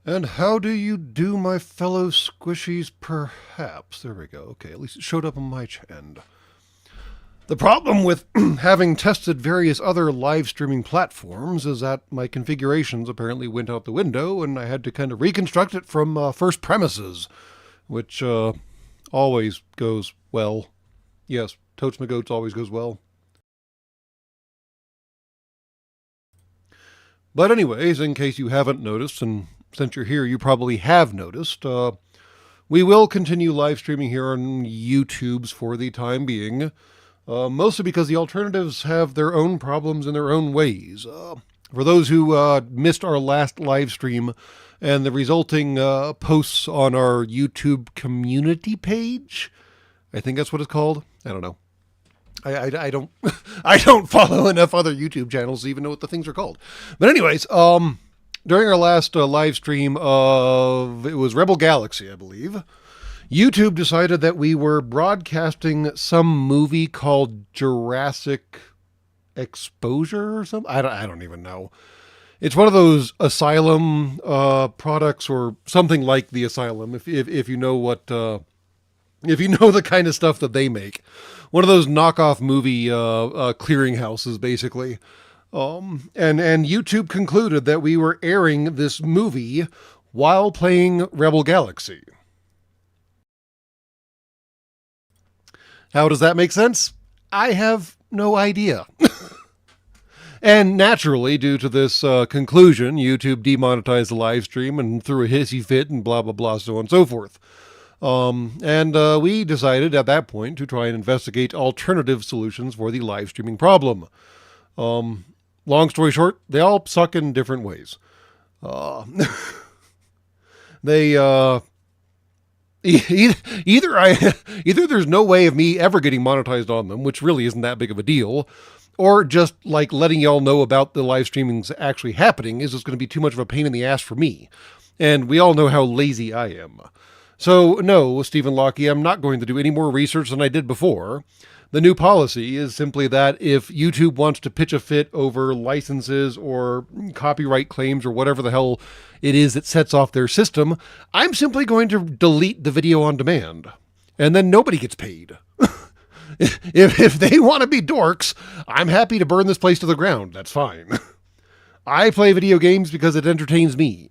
And how do you do, my fellow squishies? Perhaps. There we go. Okay, at least it showed up on my end. The problem with having tested various other live streaming platforms is that my configurations apparently went out the window and I had to kind of reconstruct it from first premises, which always goes well. Yes, Totes My Goats always goes well. But anyways, in case you haven't noticed, and since you're here, you probably have noticed, we will continue live streaming here on YouTube's for the time being, mostly because the alternatives have their own problems in their own ways. For those who missed our last live stream and the resulting posts on our YouTube community page, I think that's what it's called. I don't know. I don't I don't follow enough other YouTube channels to even know what the things are called. But anyways, during our last live stream of, it was Rebel Galaxy, I believe, YouTube decided that we were broadcasting some movie called Jurassic Exposure or something. I don't even know. It's one of those Asylum products or something like the Asylum. If you know what if you know the kind of stuff that they make, one of those knockoff movie clearinghouses, basically. And YouTube concluded that we were airing this movie while playing Rebel Galaxy. How does that make sense? I have no idea. And naturally, due to this conclusion, YouTube demonetized the live stream and threw a hissy fit and blah, blah, blah, so on and so forth. And we decided at that point to try and investigate alternative solutions for the live streaming problem. Long story short, they all suck in different ways. Either there's no way of me ever getting monetized on them, which really isn't that big of a deal, or just like letting y'all know about the live streamings actually happening is just going to be too much of a pain in the ass for me. And we all know how lazy I am. So no, Stephen Lockie, I'm not going to do any more research than I did before. The new policy is simply that if YouTube wants to pitch a fit over licenses or copyright claims or whatever the hell it is that sets off their system, I'm simply going to delete the video on demand. And then nobody gets paid. If they want to be dorks, I'm happy to burn this place to the ground. That's fine. I play video games because it entertains me.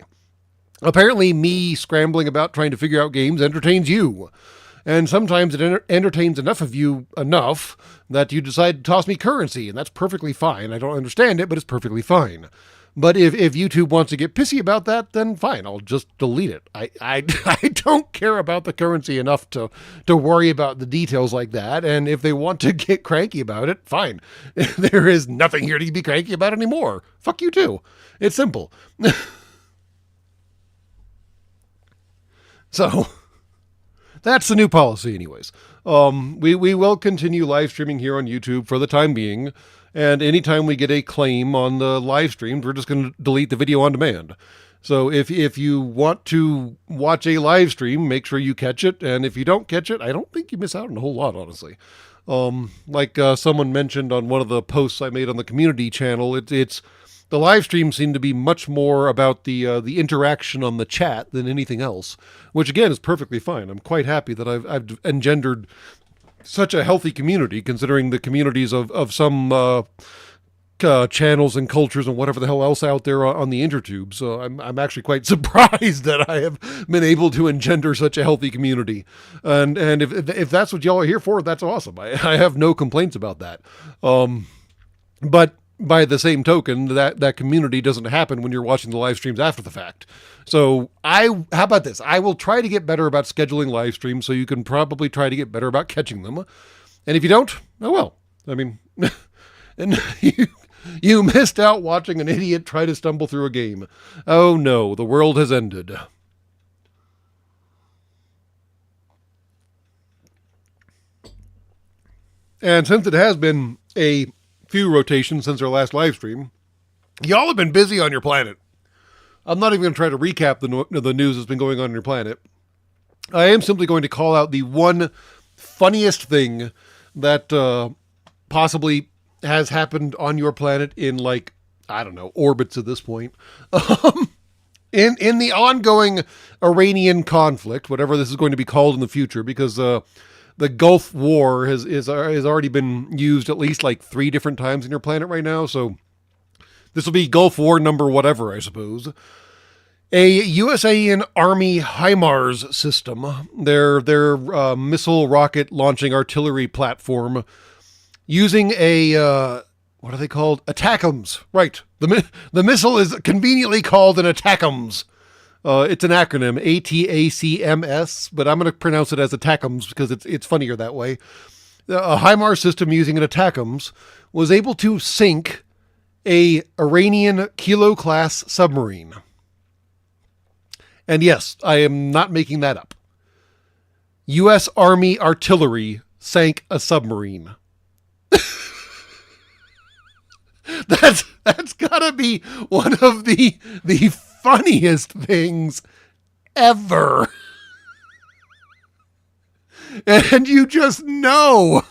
Apparently, me scrambling about trying to figure out games entertains you. And sometimes it entertains enough of you enough that you decide to toss me currency, and that's perfectly fine. I don't understand it, but it's perfectly fine. But if YouTube wants to get pissy about that, then fine, I'll just delete it. I don't care about the currency enough to worry about the details like that, and if they want to get cranky about it, fine. There is nothing here to be cranky about anymore. Fuck you too. It's simple. So, that's the new policy anyways. We will continue live streaming here on YouTube for the time being, and anytime we get a claim on the live stream, we're just going to delete the video on demand. So if you want to watch a live stream, make sure you catch it, and if you don't catch it, I don't think you miss out on a whole lot, honestly. Like someone mentioned on one of the posts I made on the community channel, it's the live stream seemed to be much more about the interaction on the chat than anything else, which again is perfectly fine. I'm quite happy that I've engendered such a healthy community, considering the communities of some channels and cultures and whatever the hell else out there on the intertube. So I'm actually quite surprised that I have been able to engender such a healthy community. And if that's what y'all are here for, that's awesome. I have no complaints about that. But by the same token, that community doesn't happen when you're watching the live streams after the fact. So how about this? I will try to get better about scheduling live streams, so you can probably try to get better about catching them. And if you don't, oh well. I mean, and you missed out watching an idiot try to stumble through a game. Oh no, the world has ended. And since it has been a few rotations since our last live stream, y'all have been busy on your planet. I'm not even going to try to recap the news that's been going on your planet. I am simply going to call out the one funniest thing that possibly has happened on your planet in, like, I don't know, orbits at this point. In the ongoing Iranian conflict, whatever this is going to be called in the future, because the Gulf War has already been used at least like 3 different times in your planet right now, so this will be Gulf War number whatever, I suppose. A USAN Army HIMARS system, their missile rocket launching artillery platform, using a what are they called? ATACMS. Right. The missile is conveniently called an ATACMS. It's an acronym, ATACMS, but I'm going to pronounce it as ATACMS because it's funnier that way. A HIMARS system using an ATACMS was able to sink a Iranian Kilo-class submarine. And yes, I am not making that up. U.S. Army artillery sank a submarine. That's gotta be one of the funniest things ever. And you just know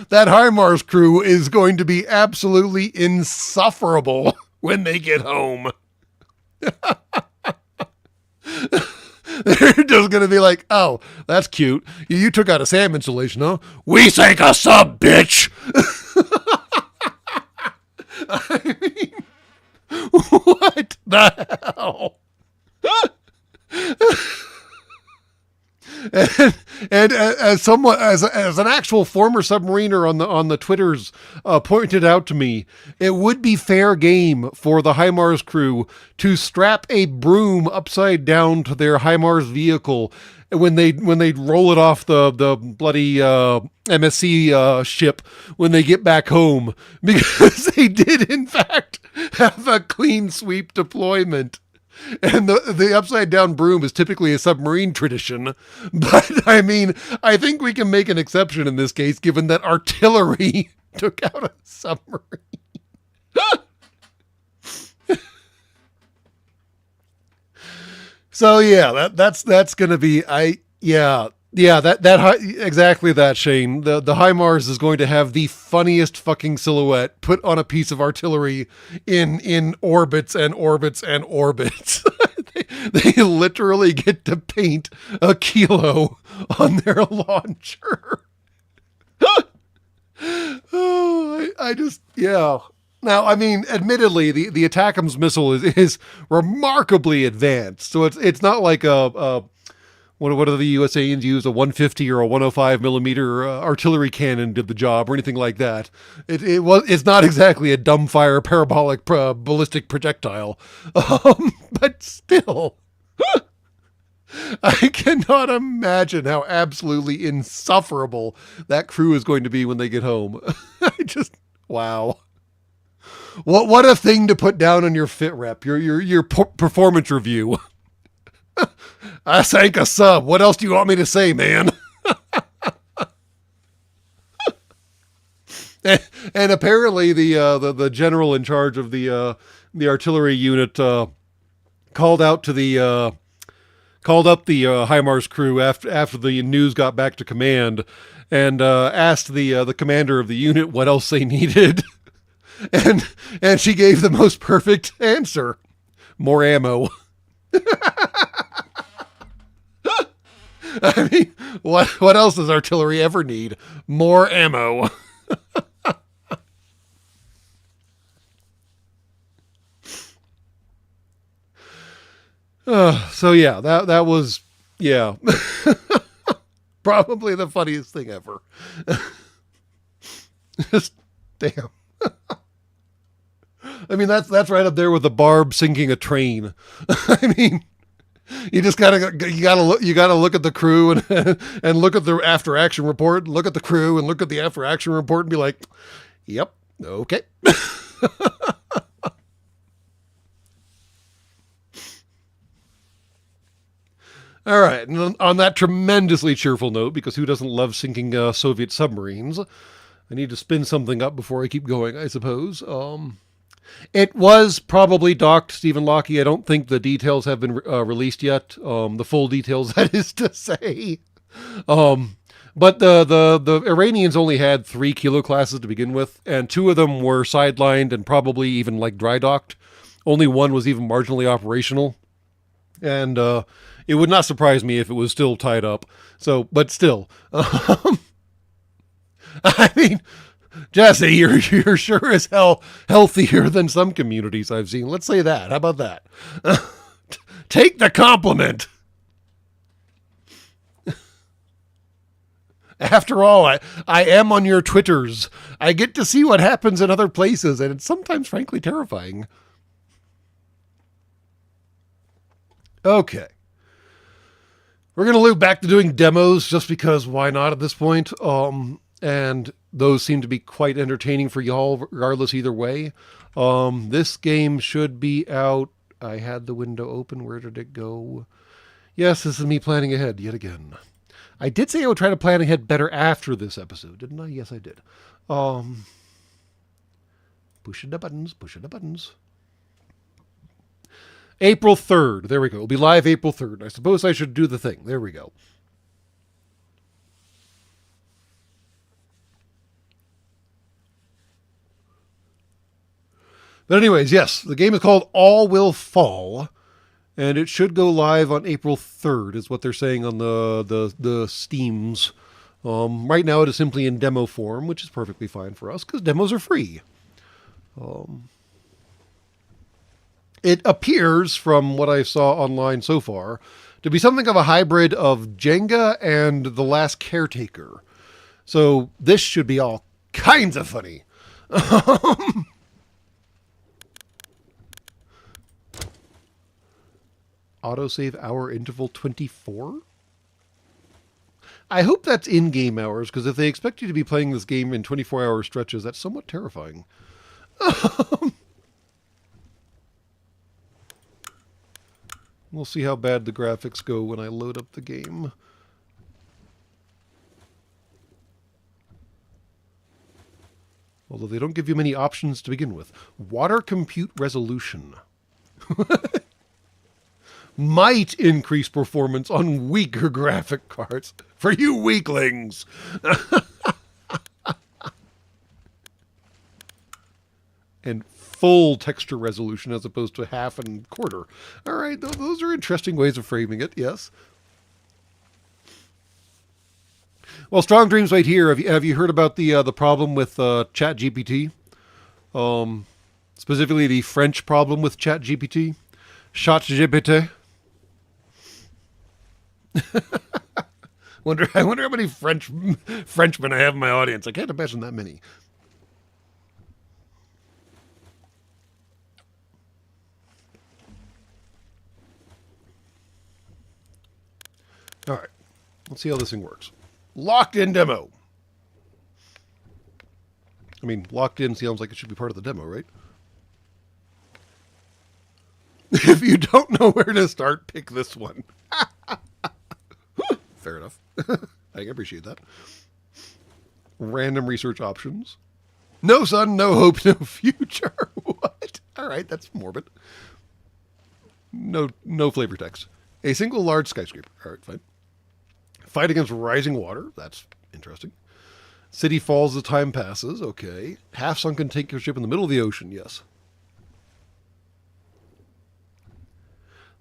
that HIMARS crew is going to be absolutely insufferable when they get home. They're just going to be like, oh, that's cute. You took out a SAM installation, huh? We sank a sub, bitch! I mean, what the hell? And as someone, as an actual former submariner on the Twitters pointed out to me, it would be fair game for the HIMARS crew to strap a broom upside down to their HIMARS vehicle when they roll it off the bloody MSC ship when they get back home, because they did in fact have a clean sweep deployment. And the upside down broom is typically a submarine tradition. But I mean, I think we can make an exception in this case, given that artillery took out a submarine. So yeah, that's going to be, exactly that, Shane. The HIMARS is going to have the funniest fucking silhouette put on a piece of artillery in orbits and orbits and orbits. they literally get to paint a kilo on their launcher. I just, yeah. Now, I mean, admittedly, the ATACMS missile is remarkably advanced. So it's not like what do the USANs use? A 150 or a 105 millimeter artillery cannon did the job, or anything like that. It's not exactly a dumbfire parabolic ballistic projectile, but still, I cannot imagine how absolutely insufferable that crew is going to be when they get home. Wow. What a thing to put down on your fit rep, your performance review. I sank a sub. What else do you want me to say, man? and apparently the general in charge of the artillery unit called up the HIMARS crew after the news got back to command, and asked the commander of the unit what else they needed. And she gave the most perfect answer. More ammo. I mean, what else does artillery ever need? More ammo. So yeah, that was, yeah, probably the funniest thing ever. Just damn. I mean, that's right up there with the Barb sinking a train. I mean, you gotta look at the crew and look at the after action report, look at the crew and look at the after action report and be like, yep, okay. All right, and on that tremendously cheerful note, because who doesn't love sinking Soviet submarines, I need to spin something up before I keep going, I suppose. It was probably docked, Stephen Lockie. I don't think the details have been released yet. The full details, that is to say. But the Iranians only had 3 kilo classes to begin with, and 2 of them were sidelined and probably even like dry docked. Only one was even marginally operational. And it would not surprise me if it was still tied up. So, but still, I mean, Jesse, you're sure as hell healthier than some communities I've seen. Let's say that. How about that? Take the compliment. After all, I am on your Twitters. I get to see what happens in other places, and it's sometimes frankly terrifying. Okay. We're going to loop back to doing demos just because why not at this point? And those seem to be quite entertaining for y'all regardless either way. This game should be out. I had the window open. Where did it go? Yes, this is me planning ahead yet again. I did say I would try to plan ahead better after this episode, didn't I? Yes, I did. Pushing the buttons, pushing the buttons. April 3rd. There we go. It'll be live April 3rd. I suppose I should do the thing. There we go. But anyways, yes, the game is called All Will Fall, and it should go live on April 3rd, is what they're saying on the Steams. Right now it is simply in demo form, which is perfectly fine for us, because demos are free. It appears, from what I saw online so far, to be something of a hybrid of Jenga and The Last Caretaker. So this should be all kinds of funny. Autosave hour interval 24? I hope that's in-game hours, because if they expect you to be playing this game in 24-hour stretches, that's somewhat terrifying. We'll see how bad the graphics go when I load up the game. Although they don't give you many options to begin with. Water compute resolution. Might increase performance on weaker graphic cards. For you weaklings! And full texture resolution as opposed to half and quarter. All right, those are interesting ways of framing it, yes. Well, Strong Dreams right here. Have you heard about the problem with ChatGPT? Specifically the French problem with ChatGPT? ChatGPT? I wonder how many Frenchmen I have in my audience. I can't imagine that many. All right, let's see how this thing works. Locked in demo. I mean, locked in sounds like it should be part of the demo, right? If you don't know where to start, pick this one. Fair enough. I appreciate that. Random research options. No sun, no hope, no future. What? All right, that's morbid. No flavor text. A single large skyscraper. All right, fine. Fight against rising water. That's interesting. City falls as time passes. Okay. Half sunken tanker ship in the middle of the ocean. Yes.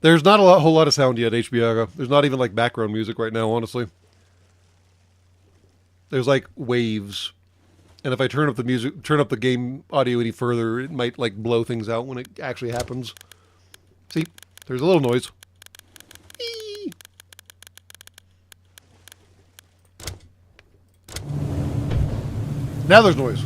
There's not a whole lot of sound yet, HBO. There's not even like background music right now, honestly. There's like waves. And if I turn up the game audio any further, it might like blow things out when it actually happens. See, there's a little noise. Eee. Now there's noise.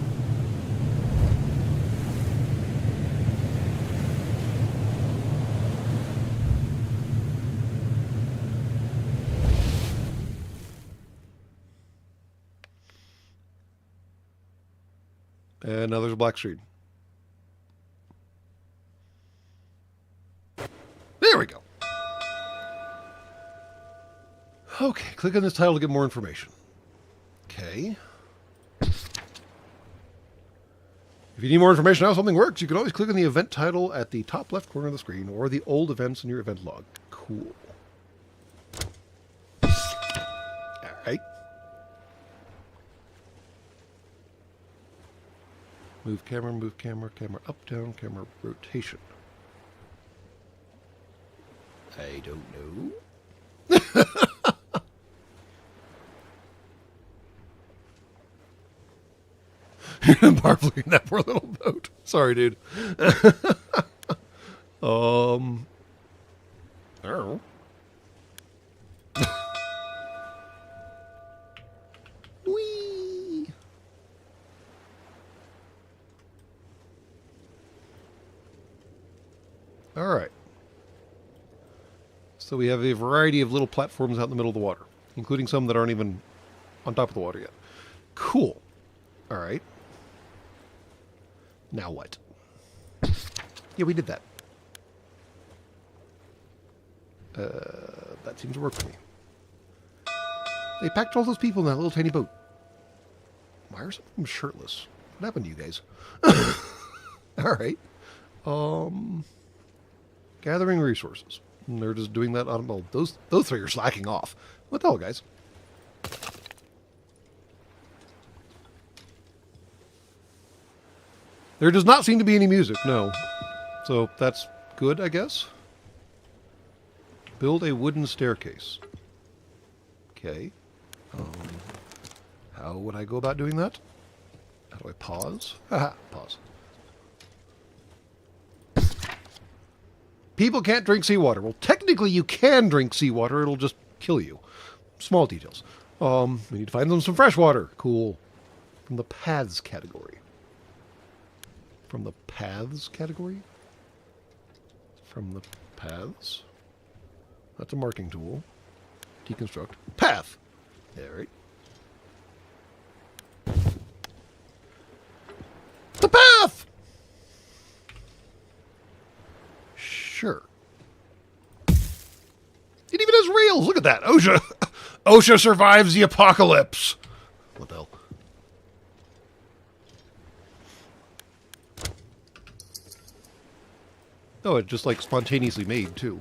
And now there's a black screen. There we go. Okay, click on this title to get more information. Okay. If you need more information on how something works, you can always click on the event title at the top left corner of the screen or the old events in your event log. Cool. All right. Move camera up, down, camera rotation. I don't know. Marveling that poor little boat. Sorry, dude. I don't know. Whee! All right. So we have a variety of little platforms out in the middle of the water, including some that aren't even on top of the water yet. Cool. All right. Now what? Yeah, we did that. That seems to work for me. They packed all those people in that little tiny boat. Why are some of them shirtless? What happened to you guys? All right. Gathering resources. And they're just doing that on, well, those three are slacking off. What the hell, guys? There does not seem to be any music, no. So that's good, I guess. Build a wooden staircase. Okay. How would I go about doing that? How do I pause? Haha, pause. People can't drink seawater. Well, technically you can drink seawater. It'll just kill you. Small details. We need to find them some fresh water. Cool. From the paths category. From the paths category? From the paths? That's a marking tool. Deconstruct. Path! All right. The path! Sure. It even has rails. Look at that. OSHA. OSHA survives the apocalypse. What the hell? Oh, it just like spontaneously made too.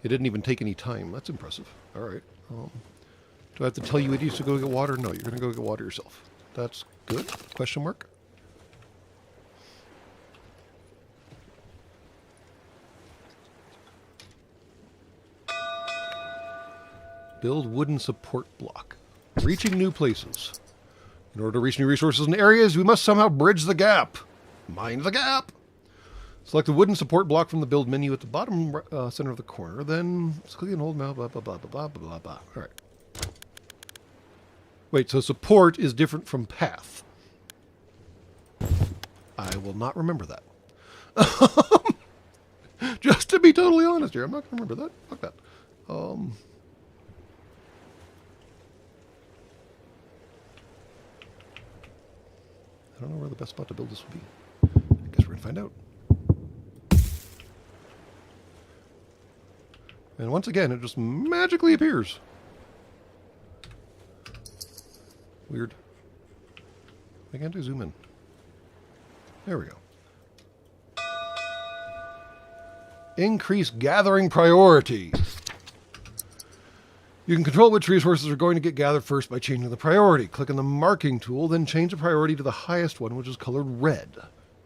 It didn't even take any time. That's impressive. All right. Do I have to tell you idiots to go get water? No, you're going to go get water yourself. That's good. Question mark. Build wooden support block. Reaching new places. In order to reach new resources and areas, we must somehow bridge the gap. Mind the gap. Select the wooden support block from the build menu at the bottom center of the corner. Then click and hold mouse, blah, blah, blah, blah, blah, blah, blah. All right. Wait, so support is different from path. I will not remember that. Just to be totally honest here, I'm not going to remember that. Fuck that. I don't know where the best spot to build this will be. I guess we're going to find out. And once again, it just magically appears. Weird. I can't do zoom in. There we go. Increase gathering priority. You can control which resources are going to get gathered first by changing the priority. Click on the marking tool, then change the priority to the highest one, which is colored red.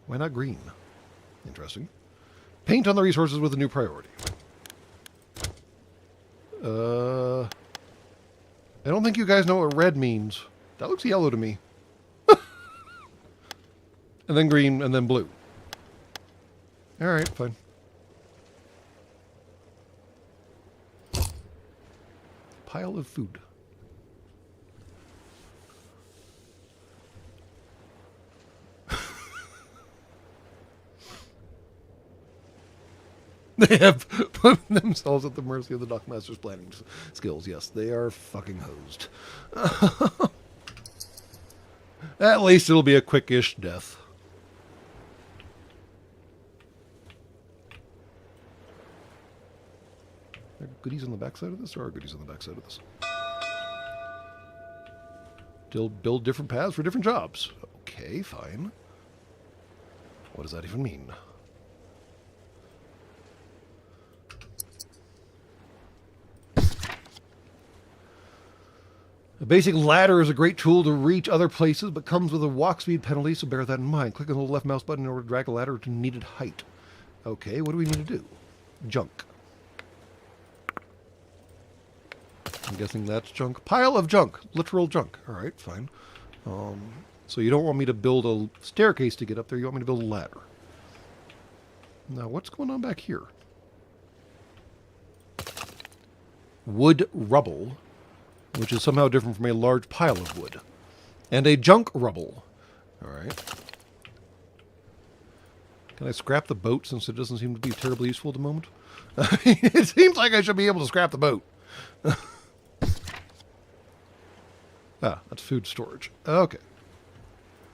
Why not green? Interesting. Paint on the resources with a new priority. I don't think you guys know what red means. That looks yellow to me. And then green, and then blue. Alright, fine. Pile of food. They have put themselves at the mercy of the Dockmaster's planning skills. Yes, they are fucking hosed. At least it'll be a quick-ish death. Are there goodies on the backside of this? There are goodies on the backside of this. Build different paths for different jobs. Okay, fine. What does that even mean? A basic ladder is a great tool to reach other places, but comes with a walk speed penalty, so bear that in mind. Click on the left mouse button in order to drag a ladder to needed height. Okay, what do we need to do? Junk. I'm guessing that's junk. Pile of junk. Literal junk. All right, fine. So you don't want me to build a staircase to get up there. You want me to build a ladder. Now, what's going on back here? Wood rubble, which is somehow different from a large pile of wood. And a junk rubble. All right. Can I scrap the boat since it doesn't seem to be terribly useful at the moment? It seems like I should be able to scrap the boat. Ah, that's food storage. Okay.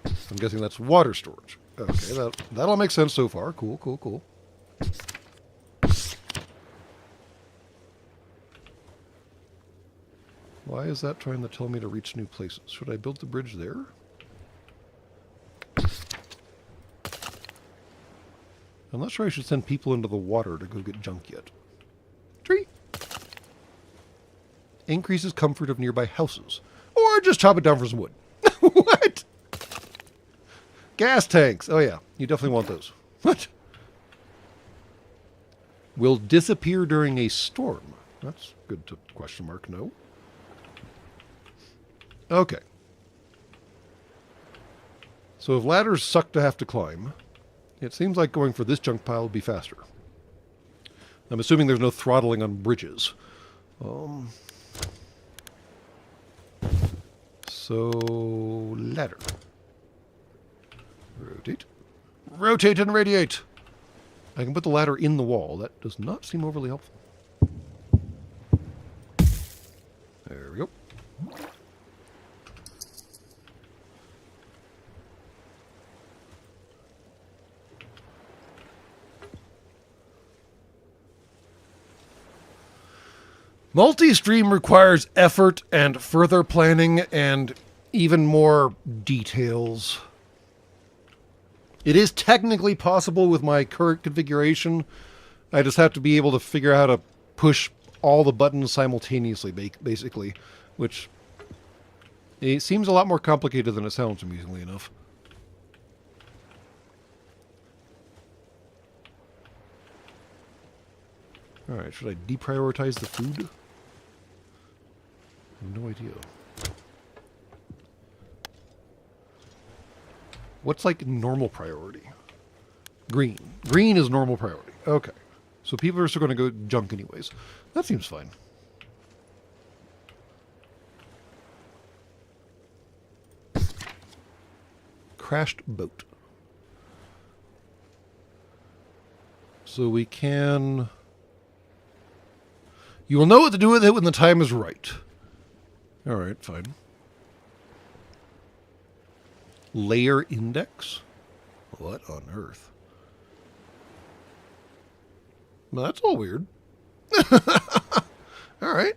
I'm guessing that's water storage. Okay, that'll make sense so far. Cool, cool, cool. Why is that trying to tell me to reach new places? Should I build the bridge there? I'm not sure I should send people into the water to go get junk yet. Tree. Increases comfort of nearby houses. Or just chop it down for some wood. What? Gas tanks. Oh yeah, you definitely want those. What? Will disappear during a storm. That's good to question mark, no. Okay. So if ladders suck to have to climb, it seems like going for this junk pile would be faster. I'm assuming there's no throttling on bridges. So, ladder. Rotate. Rotate and radiate! I can put the ladder in the wall. That does not seem overly helpful. There we go. Multi-stream requires effort and further planning and even more details. It is technically possible with my current configuration. I just have to be able to figure out how to push all the buttons simultaneously, basically, which it seems a lot more complicated than it sounds, amusingly enough. Alright, should I deprioritize the food? No idea. What's like normal priority? Green. Green is normal priority. Okay. So people are still going to go junk anyways. That seems fine. Crashed boat. So we can... You will know what to do with it when the time is right. Alright, fine. Layer index? What on earth? Well, that's all weird. Alright.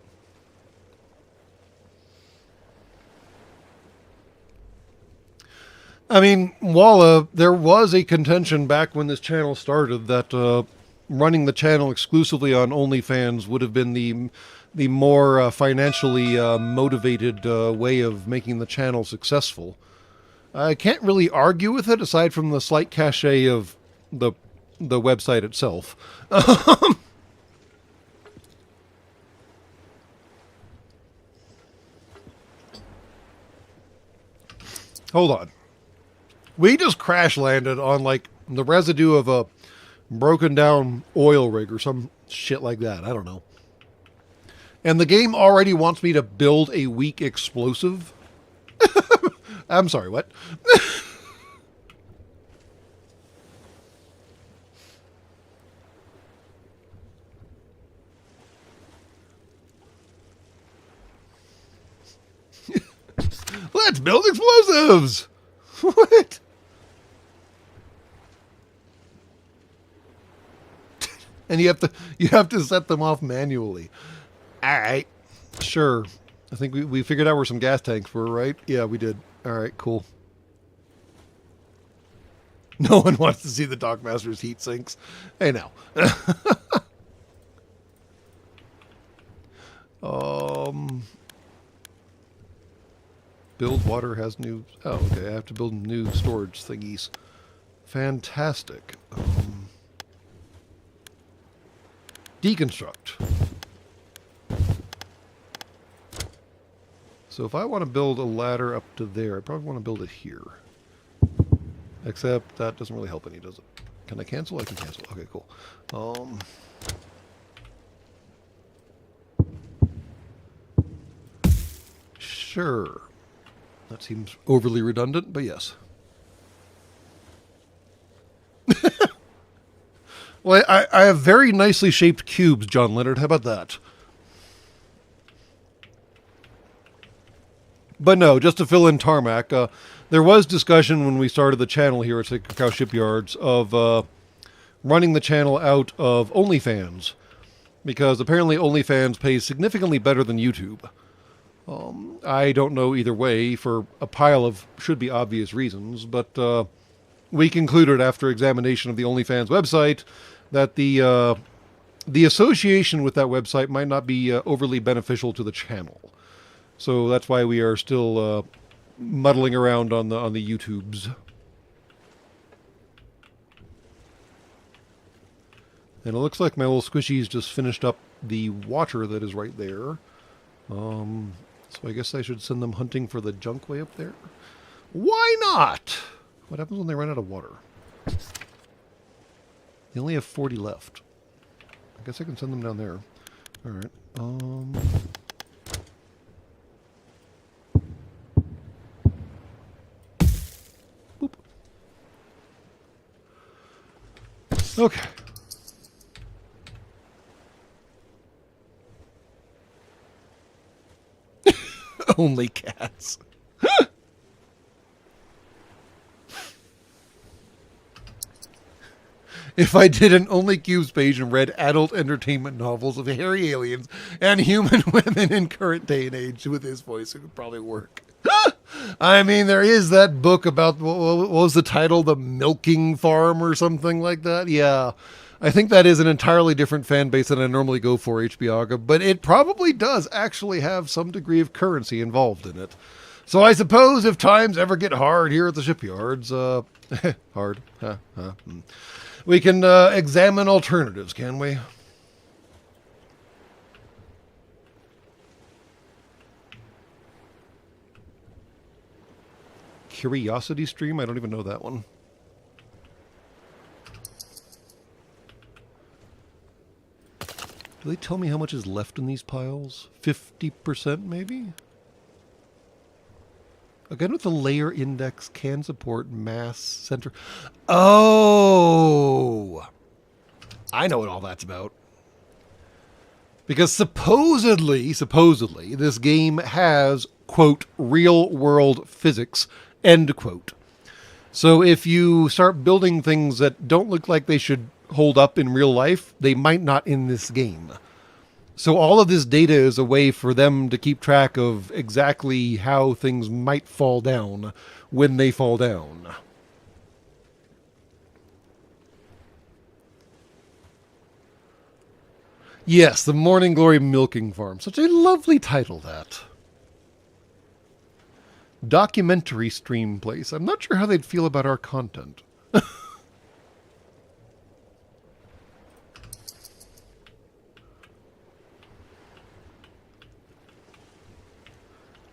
I mean, Walla, there was a contention back when this channel started that running the channel exclusively on OnlyFans would have been the more financially motivated way of making the channel successful. I can't really argue with it aside from the slight cachet of the website itself. Hold on. We just crash landed on like the residue of a broken down oil rig or some shit like that. I don't know. And the game already wants me to build a weak explosive. I'm sorry, what? Let's build explosives! What? And you have to set them off manually. Alright. Sure. I think we figured out where some gas tanks were, right? Yeah, we did. Alright, cool. No one wants to see the Dockmaster's heat sinks. Hey now. Build water has new... Oh, okay. I have to build new storage thingies. Fantastic. Deconstruct. So if I want to build a ladder up to there, I probably want to build it here. Except that doesn't really help any, does it? Can I cancel? I can cancel. Okay, cool. Sure. That seems overly redundant, but yes. Well, I have very nicely shaped cubes, John Leonard. How about that? But no, just to fill in tarmac, there was discussion when we started the channel here at Sacred Cow Shipyards of running the channel out of OnlyFans, because apparently OnlyFans pays significantly better than YouTube. I don't know either way for a pile of should be obvious reasons, but we concluded after examination of the OnlyFans website that the association with that website might not be overly beneficial to the channel. So that's why we are still muddling around on the YouTubes. And it looks like my little squishies just finished up the water that is right there. So I guess I should send them hunting for the junk way up there. Why not? What happens when they run out of water? They only have 40 left. I guess I can send them down there. All right. Boop. Okay. Only cats. If I did an Only Cubes page and read adult entertainment novels of hairy aliens and human women in current day and age with his voice, it would probably work. I mean, there is that book about, what was the title? The Milking Farm or something like that? Yeah. I think that is an entirely different fan base than I normally go for, HBAga, but it probably does actually have some degree of currency involved in it. So I suppose if times ever get hard here at the shipyards, hard, we can examine alternatives, can we? Curiosity Stream? I don't even know that one. Do they tell me how much is left in these piles? 50% maybe? Again with the layer index can support mass center. Oh! I know what all that's about. Because supposedly, this game has, quote, real world physics, end quote. So if you start building things that don't look like they should hold up in real life, they might not in this game. So all of this data is a way for them to keep track of exactly how things might fall down when they fall down. Yes, the Morning Glory Milking Farm. Such a lovely title, that. Documentary stream place. I'm not sure how they'd feel about our content.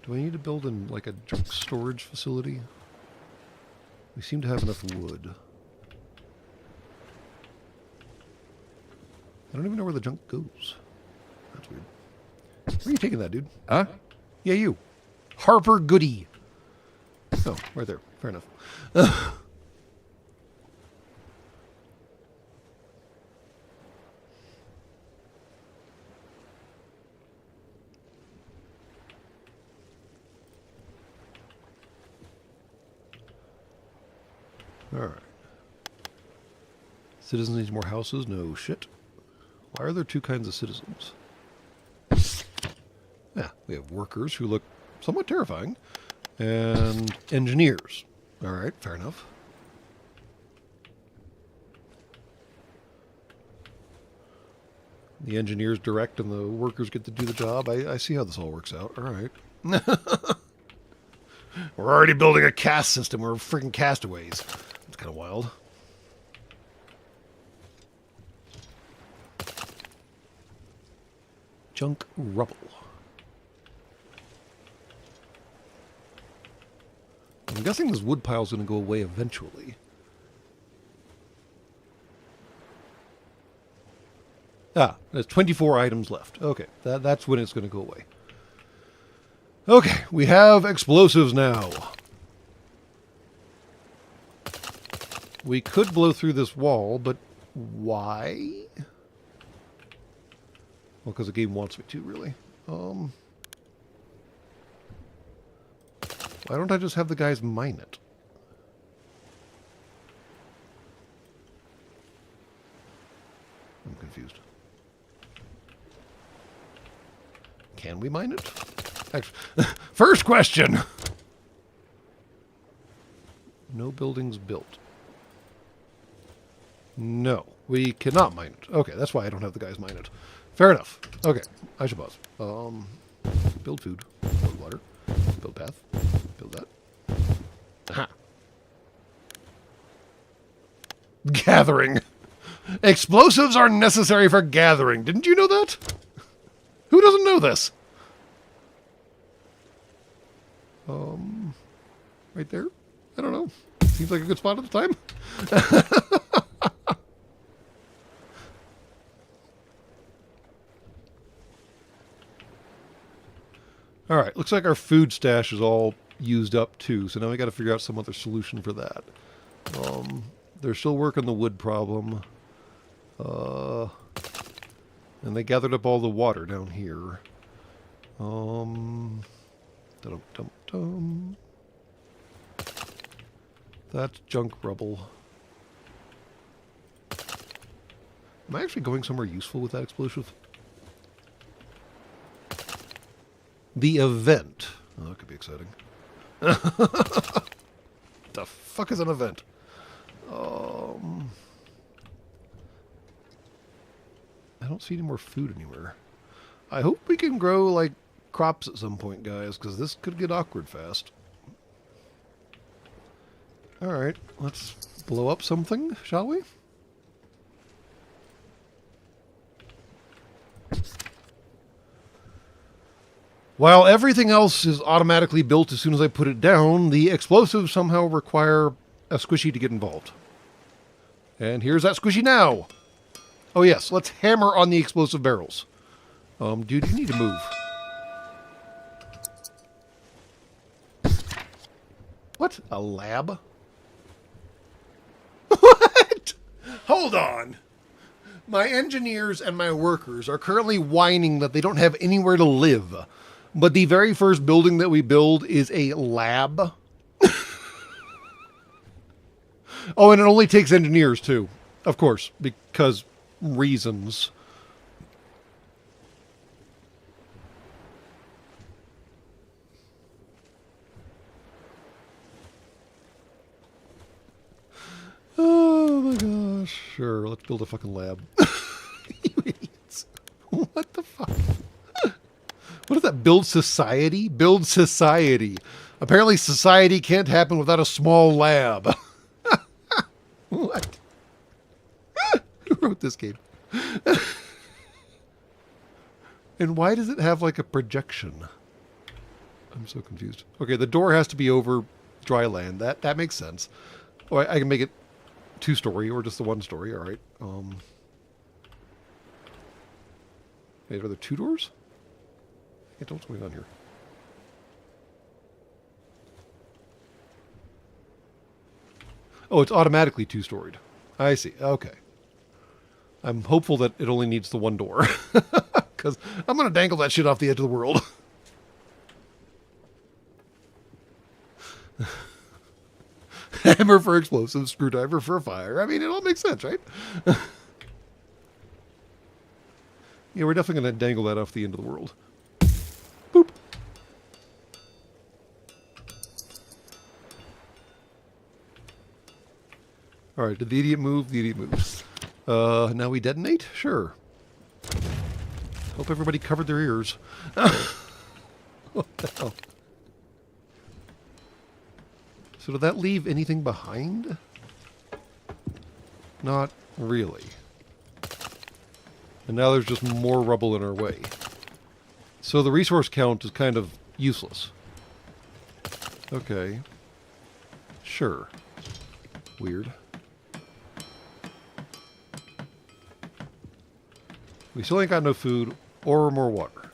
Do I need to build in, like, a junk storage facility? We seem to have enough wood. I don't even know where the junk goes. That's weird. Where are you taking that, dude? Huh? Yeah, you. Harper Goody. Oh, right there. Fair enough. All right. Citizens need more houses? No shit. Why are there two kinds of citizens? Yeah, we have workers who look somewhat terrifying, and engineers. All right, fair enough. The engineers direct and the workers get to do the job. I see how this all works out. All right. We're already building a caste system. We're freaking castaways. It's kind of wild. Junk rubble. I'm guessing this wood pile's going to go away eventually. Ah, there's 24 items left. Okay, that's when it's going to go away. Okay, we have explosives now. We could blow through this wall, but why? Well, because the game wants me to, really. Why don't I just have the guys mine it? I'm confused. Can we mine it? Actually, first question! No buildings built. No, we cannot mine it. Okay, that's why I don't have the guys mine it. Fair enough. Okay, I should pause. Build food, build water, build path, build that. Aha. Gathering. Explosives are necessary for gathering. Didn't you know that? Who doesn't know this? Right there? I don't know. Seems like a good spot at the time. Alright, looks like our food stash is all used up too, so now we got to figure out some other solution for that. They're still working the wood problem. And they gathered up all the water down here. Dum-dum-dum. That's junk rubble. Am I actually going somewhere useful with that explosive? The event. Oh, that could be exciting. The fuck is an event? I don't see any more food anywhere. I hope we can grow, like, crops at some point, guys, because this could get awkward fast. Alright, let's blow up something, shall we? While everything else is automatically built as soon as I put it down, the explosives somehow require a squishy to get involved. And here's that squishy now! Oh yes, let's hammer on the explosive barrels. Dude, you need to move. What? A lab? What? Hold on. My engineers and my workers are currently whining that they don't have anywhere to live. But the very first building that we build is a lab. Oh, and it only takes engineers too. Of course, because reasons. Oh my gosh. Sure, let's build a fucking lab. You idiots. What the fuck? What is that? Build society? Build society. Apparently society can't happen without a small lab. What? Who wrote this game? And why does it have like a projection? I'm so confused. Okay, the door has to be over dry land. That makes sense. Or I can make it 2-story or just the 1-story. All right. Wait, are there 2 doors? I can't tell what's going on here. Oh, it's automatically 2-storied. I see. Okay. I'm hopeful that it only needs the 1 door. Because I'm going to dangle that shit off the edge of the world. Hammer for explosives, screwdriver for fire. I mean, it all makes sense, right? Yeah, we're definitely going to dangle that off the end of the world. Boop. Alright, did the idiot move? The idiot moves. Now we detonate? Sure. Hope everybody covered their ears. What the hell? So did that leave anything behind? Not really. And now there's just more rubble in our way. So the resource count is kind of useless. Okay. Sure. Weird. We still ain't got no food or more water.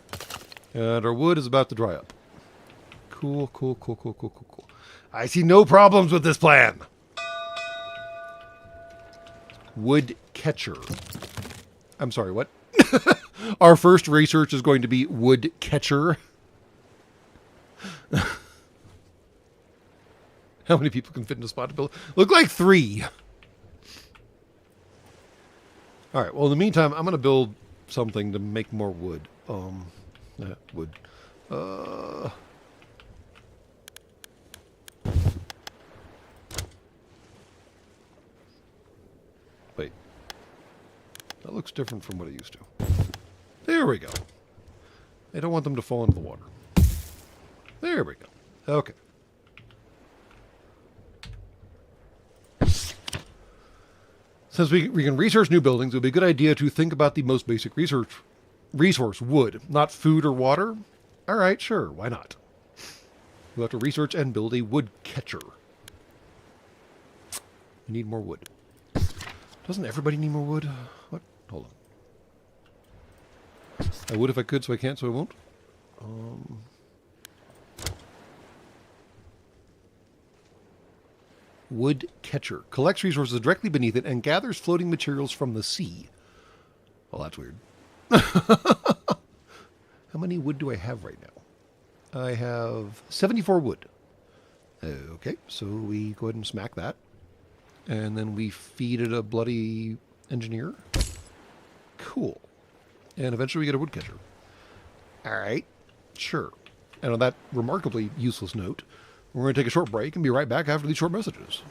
And our wood is about to dry up. Cool, cool, cool, cool, cool, cool, cool. I see no problems with this plan. Wood catcher. I'm sorry, what? Our first research is going to be wood catcher. How many people can fit in a spot to build? Look like 3. All right. Well, in the meantime, I'm going to build something to make more wood. Wood. Wait. That looks different from what it used to. There we go. I don't want them to fall into the water. There we go. Okay. Since we can research new buildings, it would be a good idea to think about the most basic resource, wood, not food or water. All right, sure, why not? We'll have to research and build a wood catcher. We need more wood. Doesn't everybody need more wood? What? Hold on. I would if I could, so I can't, so I won't. Wood catcher. Collects resources directly beneath it and gathers floating materials from the sea. Well, that's weird. How many wood do I have right now? I have 74 wood. Okay, so we go ahead and smack that. And then we feed it a bloody engineer. Cool. And eventually we get a woodcatcher. All right, sure. And on that remarkably useless note, we're going to take a short break and be right back after these short messages.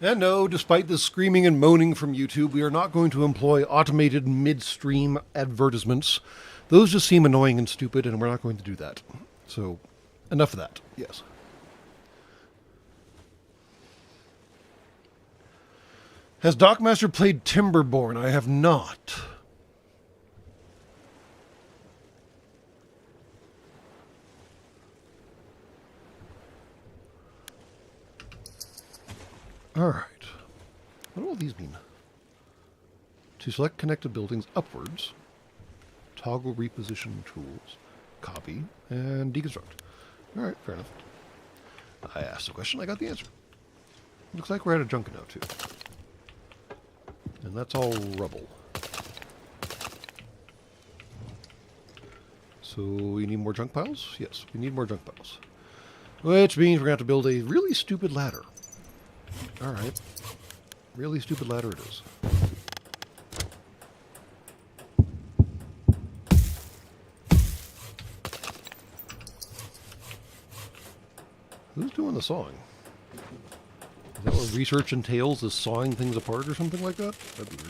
And no, despite the screaming and moaning from YouTube, we are not going to employ automated midstream advertisements. Those just seem annoying and stupid, and we're not going to do that. So, enough of that, yes. Has Dockmaster played Timberborn? I have not. All right. What do all these mean? To select connected buildings upwards, toggle reposition tools, copy, and deconstruct. All right, fair enough. I asked the question, I got the answer. Looks like we're out of junk now, too. And that's all rubble. So we need more junk piles? Yes, we need more junk piles. Which means we're going to have to build a really stupid ladder. All right. Really stupid ladder it is. Who's doing the sawing? Is that what research entails, is sawing things apart or something like that? That'd be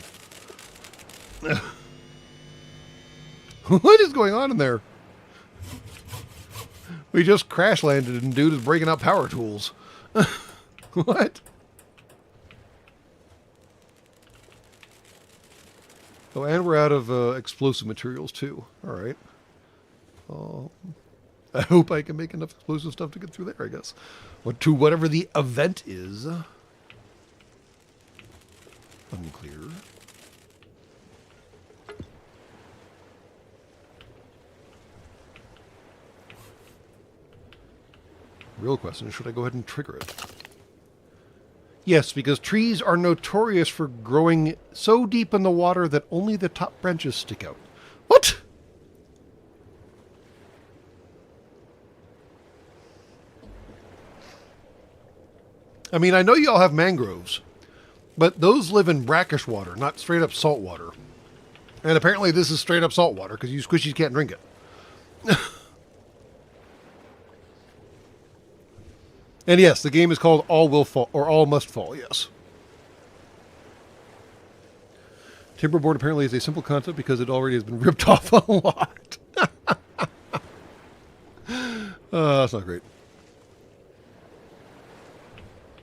weird. What is going on in there? We just crash landed and dude is breaking out power tools. What? Oh, and we're out of explosive materials too. All right. Oh, I hope I can make enough explosive stuff to get through there, I guess. Or to whatever the event is. Unclear. Real question, should I go ahead and trigger it? Yes, because trees are notorious for growing so deep in the water that only the top branches stick out. What? I mean, I know you all have mangroves, but those live in brackish water, not straight up salt water. And apparently this is straight up salt water because you squishies can't drink it. And yes, the game is called All Will Fall, or All Must Fall, yes. Timberboard apparently is a simple concept because it already has been ripped off a lot. That's not great.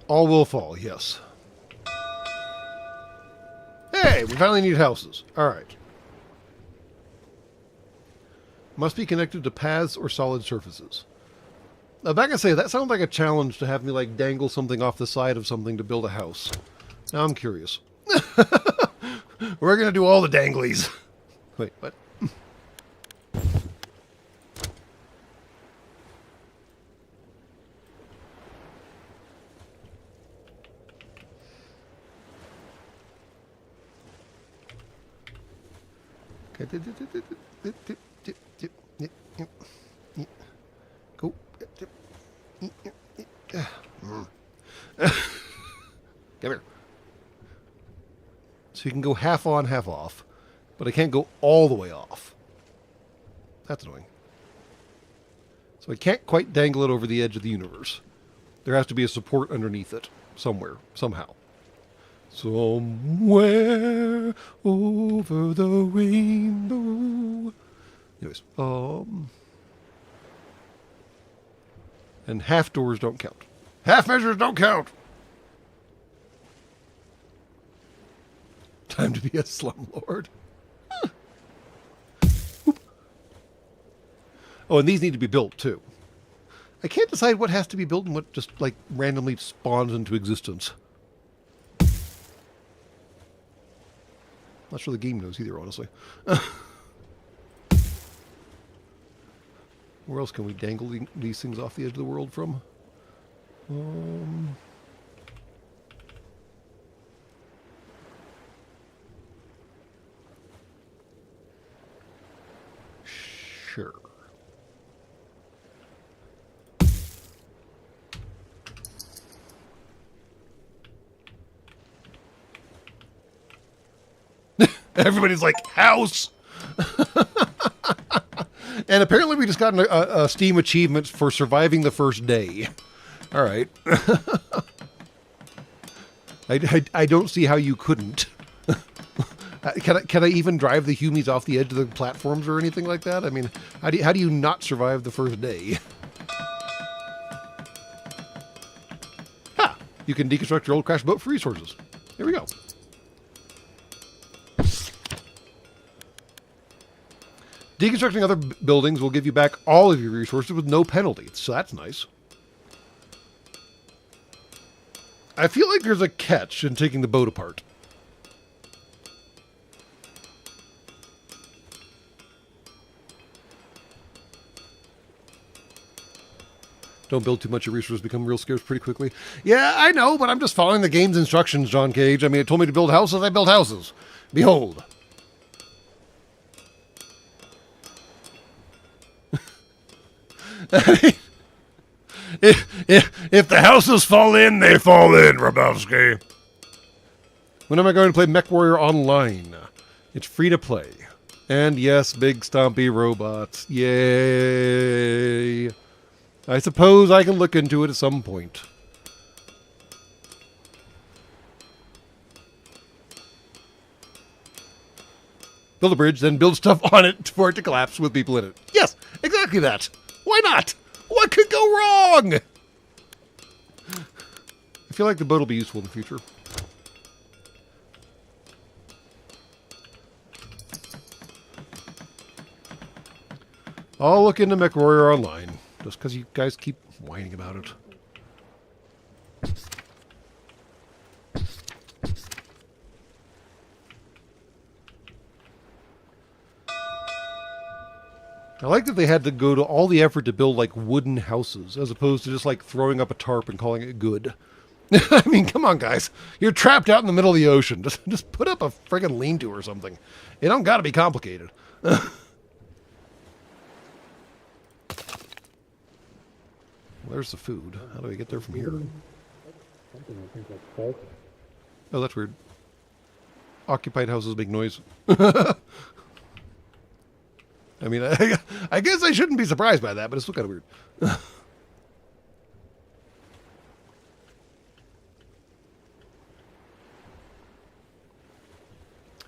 All will fall, yes. Hey, we finally need houses. Alright. Must be connected to paths or solid surfaces. Now, back and say, that sounds like a challenge to have me, like, dangle something off the side of something to build a house. Now I'm curious. We're going to do all the danglies. Wait, what? Go. Come here. So you can go half on, half off, but I can't go all the way off. That's annoying. So I can't quite dangle it over the edge of the universe. There has to be a support underneath it, somewhere, somehow. Somewhere over the rainbow. Anyways, and half doors don't count. Half measures don't count. Time to be a slumlord. Oh, and these need to be built too. I can't decide what has to be built and what just like randomly spawns into existence. Not sure the game knows either, honestly. Where else can we dangle these things off the edge of the world from? Sure. Everybody's like, house! And apparently we just got a Steam achievement for surviving the first day. All right. I don't see how you couldn't. Can I even drive the Humies off the edge of the platforms or anything like that? I mean, how do you not survive the first day? Ha! You can deconstruct your old crash boat for resources. Here we go. Deconstructing other buildings will give you back all of your resources with no penalty, so that's nice. I feel like there's a catch in taking the boat apart. Don't build too much, your resources become real scarce pretty quickly. Yeah, I know, but I'm just following the game's instructions, John Cage. I mean, it told me to build houses, I built houses. Behold. If the houses fall in, they fall in, Rabowski. When am I going to play MechWarrior Online? It's free to play. And yes, big stompy robots. Yay. I suppose I can look into it at some point. Build a bridge, then build stuff on it for it to collapse with people in it. Yes, exactly that. Why not? What could go wrong? I feel like the boat will be useful in the future. I'll look into MechWarrior Online, just because you guys keep whining about it. I like that they had to go to all the effort to build like wooden houses as opposed to just like throwing up a tarp and calling it good. I mean, come on, guys. You're trapped out in the middle of the ocean. Just put up a friggin' lean-to or something. It don't gotta be complicated. Where's the food? How do I get there from here? Oh, that's weird. Occupied houses make noise. I mean, I guess I shouldn't be surprised by that, but it's still kind of weird.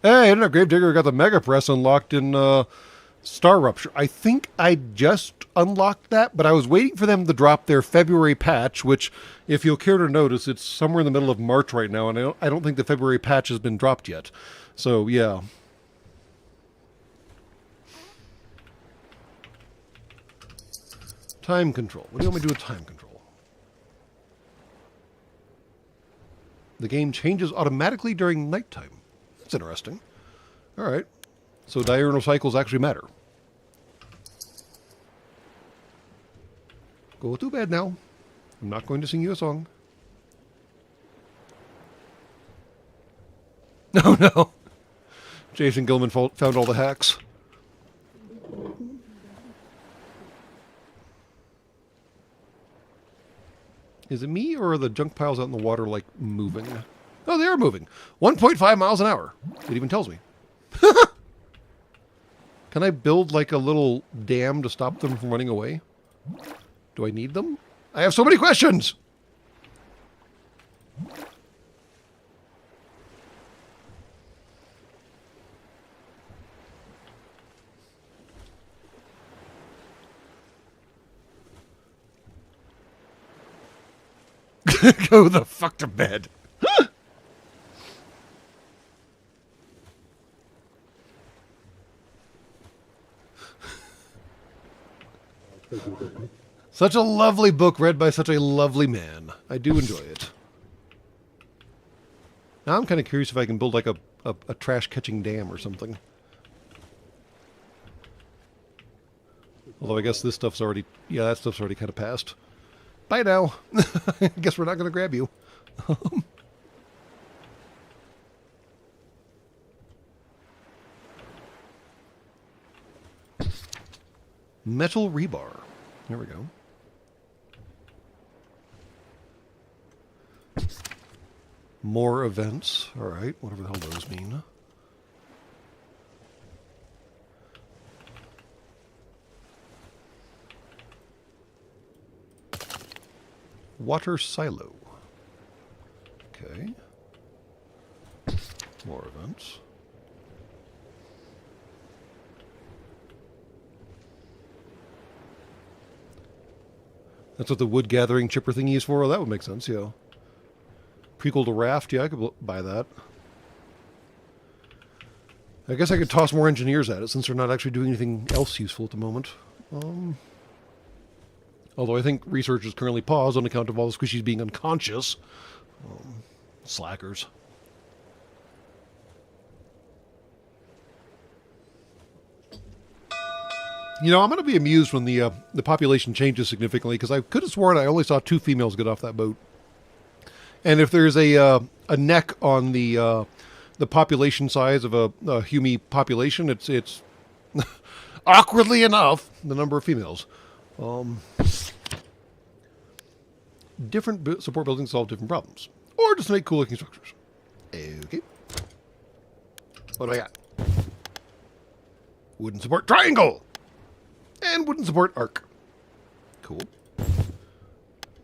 Hey, Internet Gravedigger got the Mega Press unlocked in Star Rupture. I think I just unlocked that, but I was waiting for them to drop their February patch, which, if you'll care to notice, it's somewhere in the middle of March right now, and I don't think the February patch has been dropped yet. So, yeah. Time control. What do you want me to do with time control? The game changes automatically during nighttime. That's interesting. All right. So diurnal cycles actually matter. Go to bed now. I'm not going to sing you a song. No, no. Jason Gilman found all the hacks. Is it me, or are the junk piles out in the water, like, moving? Oh, they are moving. 1.5 miles an hour. It even tells me. Can I build, like, a little dam to stop them from running away? Do I need them? I have so many questions! Go the fuck to bed. Such a lovely book read by such a lovely man. I do enjoy it. Now I'm kind of curious if I can build like a trash-catching dam or something. Although I guess this stuff's already... Yeah, that stuff's already kind of passed. Bye now. I guess we're not going to grab you. Metal rebar. There we go. More events. All right, whatever the hell those mean. Water silo. Okay. More events. That's what the wood gathering chipper thingy is for? Oh, that would make sense, yeah. Prequel to Raft, yeah, I could buy that. I guess I could toss more engineers at it since they're not actually doing anything else useful at the moment. Although I think research is currently paused on account of all the squishies being unconscious. Slackers. You know, I'm going to be amused when the population changes significantly, because I could have sworn I only saw 2 females get off that boat. And if there's a neck on the population size of a Hume population, it's awkwardly enough the number of females. Different support buildings solve different problems, or just make cool looking structures. Okay. What do I got? Wooden support triangle. And wooden support arc. Cool.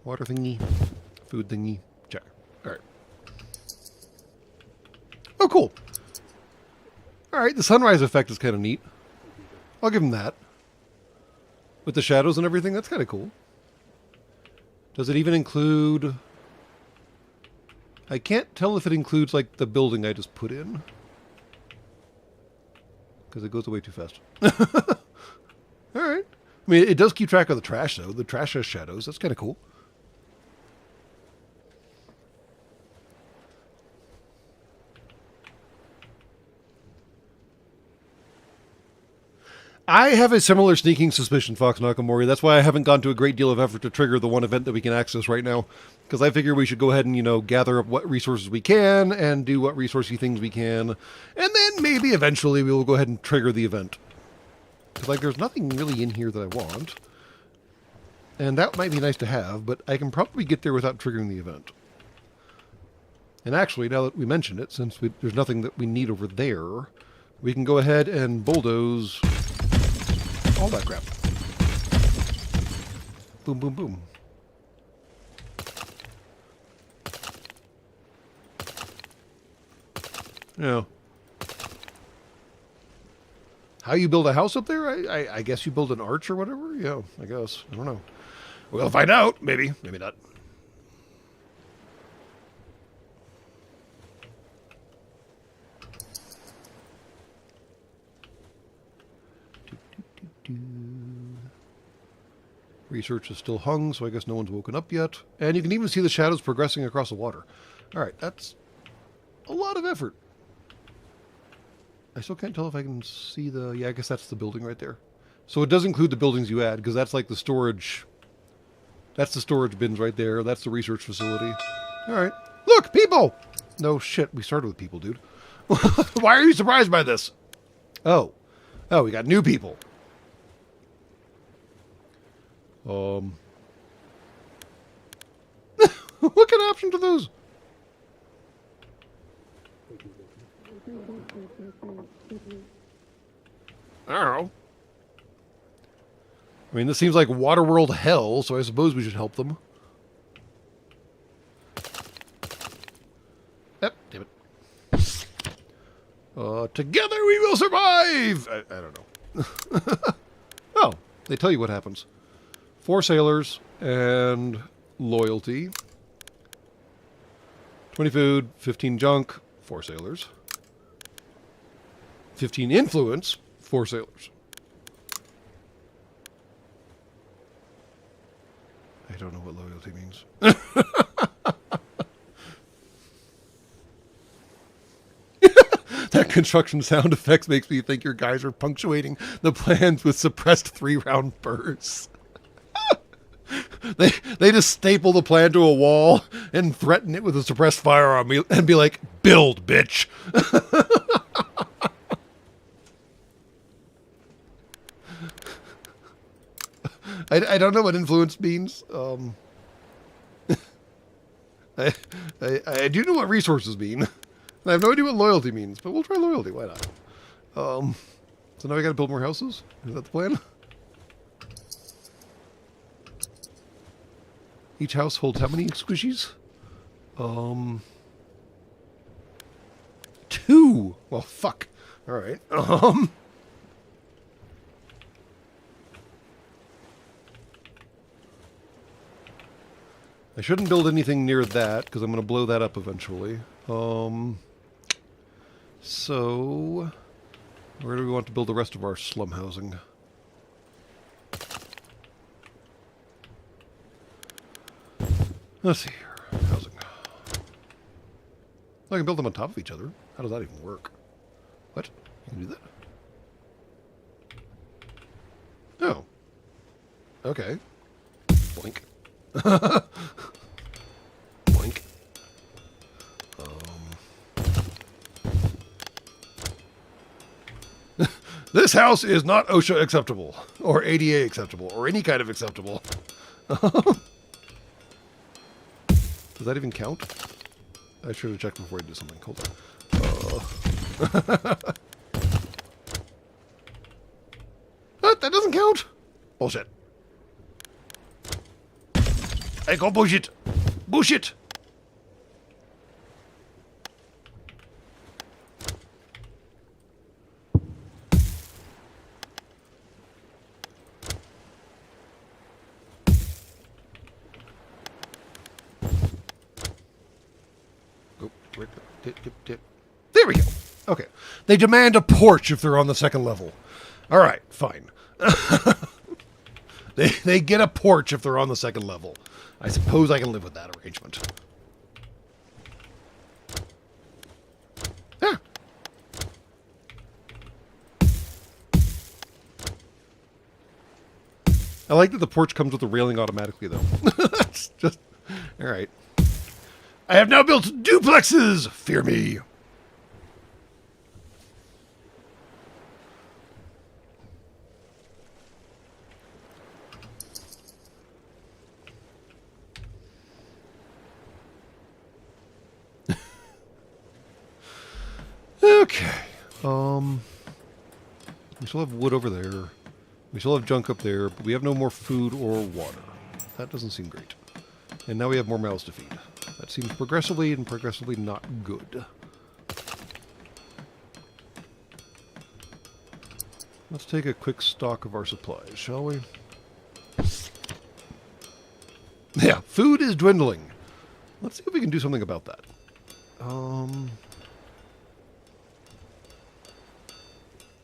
Water thingy. Food thingy. Check. Alright. Oh, cool. Alright, the sunrise effect is kind of neat. I'll give him that. With the shadows and everything, that's kind of cool. Does it even include... I can't tell if it includes, like, the building I just put in. Because it goes away too fast. Alright. I mean, it does keep track of the trash, though. The trash has shadows. That's kind of cool. I have a similar sneaking suspicion, Fox Nakamori. That's why I haven't gone to a great deal of effort to trigger the one event that we can access right now. Because I figure we should go ahead and, gather up what resources we can and do what resourcey things we can. And then maybe eventually we will go ahead and trigger the event. Because, there's nothing really in here that I want. And that might be nice to have, but I can probably get there without triggering the event. And actually, now that we mention it, since there's nothing that we need over there, we can go ahead and bulldoze all that crap. Boom, boom, boom. Yeah. How you build a house up there? I guess you build an arch or whatever? Yeah, I guess. I don't know. We'll find out. Maybe. Maybe not. Research is still hung, so I guess no one's woken up yet. And you can even see the shadows progressing across the water. Alright, that's a lot of effort. I still can't tell if I can see the... Yeah, I guess that's the building right there. So it does include the buildings you add, because that's like the storage... That's the storage bins right there. That's the research facility. Alright. Look, people! No shit, we started with people, dude. Why are you surprised by this? Oh. Oh, we got new people. What kind of options are those? I don't know. I mean, this seems like Waterworld hell, so I suppose we should help them. Yep, damn it. Together we will survive! I don't know. Oh, they tell you what happens. 4 sailors and loyalty. 20 food, 15 junk, 4 sailors. 15 influence, 4 sailors. I don't know what loyalty means. That construction sound effects makes me think your guys are punctuating the plans with suppressed 3-round bursts. They just staple the plan to a wall and threaten it with a suppressed firearm and be like, build, bitch. I don't know what influence means. I do know what resources mean. I have no idea what loyalty means, but we'll try loyalty. Why not? So now we got to build more houses? Is that the plan? Each house holds how many squishies? 2. Well, fuck. All right. I shouldn't build anything near that because I'm going to blow that up eventually. So where do we want to build the rest of our slum housing? Let's see here. Housing. I can build them on top of each other. How does that even work? What? You can do that? Oh. Okay. Blink. Blink. This house is not OSHA acceptable, or ADA acceptable, or any kind of acceptable. Does that even count? I should have checked before I did something. Hold on. What? That doesn't count? Bullshit. I call bullshit. Bullshit. There we go. Okay. They demand a porch if they're on the second level. All right, fine. They get a porch if they're on the second level. I suppose I can live with that arrangement. Yeah. I like that the porch comes with a railing automatically, though. That's just... All right. I have now built duplexes! Fear me! Okay. We still have wood over there. We still have junk up there, but we have no more food or water. That doesn't seem great. And now we have more mouths to feed. That seems progressively not good. Let's take a quick stock of our supplies, shall we? Yeah, food is dwindling. Let's see if we can do something about that.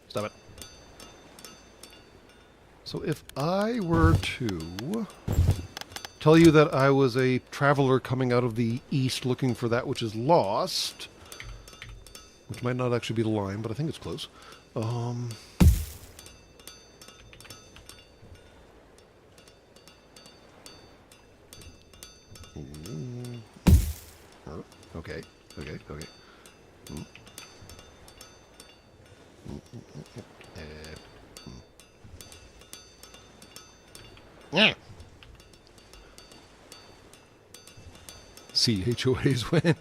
Stop it. So if I were to tell you that I was a traveler coming out of the east looking for that which is lost, which might not actually be the line, but I think it's close. Okay. Yeah. See HOAs win.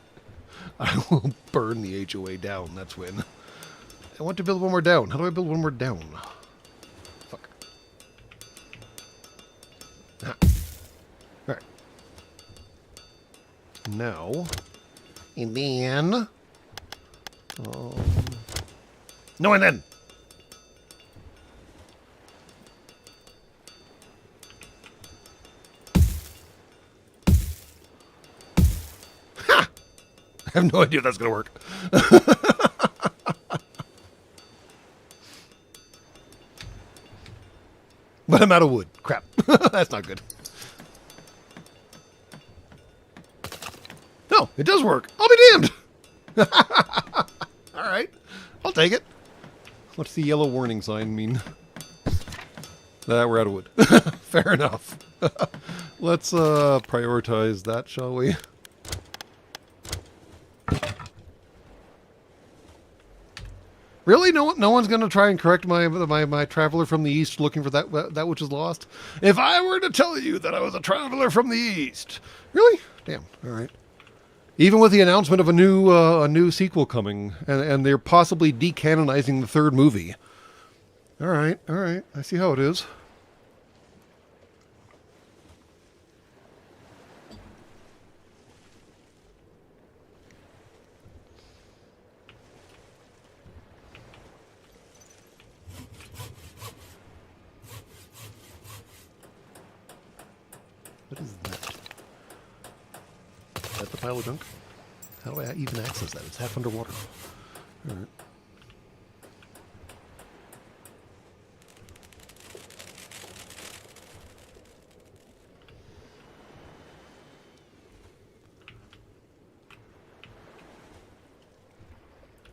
I will burn the HOA down. That's when. I want to build one more down. How do I build one more down? Fuck. Ah. Alright. Now. And then. No, and then. I have no idea if that's going to work. But I'm out of wood. Crap. That's not good. No, it does work. I'll be damned. All right. I'll take it. What's the yellow warning sign mean? We're out of wood. Fair enough. Let's prioritize that, shall we? Really? No one's going to try and correct my traveler from the east looking for that which is lost? If I were to tell you that I was a traveler from the east. Really? Damn. All right. Even with the announcement of a new sequel coming, and they're possibly decanonizing the third movie. All right. I see how it is. What is that? Is that the pile of junk? How do I even access that? It's half underwater. All right.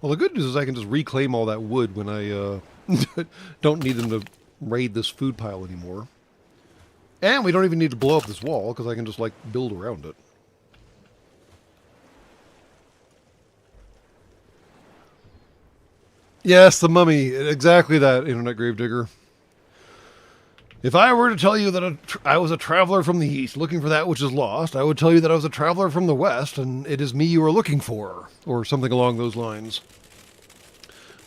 Well, the good news is I can just reclaim all that wood when I don't need them to raid this food pile anymore. And we don't even need to blow up this wall, because I can just, like, build around it. Yes, the mummy. Exactly that, Internet Gravedigger. If I were to tell you that I was a traveler from the east looking for that which is lost, I would tell you that I was a traveler from the west, and it is me you are looking for. Or something along those lines.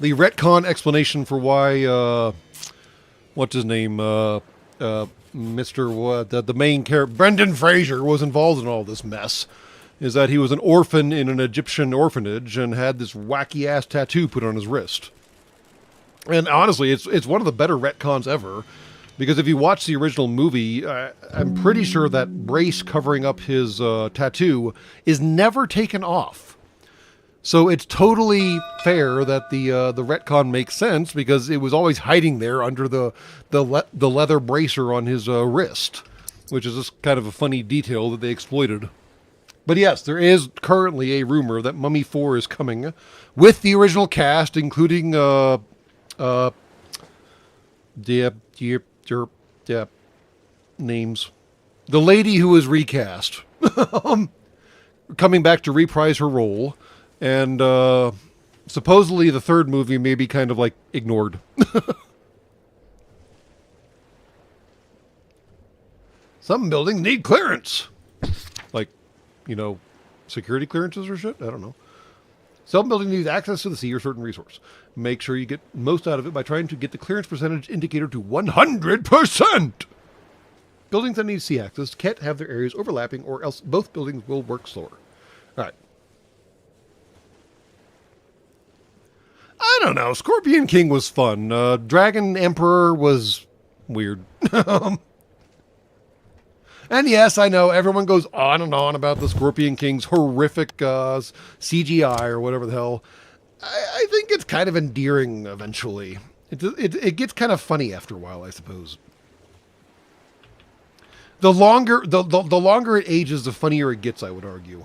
The retcon explanation for why, what's his name, the main character, Brendan Fraser, was involved in all this mess, is that he was an orphan in an Egyptian orphanage and had this wacky-ass tattoo put on his wrist. And honestly, it's one of the better retcons ever, because if you watch the original movie, I'm pretty sure that brace covering up his tattoo is never taken off. So it's totally fair that the retcon makes sense, because it was always hiding there under the leather bracer on his wrist, which is just kind of a funny detail that they exploited. But yes, there is currently a rumor that Mummy 4 is coming with the original cast, including names. The lady who was recast, coming back to reprise her role, and supposedly the third movie may be kind of like ignored. Some buildings need clearance. Like, you know, security clearances or shit? I don't know. Some buildings need access to the sea or certain resource. Make sure you get most out of it by trying to get the clearance percentage indicator to 100%. Buildings that need sea access can't have their areas overlapping, or else both buildings will work slower. All right. I don't know. Scorpion King was fun. Dragon Emperor was weird. And yes, I know everyone goes on and on about the Scorpion King's horrific CGI or whatever the hell. I think it's kind of endearing eventually. It gets kind of funny after a while, I suppose. The longer it ages, the funnier it gets, I would argue.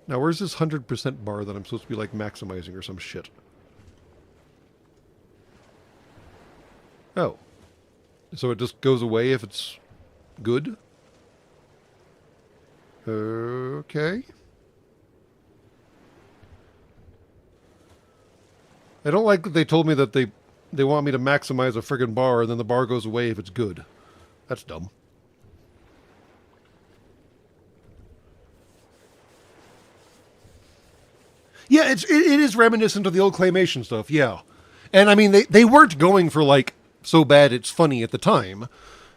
Now, where's this 100% bar that I'm supposed to be like maximizing or some shit? Oh. So it just goes away if it's good? Okay. I don't like that they told me that they want me to maximize a friggin' bar and then the bar goes away if it's good. That's dumb. Yeah, it is reminiscent of the old claymation stuff, yeah. And I mean, they weren't going for like so bad it's funny at the time.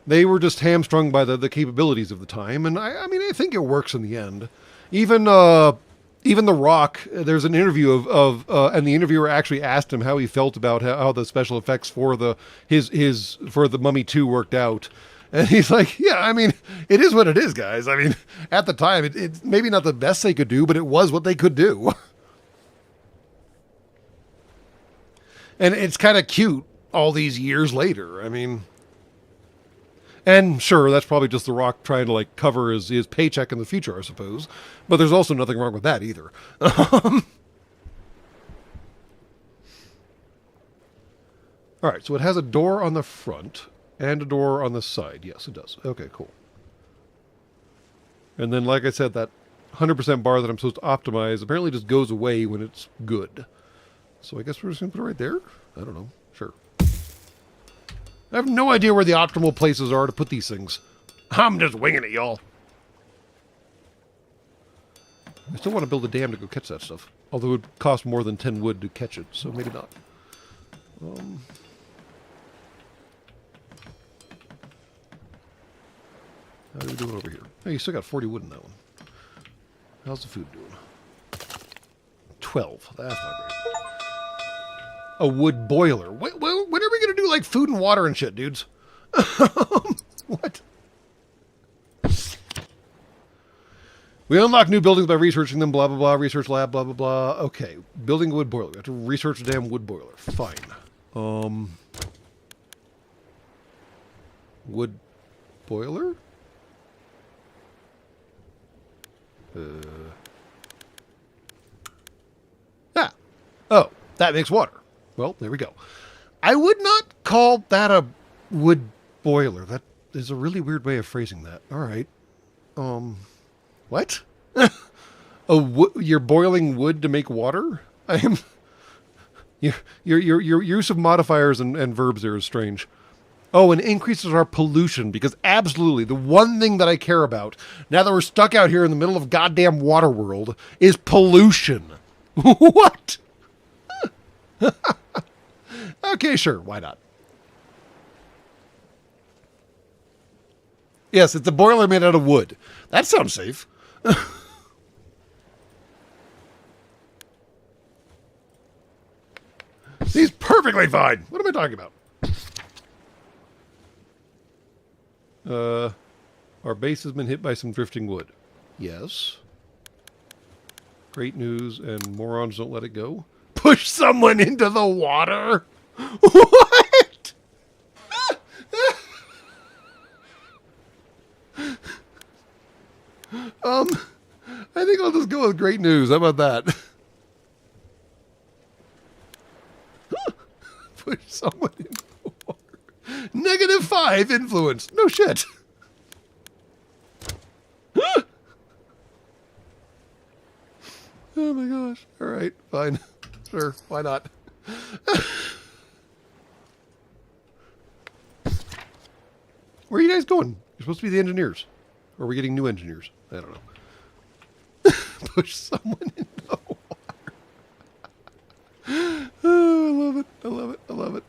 They were just hamstrung by the capabilities of the time, and I mean, I think it works in the end. Even The Rock, there's an interview and the interviewer actually asked him how he felt about how the special effects for the Mummy 2 worked out. And he's like, yeah, I mean, it is what it is, guys. I mean, at the time, it's maybe not the best they could do, but it was what they could do. And it's kind of cute all these years later. I mean... And sure, that's probably just The Rock trying to like cover his paycheck in the future, I suppose. But there's also nothing wrong with that either. All right, so it has a door on the front and a door on the side. Yes, it does. Okay, cool. And then, like I said, that 100% bar that I'm supposed to optimize apparently just goes away when it's good. So I guess we're just going to put it right there? I don't know. Sure. I have no idea where the optimal places are to put these things. I'm just winging it, y'all. I still want to build a dam to go catch that stuff. Although it would cost more than 10 wood to catch it, so maybe not. How are we doing over here? Hey, you still got 40 wood in that one. How's the food doing? 12. That's not great. A wood boiler. When are we going to do, like, food and water and shit, dudes? What? We unlock new buildings by researching them, blah, blah, blah, research lab, blah, blah, blah. Okay, building a wood boiler. We have to research the damn wood boiler. Fine. Wood boiler? Oh, that makes water. Well, there we go. I would not call that a wood boiler. That is a really weird way of phrasing that. All right. What? You're boiling wood to make water? I am. Your use of modifiers and verbs there is strange. Oh, and increases our pollution, because absolutely the one thing that I care about, now that we're stuck out here in the middle of goddamn water world, is pollution. What? Okay, sure, why not? Yes, it's a boiler made out of wood. That sounds safe. He's perfectly fine. What am I talking about? Our base has been hit by some drifting wood. Yes. Great news, and morons don't let it go. Push someone into the water? What? I think I'll just go with great news. How about that? Push someone into the water. -5 influence. No shit. Oh my gosh. All right, fine. Sure, why not? Where are you guys going? You're supposed to be the engineers. Or are we getting new engineers? I don't know. Push someone in the water. Oh, I love it. I love it. I love it.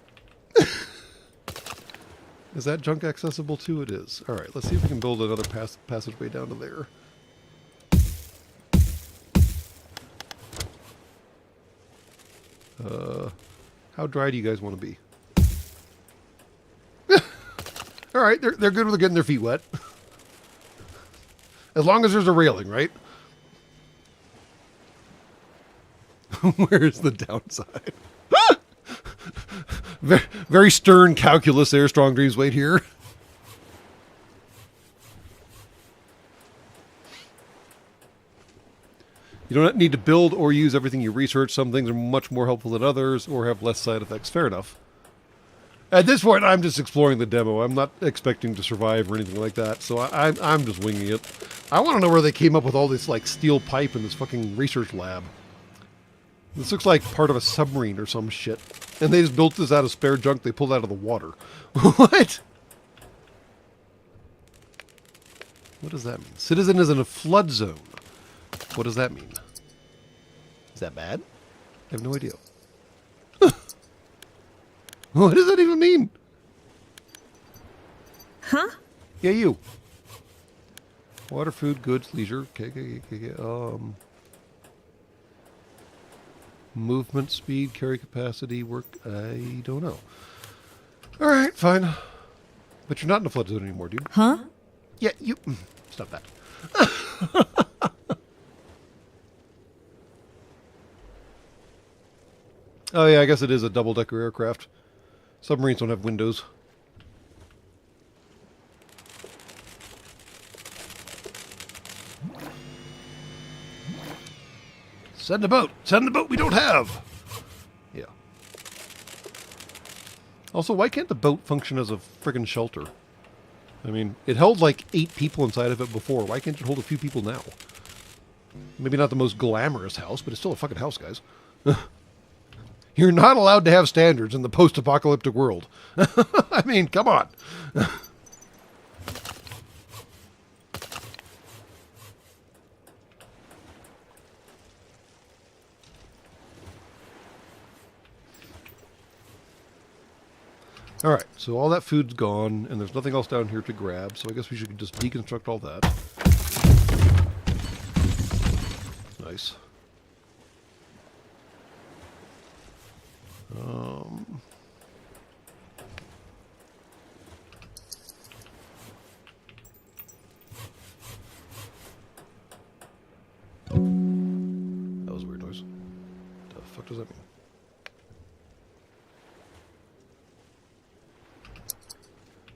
Is that junk accessible too? It is. All right, let's see if we can build another passageway down to there. How dry do you guys want to be? All right, they're good with getting their feet wet. As long as there's a railing, right? Where's the downside? Very stern calculus there, Strong Dreams Wait here. You don't need to build or use everything you research. Some things are much more helpful than others or have less side effects. Fair enough. At this point, I'm just exploring the demo. I'm not expecting to survive or anything like that, so I'm just winging it. I want to know where they came up with all this like steel pipe in this fucking research lab. This looks like part of a submarine or some shit. And they just built this out of spare junk they pulled out of the water. What? What does that mean? Citizen is in a flood zone. What does that mean? Is that bad? I have no idea. What does that even mean? Huh? Yeah, you. Water, food, goods, leisure. Okay. Movement, speed, carry capacity, work. I don't know. All right, fine. But you're not in the flood zone anymore, dude. Huh? Yeah, you. Stop that. Oh, yeah, I guess it is a double-decker aircraft. Submarines don't have windows. Send a boat! Send the boat we don't have! Yeah. Also, why can't the boat function as a friggin' shelter? I mean, it held like 8 people inside of it before. Why can't it hold a few people now? Maybe not the most glamorous house, but it's still a fucking house, guys. You're not allowed to have standards in the post-apocalyptic world. I mean, come on. All right, so all that food's gone, and there's nothing else down here to grab, so I guess we should just deconstruct all that. Nice. That was a weird noise. What the fuck does that mean?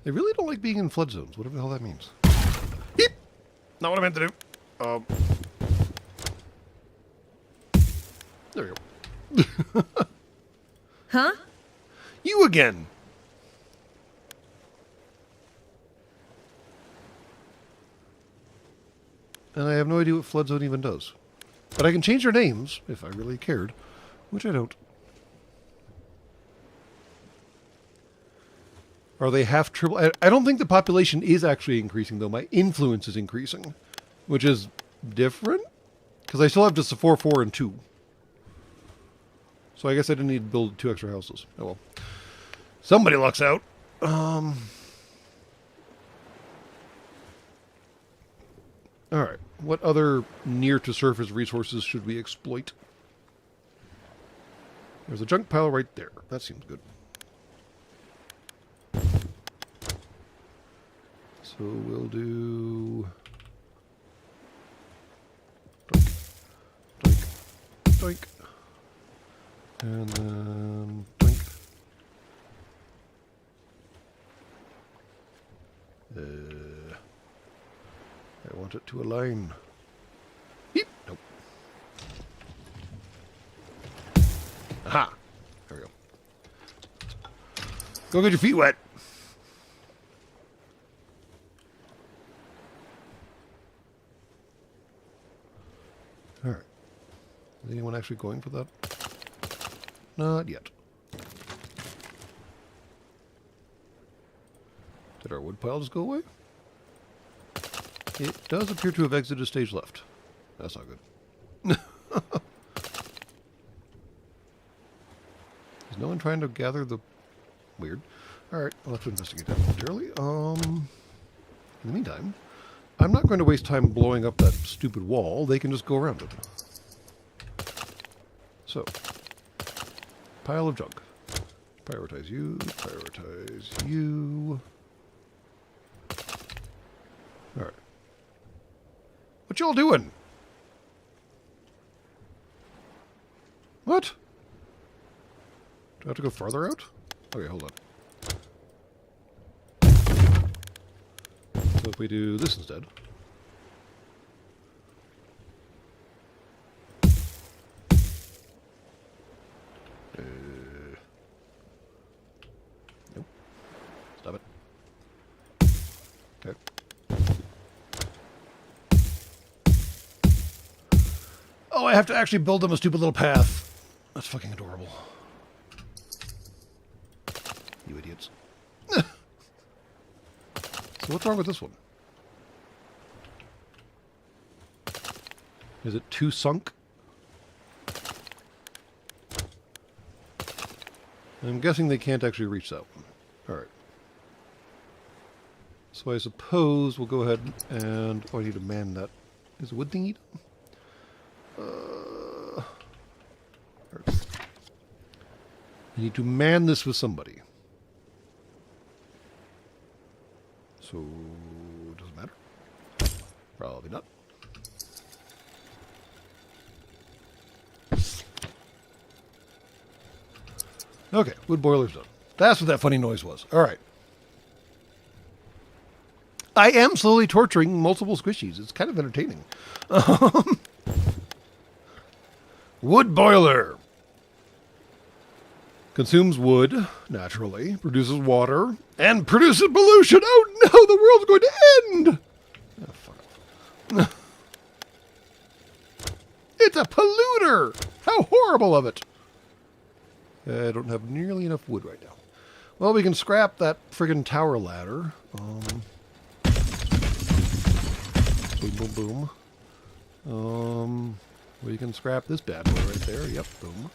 They really don't like being in flood zones, whatever the hell that means. Beep! Not what I meant to do. There we go. Huh? You again! And I have no idea what flood zone even does. But I can change their names, if I really cared. Which I don't. Are they half triple? I don't think the population is actually increasing, though. My influence is increasing. Which is different? Because I still have just a 4, 4, and 2. So I guess I didn't need to build 2 extra houses. Oh well. Somebody lucks out. Alright. What other near-to-surface resources should we exploit? There's a junk pile right there. That seems good. So we'll do... Doink. Doink. Doink. And then... Doink. I want it to align. Beep. Nope. Aha! There we go. Go get your feet wet. Is anyone actually going for that? Not yet. Did our wood pile just go away? It does appear to have exited stage left. That's not good. Is no one trying to gather the... Weird. Alright, I'll have to investigate that momentarily. In the meantime, I'm not going to waste time blowing up that stupid wall. They can just go around it. So, pile of junk. Prioritize you, prioritize you. Alright. What y'all doing? What? Do I have to go farther out? Okay, hold on. So if we do this instead. Nope. Stop it. Okay. Oh, I have to actually build them a stupid little path. That's fucking adorable. You idiots. So what's wrong with this one? Is it too sunk? I'm guessing they can't actually reach that one. Alright. So I suppose we'll go ahead and... Oh, I need to man that. Is the wood thing eaten? I need to man this with somebody. So, does it matter? Probably not. Okay, wood boiler's done. That's what that funny noise was. All right. I am slowly torturing multiple squishies. It's kind of entertaining. Wood boiler. Consumes wood, naturally, produces water, and produces pollution. Oh no, the world's going to end! Oh, fuck off. It's a polluter! How horrible of it! I don't have nearly enough wood right now. Well, we can scrap that friggin' tower ladder. Boom, boom, boom. We can scrap this bad boy right there. Yep, boom.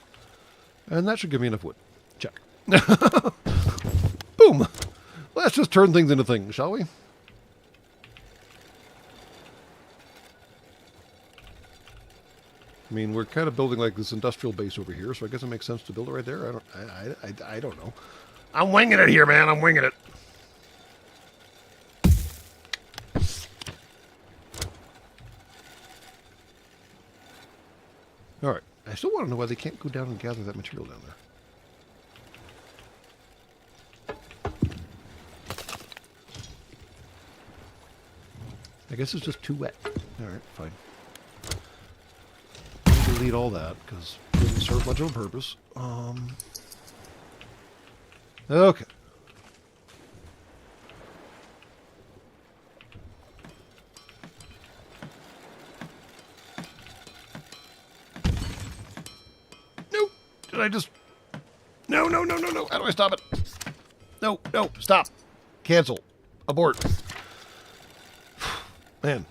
And that should give me enough wood. Check. Boom! Let's just turn things into things, shall we? I mean, we're kind of building like this industrial base over here, so I guess it makes sense to build it right there. I don't know. I'm winging it here, man. I'm winging it. All right. I still want to know why they can't go down and gather that material down there. I guess it's just too wet. All right, fine. Delete all that because it didn't serve much of a purpose. Okay. Nope. Did I just... No, no, no, no, no. How do I stop it? No, no, stop. Cancel. Abort. Man,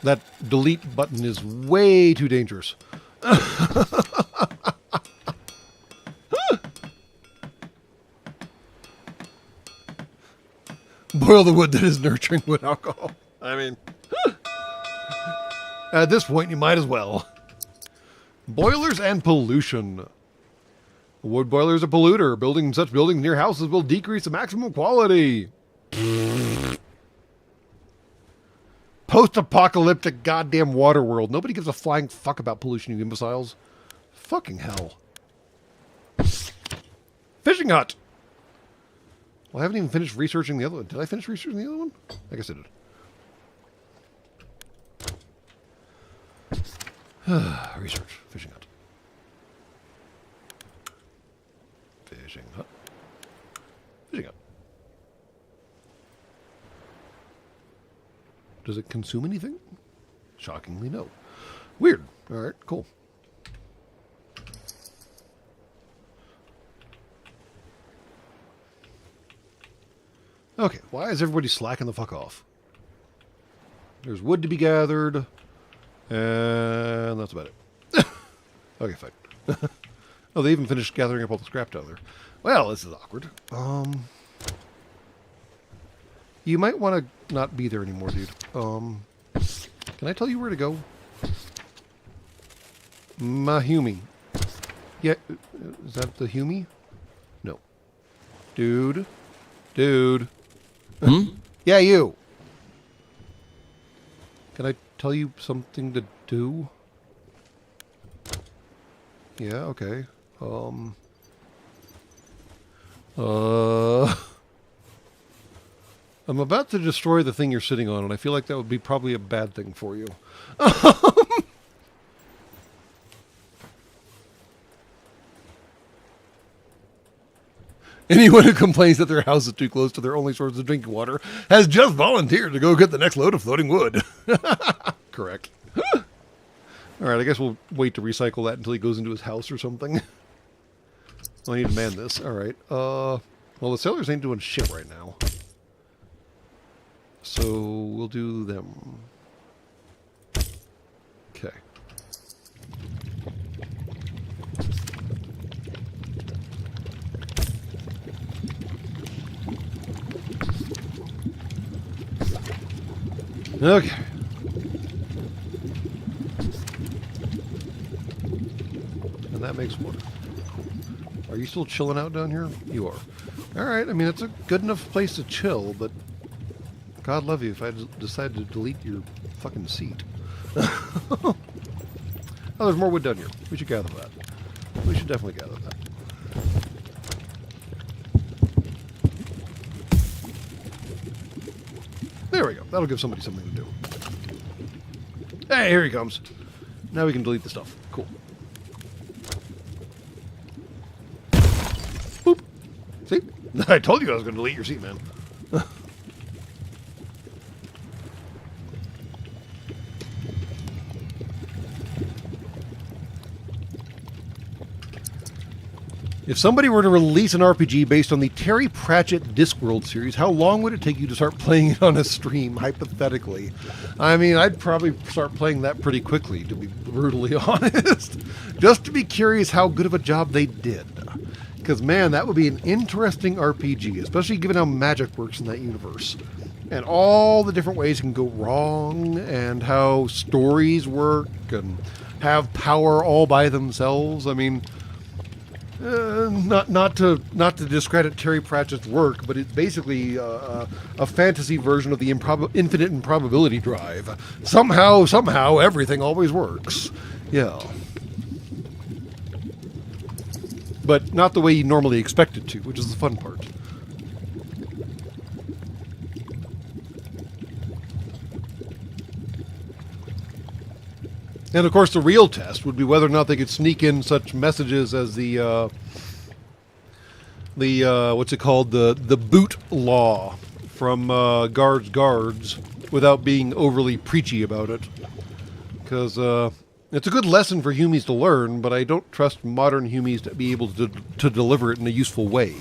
that delete button is way too dangerous. Boil the wood that is nurturing wood alcohol. I mean, at this point, you might as well. Boilers and pollution. A wood boiler is a polluter. Building such buildings near houses will decrease the maximum quality. Post-apocalyptic goddamn water world. Nobody gives a flying fuck about pollution, you imbeciles. Fucking hell. Fishing hut. Well, I haven't even finished researching the other one. Did I finish researching the other one? I guess I did. Research. Fishing hut. Fishing hut. Fishing hut. Does it consume anything? Shockingly, no. Weird. All right, cool. Okay, why is everybody slacking the fuck off? There's wood to be gathered, and that's about it. Okay, fine. Oh, they even finished gathering up all the scrap down there. Well, this is awkward. You might want to not be there anymore, dude. Can I tell you where to go? Mahumi. Yeah, is that the Humi? No. Dude. Dude. Hmm? Yeah, you. Can I tell you something to do? Yeah, okay. I'm about to destroy the thing you're sitting on, and I feel like that would be probably a bad thing for you. Anyone who complains that their house is too close to their only source of drinking water has just volunteered to go get the next load of floating wood. Correct. All right, I guess we'll wait to recycle that until he goes into his house or something. I need to man this. All right. Well, the sailors ain't doing shit right now. So we'll do them. Okay. Okay. And that makes water. Are you still chilling out down here? You are. Alright, I mean, it's a good enough place to chill, but God love you if I decide to delete your fucking seat. Oh, there's more wood down here. We should gather that. We should definitely gather that. There we go. That'll give somebody something to do. Hey, here he comes. Now we can delete the stuff. Cool. Boop. See? I told you I was going to delete your seat, man. If somebody were to release an RPG based on the Terry Pratchett Discworld series, how long would it take you to start playing it on a stream, hypothetically? I mean, I'd probably start playing that pretty quickly, to be brutally honest. Just to be curious how good of a job they did. Because, man, that would be an interesting RPG, especially given how magic works in that universe. And all the different ways it can go wrong, and how stories work, and have power all by themselves. I mean... not to discredit Terry Pratchett's work, but it's basically a fantasy version of the infinite improbability drive. Somehow, everything always works. Yeah. But not the way you normally expect it to, which is the fun part. And of course, the real test would be whether or not they could sneak in such messages as the what's it called, the boot law from guards without being overly preachy about it. Because it's a good lesson for Humies to learn, but I don't trust modern Humies to be able to deliver it in a useful way.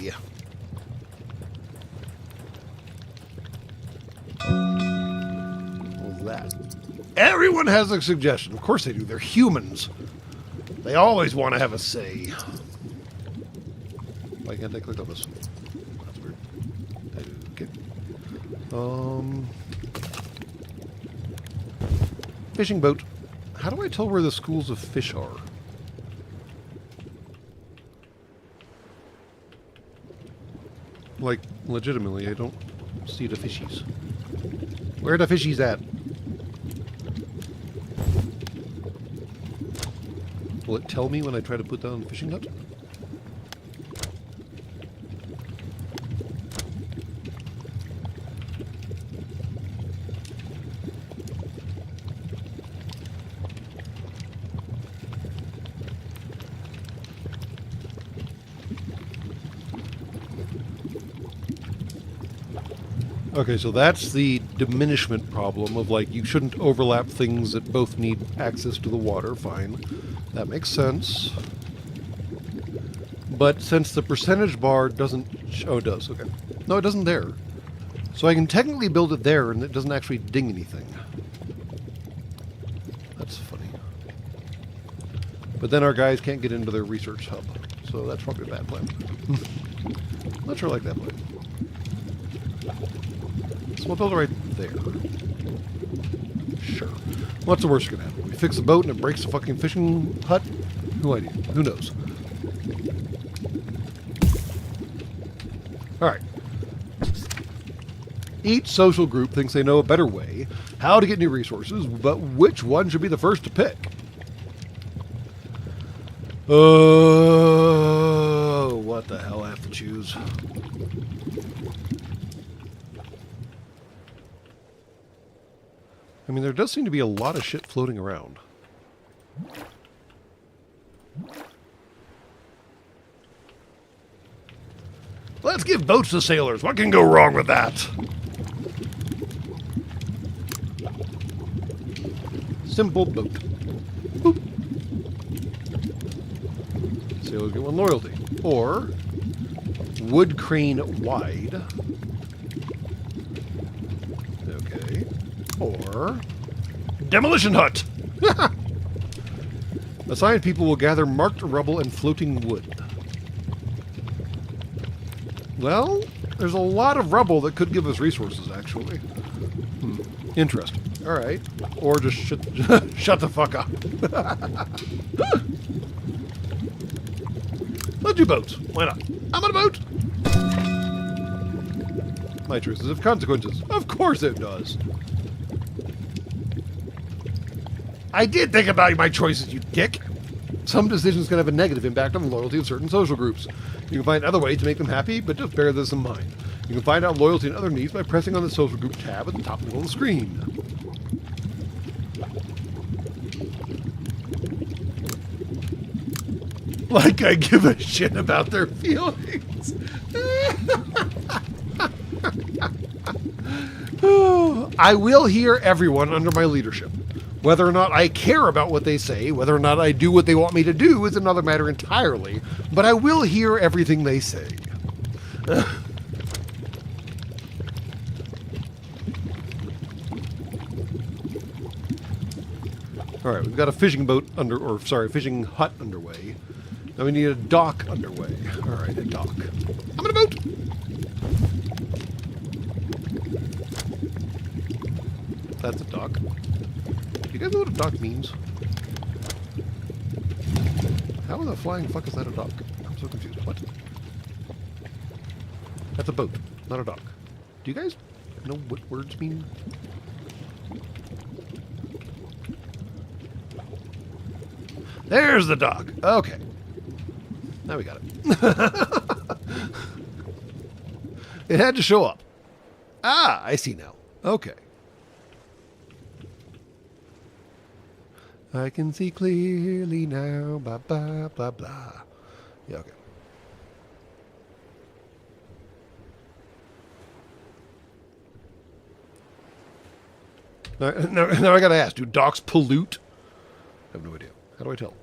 What was that? Everyone has a suggestion. Of course they do. They're humans. They always want to have a say. Why can't I click on this? That's weird. Okay. Fishing boat. How do I tell where the schools of fish are? Like, legitimately, I don't see the fishies. Where are the fishies at? Will it tell me when I try to put down the fishing net? Okay, so that's the diminishment problem of, like, you shouldn't overlap things that both need access to the water. Fine. That makes sense. But since the percentage bar doesn't... oh, it does. Okay. No, it doesn't there. So I can technically build it there and it doesn't actually ding anything. That's funny. But then our guys can't get into their research hub. So that's probably a bad plan. Not sure I like that plan. So we'll build it right there. Sure. What's the worst that can happen? We fix the boat and it breaks the fucking fishing hut? No idea. Who knows? Alright. Each social group thinks they know a better way how to get new resources, but which one should be the first to pick? Oh, what the hell I have to choose? I mean, there does seem to be a lot of shit floating around. Let's give boats to sailors. What can go wrong with that? Simple boat. Boop. Sailors get one loyalty. Or wood crane wide. Okay. Or demolition hut. Assigned people will gather marked rubble and floating wood. Well, there's a lot of rubble that could give us resources, actually. Interesting. All right. Or just shut the fuck up. Let's do boats. Why not? I'm on a boat. My choices have consequences. Of course it does. I did think about my choices, you dick. Some decisions can have a negative impact on the loyalty of certain social groups. You can find other ways to make them happy, but just bear this in mind. You can find out loyalty and other needs by pressing on the social group tab at the top middle of the screen. Like I give a shit about their feelings. I will hear everyone under my leadership. Whether or not I care about what they say, whether or not I do what they want me to do is another matter entirely, but I will hear everything they say. Alright, we've got a fishing boat fishing hut underway. Now we need a dock underway. Alright, a dock. I'm in a boat! That's a dock. Do you guys know what a dock means? How in the flying fuck is that a dock? I'm so confused. What? That's a boat, not a dock. Do you guys know what words mean? There's the dock. Okay. Now we got it. It had to show up. Ah, I see now. Okay. I can see clearly now, blah, blah, blah, blah. Yeah, okay. Now I gotta ask, do docks pollute? I have no idea. How do I tell?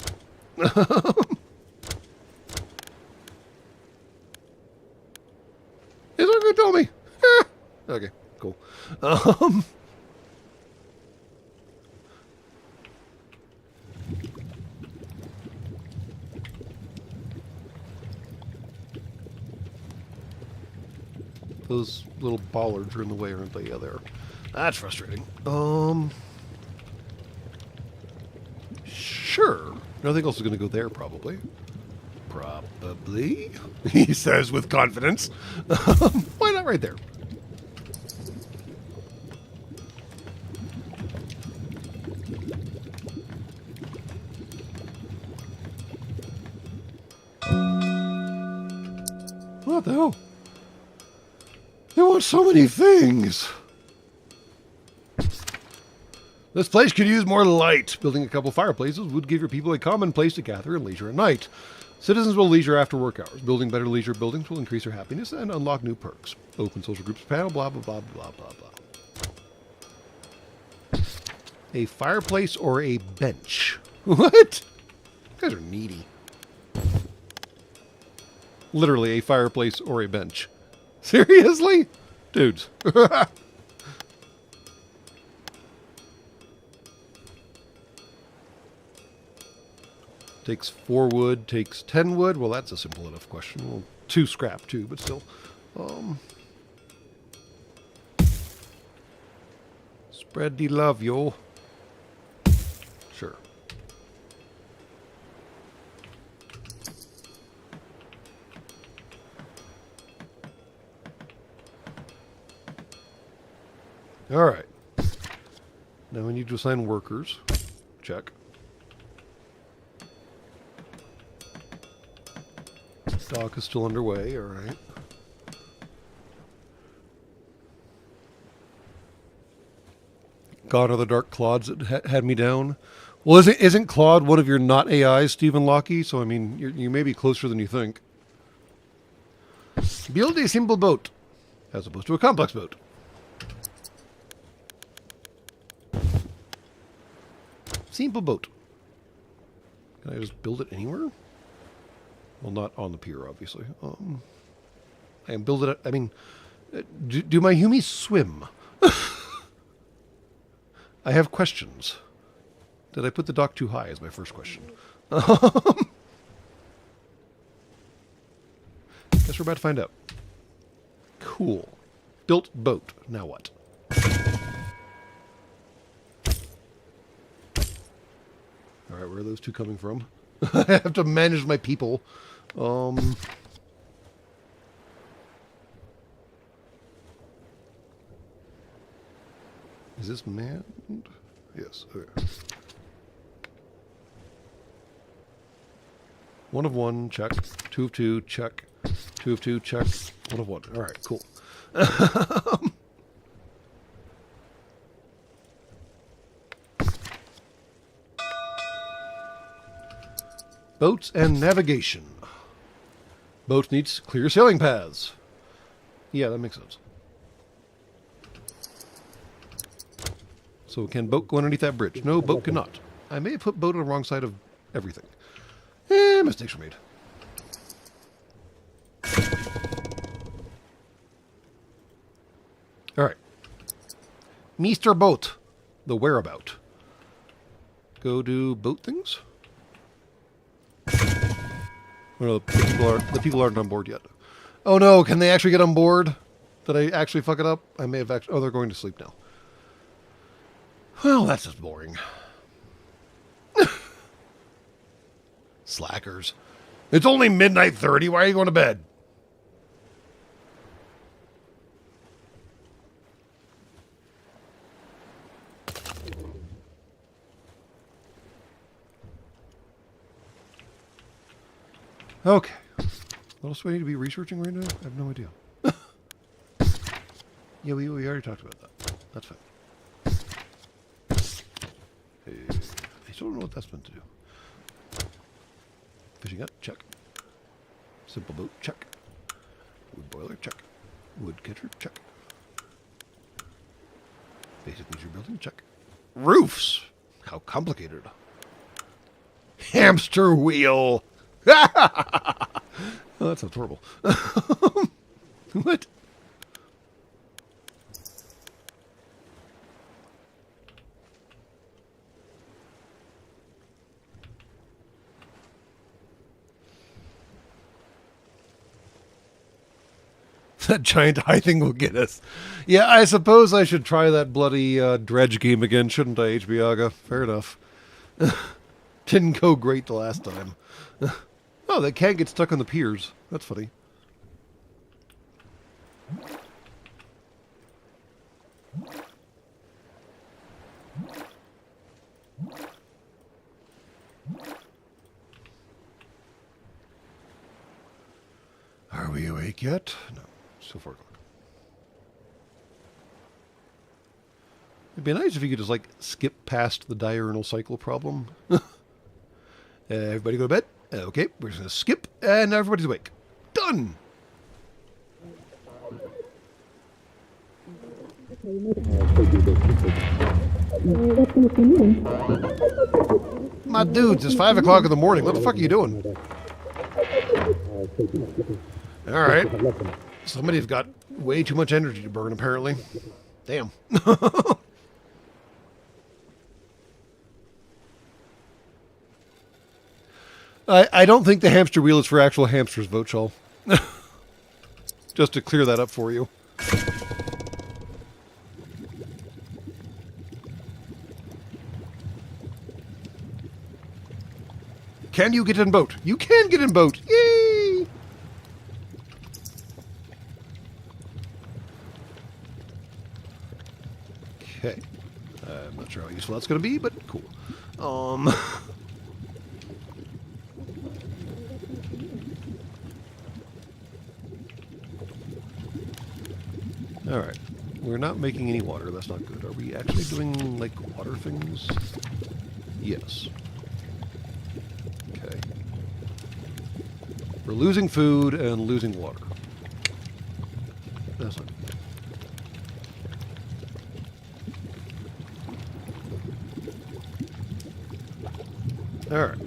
It's not gonna tell me. Okay, cool. Those little bollards are in the way, aren't they? Yeah, they are. That's frustrating. Sure. Nothing else is going to go there, probably. Probably, he says with confidence. Why not right there? What the hell? There were so many things. This place could use more light. Building a couple fireplaces would give your people a common place to gather and leisure at night. Citizens will leisure after work hours. Building better leisure buildings will increase their happiness and unlock new perks. Open social groups panel, blah, blah, blah, blah, blah, blah. A fireplace or a bench? What? You guys are needy. Literally a fireplace or a bench. Seriously? Dudes. Takes 4 wood, takes 10 wood. Well, that's a simple enough question. Well, 2 scrap too, but still. Spread the love, yo. Sure. All right. Now we need to assign workers. Check. Dock is still underway. All right. God of the Dark Claudes that had me down. Well, isn't Claude one of your not AIs, Stephen Lockie? So, I mean, you may be closer than you think. Build a simple boat, as opposed to a complex boat. Simple boat. Can I just build it anywhere? Well, not on the pier, obviously. I can build it. I mean, do my humies swim? I have questions. Did I put the dock too high? Is my first question. Guess we're about to find out. Cool. Built boat. Now what? All right, where are those two coming from? I have to manage my people. Is this manned? Yes. Okay. 1 of 1, check. 2 of 2, check. 2 of 2, check. 1 of 1. All right, cool. Boats and navigation. Boat needs clear sailing paths. Yeah, that makes sense. So can boat go underneath that bridge? No, boat cannot. I may have put boat on the wrong side of everything. Mistakes were made. All right. Mr. Boat. The whereabout. Go do boat things? Oh, no, the people aren't on board yet. Oh no, can they actually get on board? Did I actually fuck it up? I may have actually... Oh, they're going to sleep now. Well, that's just boring. Slackers. It's only midnight 30. Why are you going to bed? Okay. What else do I need to be researching right now? I have no idea. Yeah, we already talked about that. That's fine. Hey, I still don't know what that's meant to do. Fishing hut, check. Simple boat, check. Wood boiler, check. Wood catcher, check. Basic leisure building, check. Roofs! How complicated. Hamster wheel! Oh, that sounds horrible. What? That giant high thing will get us. Yeah, I suppose I should try that bloody dredge game again, shouldn't I, HBAga? Fair enough. Didn't go great the last time. Oh, they can't get stuck on the piers. That's funny. Are we awake yet? No, still 4 o'clock. It'd be nice if you could just, like, skip past the diurnal cycle problem. Everybody go to bed? Okay, we're just going to skip, and now everybody's awake. Done! My dudes, it's 5 o'clock in the morning. What the fuck are you doing? Alright. Somebody's got Way too much energy to burn, apparently. Damn. I don't think the hamster wheel is for actual hamsters, Vochal. Just to clear that up for you. Can you get in boat? You can get in boat! Yay! Okay. I'm not sure how useful that's going to be, but cool. Alright. We're not making any water. That's not good. Are we actually doing, like, water things? Yes. Okay. We're losing food and losing water. That's not good. Alright.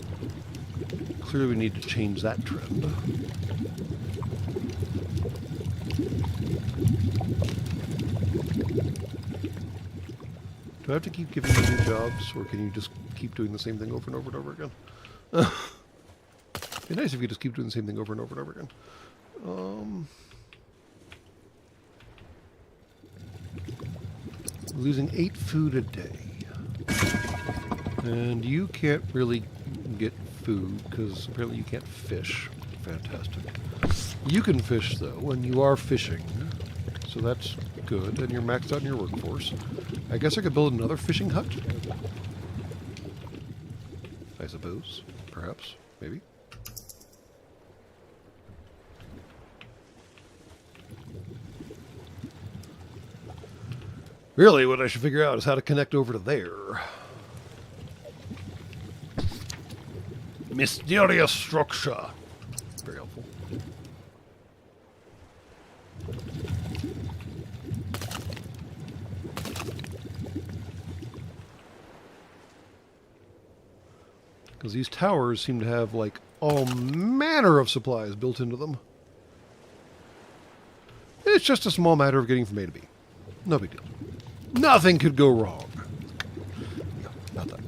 Clearly we need to change that trend. Do I have to keep giving you new jobs, or can you just keep doing the same thing over and over and over again? It'd be nice if you just keep doing the same thing over and over and over again. Losing 8 food a day. And you can't really get food, because apparently you can't fish. Fantastic. You can fish, though, and you are fishing. So that's good, and you're maxed out in your workforce. I guess I could build another fishing hut? I suppose. Perhaps. Maybe. Really, what I should figure out is how to connect over to there. Mysterious structure. Very helpful. Because these towers seem to have, like, all manner of supplies built into them. It's just a small matter of getting from A to B. No big deal. Nothing could go wrong. Yeah, not that.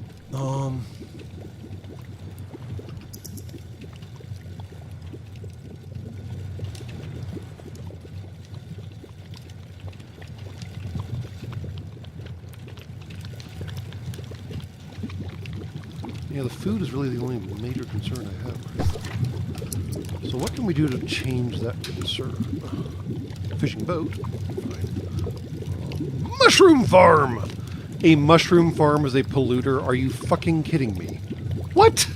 Yeah, the food is really the only major concern I have right now. So what can we do to change that concern? Fishing boat. Fine. Mushroom farm! A mushroom farm is a polluter? Are you fucking kidding me? What?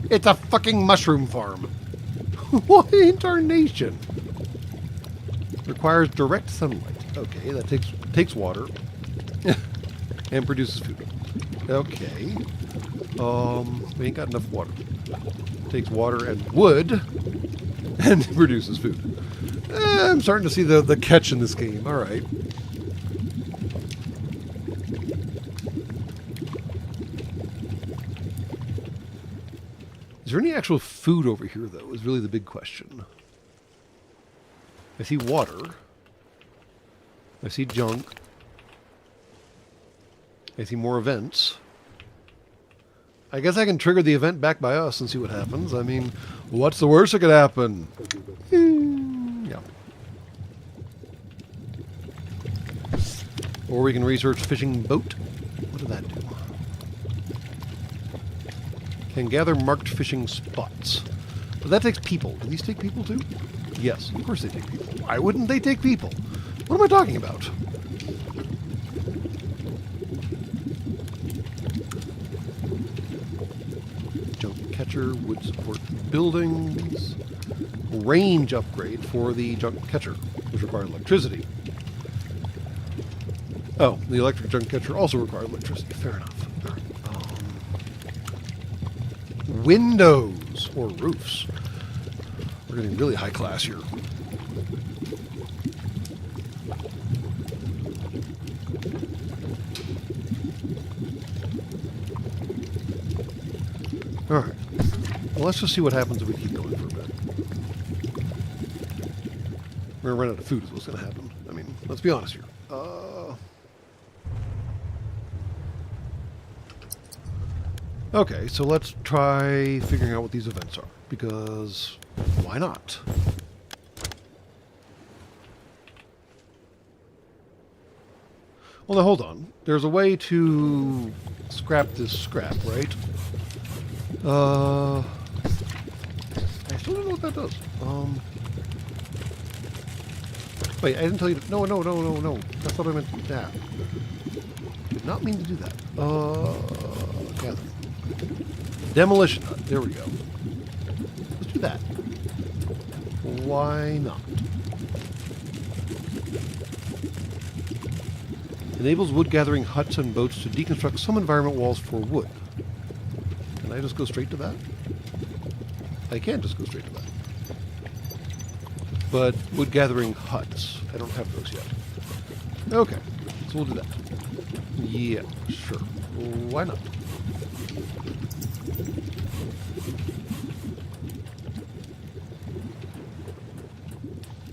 It's a fucking mushroom farm. What in tarnation? Requires direct sunlight. Okay, that takes water. And produces food. Okay. We ain't got enough water. Takes water and wood, and produces food. I'm starting to see the catch in this game. All right. Is there any actual food over here, though, is really the big question. I see water. I see junk. I see more events. I guess I can trigger the event back by us and see what happens. I mean, what's the worst that could happen? Yeah. Or we can research fishing boat. What did that do? Can gather marked fishing spots. But that takes people. Do these take people too? Yes, of course they take people. Why wouldn't they take people? What am I talking about? Junk catcher, would support buildings. Range upgrade for the junk catcher, which requires electricity. Oh, the electric junk catcher also requires electricity. Fair enough. Windows or roofs. We're getting really high class here. Alright. Well, let's just see what happens if we keep going for a bit. We're going to run out of food is what's going to happen. I mean, let's be honest here. Okay, so let's try figuring out what these events are. Because why not? Well, now hold on. There's a way to scrap this scrap, right? I still don't know what that does. Wait, I didn't tell you to... No. That's what I meant to do. That. Did not mean to do that. Gather. Demolition hut. There we go. Let's do that. Why not? Enables wood gathering huts and boats to deconstruct some environment walls for wood. Can I just go straight to that? I can just go straight to that. But wood gathering huts, I don't have those yet. Okay, so we'll do that. Yeah, sure. Why not?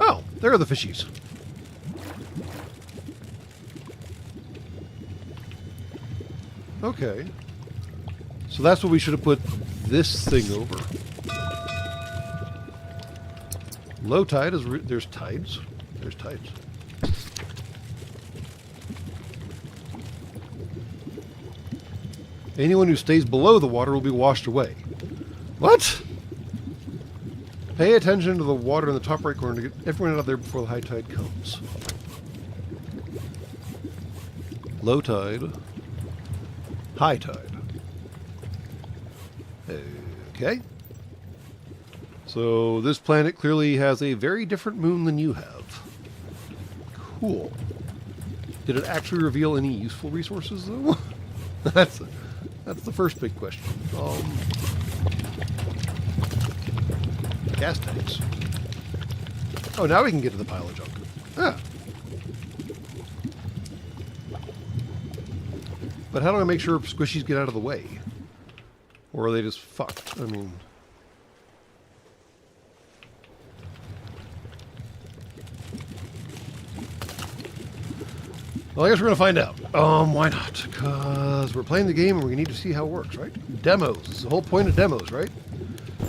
Oh, there are the fishies. Okay. So that's what we should have put this thing over. Low tide is... there's tides. There's tides. Anyone who stays below the water will be washed away. What? Pay attention to the water in the top right corner to get everyone out of there before the high tide comes. Low tide. High tide. Okay. So this planet clearly has a very different moon than you have. Cool. Did it actually reveal any useful resources, though? That's the first big question. Gas tanks. Oh, now we can get to the pile of junk. Ah. But how do I make sure squishies get out of the way? Or are they just fucked? I mean... Well, I guess we're going to find out. Why not? Because we're playing the game and we need to see how it works, right? Demos. It's the whole point of demos, right?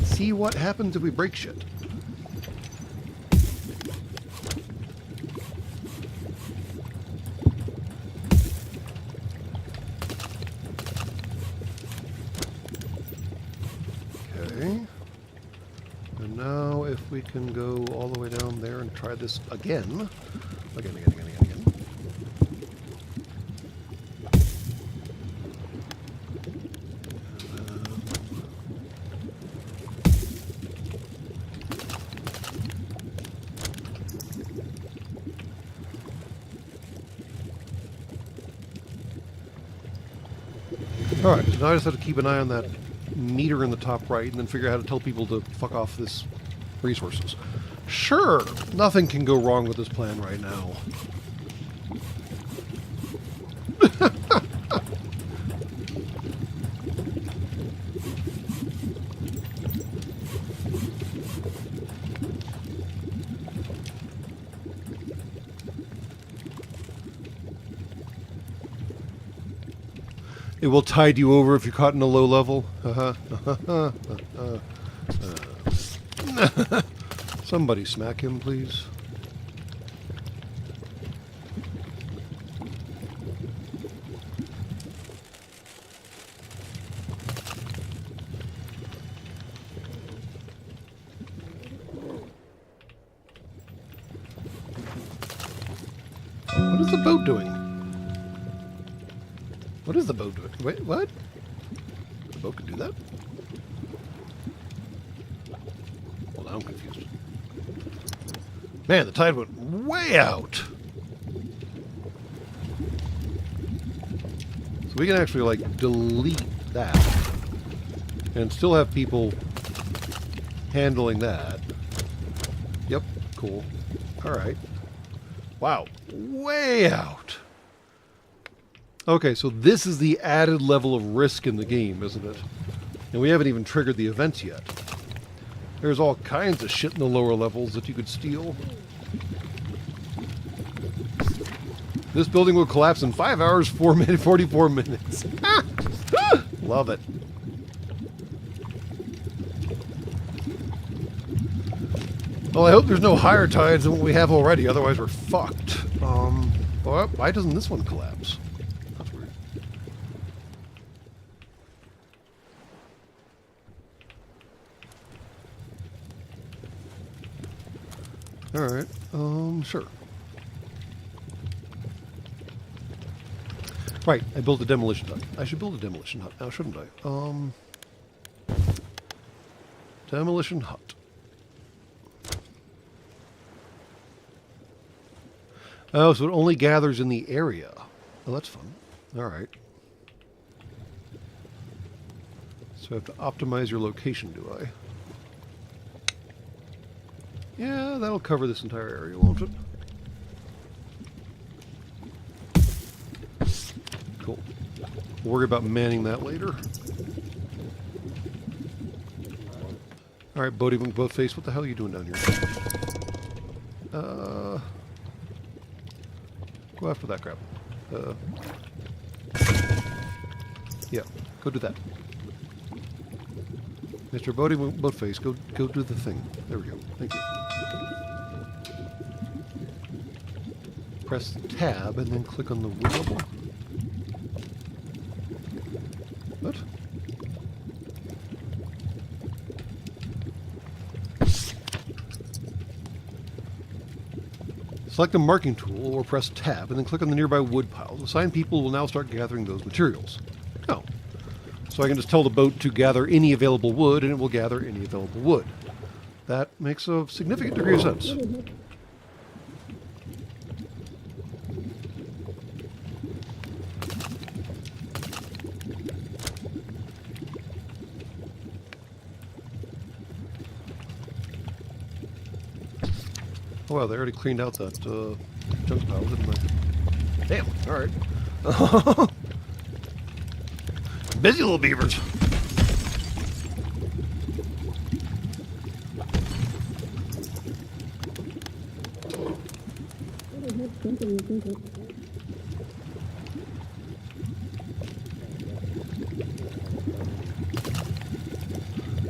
See what happens if we break shit. Okay. And now if we can go all the way down there and try this again. Again. Alright, so now I just have to keep an eye on that meter in the top right and then figure out how to tell people to fuck off this resources. Sure, nothing can go wrong with this plan right now. It will tide you over if you're caught in a low level. Somebody smack him, please. What is the boat doing? What is the boat doing? Wait, what? The boat could do that? Well, now I'm confused. Man, the tide went way out. So we can actually, like, delete that. And still have people handling that. Yep, cool. Alright. Wow, way out. Okay, so this is the added level of risk in the game, isn't it? And we haven't even triggered the events yet. There's all kinds of shit in the lower levels that you could steal. This building will collapse in 5 hours, 44 minutes. Love it. Well, I hope there's no higher tides than what we have already, otherwise we're fucked. Why doesn't this one collapse? That's weird. Alright, sure. Right, I built a demolition hut. I should build a demolition hut now, shouldn't I? Demolition hut. Oh, so it only gathers in the area. Oh, that's fun. Alright. So I have to optimize your location, do I? Yeah, that'll cover this entire area, won't it? Cool. We'll worry about manning that later. Alright, Bodie, both face, what the hell are you doing down here? Go after that crap. Yeah, go do that. Mr. Bodie, both face, go do the thing. There we go. Thank you. Press tab and then click on the wood level. What? Select a marking tool or press tab and then click on the nearby wood piles. Assigned people will now start gathering those materials. Oh. So I can just tell the boat to gather any available wood and it will gather any available wood. That makes a significant degree of sense. Oh wow, they already cleaned out that junk pile, didn't they? Damn, alright. Busy little beavers.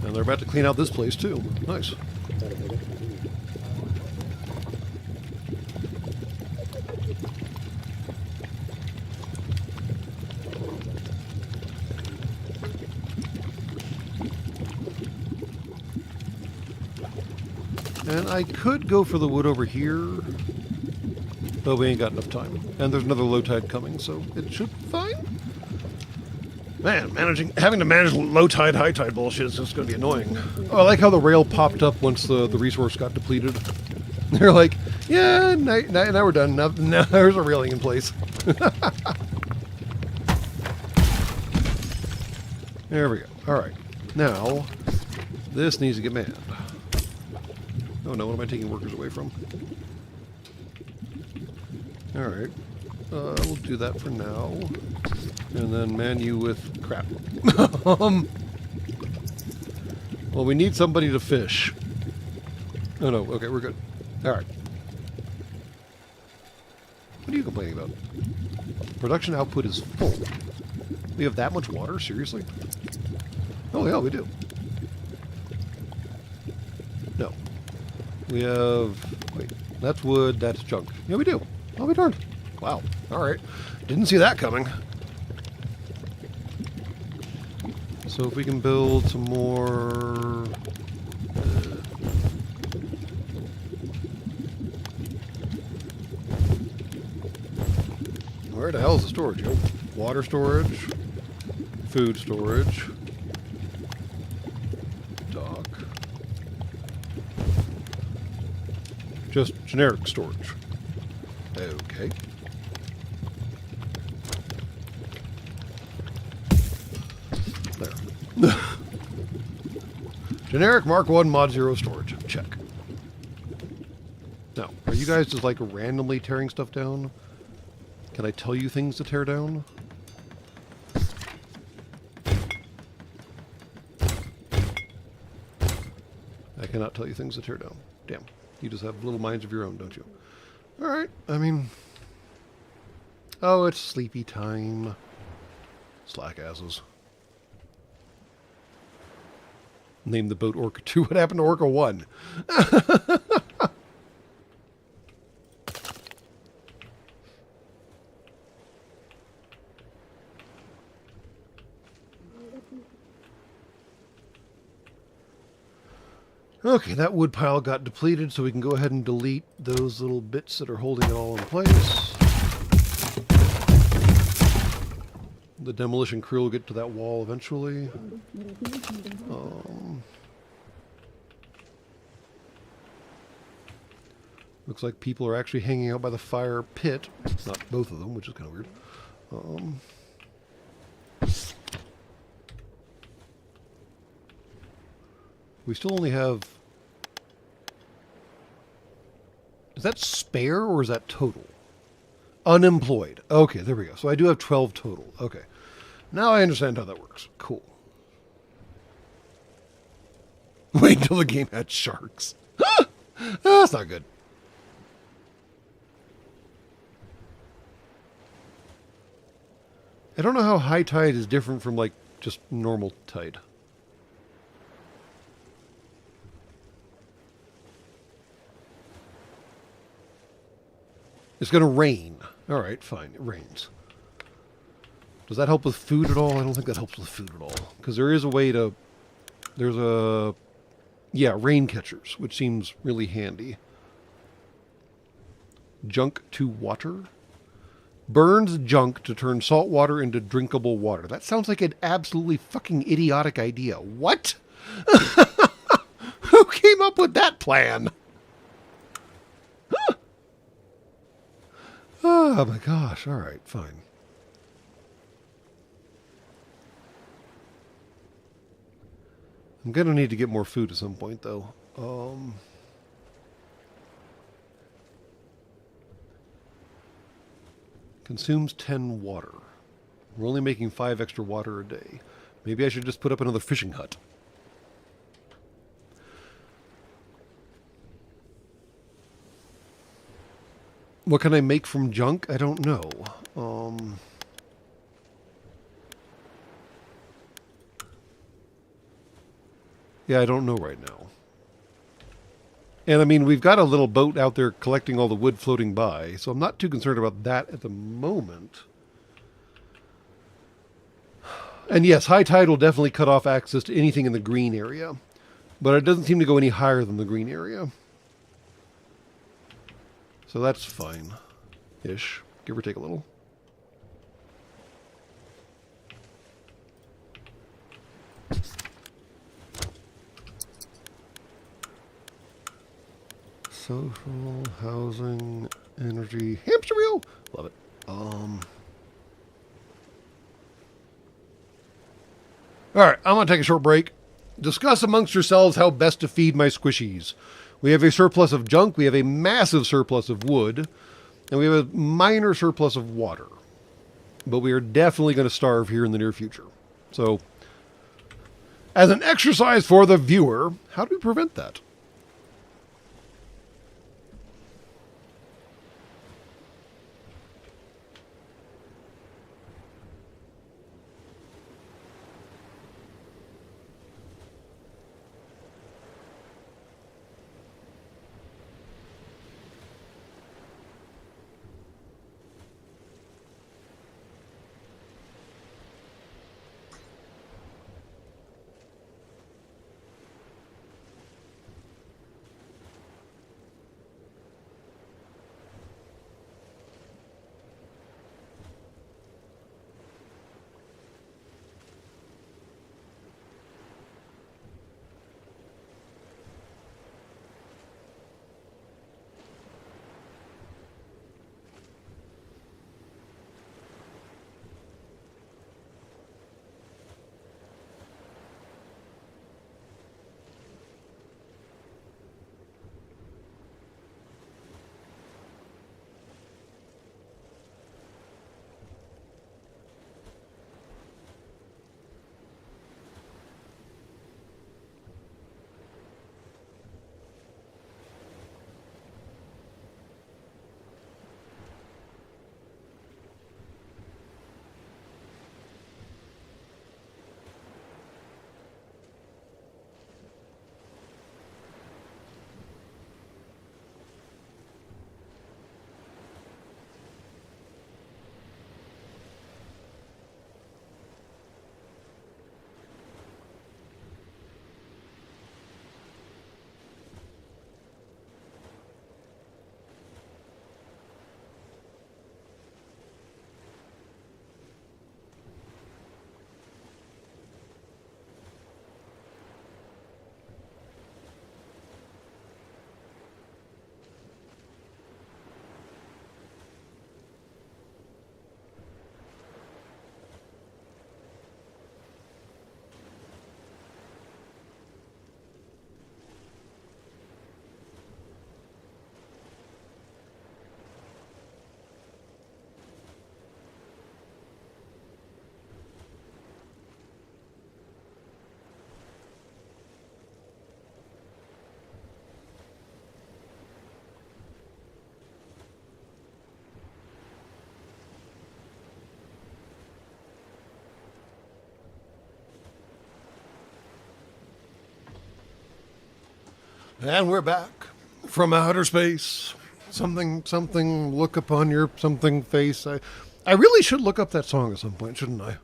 And they're about to clean out this place too. Nice. And I could go for the wood over here, but we ain't got enough time. And there's another low tide coming, so it should be fine. Man, having to manage low tide, high tide bullshit is just going to be annoying. Oh, I like how the rail popped up once the resource got depleted. They're like, yeah, now we're done. Now there's a railing in place. There we go. All right. Now, this needs to get manned. Oh no, what am I taking workers away from? Alright. We'll do that for now. And then man you with crap. Well, we need somebody to fish. Oh no, okay, we're good. Alright. What are you complaining about? Production output is full. We have that much water? Seriously? Oh yeah, we do. No. We have... Wait, that's wood, that's junk. Yeah, we do. Oh, we darned. Wow. Alright. Didn't see that coming. So if we can build some more... Where the hell is the storage? Water storage. Food storage. Dock. Just generic storage. Okay. There. Generic Mark 1 Mod 0 storage. Check. Now, are you guys just like randomly tearing stuff down? Can I tell you things to tear down? I cannot tell you things to tear down. Damn. You just have little minds of your own, don't you? Alright, I mean... Oh, it's sleepy time. Slack asses. Name the boat Orca 2. What happened to Orca 1? Okay, that wood pile got depleted, so we can go ahead and delete those little bits that are holding it all in place. The demolition crew will get to that wall eventually. Looks like people are actually hanging out by the fire pit. Not both of them, which is kind of weird. We still only have... Is that spare or is that total? Unemployed. Okay, there we go. So I do have 12 total. Okay. Now I understand how that works. Cool. Wait until the game had sharks. That's not good. I don't know how high tide is different from, like, just normal tide. It's going to rain. All right, fine. It rains. Does that help with food at all? I don't think that helps with food at all. Because there is a way to... There's a... Yeah, rain catchers, which seems really handy. Junk to water. Burns junk to turn salt water into drinkable water. That sounds like an absolutely fucking idiotic idea. What? Who came up with that plan? Oh my gosh. All right, fine. I'm going to need to get more food at some point, though. Consumes 10 water. We're only making 5 extra water a day. Maybe I should just put up another fishing hut. What can I make from junk? I don't know. Yeah, I don't know right now. And I mean, we've got a little boat out there collecting all the wood floating by, so I'm not too concerned about that at the moment. And yes, high tide will definitely cut off access to anything in the green area, but it doesn't seem to go any higher than the green area. So that's fine-ish, give or take a little. Social, housing, energy, hamster wheel. Love it. All right, I'm going to take a short break. Discuss amongst yourselves how best to feed my squishies. We have a surplus of junk, we have a massive surplus of wood, and we have a minor surplus of water. But we are definitely going to starve here in the near future. So, as an exercise for the viewer, how do we prevent that? And we're back from outer space. Something, look upon your something face. I really should look up that song at some point, shouldn't I?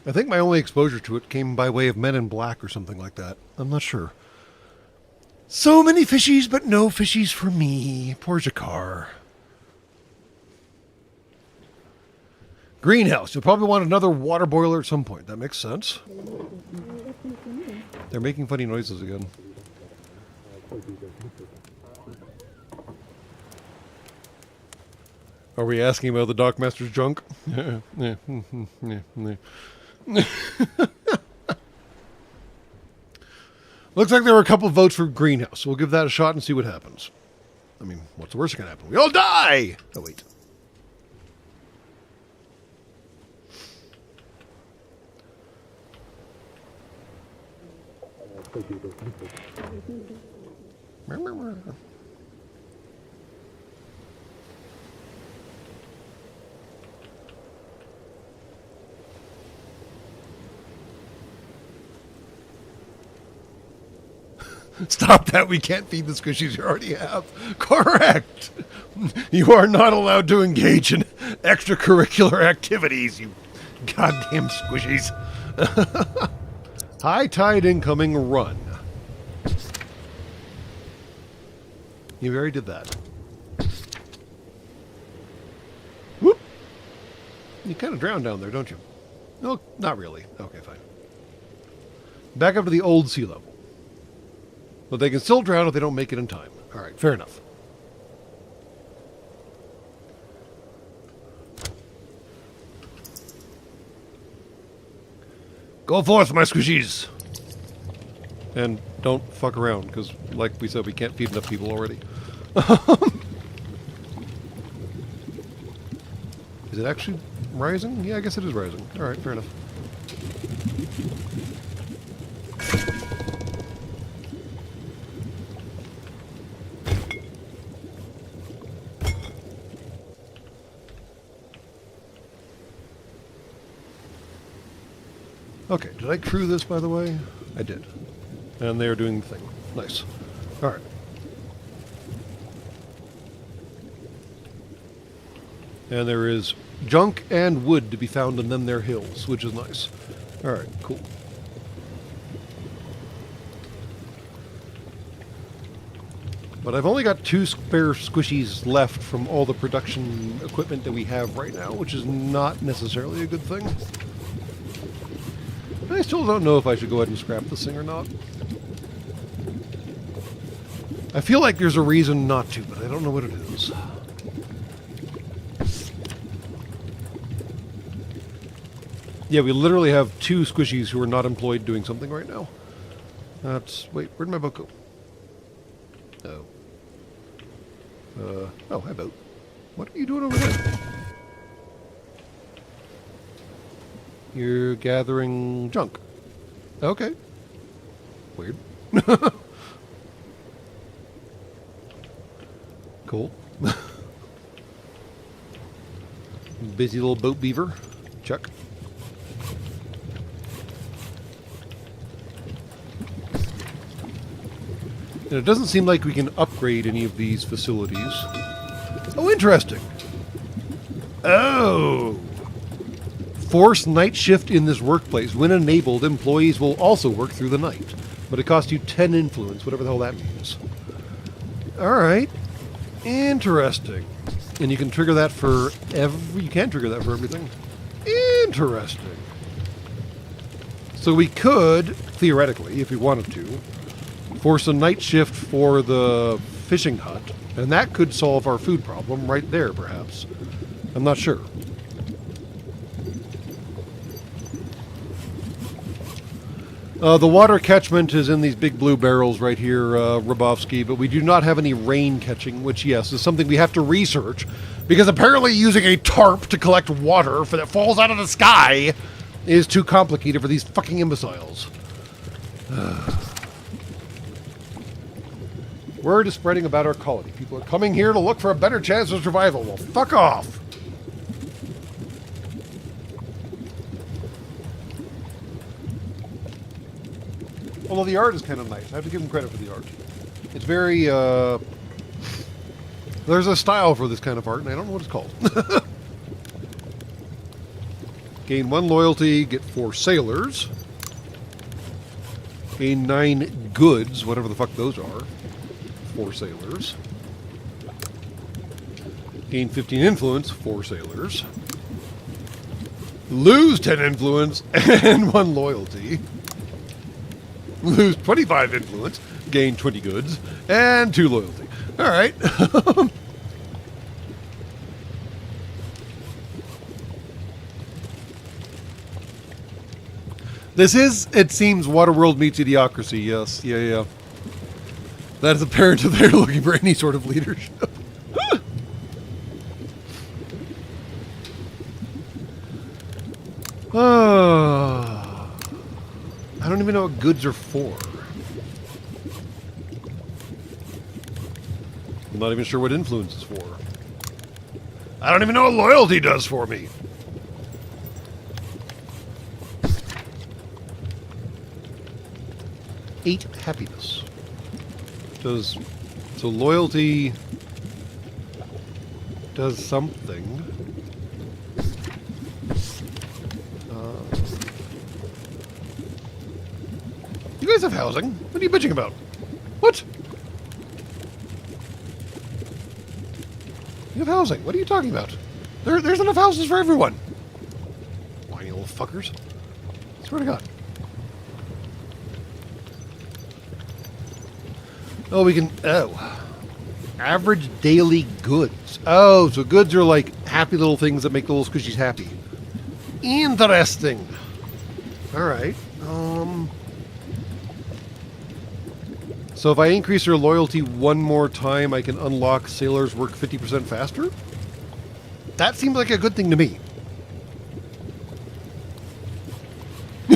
I think my only exposure to it came by way of Men in Black or something like that. I'm not sure. So many fishies, but no fishies for me. Poor Jakar. Greenhouse. You'll probably want another water boiler at some point. That makes sense. They're making funny noises again. Are we asking about the Dockmaster's junk? Looks like there were a couple of votes for Greenhouse. We'll give that a shot and see what happens. I mean, what's the worst that can happen? We all die! Oh, wait. Stop that. We can't feed the squishies you already have. Correct. You are not allowed to engage in extracurricular activities, you goddamn squishies. High tide incoming, run. You already did that. Whoop. You kind of drowned down there, don't you? No, not really. Okay, fine. Back up to the old sea level. But they can still drown if they don't make it in time. All right, fair enough. Go forth, my squishies! And don't fuck around, because, like we said, we can't feed enough people already. Is it actually rising? Yeah, I guess it is rising. All right, fair enough. Okay, did I crew this, by the way? I did. And they are doing the thing. Nice. All right. And there is junk and wood to be found in them there hills, which is nice. All right, cool. But I've only got 2 spare squishies left from all the production equipment that we have right now, which is not necessarily a good thing. I still don't know if I should go ahead and scrap this thing or not. I feel like there's a reason not to, but I don't know what it is. Yeah, we literally have 2 squishies who are not employed doing something right now. That's... Wait, where'd my boat go? Oh. Oh, hi boat. What are you doing over there? You're gathering junk. Okay. Weird. Cool. Busy little boat beaver. Check. And it doesn't seem like we can upgrade any of these facilities. Oh, interesting. Oh. Force night shift in this workplace. When enabled, employees will also work through the night. But it costs you 10 influence, whatever the hell that means. Alright. Interesting. And you can trigger that for you can trigger that for everything. Interesting. So we could, theoretically, if we wanted to, force a night shift for the fishing hut. And that could solve our food problem right there, perhaps. I'm not sure. The water catchment is in these big blue barrels right here, Rabovsky, but we do not have any rain catching, which, yes, is something we have to research, because apparently using a tarp to collect water that falls out of the sky is too complicated for these fucking imbeciles. Word is spreading about our colony. People are coming here to look for a better chance of survival. Well, fuck off! Although the art is kind of nice. I have to give them credit for the art. It's very, there's a style for this kind of art, and I don't know what it's called. Gain 1 loyalty, get 4 sailors. Gain 9 goods, whatever the fuck those are. 4 sailors. Gain 15 influence, 4 sailors. Lose 10 influence and 1 loyalty. Lose 25 influence, gain 20 goods, and 2 loyalty. Alright. This is, it seems, Waterworld meets Idiocracy, yes. Yeah. That is apparent if they're looking for any sort of leadership. I don't even know what goods are for. I'm not even sure what influence is for. I don't even know what loyalty does for me. Eight happiness. So loyalty does something. You guys have housing. What are you bitching about? What? You have housing. What are you talking about? There's enough houses for everyone. Whiny little fuckers. Swear to God. Oh, we can... Oh. Average daily goods. Oh, so goods are like happy little things that make the little squishies happy. Interesting. Alright. So if I increase her loyalty 1 more time, I can unlock sailors work 50% faster? That seems like a good thing to me.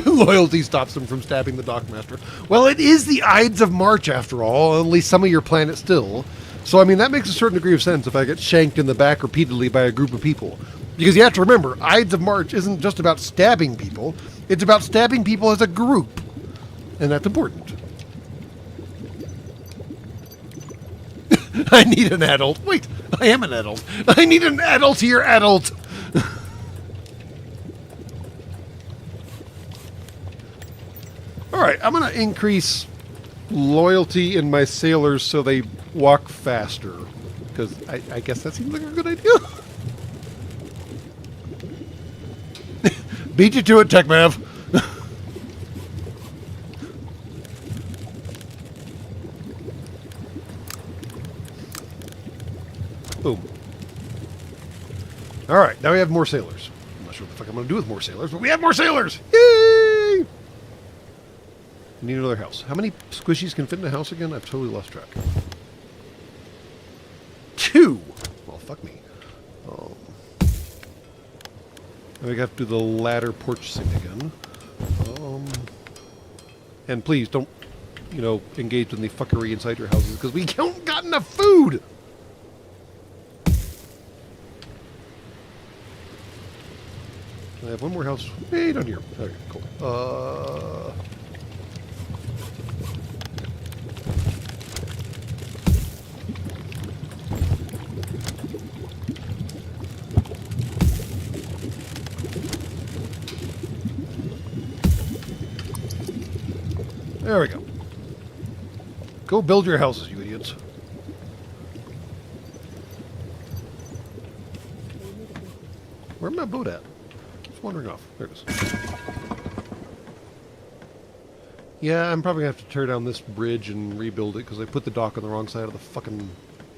Loyalty stops them from stabbing the dockmaster. Well, it is the Ides of March, after all, at least some of your planet still. So, I mean, that makes a certain degree of sense if I get shanked in the back repeatedly by a group of people. Because you have to remember, Ides of March isn't just about stabbing people. It's about stabbing people as a group. And that's important. I need an adult. Wait, I am an adult. I need an adult here, adult. Alright, I'm going to increase loyalty in my sailors so they walk faster. Because I guess that seems like a good idea. Beat you to it, TechMav. Boom. Alright, now we have more sailors. I'm not sure what the fuck I'm going to do with more sailors, but we have more sailors! Yay! We need another house. How many squishies can fit in a house again? I've totally lost track. 2! Well, fuck me. Now we have to do the ladder purchasing again. And please don't, engage in the fuckery inside your houses, because we don't got enough food! I have one more house way down here. Okay, cool. There we go. Go build your houses, you idiots. Where's my boat at? Wandering off. There it is. Yeah, I'm probably going to have to tear down this bridge and rebuild it because I put the dock on the wrong side of the fucking...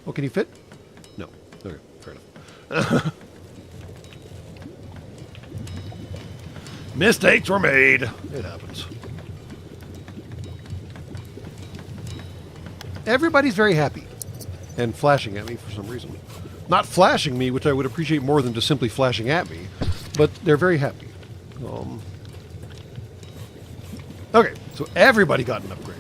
Oh, can you fit? No. Okay, fair enough. Mistakes were made. It happens. Everybody's very happy. And flashing at me for some reason. Not flashing me, which I would appreciate more than just simply flashing at me. But they're very happy. Okay, so everybody got an upgrade.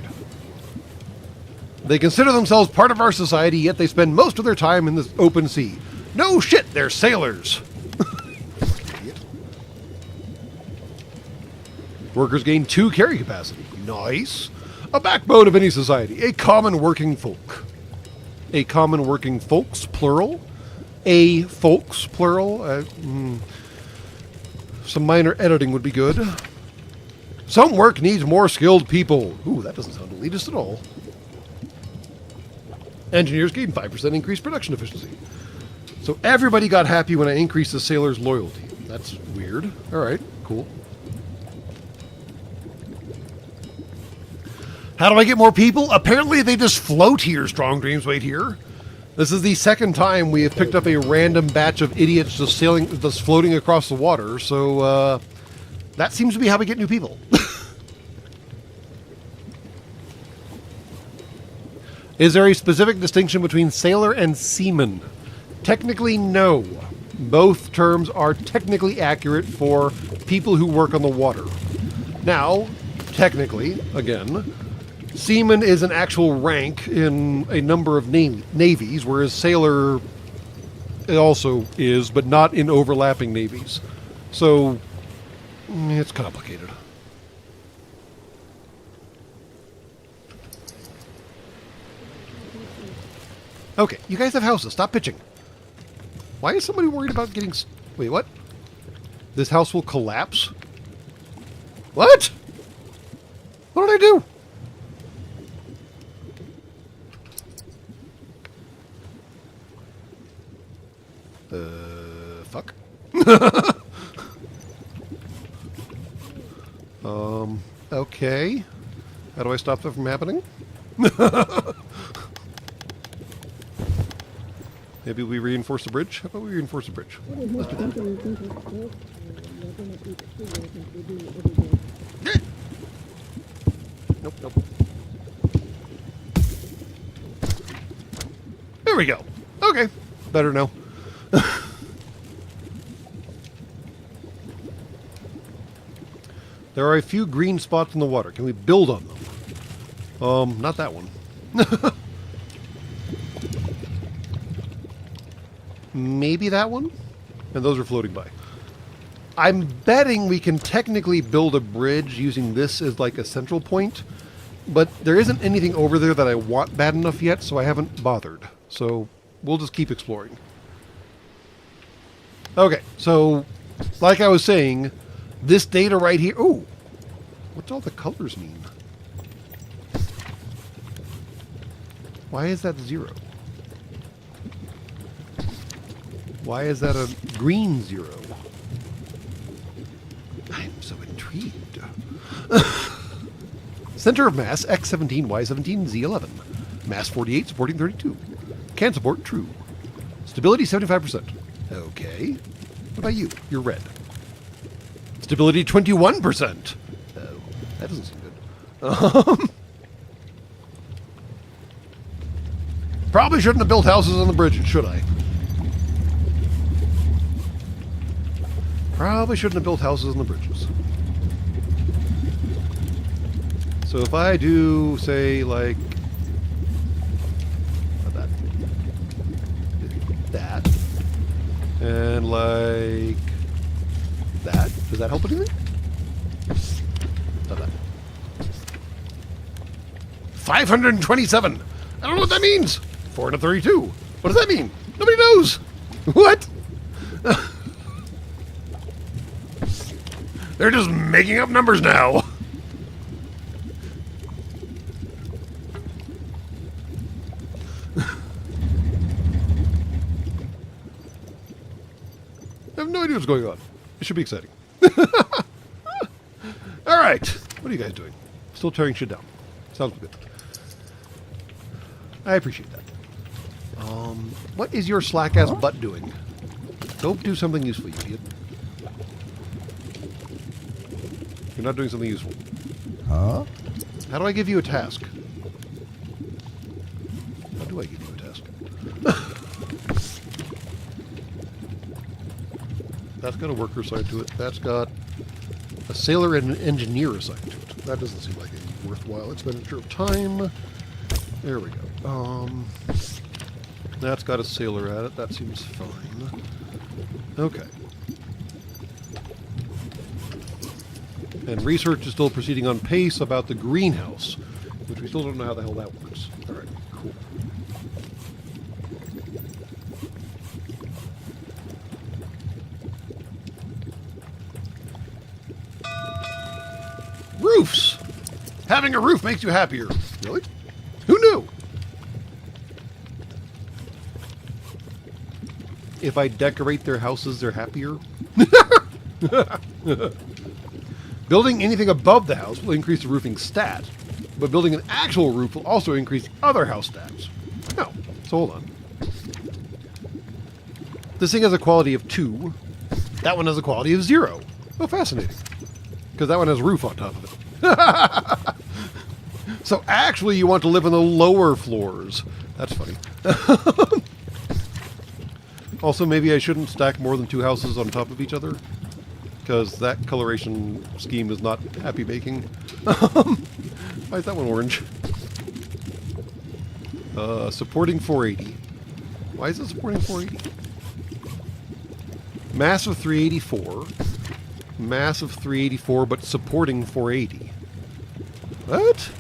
They consider themselves part of our society, yet they spend most of their time in this open sea. No shit, they're sailors. Idiot. Workers gain 2 carry capacity. Nice. A backbone of any society. A common working folk. A common working folks, plural. A folks, plural. Some minor editing would be good. Some work needs more skilled people. Ooh, that doesn't sound elitist at all. Engineers gain 5% increased production efficiency. So everybody got happy when I increased the sailors' loyalty. That's weird. Alright, cool. How do I get more people? Apparently they just float here, Strong Dreams wait here. This is the second time we have picked up a random batch of idiots just floating across the water, so that seems to be how we get new people. Is there a specific distinction between sailor and seaman? Technically, no. Both terms are technically accurate for people who work on the water. Now, technically, again, seaman is an actual rank in a number of navies, whereas sailor it also is, but not in overlapping navies. So, it's complicated. Okay, you guys have houses. Stop pitching. Why is somebody worried about getting... Wait, what? This house will collapse? What? What did I do? Fuck. Okay. How do I stop that from happening? Maybe we reinforce the bridge? How about we reinforce the bridge? Let's do that. Nope, nope. There we go. Okay. Better now. There are a few green spots in the water. Can we build on them? Not that one. Maybe that one? And those are floating by. I'm betting we can technically build a bridge using this as like a central point, but there isn't anything over there that I want bad enough yet, so I haven't bothered. So we'll just keep exploring. Okay, so like I was saying, this data right here... Ooh! What's all the colors mean? Why is that 0? Why is that a green 0? I'm so intrigued. Center of mass, X17, Y17, Z11. Mass 48, supporting 32. Can support, true. Stability, 75%. Okay. What about you? You're red. Stability, 21%. Oh, that doesn't seem good. Probably shouldn't have built houses on the bridges, should I? Probably shouldn't have built houses on the bridges. So if I do, say, like... that. And like... that. Does that help anything? Not that. 527! I don't know what that means! 432. What does that mean? Nobody knows! What? They're just making up numbers now. I have no idea what's going on. It should be exciting. All right. What are you guys doing? Still tearing shit down. Sounds good. I appreciate that. What is your slack-ass butt doing? Go do something useful, you idiot. You're not doing something useful. Huh? How do I give you a task? How do I give you a task? That's got a worker assigned to it. That's got a sailor and an engineer assigned to it. That doesn't seem like a worthwhile expenditure of time. There we go. That's got a sailor at it. That seems fine. Okay. And research is still proceeding on pace about the greenhouse. which we still don't know how the hell that works. All right, cool. Roofs! Having a roof makes you happier. Really? Who knew? If I decorate their houses, they're happier? Building anything above the house will increase the roofing stat, but building an actual roof will also increase other house stats. No, so hold on. This thing has a quality of 2. That one has a quality of 0. Oh, fascinating. Because that one has roof on top of it. So actually you want to live on the lower floors. That's funny. Also, maybe I shouldn't stack more than 2 houses on top of each other, because that coloration scheme is not happy making. Why is that one orange? Supporting 480. Why is it supporting 480? Mass of 384. Mass of 384, but supporting 480. What?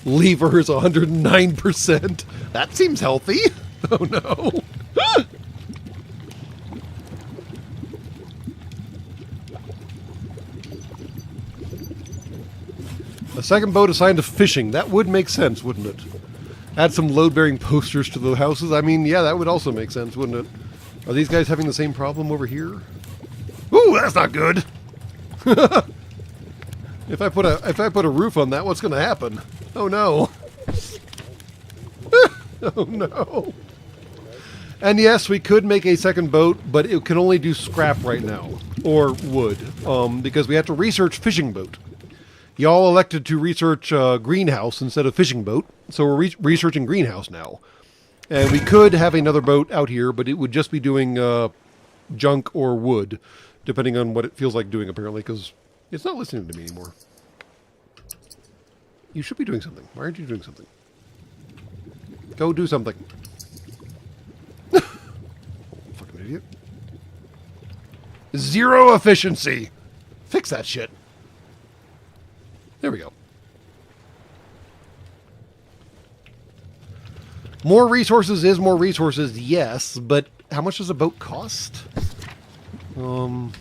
Lever is 109%. That seems healthy. Oh no. A second boat assigned to fishing. That would make sense, wouldn't it? Add some load-bearing posters to the houses. I mean, yeah, that would also make sense, wouldn't it? Are these guys having the same problem over here? Ooh, that's not good. If I put a roof on that, what's going to happen? Oh no. Oh no. And yes, we could make a second boat, but it can only do scrap right now, or wood, because we have to research fishing boat. Y'all elected to research greenhouse instead of fishing boat, so we're researching greenhouse now. And we could have another boat out here, but it would just be doing junk or wood, depending on what it feels like doing, apparently, because it's not listening to me anymore. You should be doing something. Why aren't you doing something? Go do something. Fucking idiot. 0 efficiency. Fix that shit. There we go. More resources is more resources, yes, but how much does a boat cost? And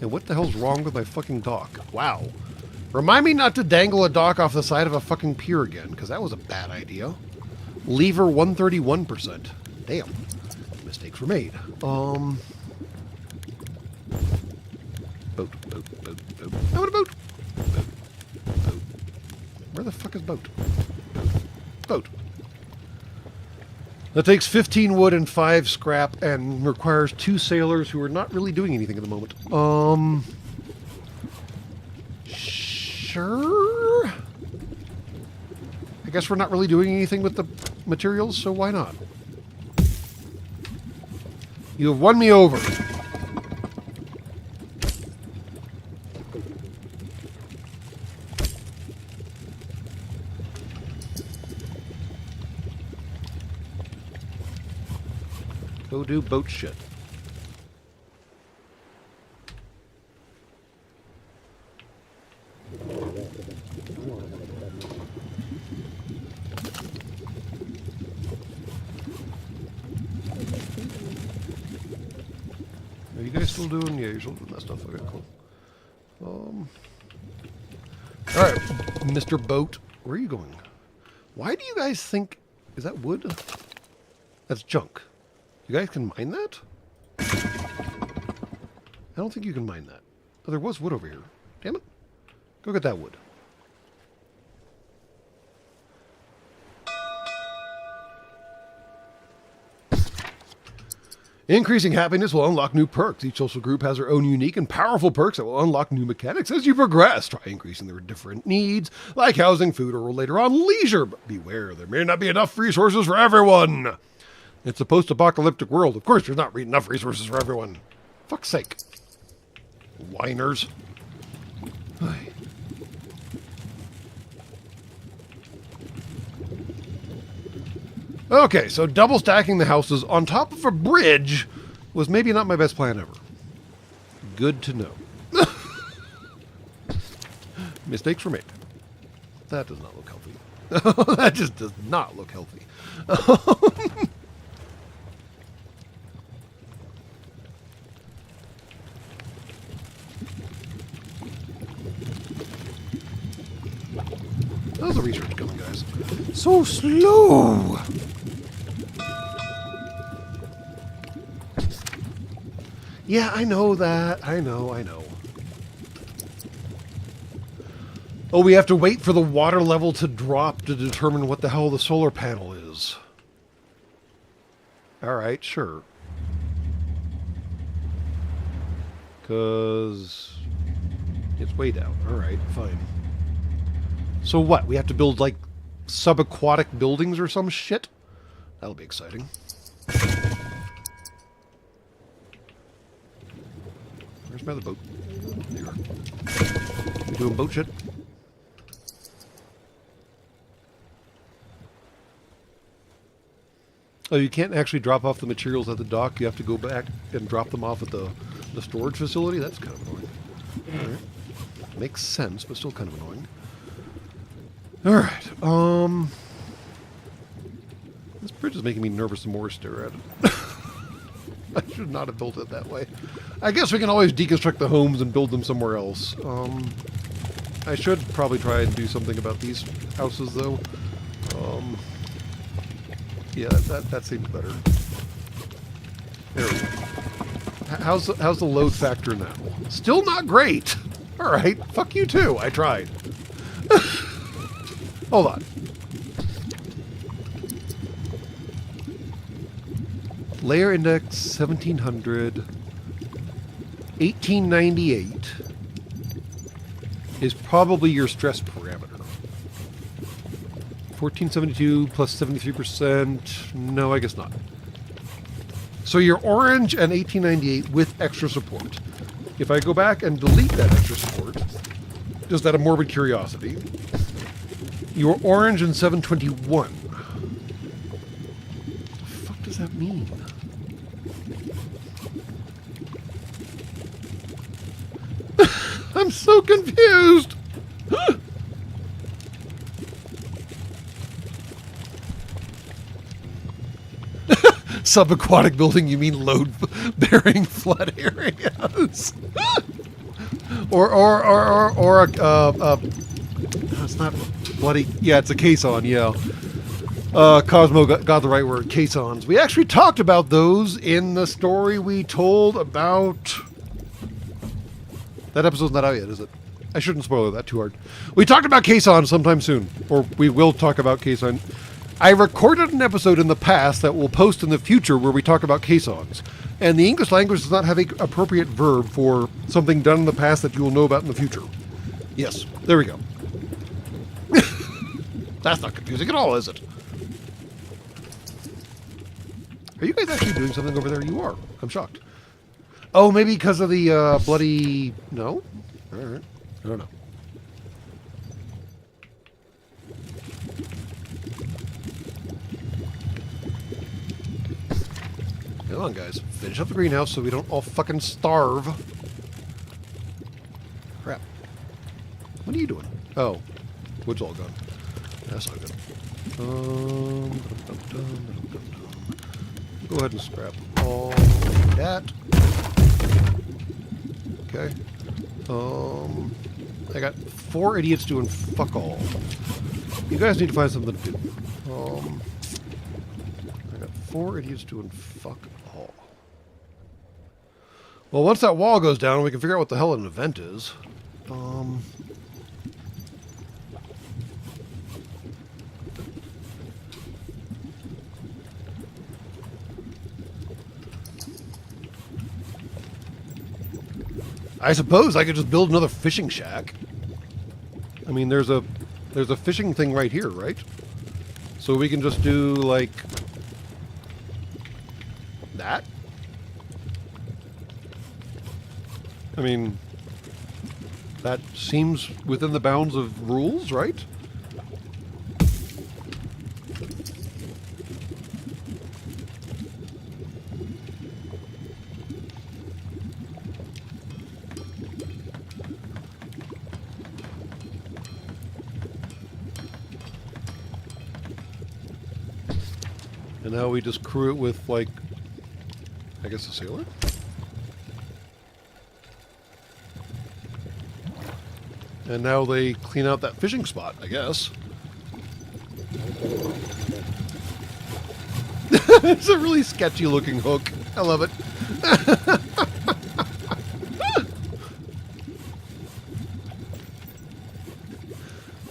what the hell's wrong with my fucking dock? Wow. Remind me not to dangle a dock off the side of a fucking pier again, because that was a bad idea. Lever 131%. Damn. Mistakes were made. Boat, boat, boat, boat. I want a boat. Boat. Boat. Where the fuck is boat? Boat. That takes 15 wood and 5 scrap and requires 2 sailors who are not really doing anything at the moment. Sure? I guess we're not really doing anything with the materials, so why not? You have won me over. Go do boat shit. Are you guys still doing? Yeah, you're still doing that stuff. Okay, cool. All right, Mr. Boat, where are you going? Why do you guys think? Is that wood? That's junk. You guys can mine that? I don't think you can mine that. Oh, there was wood over here. Damn it. Go get that wood. Increasing happiness will unlock new perks. Each social group has their own unique and powerful perks that will unlock new mechanics as you progress. Try increasing their different needs, like housing, food, or later on leisure. But beware, there may not be enough resources for everyone. It's a post-apocalyptic world. Of course, there's not enough resources for everyone. Fuck's sake. Whiners. Ay. Okay, so double stacking the houses on top of a bridge was maybe not my best plan ever. Good to know. Mistakes were made. That does not look healthy. That just does not look healthy. How's the research going, guys? So slow! Yeah, I know that. I know. Oh, we have to wait for the water level to drop to determine what the hell the solar panel is. Alright, sure. Because it's way down. Alright, fine. So what? We have to build, like, subaquatic buildings or some shit? That'll be exciting. Where's my other boat? There you are. You doing boat shit? Oh, you can't actually drop off the materials at the dock. You have to go back and drop them off at the storage facility? That's kind of annoying. Alright. Makes sense, but still kind of annoying. Alright, this bridge is making me nervous the more I stare at it. I should not have built it that way. I guess we can always deconstruct the homes and build them somewhere else. I should probably try and do something about these houses, though. Yeah, that seems better. There we go. How's the load factor now? Still not great! Alright, fuck you too, I tried. Hold on. Layer index 1700. 1898 is probably your stress parameter. 1472 plus 73%. No, I guess not. So you're orange and 1898 with extra support. If I go back and delete that extra support, just out of morbid curiosity, you're orange and 721. What the fuck does that mean? I'm so confused! Subaquatic building, you mean load-bearing flood areas? or it's not bloody. Yeah, it's a caisson. Yeah, Cosmo got the right word. Caissons. We actually talked about those in the story we told about. That episode's not out yet, is it? I shouldn't spoil that too hard. We talked about caissons sometime soon, or we will talk about caisson. I recorded an episode in the past that we'll post in the future where we talk about caissons. And the English language does not have an appropriate verb for something done in the past that you will know about in the future. Yes, there we go. That's not confusing at all, is it? Are you guys actually doing something over there? You are. I'm shocked. Oh, maybe because of the bloody... No? Alright. I don't know. Come on, guys. Finish up the greenhouse so we don't all fucking starve. Crap. What are you doing? Oh. Wood's all gone. That's not good. Go ahead and scrap all that. Okay. I got 4 idiots doing fuck all. You guys need to find something to do. I got 4 idiots doing fuck all. Well, once that wall goes down, we can figure out what the hell an event is. I suppose I could just build another fishing shack. I mean, there's a fishing thing right here, right? So we can just do like that. I mean, that seems within the bounds of rules, right? And now we just crew it with, like, I guess a sailor? And now they clean out that fishing spot, I guess. It's a really sketchy looking hook. I love it.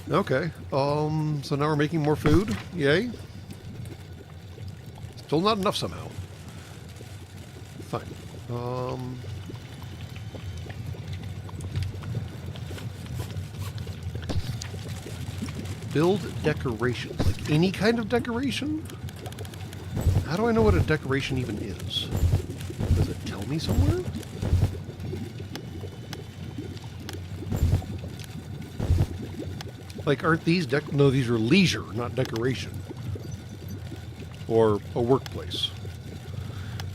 Okay. So now we're making more food. Yay. Still not enough somehow. Fine. Build decoration. Like any kind of decoration? How do I know what a decoration even is? Does it tell me somewhere? Like, aren't these no, these are leisure, not decoration. Or a workplace.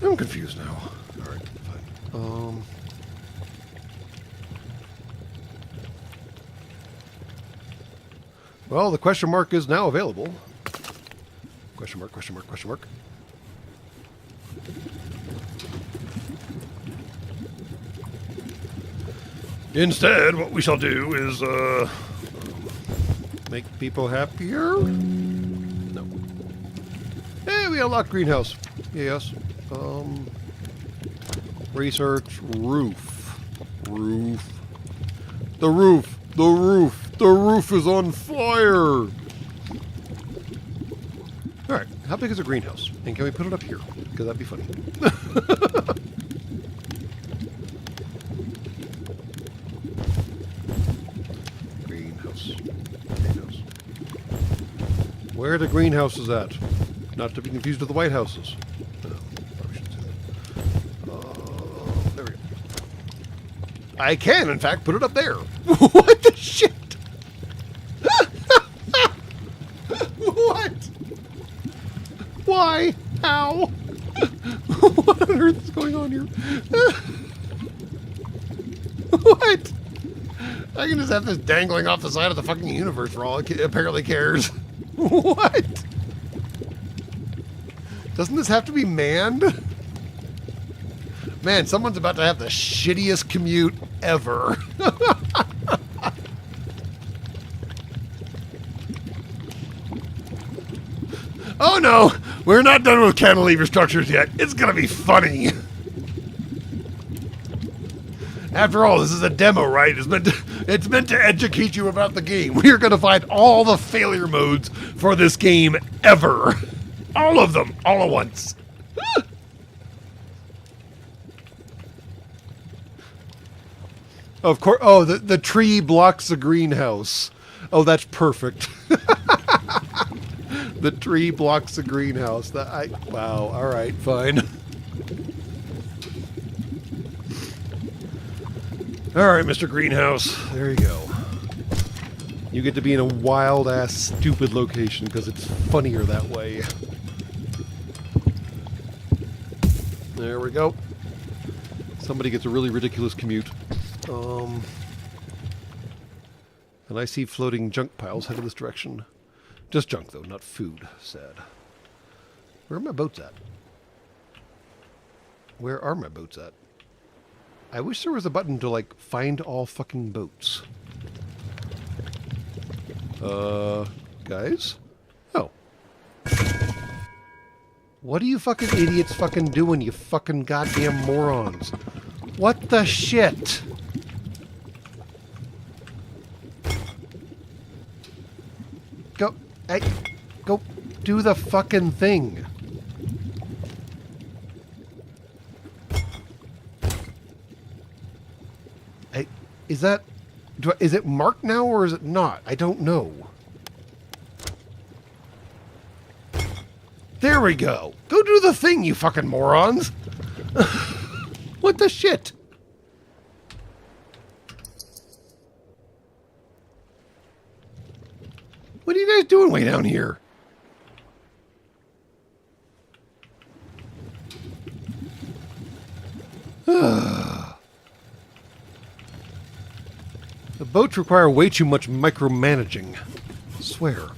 I'm confused now. Alright, fine. Well, the question mark is now available. Question mark, question mark, question mark. Instead, what we shall do is, make people happier? No. Hey, we unlocked greenhouse. Yes. Research roof. Roof. The roof. The roof. The roof is on fire. Alright, how big is a greenhouse? And can we put it up here? Because that'd be funny. Greenhouse. Greenhouse. Where are the greenhouses at? Not to be confused with the White Houses. No, probably shouldn't say that. There we go. I can, in fact, put it up there. What the shit? What? Why? How? What on earth is going on here? What? I can just have this dangling off the side of the fucking universe for all it apparently cares. What? Doesn't this have to be manned? Man, someone's about to have the shittiest commute ever. Oh no, we're not done with cantilever structures yet. It's gonna be funny. After all, this is a demo, right? It's meant to educate you about the game. We are gonna find all the failure modes for this game ever. All of them, all at once. Of course. Oh, the tree blocks the greenhouse. Oh, that's perfect. The tree blocks the greenhouse. Wow. All right, fine. All right, Mr. Greenhouse. There you go. You get to be in a wild-ass, stupid location because it's funnier that way. There we go. Somebody gets a really ridiculous commute. And I see floating junk piles headed this direction. Just junk, though, not food. Sad. Where are my boats at? Where are my boats at? I wish there was a button to, like, find all fucking boats. Guys? Oh. What are you fucking idiots fucking doing, you fucking goddamn morons? What the shit? Go. Hey, go do the fucking thing. Hey, is that... is it marked now or is it not? I don't know. There we go. Go do the thing, you fucking morons. What the shit? What are you guys doing way down here? The boats require way too much micromanaging. I swear.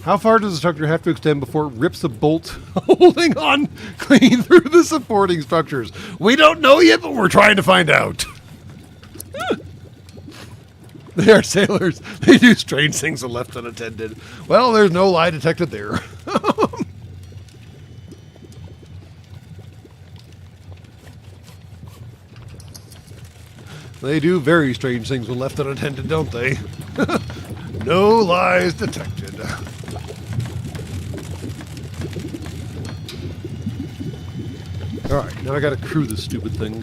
How far does the structure have to extend before it rips the bolt holding on clean through the supporting structures? We don't know yet, but we're trying to find out. They are sailors. They do strange things when left unattended. Well, there's no lie detected there. They do very strange things when left unattended, don't they? No lies detected. Alright, now I gotta crew this stupid thing.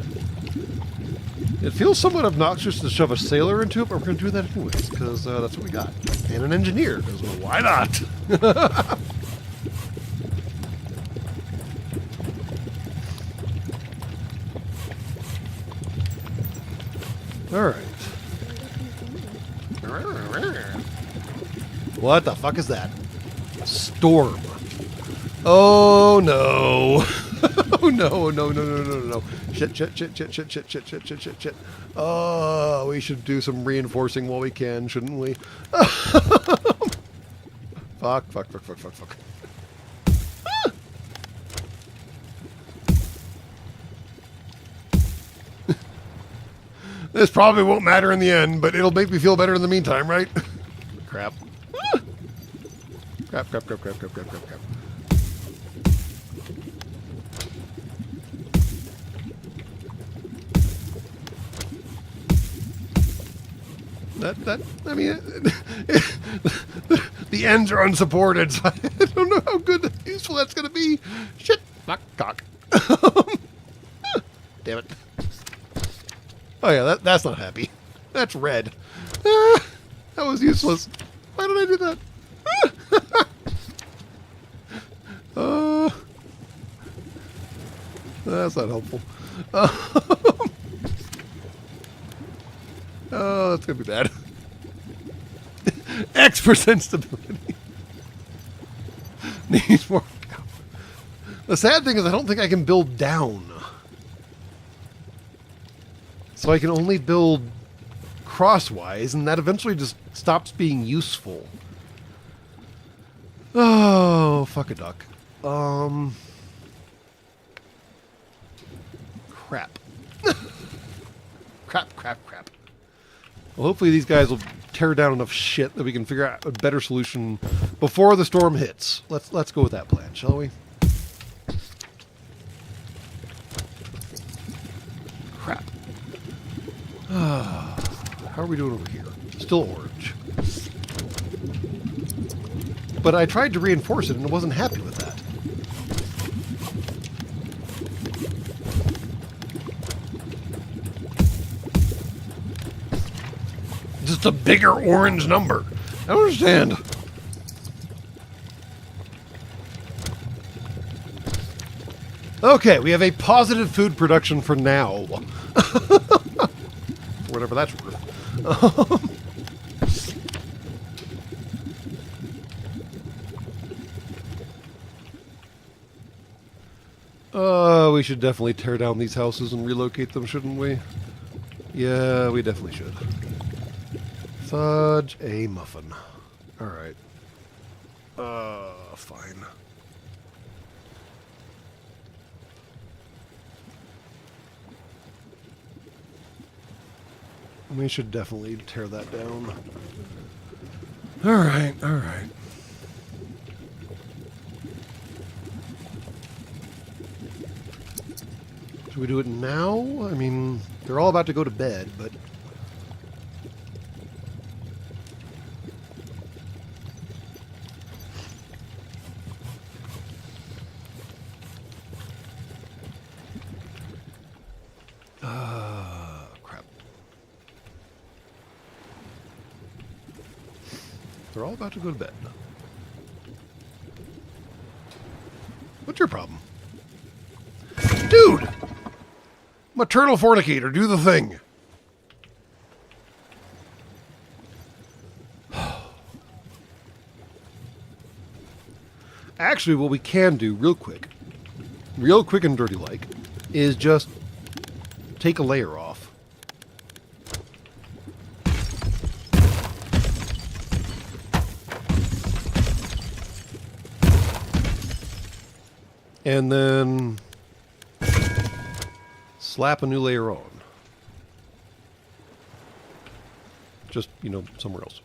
It feels somewhat obnoxious to shove a sailor into it, but we're gonna do that anyways, because that's what we got. And an engineer, because why not? Alright. What the fuck is that? Storm. Oh no. Oh no, no, no, no, no, no. Shit, shit, shit, shit, shit, shit, shit, shit, shit, shit, shit. Oh, we should do some reinforcing while we can, shouldn't we? Fuck, fuck, fuck, fuck, fuck, fuck. This probably won't matter in the end, but it'll make me feel better in the meantime, right? Crap. Crap, crap, crap, crap, crap, crap, crap, crap. I mean, the ends are unsupported, so I don't know how good, useful that's going to be. Shit, fuck, cock. Damn it. Oh yeah, that's not happy. That's red. That was useless. Why did I do that? That's not helpful. Oh, that's gonna be bad. X% stability. Needs more. The sad thing is I don't think I can build down. So I can only build crosswise, and that eventually just stops being useful. Oh, fuck a duck. Crap. Crap, crap, crap. Well, hopefully these guys will tear down enough shit that we can figure out a better solution before the storm hits. Let's go with that plan, shall we? Crap. How are we doing over here? Still orange. But I tried to reinforce it and I wasn't happy with that. Just a bigger orange number. I don't understand. Okay, we have a positive food production for now. Whatever that's worth. We should definitely tear down these houses and relocate them, shouldn't we? Yeah, we definitely should. Fudge a muffin. Alright. Fine. We should definitely tear that down. Alright, alright. Should we do it now? I mean, they're all about to go to bed, but... crap. They're all about to go to bed. What's your problem? Dude! Maternal fornicator, do the thing. Actually, what we can do real quick and dirty like, is just take a layer off. and then slap a new layer on. Just, you know, somewhere else.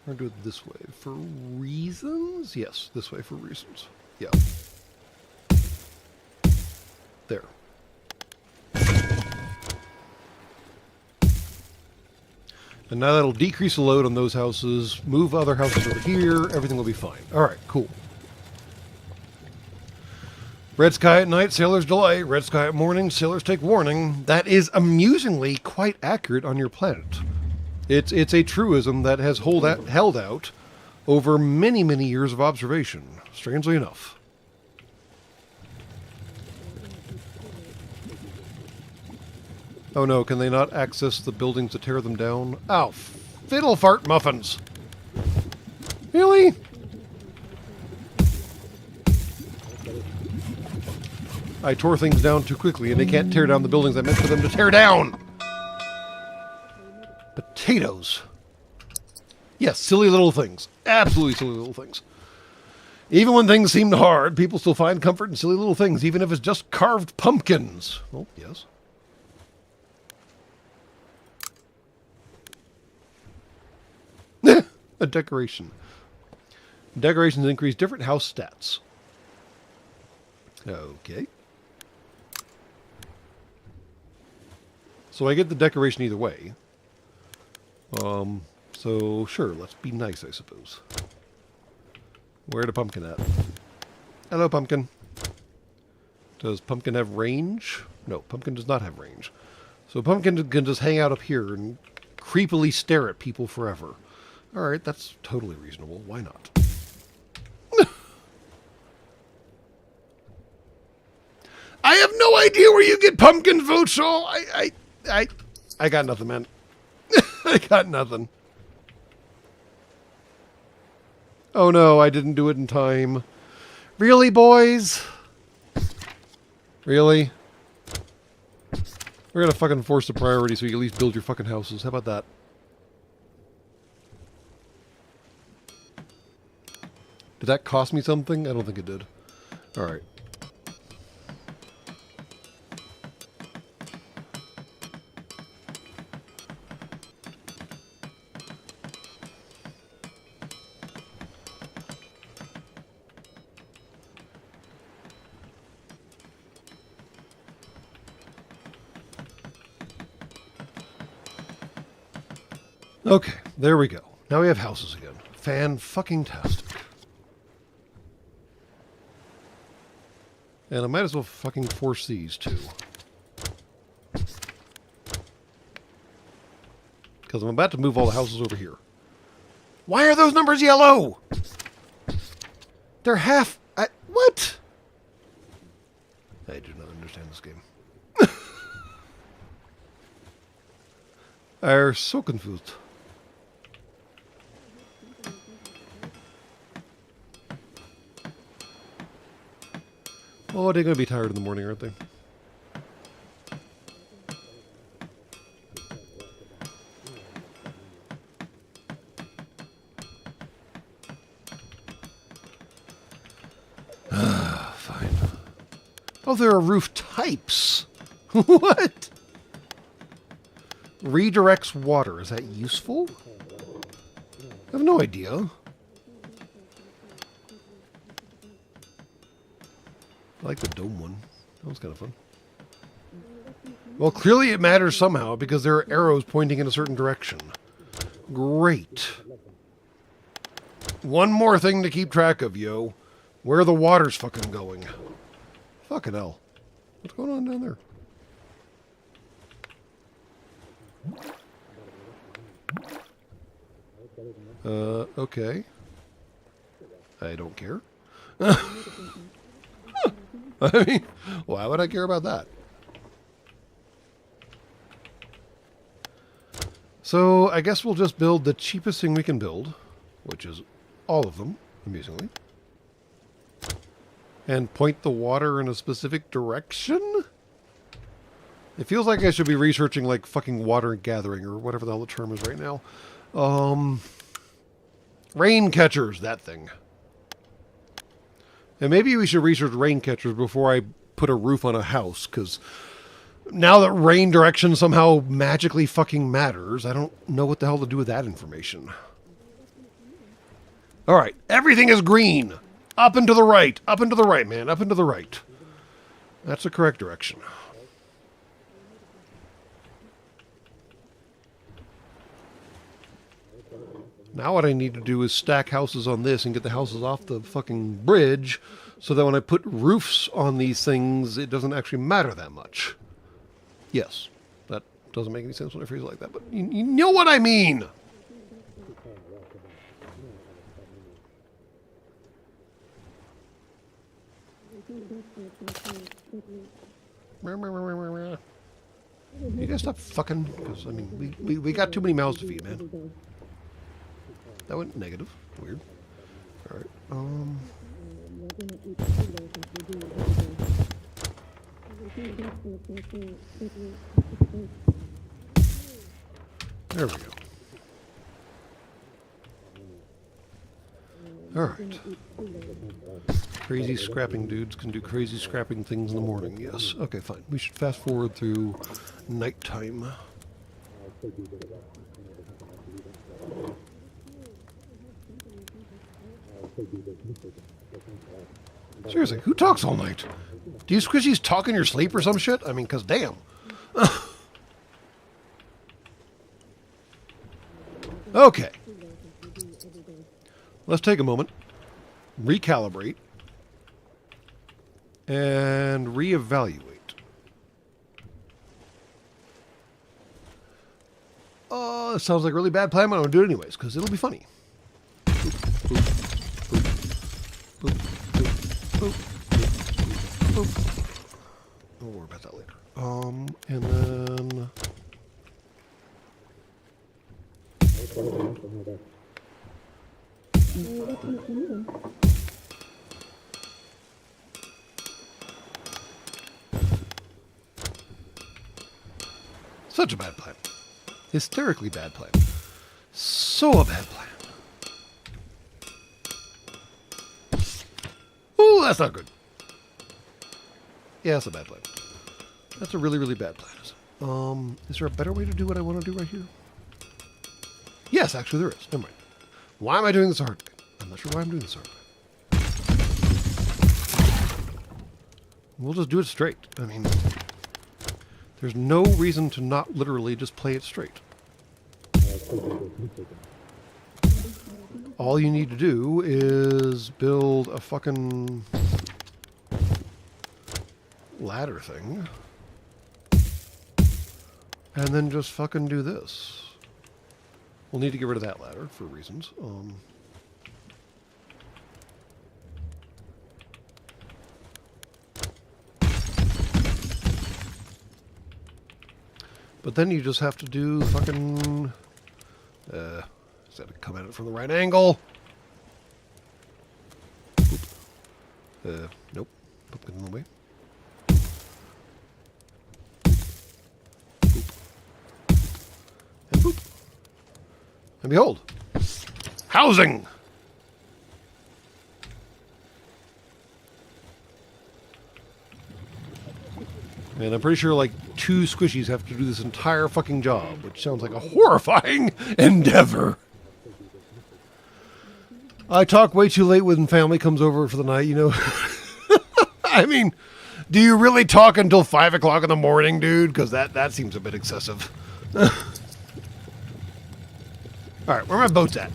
We're going to do it this way for reasons? Yes, this way for reasons. Yeah. There. And now that'll decrease the load on those houses, move other houses over here, everything will be fine. Alright, cool. Red sky at night, sailors delay. Red sky at morning, sailors take warning. That is amusingly quite accurate on your planet. It's a truism that has held out over many, many years of observation, strangely enough. Oh no, can they not access the buildings to tear them down? Ow, fiddle fart muffins! Really? I tore things down too quickly and they can't tear down the buildings I meant for them to tear down! Potatoes. Yes, silly little things. Absolutely silly little things. Even when things seem hard, people still find comfort in silly little things, even if it's just carved pumpkins. Oh, yes. A decoration. Decorations increase different house stats. Okay. So I get the decoration either way. So sure, let's be nice, I suppose. Where the pumpkin at? Hello, pumpkin. Does pumpkin have range? No, pumpkin does not have range. So pumpkin can just hang out up here and creepily stare at people forever. Alright, that's totally reasonable. Why not? I have no idea where you get pumpkin food, so I got nothing, man. I got nothing. Oh no, I didn't do it in time. Really, boys? Really? We're gonna fucking force the priority so you can at least build your fucking houses. How about that? Did that cost me something? I don't think it did. Alright. Okay, there we go. Now we have houses again. Fan-fucking-tastic. And I might as well fucking force these too. Because I'm about to move all the houses over here. Why are those numbers yellow? They're half... what? I do not understand this game. I'm so confused. Oh, they're going to be tired in the morning, aren't they? Fine. Oh, there are roof types. What? Redirects water. Is that useful? I have no idea. I like the dome one. That was kind of fun. Well, clearly it matters somehow because there are arrows pointing in a certain direction. Great. One more thing to keep track of, yo. Where the water's fucking going. Fucking hell. What's going on down there? Okay. I don't care. I mean, why would I care about that? So I guess we'll just build the cheapest thing we can build, which is all of them, amusingly. And point the water in a specific direction? It feels like I should be researching like fucking water gathering or whatever the hell the term is right now. Rain catchers, that thing. And maybe we should research rain catchers before I put a roof on a house, because now that rain direction somehow magically fucking matters, I don't know what the hell to do with that information. All right, everything is green. Up and to the right. Up and to the right, man. Up and to the right. That's the correct direction. Now what I need to do is stack houses on this and get the houses off the fucking bridge so that when I put roofs on these things, it doesn't actually matter that much. Yes, that doesn't make any sense when I phrase it like that, but you know what I mean. You guys stop fucking, because, I mean, we got too many mouths to feed, man. That went negative. Weird. Alright, there we go. Alright. Crazy scrapping dudes can do crazy scrapping things in the morning, yes. Okay, fine. We should fast forward through nighttime. Seriously, who talks all night? Do you squishies talk in your sleep or some shit? I mean, because damn. Okay. Let's take a moment, recalibrate, and reevaluate. Oh, this sounds like a really bad plan, but I'm going to do it anyways, because it'll be funny. Boop, boop, boop, boop, boop, boop, boop. We'll worry about that later. And then... Such a bad plan. Hysterically bad plan. So a bad plan. Ooh, that's not good. Yeah, that's a bad plan. That's a really, really bad plan. Is there a better way to do what I want to do right here? Yes, actually there is. Never mind. Why am I doing this hard way? I'm not sure why I'm doing this hard way. We'll just do it straight. I mean, there's no reason to not literally just play it straight. All you need to do is build a fucking ladder thing. And then just fucking do this. We'll need to get rid of that ladder for reasons. But then you just have to do fucking... just have to come at it from the right angle. Boop. Nope. Put it in the way. Boop. And boop. And behold. Housing! And I'm pretty sure like 2 squishies have to do this entire fucking job, which sounds like a horrifying endeavor. I talk way too late when family comes over for the night, you know. I mean, do you really talk until 5 o'clock in the morning, dude? Because that seems a bit excessive. Alright, where are my boats at?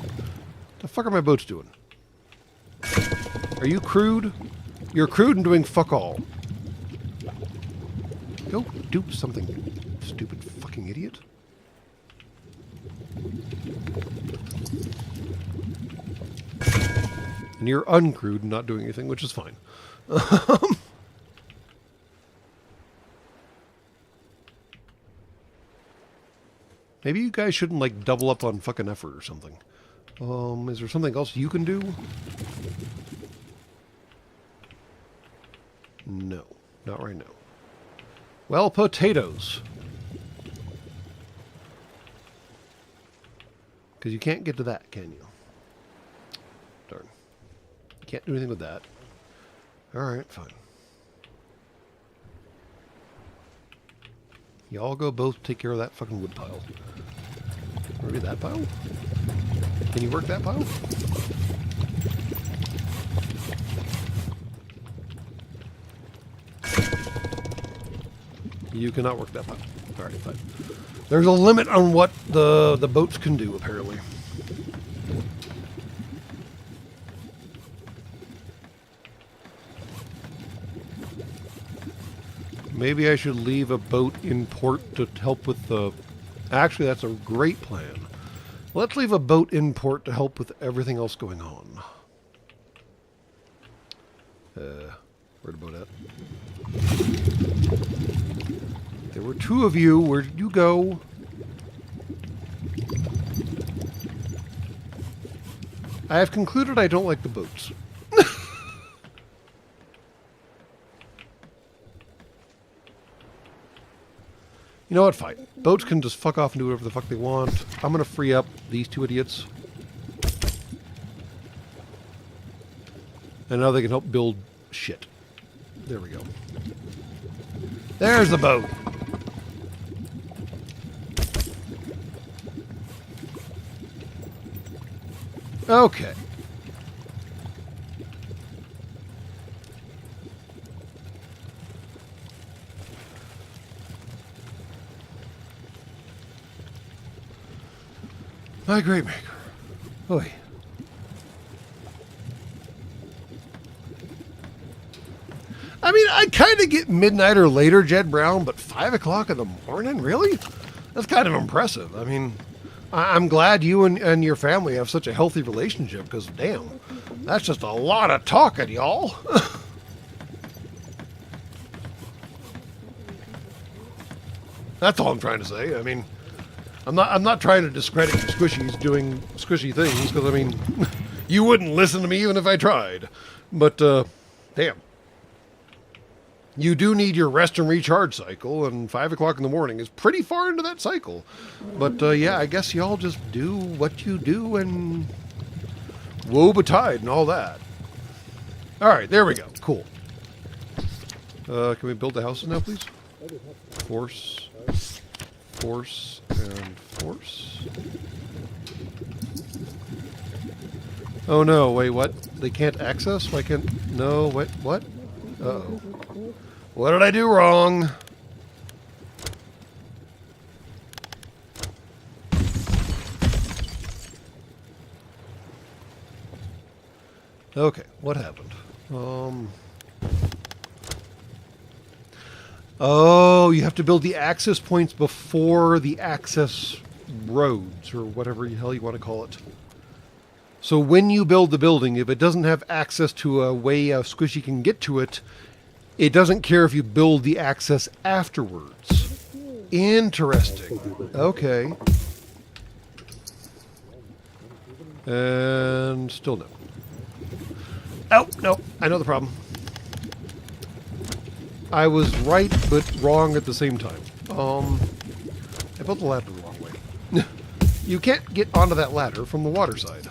The fuck are my boats doing? Are you crude? You're crude and doing fuck all. Go do something, stupid fucking idiot. And you're uncrewed and not doing anything, which is fine. Maybe you guys shouldn't, like, double up on fucking effort or something. Is there something else you can do? No, not right now. Well, potatoes. Because you can't get to that, can you? Darn. You can't do anything with that. Alright, fine. Y'all go both take care of that fucking wood pile. Maybe that pile? Can you work that pile? You cannot work that pile. Alright, fine. There's a limit on what the boats can do, apparently. Maybe I should leave a boat in port to help with the... Actually, that's a great plan. Let's leave a boat in port to help with everything else going on. Where'd the boat at? There were two of you. Where did you go? I have concluded I don't like the boats. You know what? Fine. Boats can just fuck off and do whatever the fuck they want. I'm going to free up these two idiots. And now they can help build shit. There we go. There's the boat. Okay. My great maker. Oy. I mean, I kind of get midnight or later, Jed Brown, but 5 o'clock in the morning? Really? That's kind of impressive. I mean, I'm glad you and your family have such a healthy relationship, because, damn, that's just a lot of talking, y'all. That's all I'm trying to say. I mean, I'm not trying to discredit Squishy's doing squishy things, because, I mean, you wouldn't listen to me even if I tried. But, damn. You do need your rest and recharge cycle, and 5 o'clock in the morning is pretty far into that cycle. But, yeah, I guess y'all just do what you do, and woe betide and all that. All right, there we go. Cool. Can we build the houses now, please? Force, force, and force. Oh, no, wait, what? They can't access? Why can't... No, wait, what? Uh-oh. What did I do wrong? Okay, what happened? Oh, you have to build the access points before the access roads, or whatever the hell you want to call it. So when you build the building, if it doesn't have access to a way a Squishy can get to it, it doesn't care if you build the access afterwards. Interesting. Okay. And still no. Oh, no. I know the problem. I was right, but wrong at the same time. I built the ladder the wrong way. You can't get onto that ladder from the water side.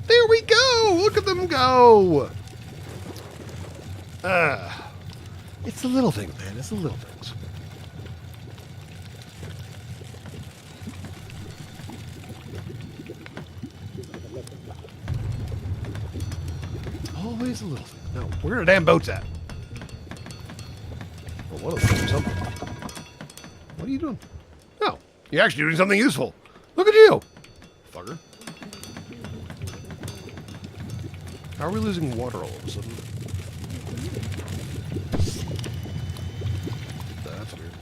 There we go! Look at them go! It's the little things, man. It's the little things. Always a little thing. No, where are the damn boats at? Oh, one of them doing something. What are you doing? Oh, you're actually doing something useful. Look at you, fucker. How are we losing water all of a sudden? That's weird.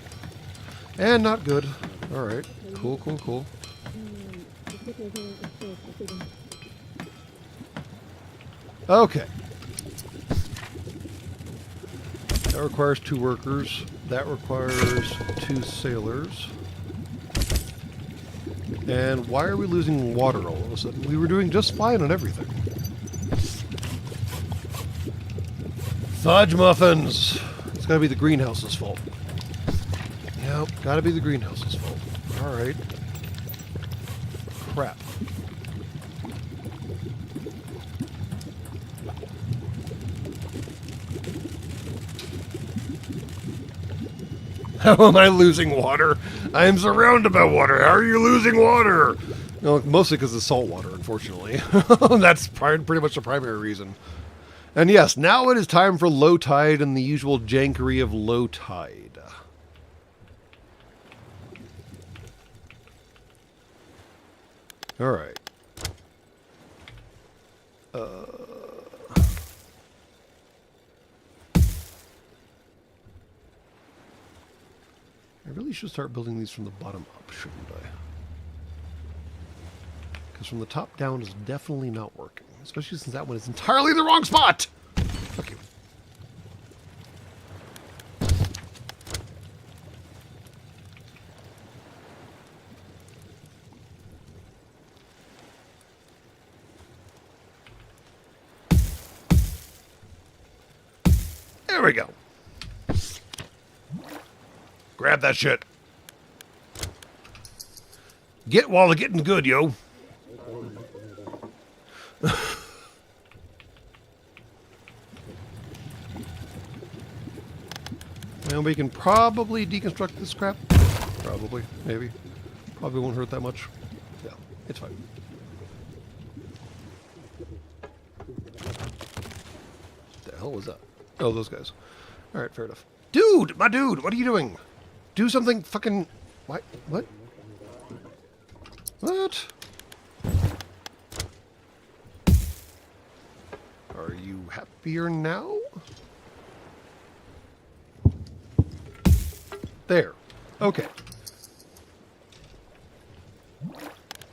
And not good. Alright. Cool, cool, cool. Okay. That requires 2 workers. That requires 2 sailors. And why are we losing water all of a sudden? We were doing just fine on everything. Fudge muffins! It's gotta be the greenhouse's fault. Yep, gotta be the greenhouse's fault. Alright. Crap. How am I losing water? I am surrounded by water. How are you losing water? No, mostly because of salt water, unfortunately. That's pretty much the primary reason. And yes, now it is time for low tide and the usual jankery of low tide. All right. I really should start building these from the bottom up, shouldn't I? Because from the top down is definitely not working. Especially since that one is entirely the wrong spot! Fuck you. There we go. Grab that shit. Get while the getting's good, yo. And we can probably deconstruct this crap. Probably, maybe. Probably won't hurt that much. Yeah, it's fine. The hell was that? Oh, those guys. Alright, fair enough. Dude! My dude! What are you doing? Do something fucking... What? What? What? Are you happier now? There. Okay.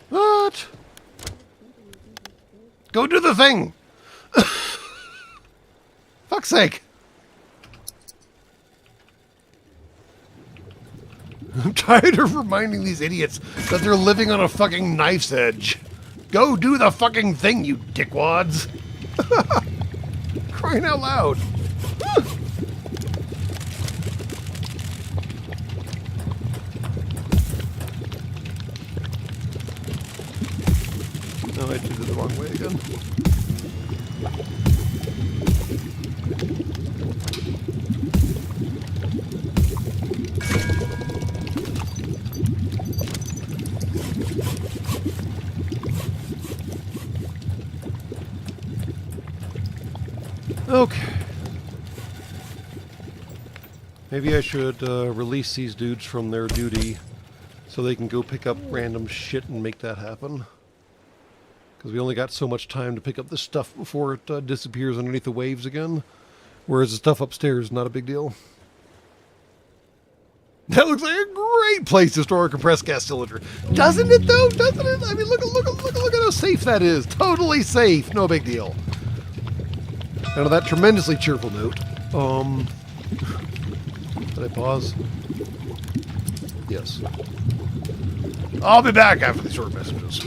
What? Go do the thing! Fuck's sake! I'm tired of reminding these idiots that they're living on a fucking knife's edge. Go do the fucking thing, you dickwads! Crying out loud. No, I did it the wrong way again. Okay. Maybe I should release these dudes from their duty so they can go pick up random shit and make that happen. Because we only got so much time to pick up this stuff before it disappears underneath the waves again. Whereas the stuff upstairs is not a big deal. That looks like a great place to store a compressed gas cylinder. Doesn't it though? Doesn't it? I mean, look at how safe that is. Totally safe. No big deal. And on that tremendously cheerful note, did I pause? Yes. I'll be back after these short messages.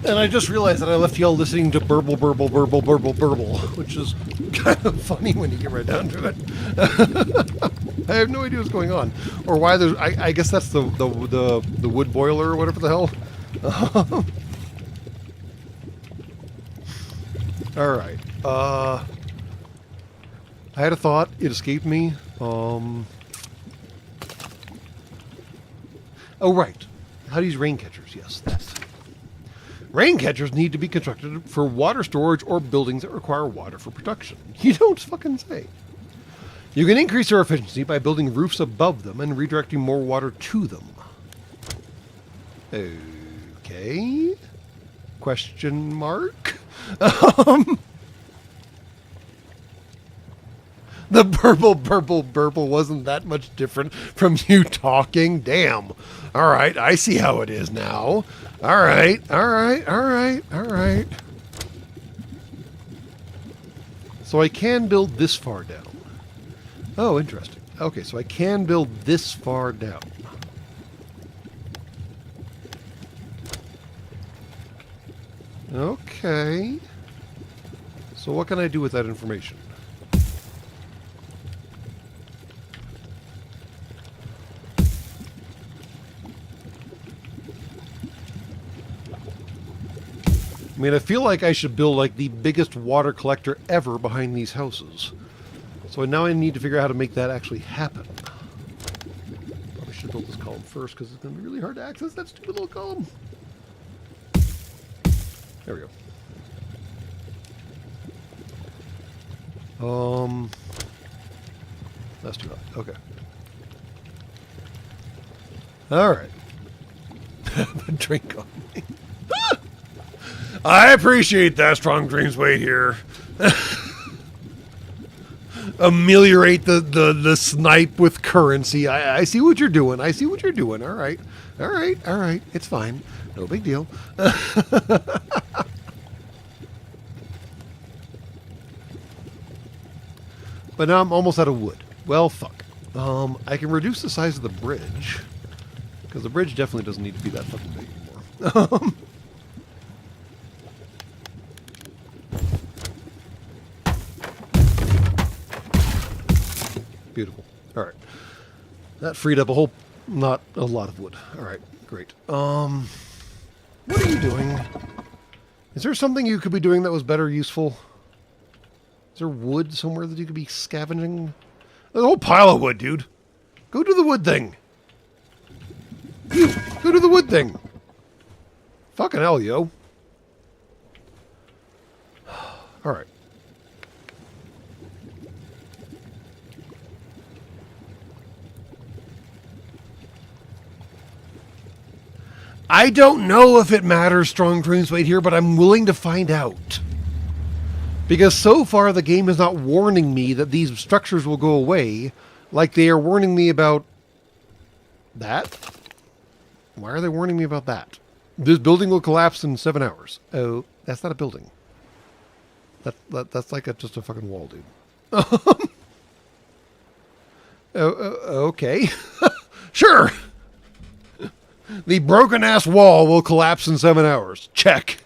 And I just realized that I left y'all listening to burble, burble, burble, burble, burble, which is kind of funny when you get right down to it. I have no idea what's going on, or why there's. I guess that's the wood boiler or whatever the hell. All right. I had a thought. It escaped me. Oh right. How to use rain catchers? Yes, that. Rain catchers need to be constructed for water storage or buildings that require water for production. You don't fucking say. You can increase their efficiency by building roofs above them and redirecting more water to them. Okay. Question mark? The burble wasn't that much different from you talking. Damn. All right, I see how it is now. All right. So I can build this far down. Oh, interesting. Okay, so I can build this far down. Okay. So what can I do with that information? I mean, I feel like I should build like the biggest water collector ever behind these houses. So now I need to figure out how to make that actually happen. Probably should build this column first because it's going to be really hard to access that stupid little column. There we go. That's too hot. Okay. All right. Have a drink on me. I appreciate that. Strong dreams wait here. Ameliorate the snipe with currency. I see what you're doing. I see what you're doing. All right. It's fine. No big deal. But now I'm almost out of wood. Well, fuck. I can reduce the size of the bridge. Because the bridge definitely doesn't need to be that fucking big anymore. Beautiful. All right. That freed up not a lot of wood. All right, great. What are you doing? Is there something you could be doing that was better useful? Is there wood somewhere that you could be scavenging? There's a whole pile of wood, dude. Go do the wood thing. You, go do the wood thing. Fucking hell, yo. All right. I don't know if it matters, Strong Dreams wait here, but I'm willing to find out. Because so far the game is not warning me that these structures will go away, like they are warning me about that. Why are they warning me about that? This building will collapse in 7 hours. Oh, that's not a building. That's like just a fucking wall, dude. Okay. Sure. The broken-ass wall will collapse in 7 hours. Check.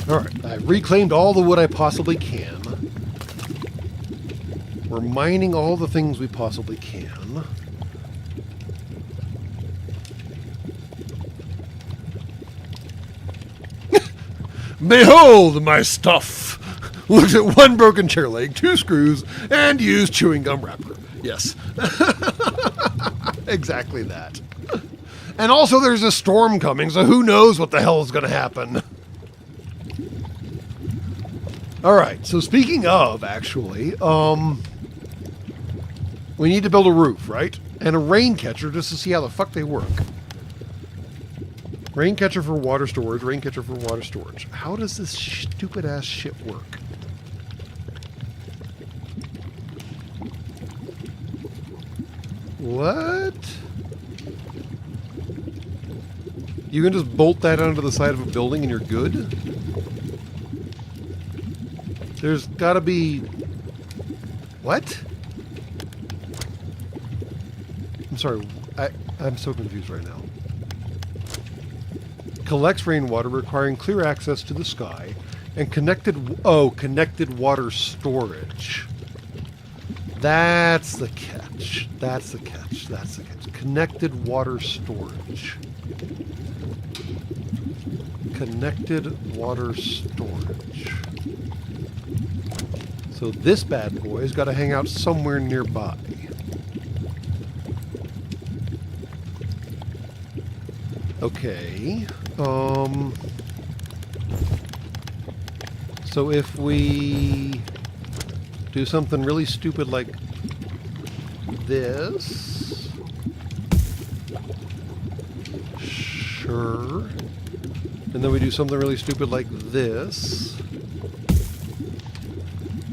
Alright, I've reclaimed all the wood I possibly can. We're mining all the things we possibly can. Behold my stuff! Looks at one broken chair leg, 2 screws, and used chewing gum wrapper. Yes. Exactly that. And also there's a storm coming, so who knows what the hell is going to happen. Alright, so speaking of, actually, we need to build a roof, right? And a rain catcher just to see how the fuck they work. Rain catcher for water storage, rain catcher for water storage. How does this stupid ass shit work? What? You can just bolt that onto the side of a building and you're good? There's gotta be... What? I'm sorry, I'm so confused right now. Collects rainwater, requiring clear access to the sky, and connected water storage. That's the catch. That's the catch. That's the catch. Connected water storage. Connected water storage. So this bad boy's got to hang out somewhere nearby. Okay. So if we do something really stupid like this, sure. And then we do something really stupid like this.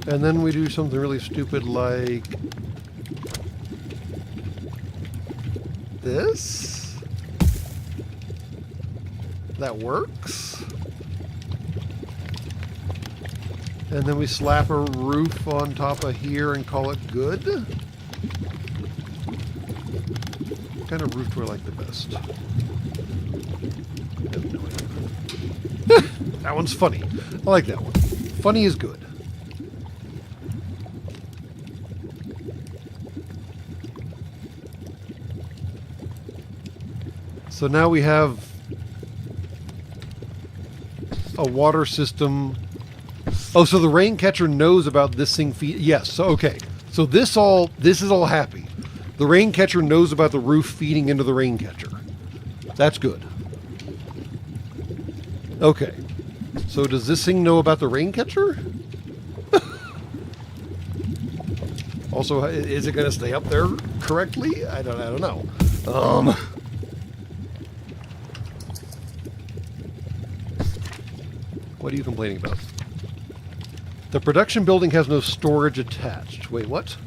And then we do something really stupid like this. That works. And then we slap a roof on top of here and call it good. What kind of roof do I like the best? I have no idea. That one's funny. I like that one. Funny is good. So now we have a water system. Oh, so the rain catcher knows about this thing feed. Yes. So okay. So this is all happy. The rain catcher knows about the roof feeding into the rain catcher. That's good. Okay. So does this thing know about the rain catcher? Also, is it going to stay up there correctly? I don't know. What are you complaining about? The production building has no storage attached. Wait, what?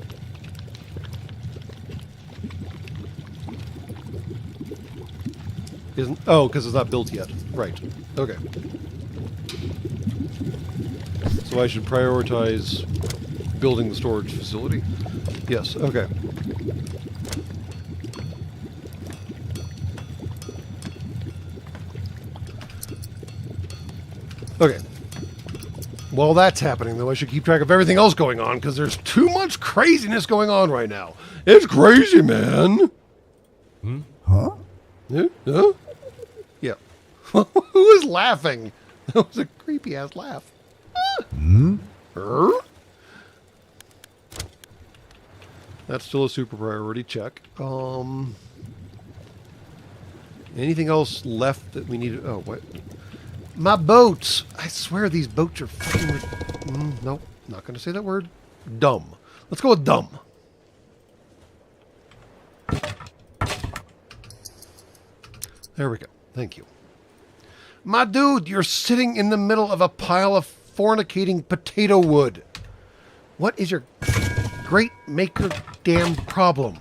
Oh, because it's not built yet. Right. Okay. So I should prioritize building the storage facility? Yes, okay. Okay. While that's happening, though, I should keep track of everything else going on, because there's too much craziness going on right now. It's crazy, man. Huh? Huh? Yeah. Who is laughing? That was a creepy-ass laugh. That's still a super priority check. Anything else left that we need? Oh, what? My boats! I swear these boats are fucking... nope, not going to say that word. Dumb. Let's go with dumb. There we go. Thank you. My dude, you're sitting in the middle of a pile of fornicating potato wood. What is your great maker damn problem?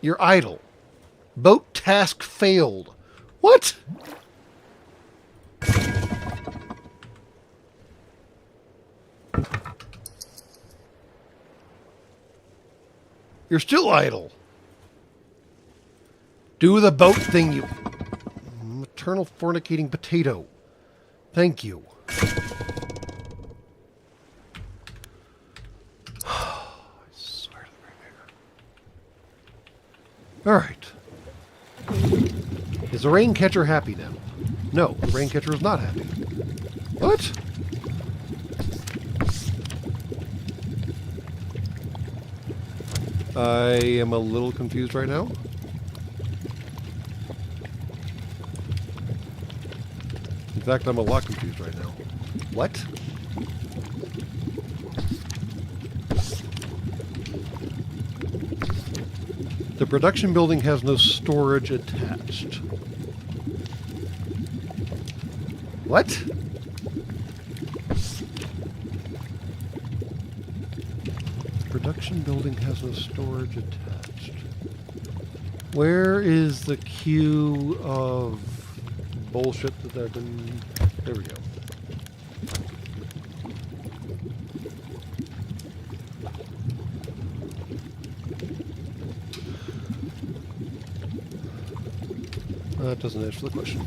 You're idle. Boat task failed. What? You're still idle. Do the boat thing, you maternal fornicating potato. Thank you. I swear to the right. Alright. Is the rain catcher happy now? No, the rain catcher is not happy. What? I am a little confused right now. In fact, I'm a lot confused right now. What? The production building has no storage attached. What? Production building has no storage attached. Where is the queue of bullshit that I've been... There we go. That doesn't answer the question.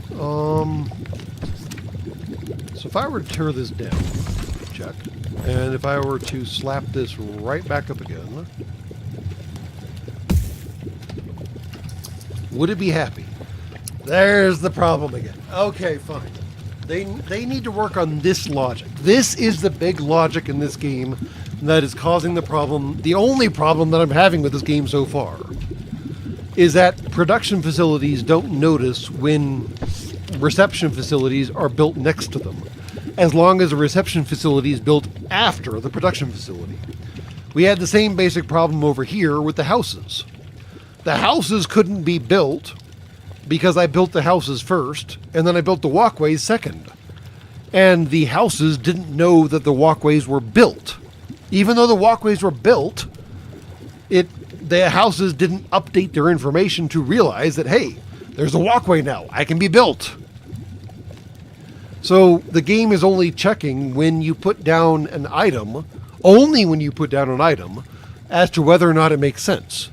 So if I were to tear this down, check. And if I were to slap this right back up again, would it be happy? There's the problem again. Okay, fine. They need to work on this logic. This is the big logic in this game that is causing the problem. The only problem that I'm having with this game so far is that production facilities don't notice when reception facilities are built next to them, as long as the reception facility is built after the production facility. We had the same basic problem over here with the houses. The houses couldn't be built because I built the houses first, and then I built the walkways second. And the houses didn't know that the walkways were built. Even though the walkways were built, the houses didn't update their information to realize that, hey, there's a walkway now. I can be built. So the game is only checking when you put down an item, only when you put down an item, as to whether or not it makes sense.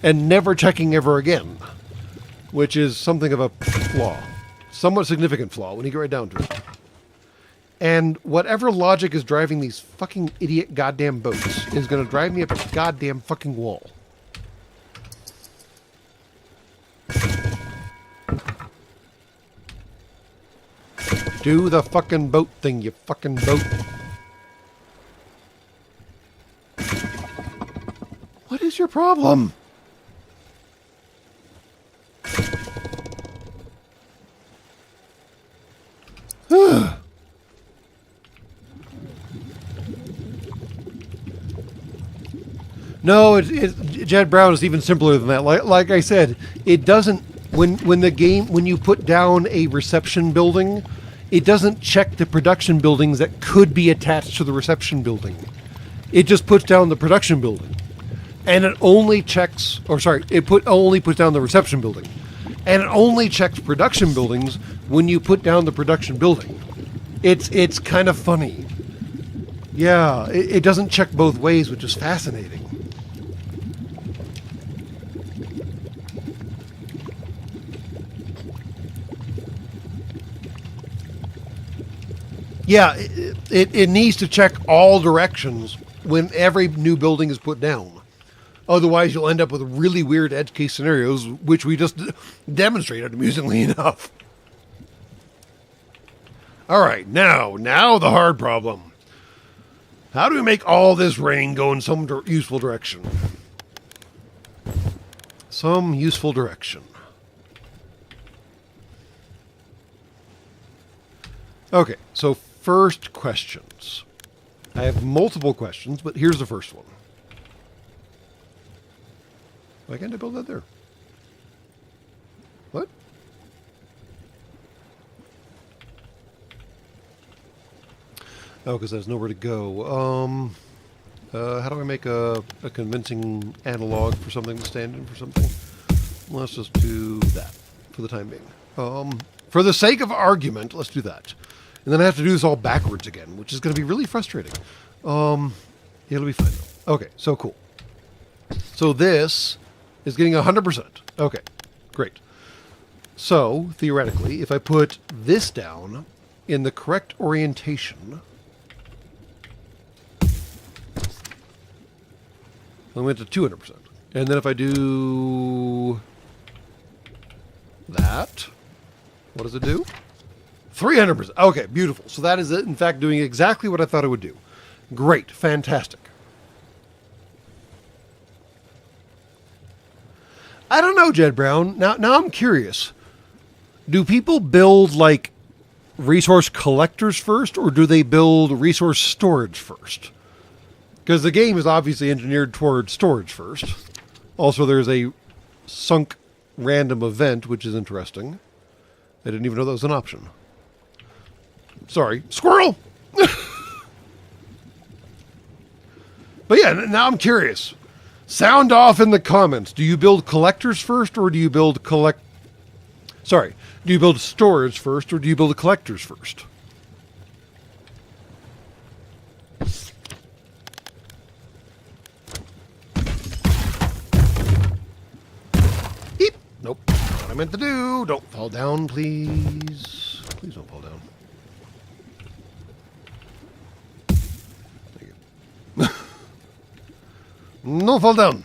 And never checking ever again. Which is something of a flaw. Somewhat significant flaw when you get right down to it. And whatever logic is driving these fucking idiot goddamn boats is going to drive me up a goddamn fucking wall. Do the fucking boat thing, you fucking boat. What is your problem? No, Jed Brown is even simpler than that. Like I said, it doesn't when you put down a reception building, it doesn't check the production buildings that could be attached to the reception building. It just puts down the production building, and it only checks. Only puts down the reception building, and it only checks production buildings when you put down the production building. It's kind of funny. Yeah, it doesn't check both ways, which is fascinating. Yeah, it needs to check all directions when every new building is put down. Otherwise, you'll end up with really weird edge case scenarios, which we just demonstrated amusingly enough. All right, now the hard problem. How do we make all this rain go in some useful direction? Some useful direction. Okay, so first questions. I have multiple questions, but here's the first one. Why can't I build that there? What? Oh, because there's nowhere to go. How do I make a convincing analog for something to stand in for something? Let's just do that for the time being. For the sake of argument, let's do that. And then I have to do this all backwards again, which is going to be really frustrating. It'll be fine though. Okay, so cool. So this is getting 100%. Okay, great. So, theoretically, if I put this down in the correct orientation, I went to 200%. And then if I do that, what does it do? 300%. Okay, beautiful. So that is, in fact, doing exactly what I thought it would do. Great. Fantastic. I don't know, Jed Brown. Now I'm curious. Do people build, like, resource collectors first, or do they build resource storage first? Because the game is obviously engineered toward storage first. Also, there's a sunk random event, which is interesting. I didn't even know that was an option. Sorry. Squirrel! But yeah, now I'm curious. Sound off in the comments. Do you build collectors first, or do you build do you build storage first, or do you build collectors first? Eep. Nope. Not what I meant to do. Don't fall down, please. Please don't fall down. There you go. No fall down.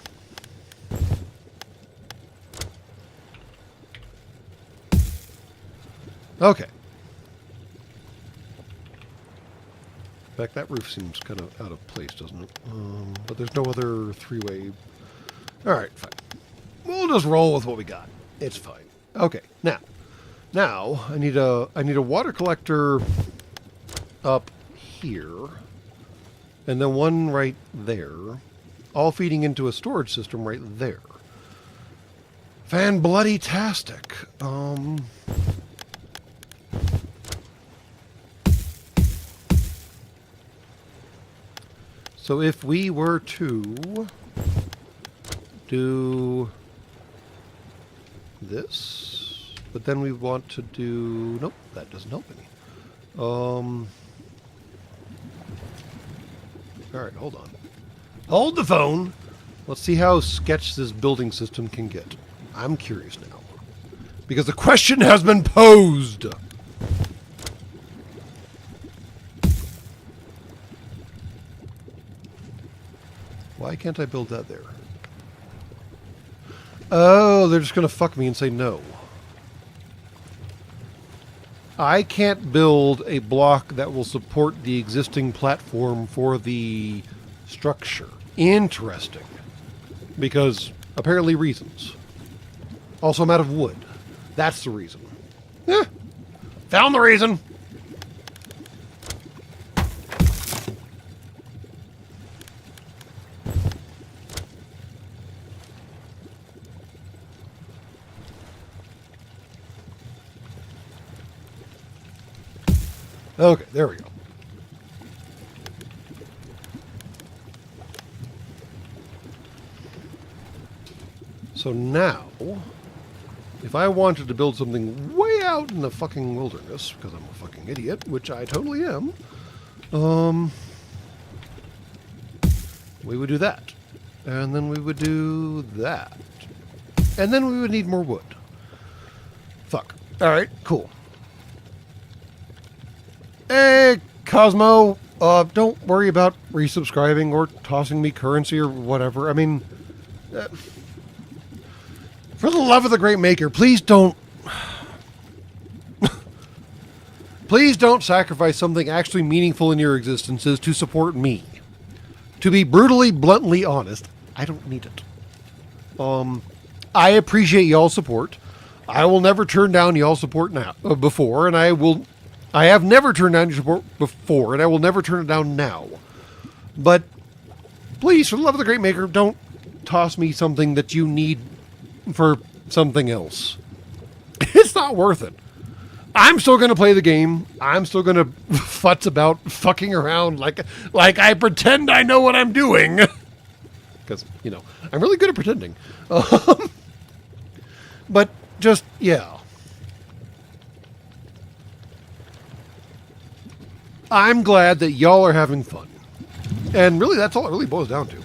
Okay. In fact, that roof seems kind of out of place, doesn't it? But there's no other three-way. All right, fine. We'll just roll with what we got. It's fine. Okay, now I need a water collector up here, and then one right there, all feeding into a storage system right there. Fan-bloody-tastic. So if we were to do this, but then we want to do, nope, that doesn't help any. All right, hold on. Hold the phone. Let's see how sketch this building system can get. I'm curious now. Because the question has been posed. Why can't I build that there? Oh, they're just going to fuck me and say no. I can't build a block that will support the existing platform for the structure. Interesting. Because apparently reasons. Also, I'm out of wood. That's the reason. Found the reason. Okay, there we go. So now, if I wanted to build something way out in the fucking wilderness, because I'm a fucking idiot, which I totally am, we would do that. And then we would do that. And then we would need more wood. Fuck. Alright, cool. Hey, Cosmo, don't worry about resubscribing or tossing me currency or whatever. I mean, for the love of the great maker, please don't... please don't sacrifice something actually meaningful in your existences to support me. To be brutally, bluntly honest, I don't need it. I appreciate y'all's support. I will never turn down y'all's support now, before, and I have never turned down your support before, and I will never turn it down now. But please, for the love of the great maker, don't toss me something that you need for something else. It's not worth it. I'm still going to play the game. I'm still going to futz about fucking around like I pretend I know what I'm doing. Because, you know, I'm really good at pretending. But just, yeah. I'm glad that y'all are having fun. And really, that's all it really boils down to.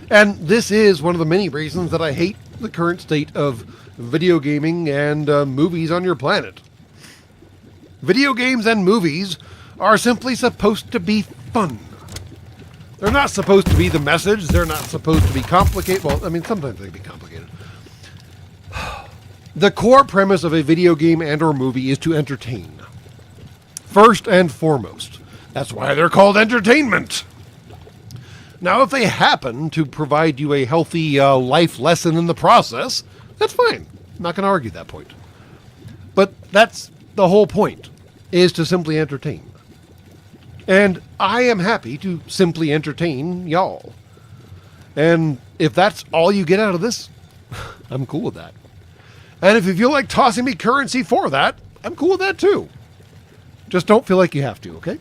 And this is one of the many reasons that I hate the current state of video gaming and movies on your planet. Video games and movies are simply supposed to be fun. They're not supposed to be the message. They're not supposed to be complicated. Well, I mean, sometimes they can be complicated. The core premise of a video game and or movie is to entertain. First and foremost. That's why they're called entertainment. Now, if they happen to provide you a healthy life lesson in the process, that's fine. I'm not going to argue that point. But that's the whole point, is to simply entertain. And I am happy to simply entertain y'all. And if that's all you get out of this, I'm cool with that. And if you feel like tossing me currency for that, I'm cool with that too. Just don't feel like you have to, okay?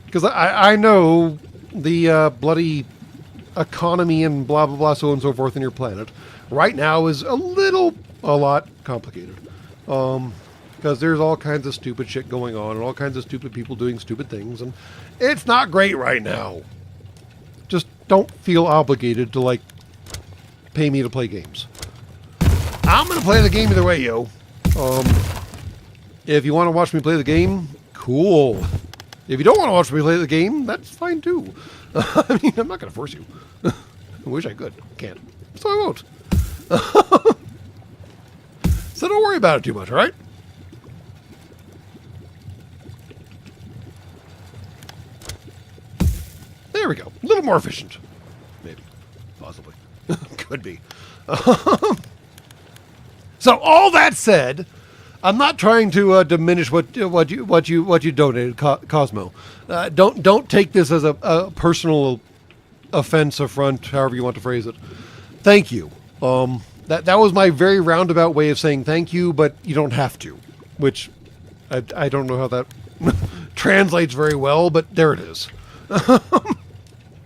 Because I know the bloody economy and blah, blah, blah, so on and so forth in your planet right now is a lot complicated. Because there's all kinds of stupid shit going on and all kinds of stupid people doing stupid things. And it's not great right now. Just don't feel obligated to, like, pay me to play games. I'm going to play the game either way, yo. If you want to watch me play the game, cool. If you don't want to watch me play the game, that's fine too. I mean, I'm not going to force you. I wish I could. Can't. So I won't. So don't worry about it too much, all right? There we go. A little more efficient. Maybe. Possibly. Could be. So all that said, I'm not trying to diminish what you donated, Cosmo. Don't take this as a personal offense, affront, however you want to phrase it. Thank you. That was my very roundabout way of saying thank you, but you don't have to, which I don't know how that translates very well, but there it is.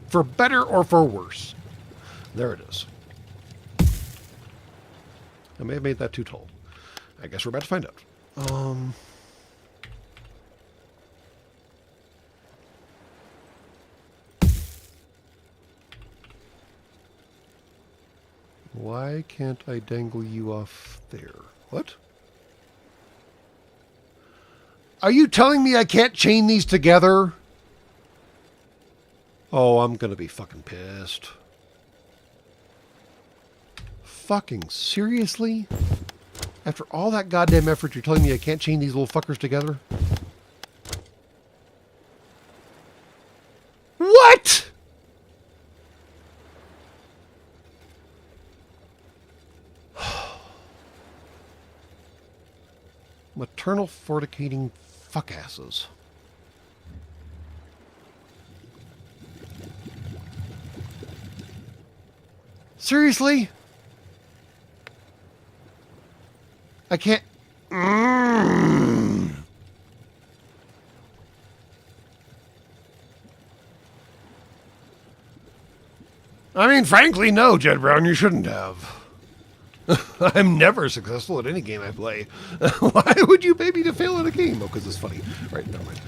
For better or for worse. There it is. I may have made that too tall. I guess we're about to find out. Why can't I dangle you off there? What? Are you telling me I can't chain these together? Oh, I'm gonna be fucking pissed. Fucking seriously? After all that goddamn effort, you're telling me I can't chain these little fuckers together? What? Maternal fornicating fuckasses. Seriously? I can't... I mean, frankly, no, Jed Brown, you shouldn't have. I'm never successful at any game I play. Why would you pay me to fail at a game? Oh, because it's funny. Right, never mind.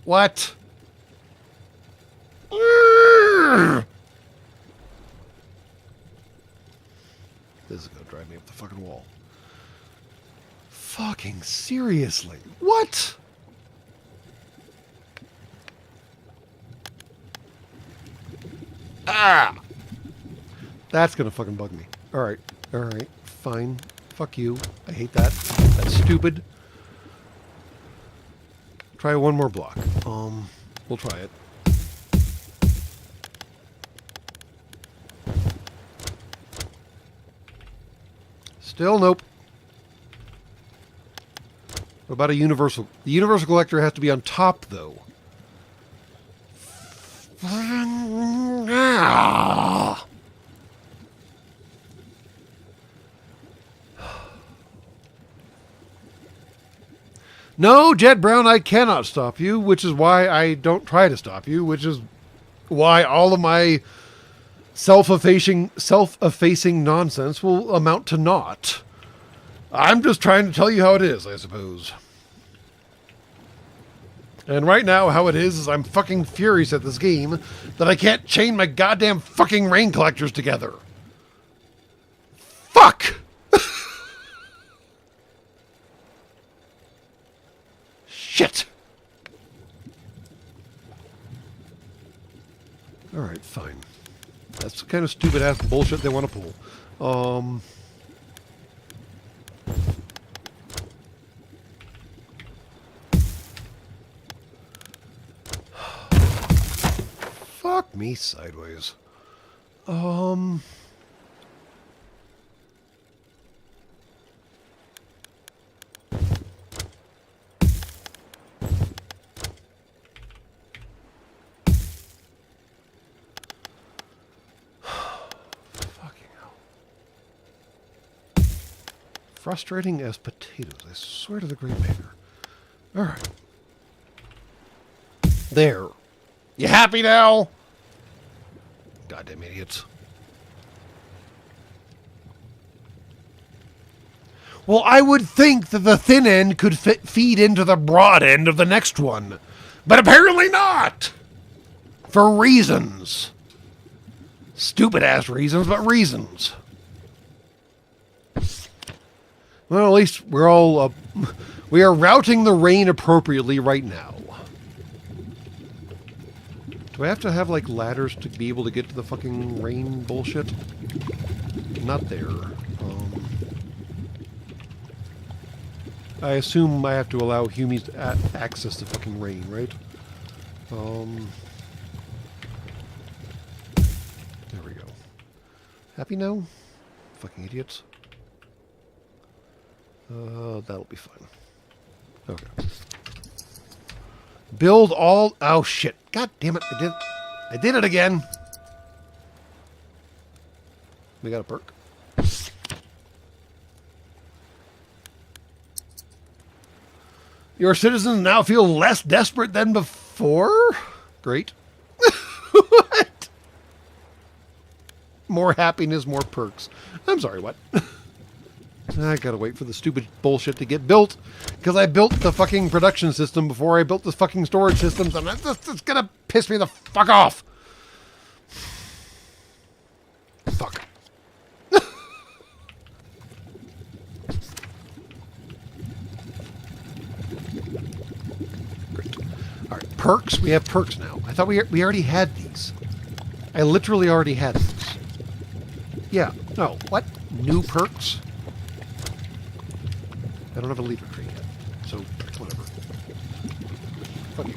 What? This is going to drive me up the fucking wall. Fucking seriously. What? Ah! That's going to fucking bug me. Alright. Alright. Fine. Fuck you. I hate that. That's stupid. Try one more block. We'll try it. Still nope. What about a universal? The universal collector has to be on top, though. No, Jed Brown, I cannot stop you, which is why I don't try to stop you, which is why all of my self-effacing nonsense will amount to naught. I'm just trying to tell you how it is, I suppose. And right now, how it is I'm fucking furious at this game that I can't chain my goddamn fucking rain collectors together. Fuck! Shit! Alright, fine. That's the kind of stupid-ass bullshit they want to pull. Fuck me sideways. Frustrating as potatoes, I swear to the great maker. Alright. There. You happy now? Goddamn idiots. Well, I would think that the thin end could feed into the broad end of the next one. But apparently not! For reasons. Stupid ass reasons, but reasons. Well, at least we're all we are routing the rain appropriately right now. Do I have to have like ladders to be able to get to the fucking rain bullshit? Not there. I assume I have to allow humans to access the fucking rain, right? There we go. Happy now? Fucking idiots. That'll be fine. Okay. Build all... Oh, shit. God damn it. I did it again. We got a perk. Your citizens now feel less desperate than before? Great. What? More happiness, more perks. I'm sorry, what? I gotta wait for the stupid bullshit to get built, because I built the fucking production system before I built the fucking storage systems, and it's gonna piss me the fuck off. Fuck. Great. All right, perks. We have perks now. I thought we already had these. I literally already had these. Yeah. No. What? New perks? I don't have a leader tree yet, so whatever. Fuck you.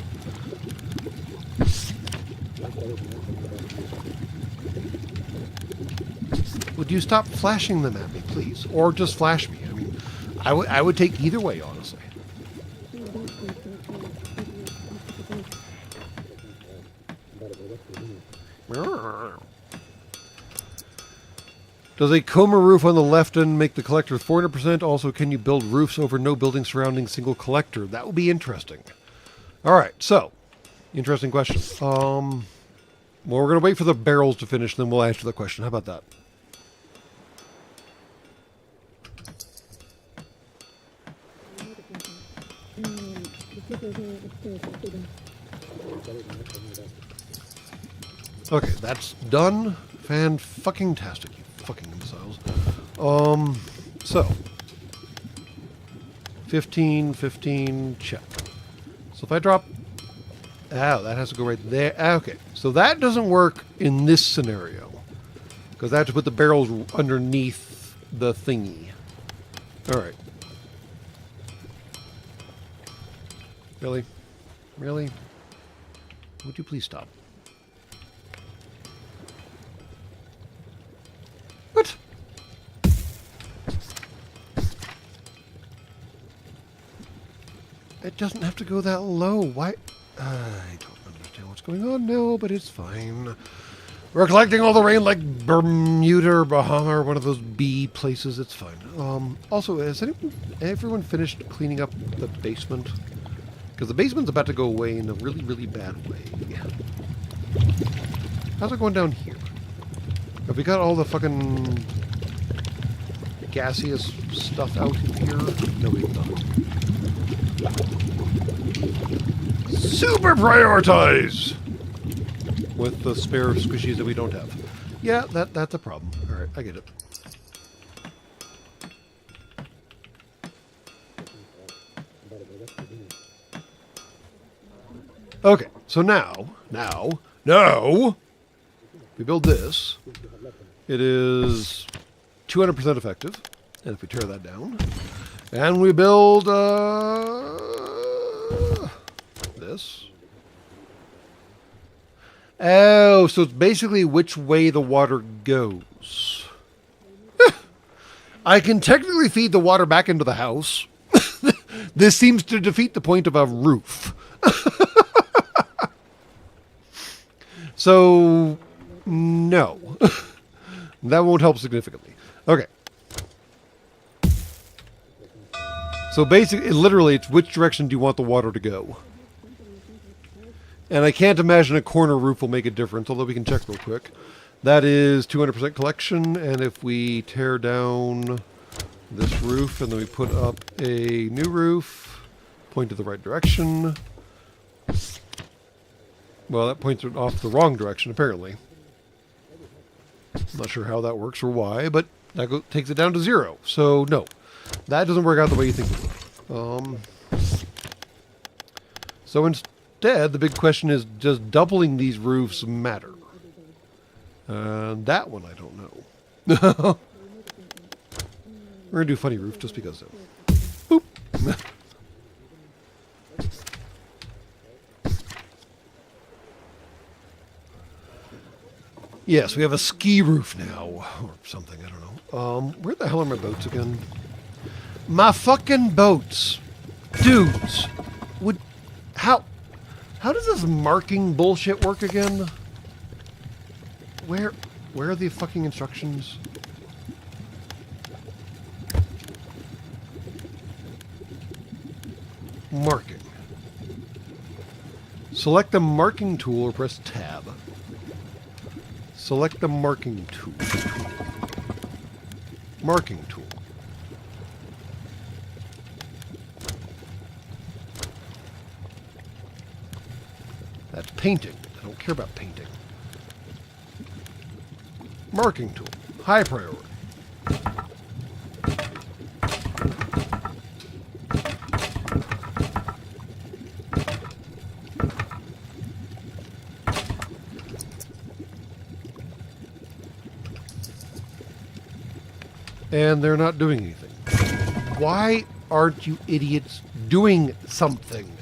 Would you stop flashing them at me, please? Or just flash me. I mean, I would take either way, honestly. Does a coma roof on the left end make the collector 400%? Also, can you build roofs over no building surrounding single collector? That would be interesting. All right, so, interesting question. Well, we're going to wait for the barrels to finish, then we'll answer the question. How about that? Okay, that's done. Fan-fucking-tastic, you fucking imbeciles. So. 15, check. So if I drop... Oh, that has to go right there. Okay, so that doesn't work in this scenario. Because I have to put the barrels underneath the thingy. Alright. Really? Really? Would you please stop? What? It doesn't have to go that low. Why? I don't understand what's going on now, but it's fine. We're collecting all the rain like Bermuda or Bahama or one of those bee places. It's fine. Also, has everyone finished cleaning up the basement? Because the basement's about to go away in a really, really bad way. How's it going down here? Have we got all the fucking gaseous stuff out here? No, we've not. Super prioritize! With the spare squishies that we don't have. Yeah, that's a problem. Alright, I get it. Okay, so now, we build this. It is 200% effective. And if we tear that down, and we build this. Oh, so it's basically which way the water goes. I can technically feed the water back into the house. This seems to defeat the point of a roof. So, no. That won't help significantly. Okay. So basically, literally, it's which direction do you want the water to go? And I can't imagine a corner roof will make a difference, although we can check real quick. That is 200% collection, and if we tear down this roof and then we put up a new roof, point to the right direction. Well, that points it off the wrong direction, apparently. I'm not sure how that works or why, but that takes it down to 0. So, no. That doesn't work out the way you think it would. So instead, the big question is, does doubling these roofs matter? That one I don't know. We're going to do funny roof just because so. Boop. Yes, we have a ski roof now, or something, I don't know. Where the hell are my boats again? My fucking boats! Dudes! How does this marking bullshit work again? Where are the fucking instructions? Marking. Select the marking tool or press tab. Select the marking tool. Marking tool. That's painting. I don't care about painting. Marking tool. High priority. And they're not doing anything. Why aren't you idiots doing something?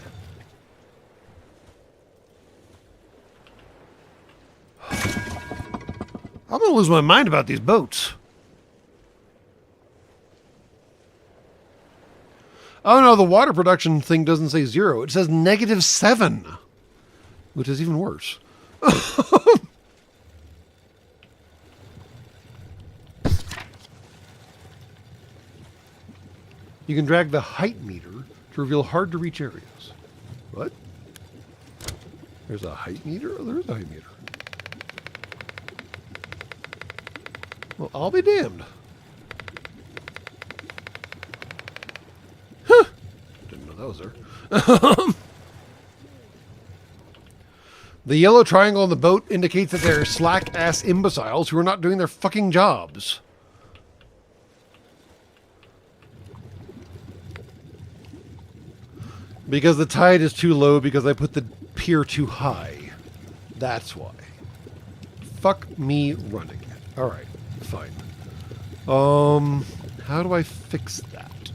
I'm going to lose my mind about these boats. Oh no, the water production thing doesn't say 0. It says -7. Which is even worse. You can drag the height meter to reveal hard to reach areas. What? There's a height meter? Oh, there is a height meter. Well, I'll be damned. Huh. Didn't know that was there. The yellow triangle on the boat indicates that they're slack-ass imbeciles who are not doing their fucking jobs. Because the tide is too low because I put the pier too high. That's why. Fuck me running it. Alright, fine. How do I fix that?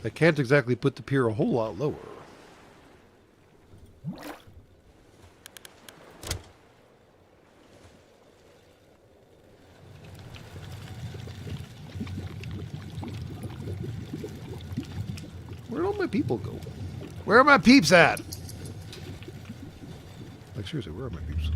I can't exactly put the pier a whole lot lower. Where'd all my people go? Where are my peeps at? Like, seriously, where are my peeps?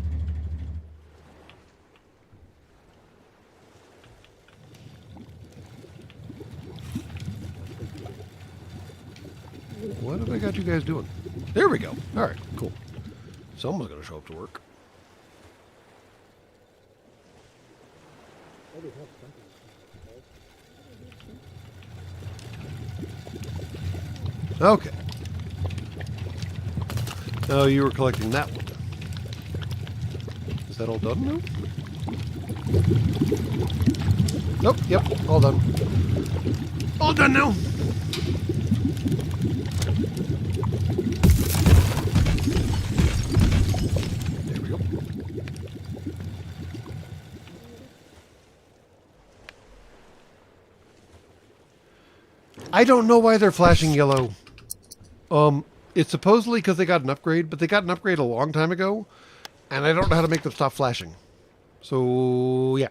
What have I got you guys doing? There we go. All right, cool. Someone's going to show up to work. Okay. Oh, you were collecting that one. Is that all done now? Nope, yep, all done. All done now. There we go. I don't know why they're flashing yellow. It's supposedly because they got an upgrade, but they got an upgrade a long time ago, and I don't know how to make them stop flashing. So, yeah.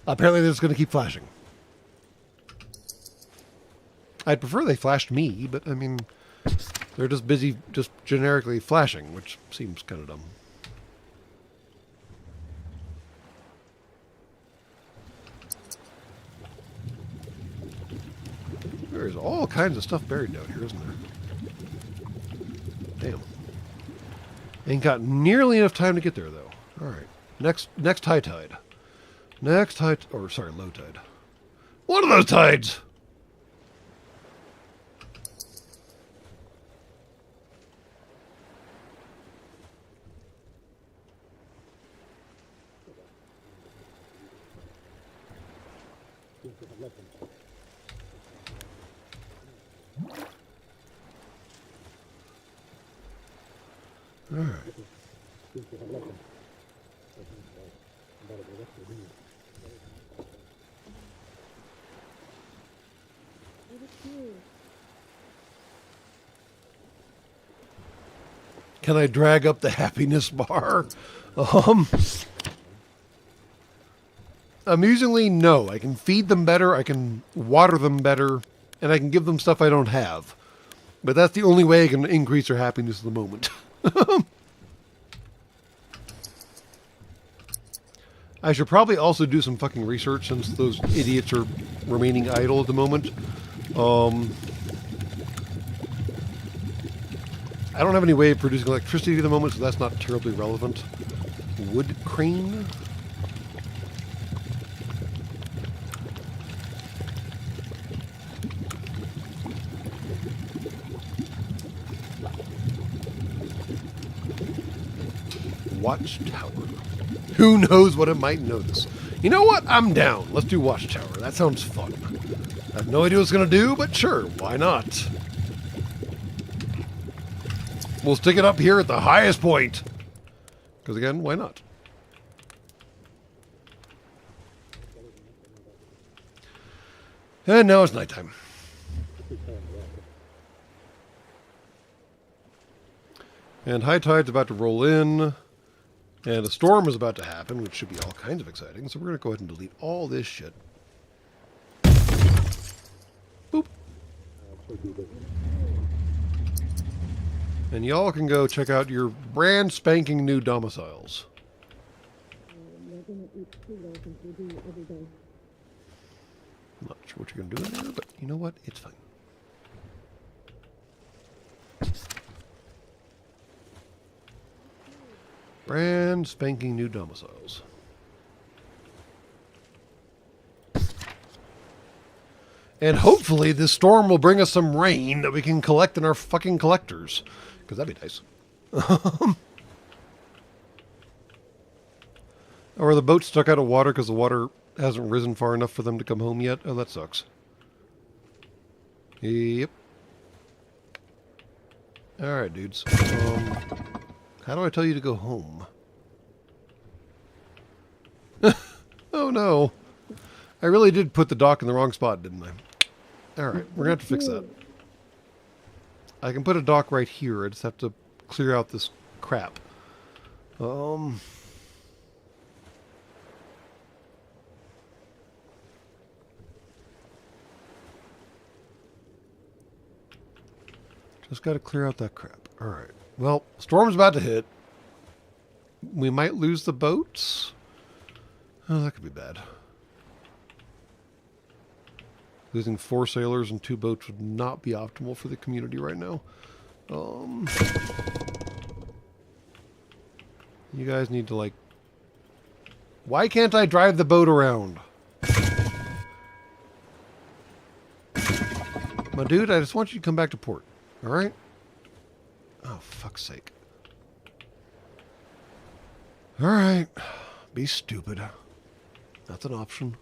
Apparently they're just going to keep flashing. I'd prefer they flashed me, but, I mean, they're just busy just generically flashing, which seems kind of dumb. There's all kinds of stuff buried down here, isn't there? Damn. Ain't got nearly enough time to get there, though. All right. Next high tide. Next high... Or, sorry, low tide. One of those tides! All right. Can I drag up the happiness bar? Amusingly, no. I can feed them better, I can water them better, and I can give them stuff I don't have. But that's the only way I can increase their happiness at the moment. I should probably also do some fucking research since those idiots are remaining idle at the moment. I don't have any way of producing electricity at the moment, so that's not terribly relevant. Wood crane? Watchtower. Who knows what it might notice? You know what? I'm down. Let's do Watchtower. That sounds fun. I have no idea what it's going to do, but sure, why not? We'll stick it up here at the highest point. Because again, why not? And now it's nighttime. And high tide's about to roll in. And a storm is about to happen, which should be all kinds of exciting. So we're going to go ahead and delete all this shit. Boop. And y'all can go check out your brand spanking new domiciles. I'm not sure what you're going to do in there, but you know what? It's fine. Brand spanking new domiciles. And hopefully this storm will bring us some rain that we can collect in our fucking collectors. Because that'd be nice. Or are the boats stuck out of water because the water hasn't risen far enough for them to come home yet? Oh, that sucks. Yep. Alright, dudes. How do I tell you to go home? Oh no. I really did put the dock in the wrong spot, didn't I? Alright, we're going to have to fix that. I can put a dock right here. I just have to clear out this crap. Just got to clear out that crap. Alright. Well, storm's about to hit. We might lose the boats. Oh, that could be bad. Losing 4 sailors and 2 boats would not be optimal for the community right now. You guys need to, like... Why can't I drive the boat around? My dude, I just want you to come back to port. Alright? Oh, fuck's sake. Alright. Be stupid. That's an option.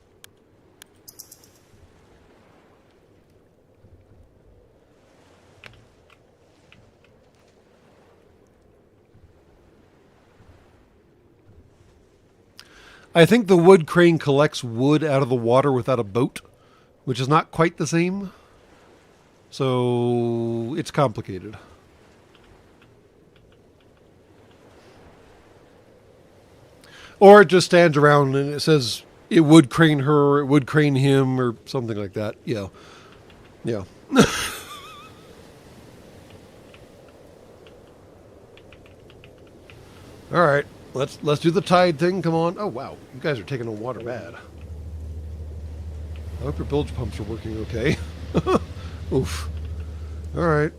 I think the wood crane collects wood out of the water without a boat, which is not quite the same. So it's complicated. Or it just stands around and it says it would crane her, it would crane him, or something like that. Yeah. Yeah. All right. Let's do the tide thing. Come on. Oh, wow. You guys are taking on water bad. I hope your bilge pumps are working okay. Oof. All right.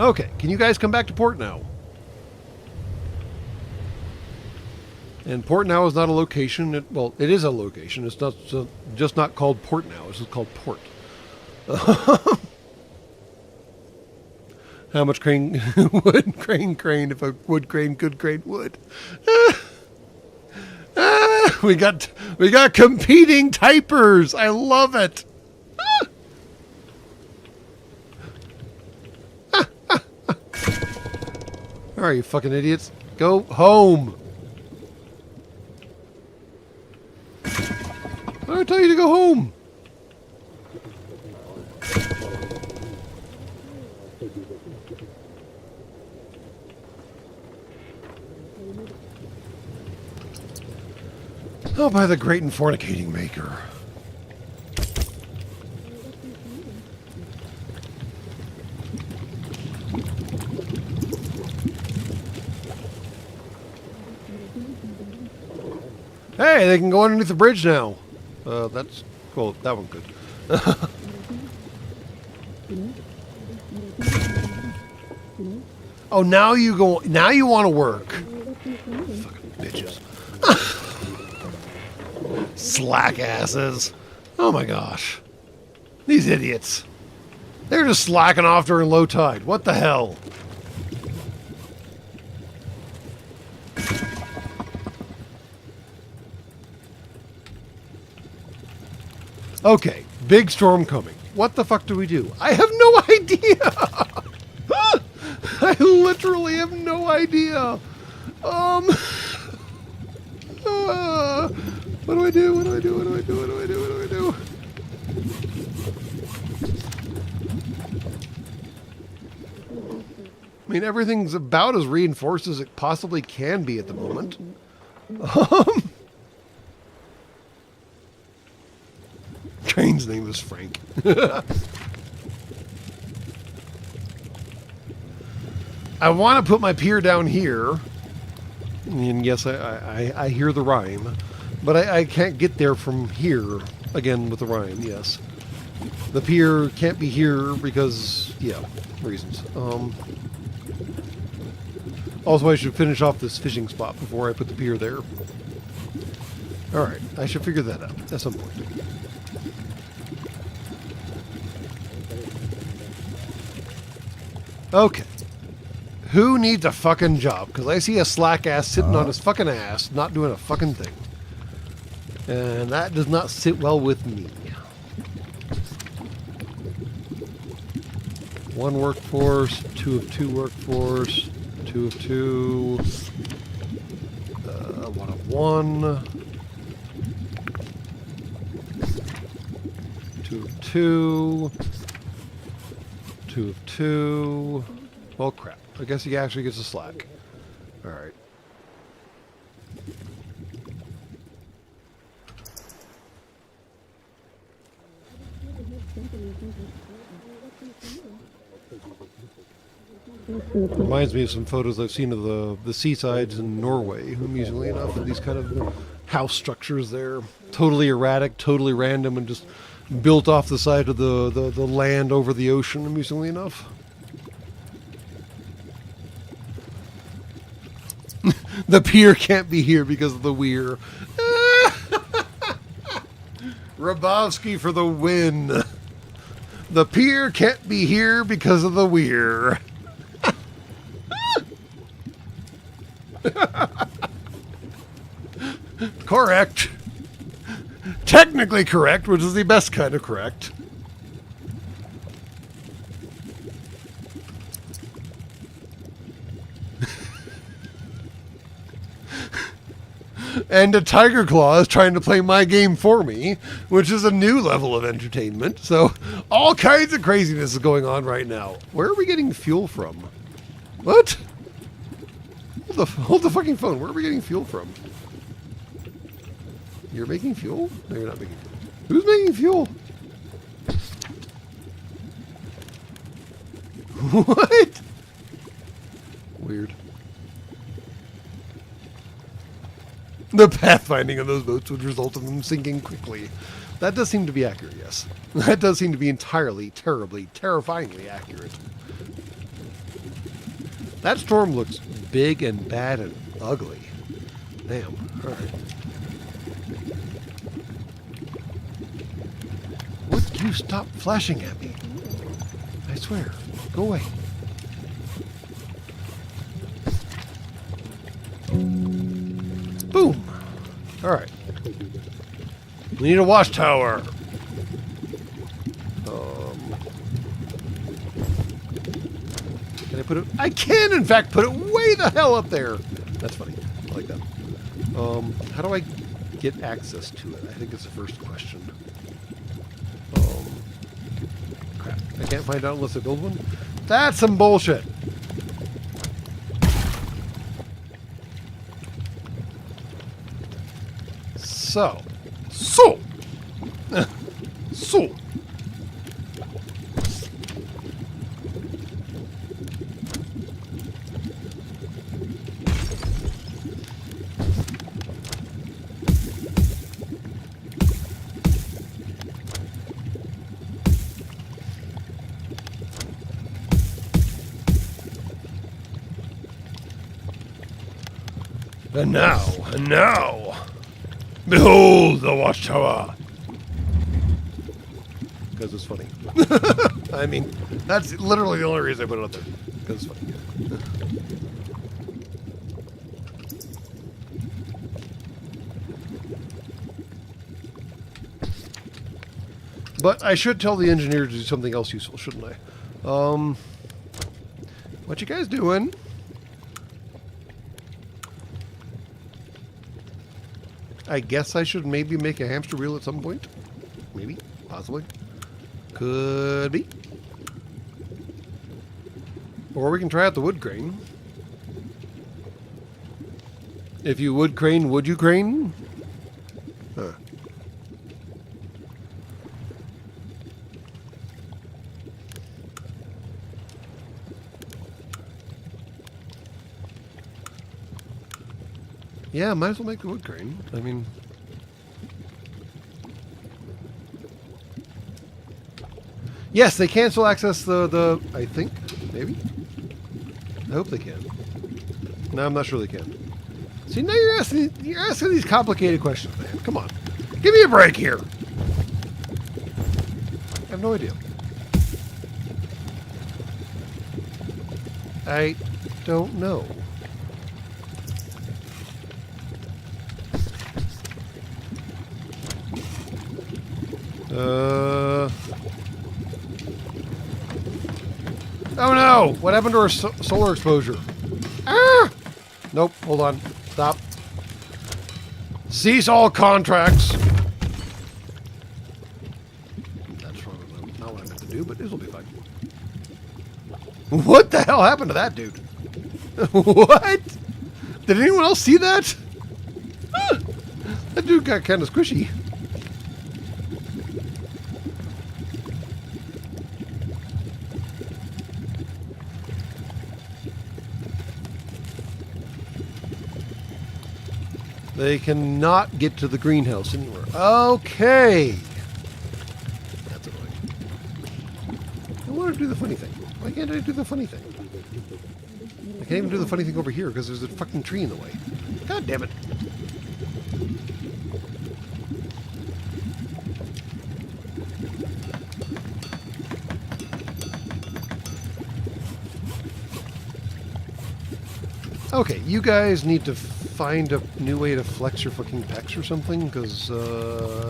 Okay. Can you guys come back to port now? And port now is not a location. Well, it is a location. It's not just not called port now. It's just called port. How much crane would crane if a wood crane could crane wood? We got competing typers. I love it. All right, you fucking idiots. Go home. Why did I tell you to go home? Oh, by the great and fornicating maker. Hey, they can go underneath the bridge now. That's cool. That one good. Oh, now you go. Now you want to work. Fucking bitches. Slack asses. Oh my gosh. These idiots. They're just slacking off during low tide. What the hell? Okay, big storm coming. What the fuck do we do? I have no idea. I literally have no idea. What do I do? What do I do? What do I do? What do I do? What do I do? I mean, everything's about as reinforced as it possibly can be at the moment. Train's name is Frank. I want to put my pier down here. And yes, I hear the rhyme. But I can't get there from here. Again, with the rhyme, yes. The pier can't be here because, yeah, reasons. Also, I should finish off this fishing spot before I put the pier there. Alright, I should figure that out at some point. Okay. Who needs a fucking job? Because I see a slack ass sitting on his fucking ass, not doing a fucking thing. And that does not sit well with me. One workforce, 2 of 2 workforce, 2 of 2, 1 of 1, 2 of 2, 2 of 2. Well, crap. I guess he actually gets a slack. All right. Reminds me of some photos I've seen of the seasides in Norway, amusingly enough, these kind of house structures there. Totally erratic, totally random, and just built off the side of the land over the ocean, amusingly enough. The pier can't be here because of the weir. Rabowski for the win. The pier can't be here because of the weir. Correct. Technically correct, which is the best kind of correct. And a Tiger Claw is trying to play my game for me, which is a new level of entertainment. So all kinds of craziness is going on right now. Where are we getting fuel from? What? Hold the fucking phone. Where are we getting fuel from? You're making fuel? No, you're not making fuel. Who's making fuel? What? Weird. The pathfinding of those boats would result in them sinking quickly. That does seem to be accurate, yes. That does seem to be entirely, terribly, terrifyingly accurate. That storm looks big and bad and ugly. Damn. Alright. Would you stop flashing at me? I swear. Go away. Boom. Alright. We need a watchtower. Can I put it? I can, in fact, put it way the hell up there. That's funny. I like that. How do I get access to it? I think it's the first question. Crap. I can't find out unless I build one. That's some bullshit. So. And now, behold the watchtower. Because it's funny. I mean, that's literally the only reason I put it up there. Because it's funny. But I should tell the engineer to do something else useful, shouldn't I? What you guys doing? I guess I should maybe make a hamster wheel at some point. Maybe. Possibly. Could be. Or we can try out the wood crane. If you would crane, would you crane? Huh. Yeah, might as well make the wood crane. I mean... Yes, they can still access the... I think, maybe? I hope they can. No, I'm not sure they can. See, now you're asking these complicated questions, man. Come on. Give me a break here. I have no idea. I don't know. Oh no! What happened to our solar exposure? Ah! Nope, hold on. Stop. Cease all contracts. That's not what I meant to do, but this will be fine. What the hell happened to that dude? What? Did anyone else see that? That dude got kind of squishy. They cannot get to the greenhouse anywhere. Okay. That's annoying. I want to do the funny thing. Why can't I do the funny thing? I can't even do the funny thing over here because there's a fucking tree in the way. God damn it. Okay, you guys need to find a new way to flex your fucking pecs or something, because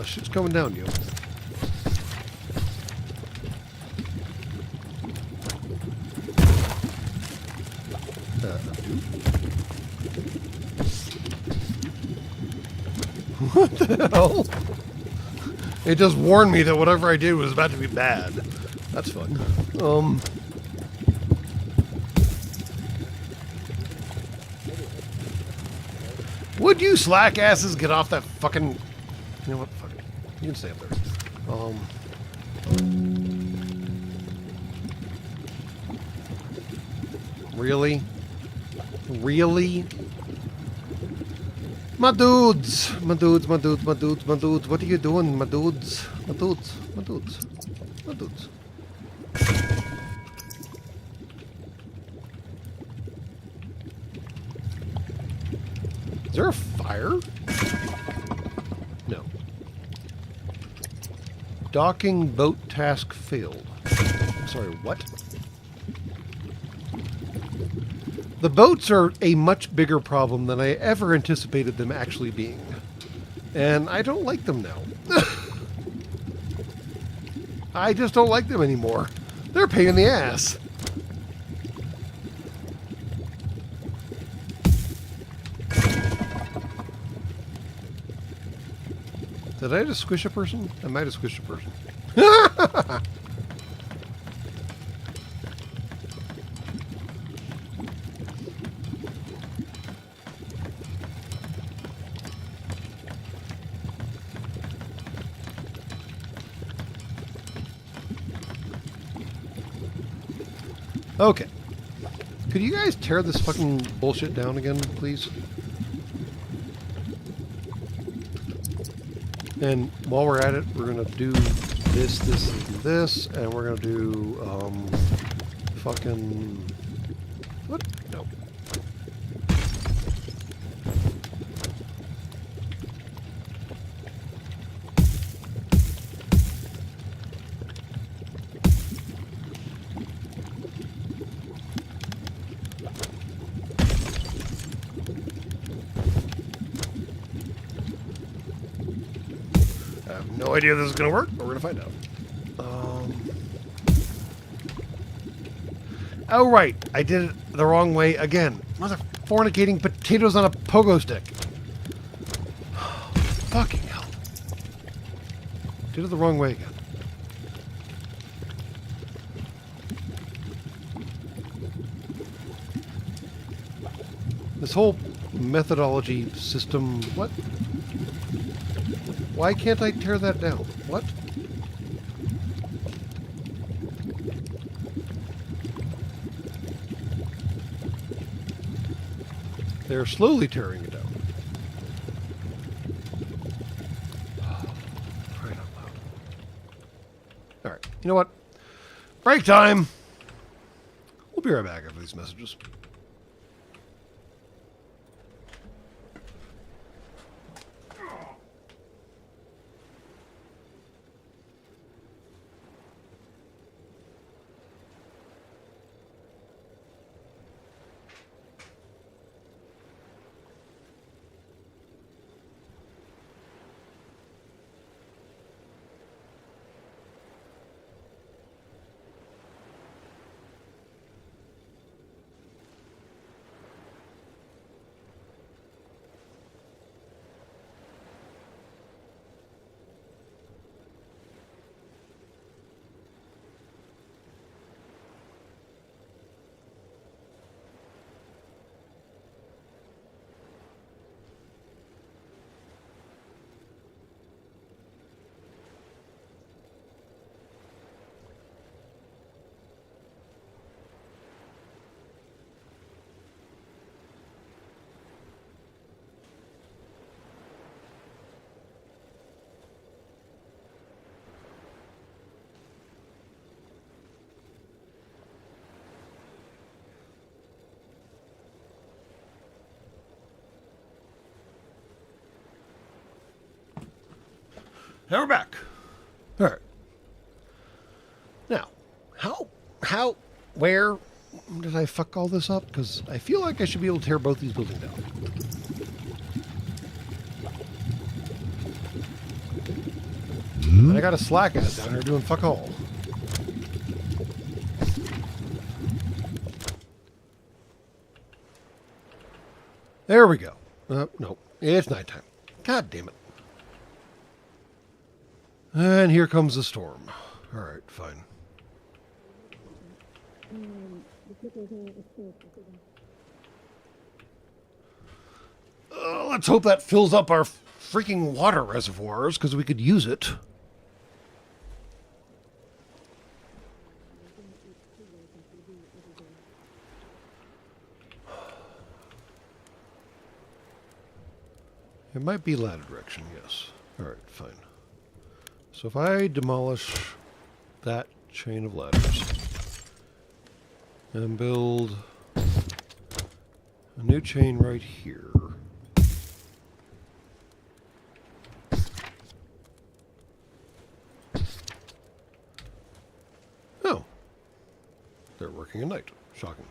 shit's coming down to you. What the hell? It just warned me that whatever I did was about to be bad. That's fun. Would you slack asses get off that fucking... You know what? Fuck it. You can stay up there. Really? Really? My dudes! My dudes, my dudes, my dudes, my dudes. What are you doing, my dudes? My dudes, my dudes, my dudes. Is there a fire? No. Docking boat task failed. I'm sorry, what? The boats are a much bigger problem than I ever anticipated them actually being. And I don't like them now. I just don't like them anymore. They're a pain in the ass. Did I just squish a person? I might have squished a person. Okay. Could you guys tear this fucking bullshit down again, please? And while we're at it, we're going to do this, this, and this, and we're going to do, fucking... What? No. I have no idea if this is going to work, but we're going to find out. Oh, right. I did it the wrong way again. Mother fornicating potatoes on a pogo stick. Fucking hell. Did it the wrong way again. This whole methodology system... What? Why can't I tear that down? What? They're slowly tearing it down. Crying out loud. Alright, you know what? Break time! We'll be right back after these messages. Now we're back. All right. Now, where did I fuck all this up? Because I feel like I should be able to tear both these buildings down. And I got a slack ass down here doing fuck all. There we go. No, it's nighttime. God damn it. And here comes the storm. All right, fine. Let's hope that fills up our freaking water reservoirs, because we could use it. It might be ladder direction, yes. All right, fine. So if I demolish that chain of ladders and build a new chain right here. Oh, they're working at night. Shocking.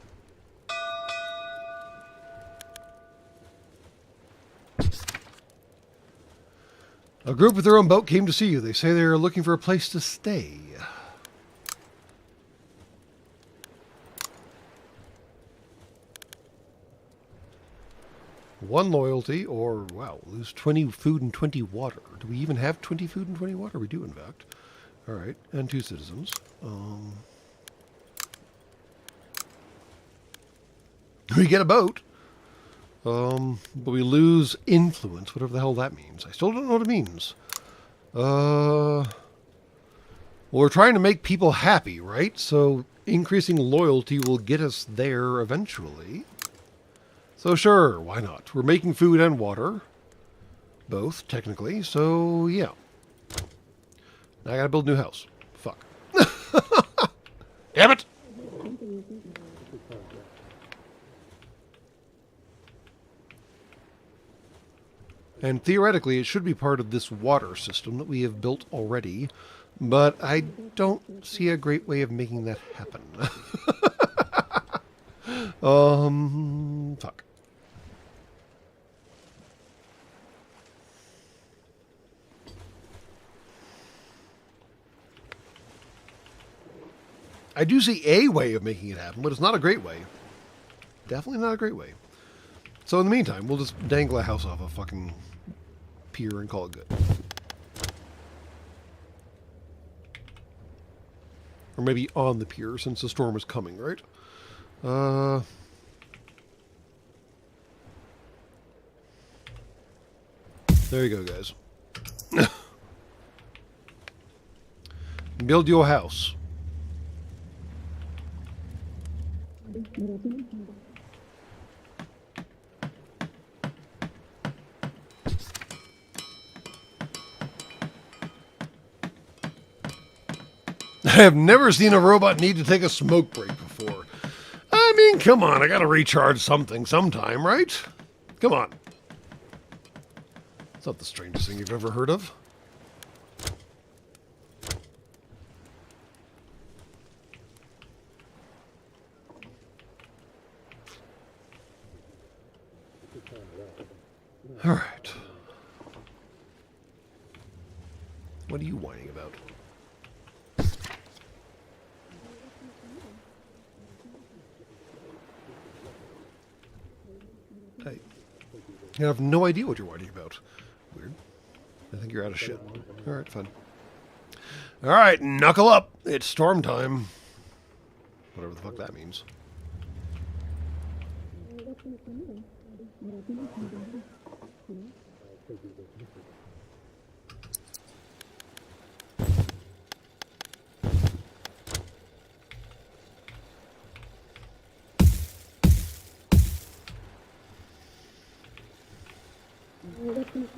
A group with their own boat came to see you. They say they're looking for a place to stay. One loyalty, or, wow, lose 20 food and 20 water. Do we even have 20 food and 20 water? We do, in fact. All right, and 2 citizens. We get a boat. But we lose influence, whatever the hell that means. I still don't know what it means. Well, we're trying to make people happy, right? So increasing loyalty will get us there eventually. So sure, why not? We're making food and water. Both, technically. So, yeah. Now I gotta build a new house. Fuck. Damn it! And theoretically, it should be part of this water system that we have built already. But I don't see a great way of making that happen. Fuck. I do see a way of making it happen, but it's not a great way. Definitely not a great way. So in the meantime, we'll just dangle a house off a fucking pier and call it good. Or maybe on the pier, since the storm is coming, right? There you go, guys. Build your house. I have never seen a robot need to take a smoke break before. I mean, come on, I gotta recharge something sometime, right? Come on. It's not the strangest thing you've ever heard of. All right. What are you whining about? I have no idea what you're whining about. Weird. I think you're out of shit. All right, fine. All right, knuckle up. It's storm time. Whatever the fuck that means.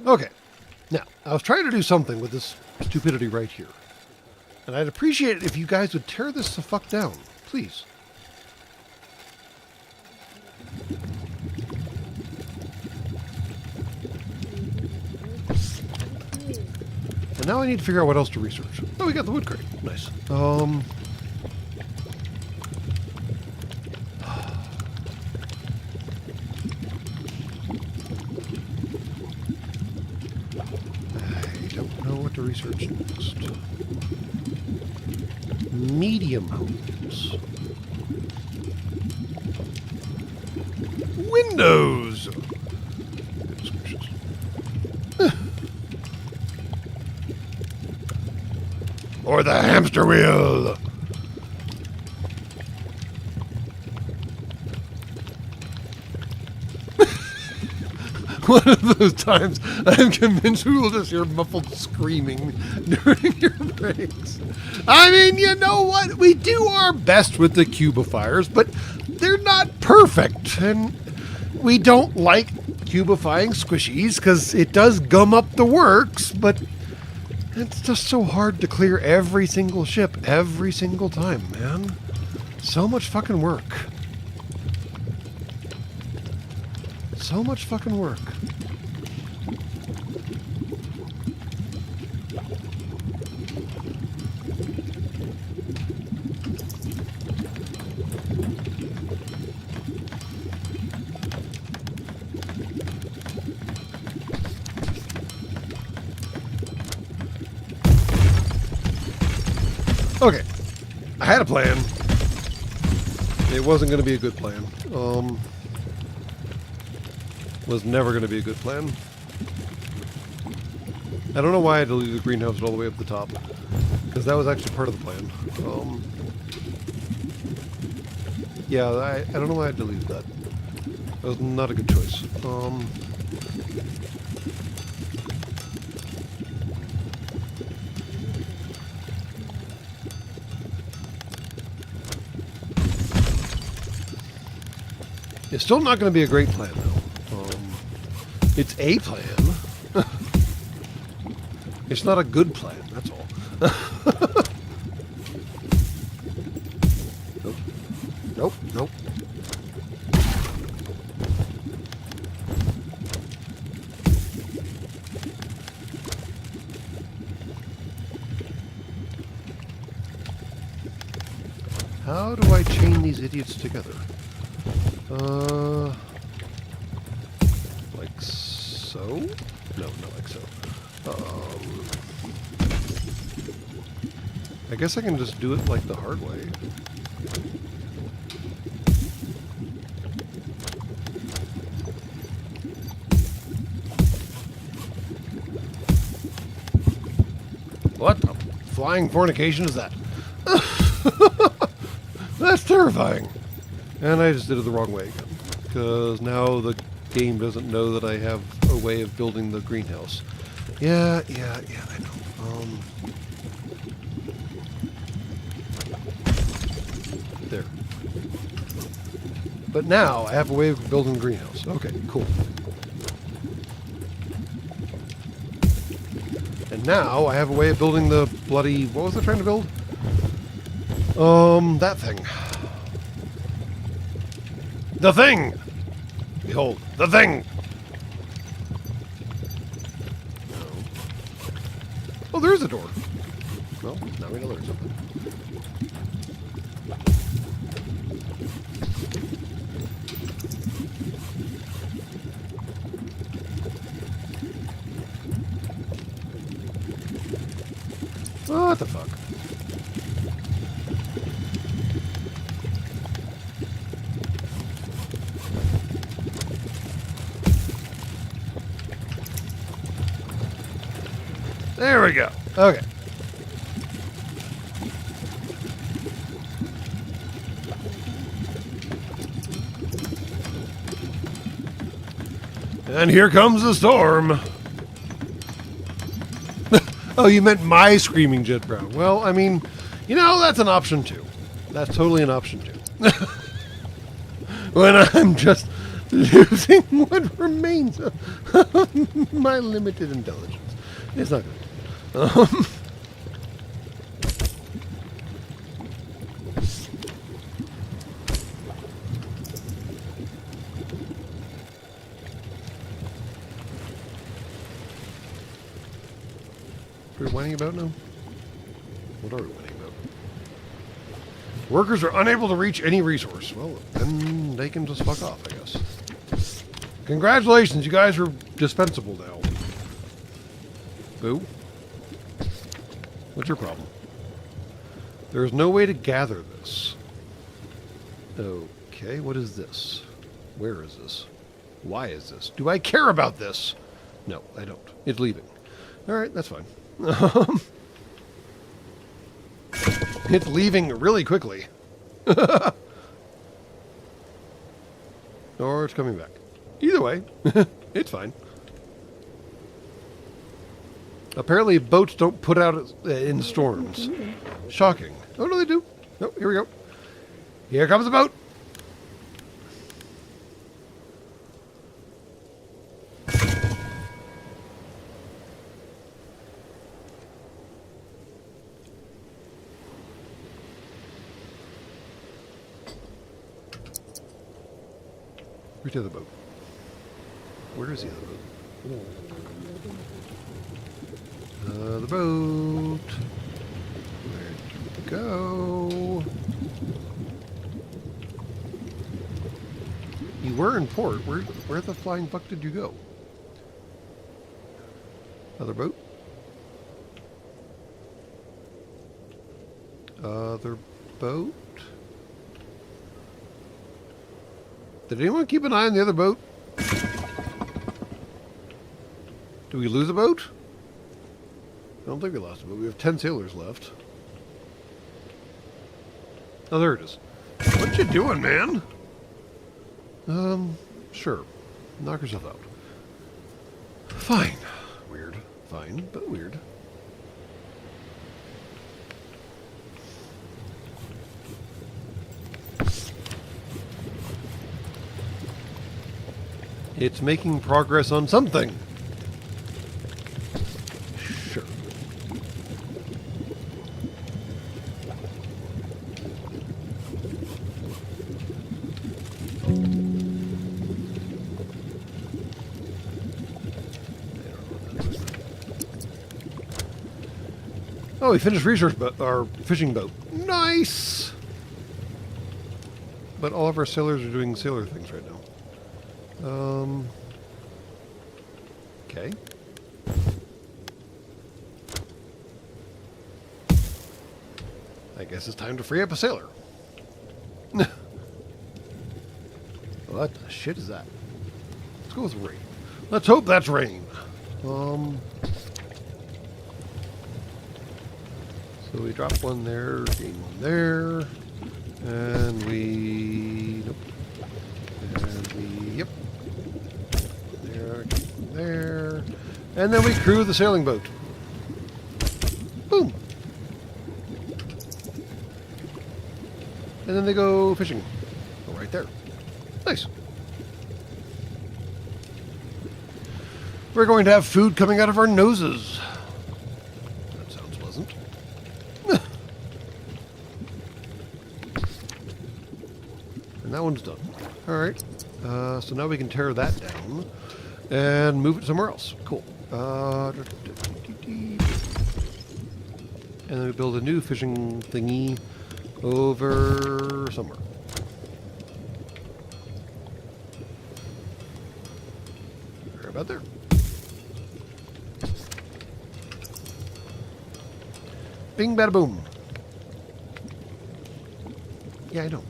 Okay. Now, I was trying to do something with this stupidity right here. And I'd appreciate it if you guys would tear this the fuck down. Please. And now I need to figure out what else to research. Oh, we got the wood crate. Nice. To research next. Medium homes. Windows. Goodness gracious. Or the hamster wheel. One of those times I'm convinced we will just hear muffled screaming during your breaks. I mean, you know what? We do our best with the cubifiers, but they're not perfect. And we don't like cubifying squishies because it does gum up the works, but it's just so hard to clear every single ship every single time, man. So much fucking work. So much fucking work. had a plan. It wasn't going to be a good plan. Was never going to be a good plan. I don't know why I deleted the greenhouse all the way up the top, because that was actually part of the plan. Yeah, I don't know why I deleted that. That was not a good choice. It's still not going to be a great plan, though. It's a plan. It's not a good plan, that's all. Nope. Nope, nope. How do I chain these idiots together? Like so? No, not like so. I guess I can just do it like the hard way. What the flying fornication is that? That's terrifying. And I just did it the wrong way again. Because now the game doesn't know that I have a way of building the greenhouse. Yeah, I know. There. But now I have a way of building the greenhouse. Okay, cool. And now I have a way of building the bloody... What was I trying to build? That thing. The thing! Behold, the thing! No. Oh, there's a door. Well, now we know there's something. What the fuck? There we go. Okay. And here comes the storm. Oh, you meant my screaming jet brown. Well, I mean, you know, that's an option too. That's totally an option too. When I'm just losing what remains of my limited intelligence. It's not good. What are we whining about now? What are we whining about? Workers are unable to reach any resource. Well, then they can just fuck off, I guess. Congratulations, you guys are dispensable now. Boo. What's your problem? There is no way to gather this. Okay, what is this? Where is this? Why is this? Do I care about this? No, I don't. It's leaving. Alright, that's fine. It's leaving really quickly. Or it's coming back. Either way, it's fine. Apparently boats don't put out in storms. Shocking. Oh, no, they do. Oh, here we go. Here comes the boat. Where's the other boat? Where is the other boat? The boat. Where'd you go? You were in port. Where the flying fuck did you go? Other boat? Other boat. Did anyone keep an eye on the other boat? Did we lose a boat? I don't think we lost a boat. We have 10 sailors left. Oh, there it is. What you doing, man? Sure. Knock yourself out. Fine. Weird. Fine, but weird. It's making progress on something. Sure. Oh, we finished our fishing boat. Nice! But all of our sailors are doing sailor things right now. Okay. I guess it's time to free up a sailor. What the shit is that? Let's go with rain. Let's hope that's rain. So we drop one there, gain one there, and we... Nope. And we... Yep. There. And then we crew the sailing boat. Boom. And then they go fishing. Oh, right there. Nice. We're going to have food coming out of our noses. That sounds pleasant. And that one's done. All right. So now we can tear that down and move it somewhere else. Cool. And then we build a new fishing thingy over somewhere. Right about there. Bing, bada, boom. Yeah, I know.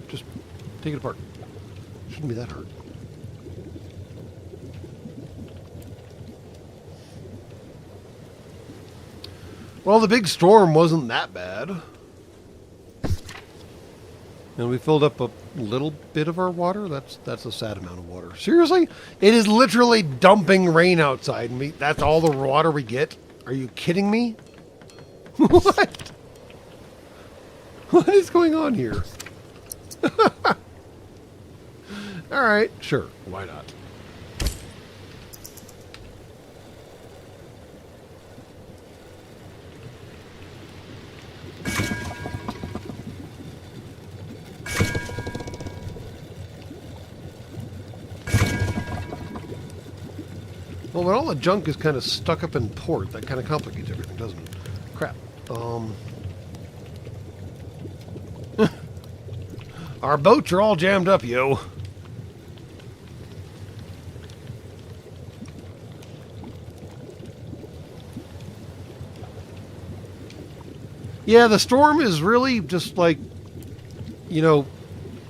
Just take it apart. Shouldn't be that hard. Well, the big storm wasn't that bad. And we filled up a little bit of our water. That's a sad amount of water. Seriously? It is literally dumping rain outside, and that's all the water we get? Are you kidding me? What? What is going on here? All right, sure. Why not? Well, when all the junk is kind of stuck up in port, that kind of complicates everything, doesn't it? Crap. Our boats are all jammed up, yo. Yeah, the storm is really just like, you know,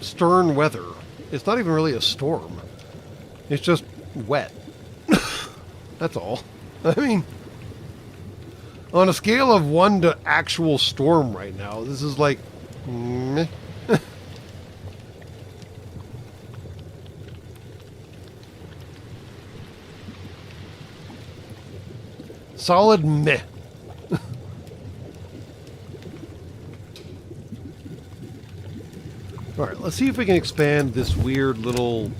stern weather. It's not even really a storm. It's just wet. That's all. I mean, on a scale of 1 to actual storm right now, this is like, meh. Solid meh. All right, let's see if we can expand this weird little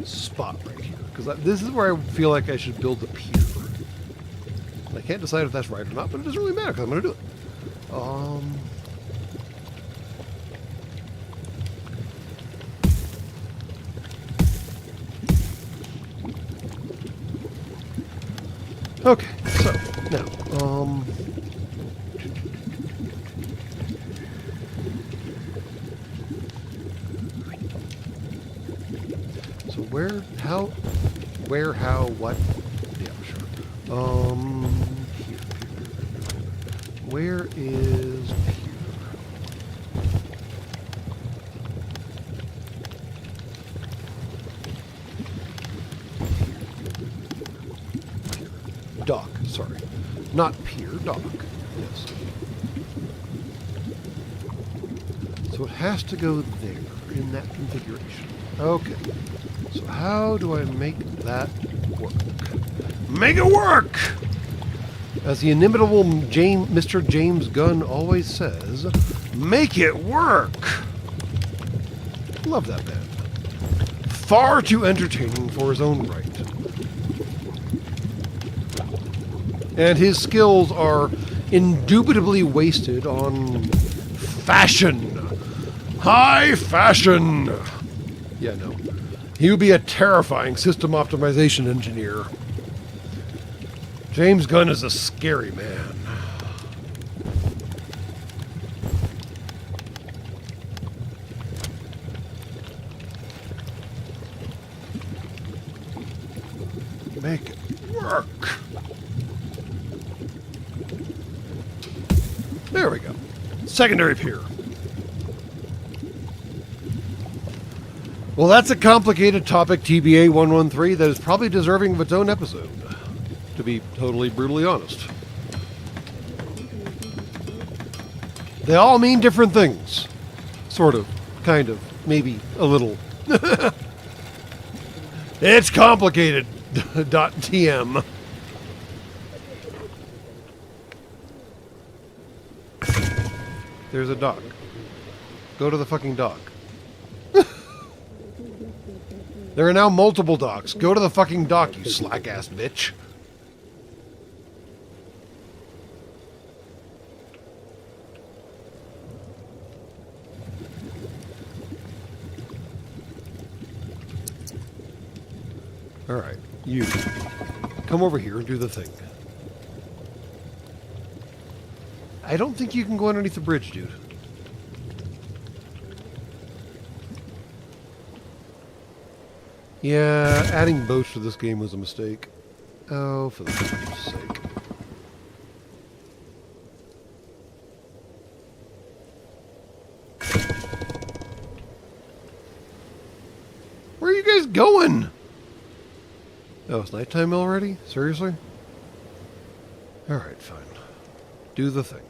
spot right here. Because this is where I feel like I should build a pier. And I can't decide if that's right or not, but it doesn't really matter because I'm going to do it. Okay, so now, so where, how, what? Yeah, sure. Here. where is Pier? Dock, sorry. Not Pier, dock. Yes. So it has to go there, in that configuration. Okay. So how do I make that work? Make it work! As the inimitable Mr. James Gunn always says, make it work! Love that man. Far too entertaining for his own right. And his skills are indubitably wasted on fashion. High fashion! Yeah, no. He would be a terrifying system optimization engineer. James Gunn is a scary man. Make it work. There we go. Secondary pier. Well, that's a complicated topic, TBA 113, that is probably deserving of its own episode, to be totally brutally honest. They all mean different things. Sort of. Kind of. Maybe a little. It's complicated. .tm. There's a dock. Go to the fucking dock. There are now multiple docks. Go to the fucking dock, you slack-ass bitch. Alright, you. Come over here and do the thing. I don't think you can go underneath the bridge, dude. Yeah, adding boats to this game was a mistake. Oh, for the goodness sake. Where are you guys going? Oh, it's nighttime already? Seriously? Alright, fine. Do the thing.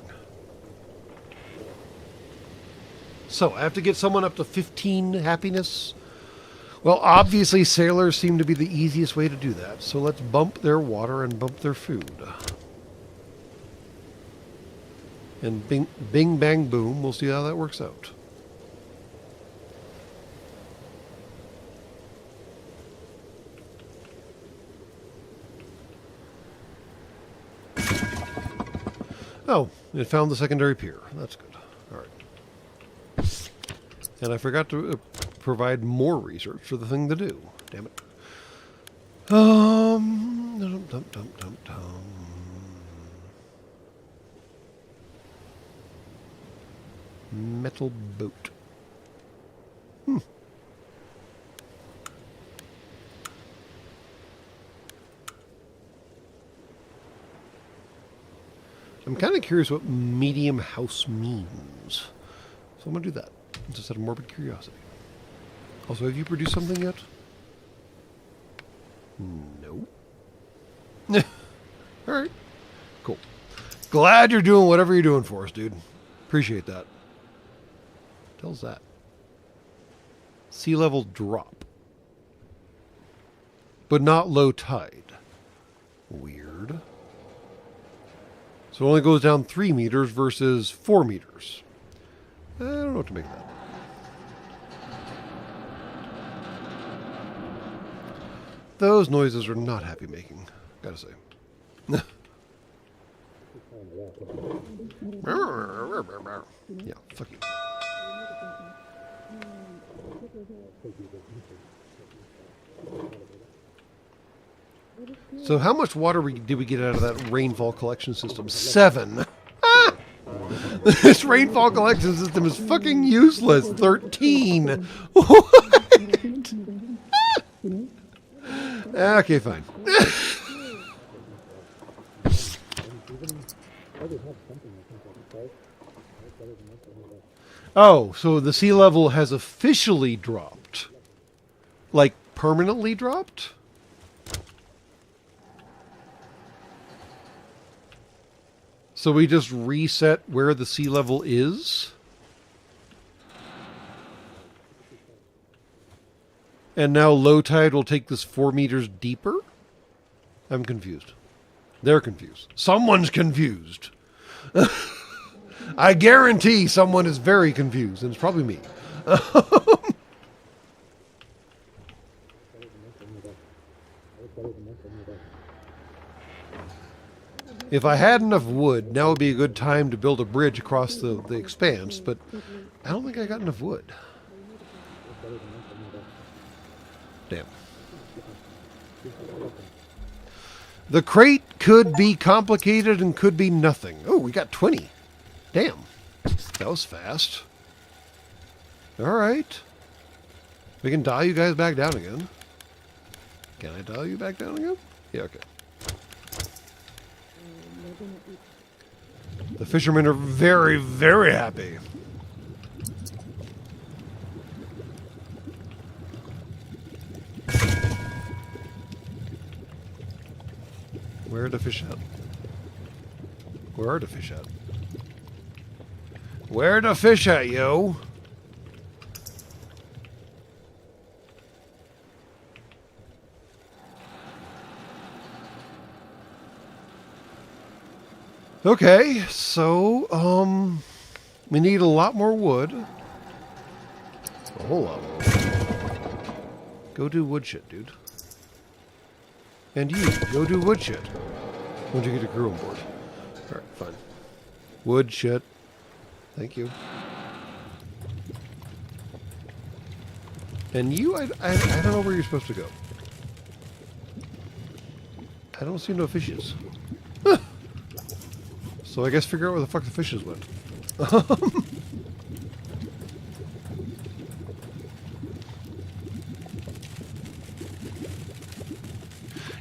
So, I have to get someone up to 15 happiness? Well, obviously sailors seem to be the easiest way to do that, so let's bump their water and bump their food. And bing, bing, bang, boom, we'll see how that works out. Oh, it found the secondary pier. That's good. All right. And I forgot to provide more research for the thing to do. Damn it. Metal boat. I'm kind of curious what medium house means. So I'm going to do that. Just out of morbid curiosity. Also, have you produced something yet? No. Alright. Cool. Glad you're doing whatever you're doing for us, dude. Appreciate that. What the hell's that? Sea level drop. But not low tide. Weird. So it only goes down 3 meters versus 4 meters. I don't know what to make of that. Those noises are not happy making, gotta say. Yeah, fuck you. So how much water did we get out of that rainfall collection system? 7. Ah! This rainfall collection system is fucking useless. 13. What? Okay, fine. Oh, so the sea level has officially dropped. Like, permanently dropped? So we just reset where the sea level is? And now low tide will take this 4 meters deeper? I'm confused. They're confused. Someone's confused. I guarantee someone is very confused, and it's probably me. If I had enough wood, now would be a good time to build a bridge across the expanse, but I don't think I got enough wood. Damn. The crate could be complicated and could be nothing. Oh, we got 20. Damn. That was fast. Alright. We can dial you guys back down again. Can I dial you back down again? Yeah, okay. The fishermen are very, very happy. Where are the fish at? Where are the fish at? Where are the fish at, yo? Okay, so, we need a lot more wood. A whole lot more wood. Go do wood shit, dude. And you, go do wood shit. Once you get a crew on board. Alright, fine. Wood shit. Thank you. And you, I don't know where you're supposed to go. I don't see no fishes. So I guess figure out where the fuck the fishes went.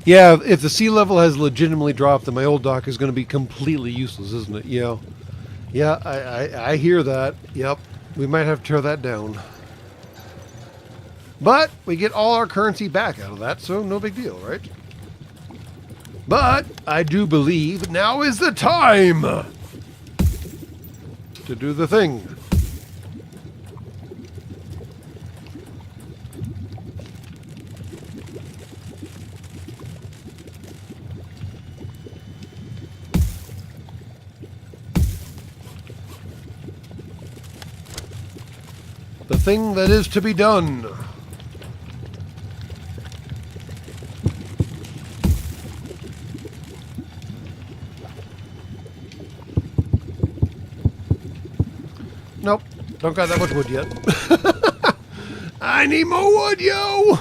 Yeah, if the sea level has legitimately dropped, then my old dock is going to be completely useless, isn't it? Yeah. Yeah, I hear that. Yep. We might have to tear that down. But we get all our currency back out of that, so no big deal, right? But I do believe now is the time to do the thing. The thing that is to be done. Nope, don't got that much wood yet. I need more wood, yo!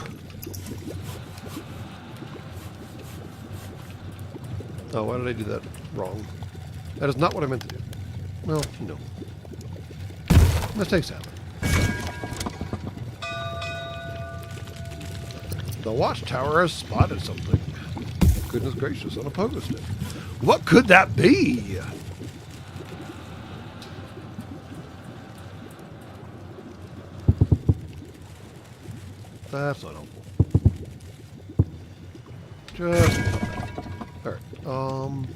Oh, why did I do that wrong? That is not what I meant to do. Well, no. Mistakes happen. The watchtower has spotted something. Goodness gracious, unopposed. What could that be? That's not helpful. Just... Alright,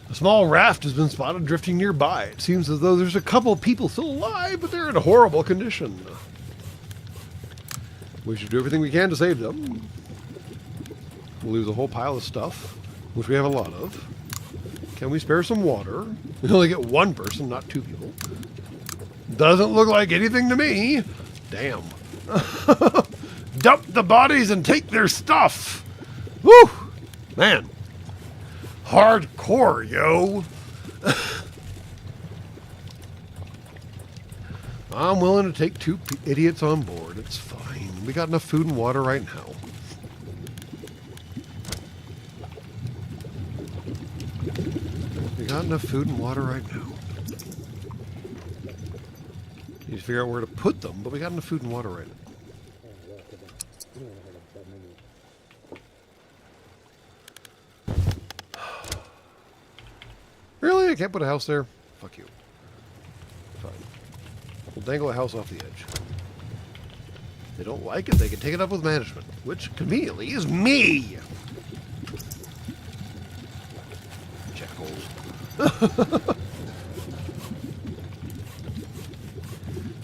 a small raft has been spotted drifting nearby. It seems as though there's a couple people still alive, but they're in a horrible condition. We should do everything we can to save them. We'll lose a whole pile of stuff, which we have a lot of. Can we spare some water? We only get one person, not two people. Doesn't look like anything to me. Damn. Dump the bodies and take their stuff. Woo! Man. Hardcore, yo. I'm willing to take two idiots on board. It's fine. We got enough food and water right now. We got enough food and water right now. Need to figure out where to put them, but we got enough food and water right now. Really? I can't put a house there? Fuck you. dangle a house off the edge. They don't like it, they can take it up with management, which conveniently is me! Jackals.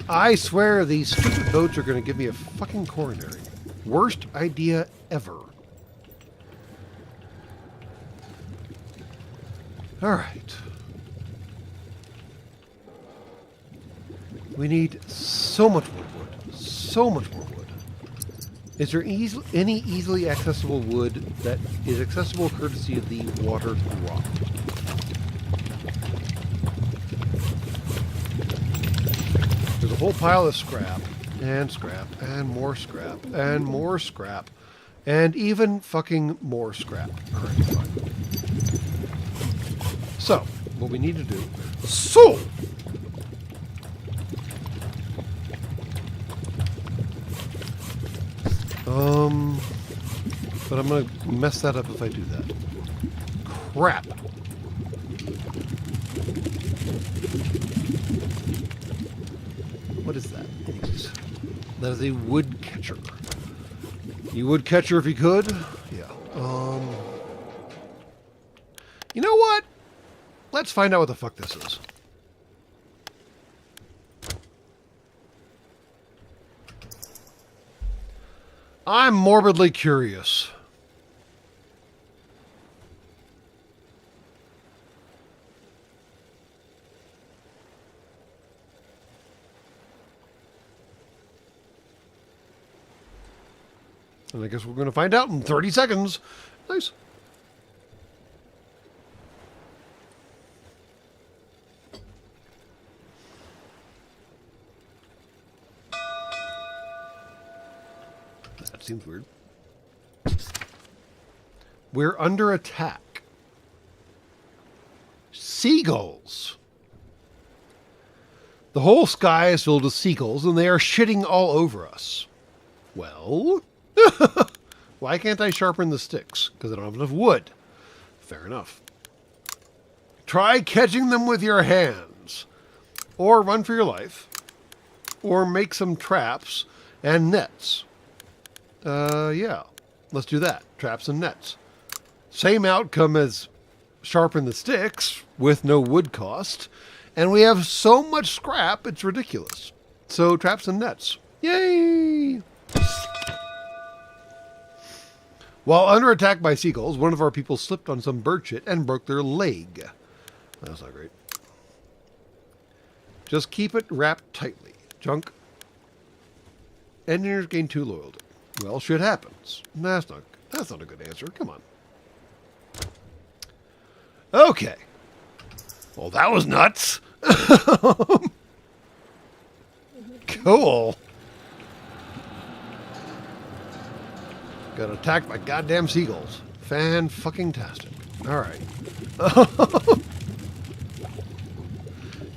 I swear these stupid boats are going to give me a fucking coronary. Worst idea ever. Alright. We need so much more wood. So much more wood. Is there any easily accessible wood that is accessible courtesy of the water drop? There's a whole pile of scrap, and more scrap, and more scrap, and even fucking more scrap. Alright, fine. So, what we need to do... But I'm going to mess that up if I do that. Crap. What is that? Anyways, that is a wood catcher. You would catcher if you could? Yeah. You know what? Let's find out what the fuck this is. I'm morbidly curious. And I guess we're going to find out in 30 seconds. Nice. That seems weird. We're under attack. Seagulls. The whole sky is filled with seagulls, and they are shitting all over us. Well... Why can't I sharpen the sticks? Because I don't have enough wood. Fair enough. Try catching them with your hands. Or run for your life. Or make some traps and nets. Yeah. Let's do that. Traps and nets. Same outcome as sharpen the sticks with no wood cost. And we have so much scrap, it's ridiculous. So traps and nets. Yay! While under attack by seagulls, one of our people slipped on some bird shit and broke their leg. That's not great. Just keep it wrapped tightly. Junk. Engineers gain 2 loyalty. Well, shit happens. That's not a good answer. Come on. Okay. Well, that was nuts. Cool. Got attacked by goddamn seagulls. Fan-fucking-tastic. Alright.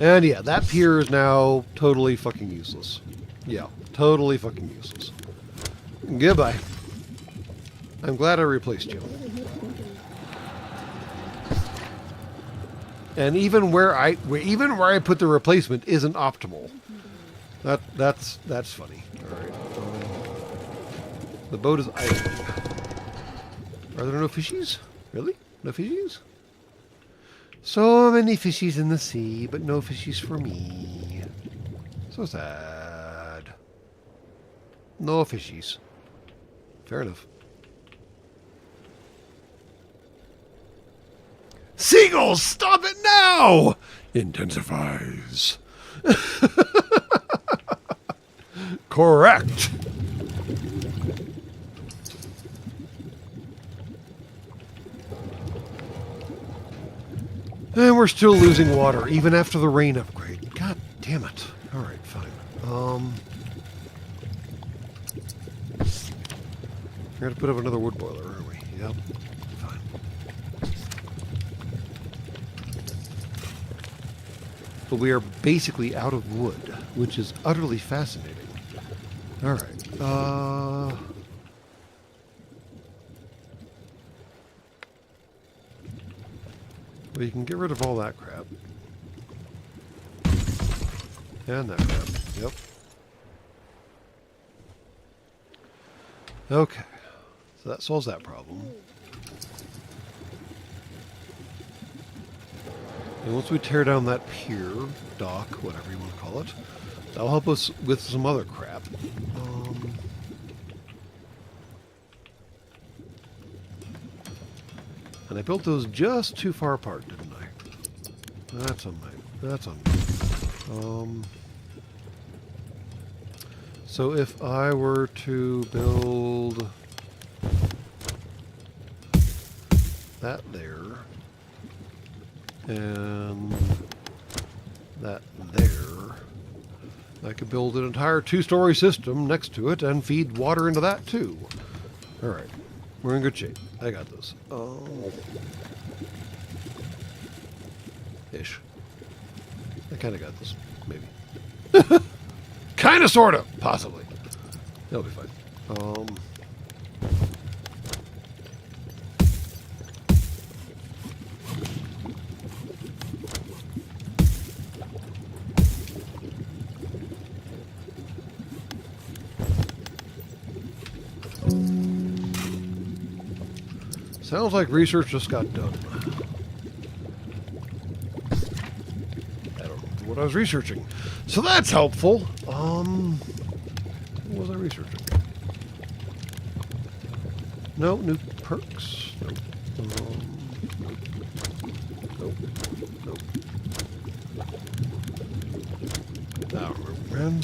And yeah, that pier is now totally fucking useless. Yeah, totally fucking useless. Goodbye. I'm glad I replaced you. And even where I put the replacement isn't optimal. That's funny. Alright. The boat is idling. Are there no fishies? Really? No fishies? So many fishies in the sea, but no fishies for me. So sad. No fishies. Fair enough. Seagulls, stop it now! Intensifies. Correct. And we're still losing water, even after the rain upgrade. God damn it. Alright, fine. We're going to put up another wood boiler, aren't we? Yep. Fine. But we are basically out of wood, which is utterly fascinating. Alright. Well, you can get rid of all that crap. And that crap. Yep. Okay. So that solves that problem. And once we tear down that pier, dock, whatever you want to call it, that'll help us with some other crap. And I built those just too far apart, didn't I? That's on my... That's on me. So if I were to build that there, and that there, I could build an entire two-story system next to it and feed water into that too. All right, we're in good shape. I got this. Ish. I kind of got this, maybe. Kind of, sort of, possibly. That'll be fine. Sounds like research just got done. I don't know what I was researching. So that's helpful. What was I researching? No, new perks. Nope. Nope. Nope. Nope. I don't remember, man.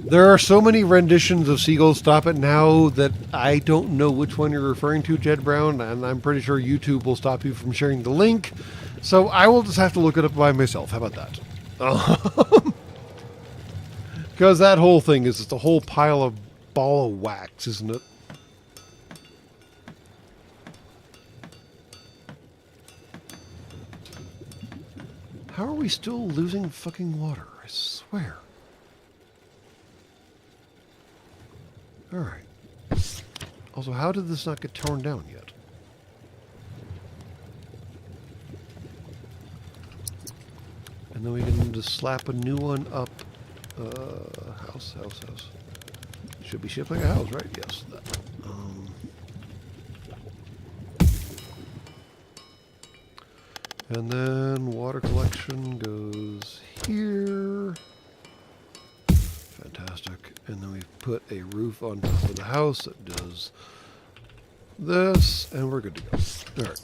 There are so many renditions of Seagull Stop It Now that I don't know which one you're referring to, Jed Brown, and I'm pretty sure YouTube will stop you from sharing the link. So I will just have to look it up by myself. How about that? Because that whole thing is just a whole pile of ball of wax, isn't it? How are we still losing fucking water? I swear. Alright. Also, how did this not get torn down yet? And then we can just slap a new one up. House. Should be shaped like a house, right? Yes. That. And then water collection goes here. Fantastic. And then we put a roof on top of the house that does this, and we're good to go. All right.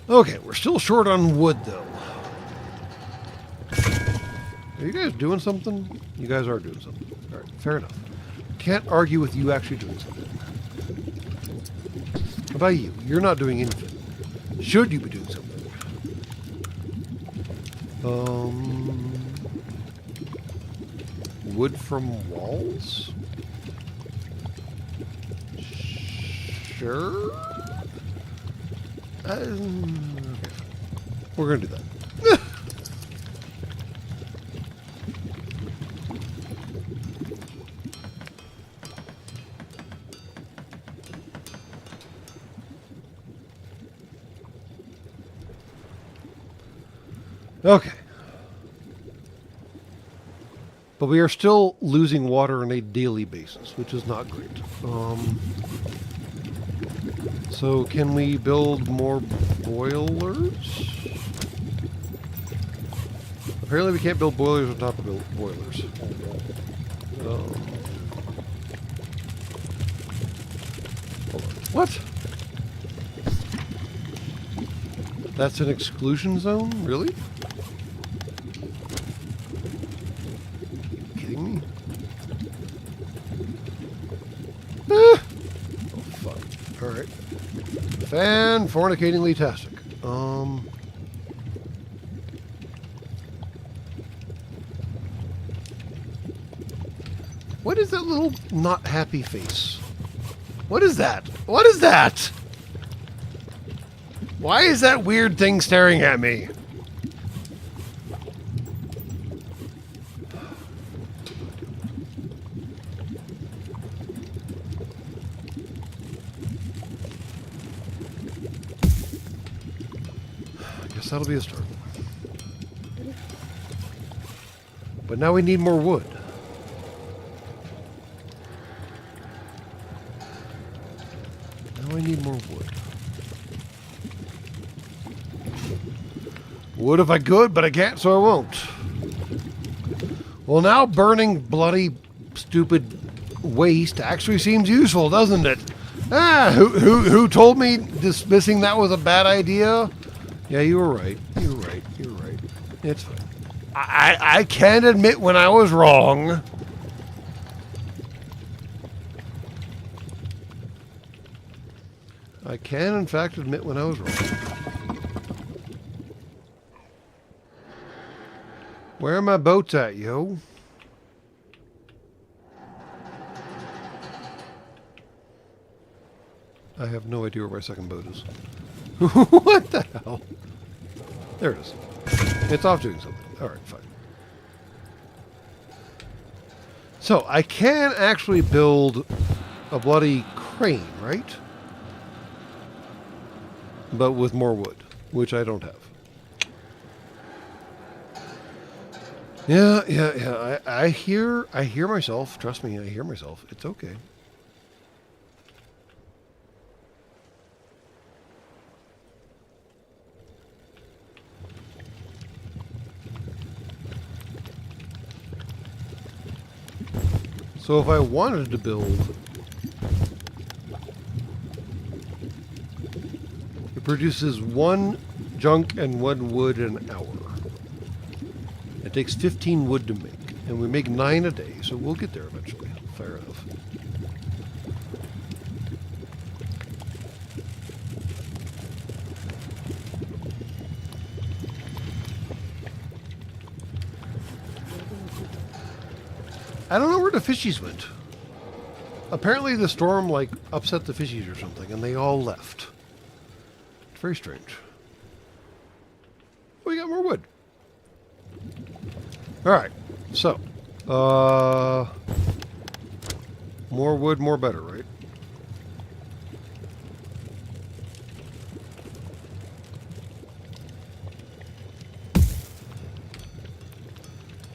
Okay, we're still short on wood, though. Are you guys doing something? You guys are doing something. All right, fair enough. Can't argue with you actually doing something. How about you? You're not doing anything. Should you be doing something? Wood from walls? Sure. Okay. We're going to do that. Okay. But we are still losing water on a daily basis, which is not great. So can we build more boilers? Apparently we can't build boilers on top of boilers. Hold on. What? That's an exclusion zone? Really? Alright. Fan-fornicatingly tastic. What is that little not happy face? What is that? What is that? Why is that weird thing staring at me? guess that'll be a start. But now we need more wood. Now I need more wood. Would if I could, but I can't, so I won't. Well, now burning bloody stupid waste actually seems useful, doesn't it? Ah, who told me dismissing that was a bad idea? Yeah, you were right. You were right. You were right. It's fine. I can admit when I was wrong. I can, in fact, admit when I was wrong. Where are my boats at, yo? I have no idea where my second boat is. What the hell? There it is. It's off doing something. Alright, fine. So, I can actually build a bloody crane, right? But with more wood, which I don't have. Yeah. I hear myself. Trust me, I hear myself. It's okay. So if I wanted to build, it produces 1 junk and 1 wood an hour. It takes 15 wood to make, and we make 9 a day, so we'll get there eventually. Fair enough. I don't know where the fishies went. Apparently the storm, like, upset the fishies or something, and they all left. It's very strange. We got more wood. Alright, so. More wood, more better, right?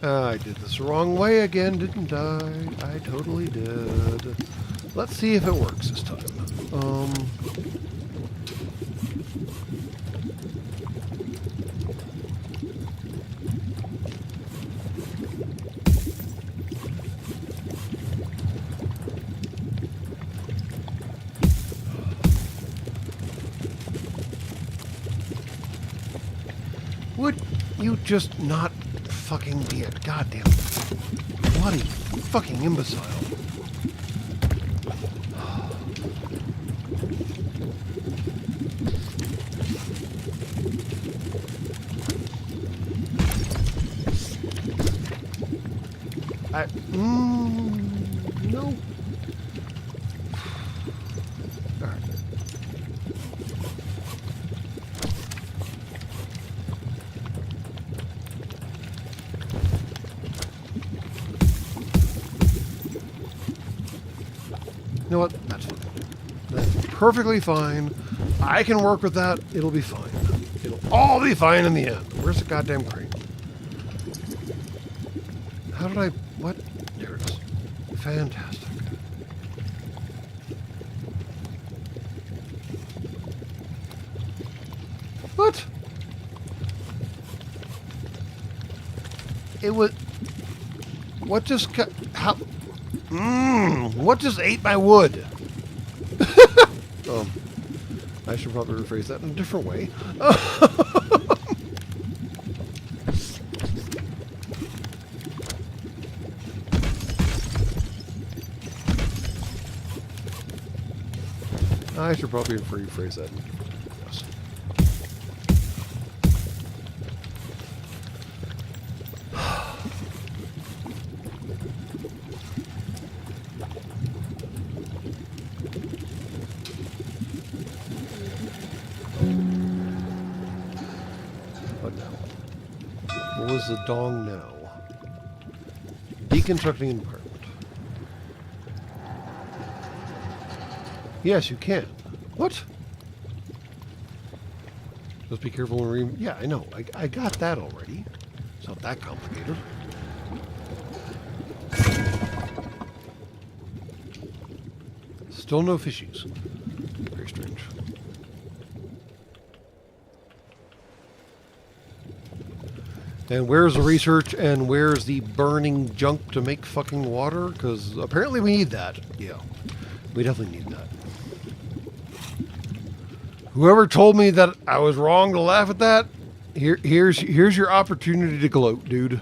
I did this the wrong way again, didn't I? I totally did. Let's see if it works this time. Would you just not fucking be a goddamn bloody fucking imbecile? No. All right. You know what? That's fine. That's perfectly fine. I can work with that. It'll be fine. It'll all be fine in the end. Where's the goddamn crane? How did I... What? There it is. Fantastic. What? It was... What just... How... what just ate my wood? I should probably rephrase that in a different way. I should probably rephrase that in a different way. Yes. What now? What was the dong now? Deconstructing an apartment. Yes, you can. What? Just be careful when we... Yeah, I know. I got that already. It's not that complicated. Still no fishies. Very strange. And where's the research and where's the burning junk to make fucking water? Because apparently we need that. Yeah, we definitely need that. Whoever told me that I was wrong to laugh at that, here's your opportunity to gloat, dude.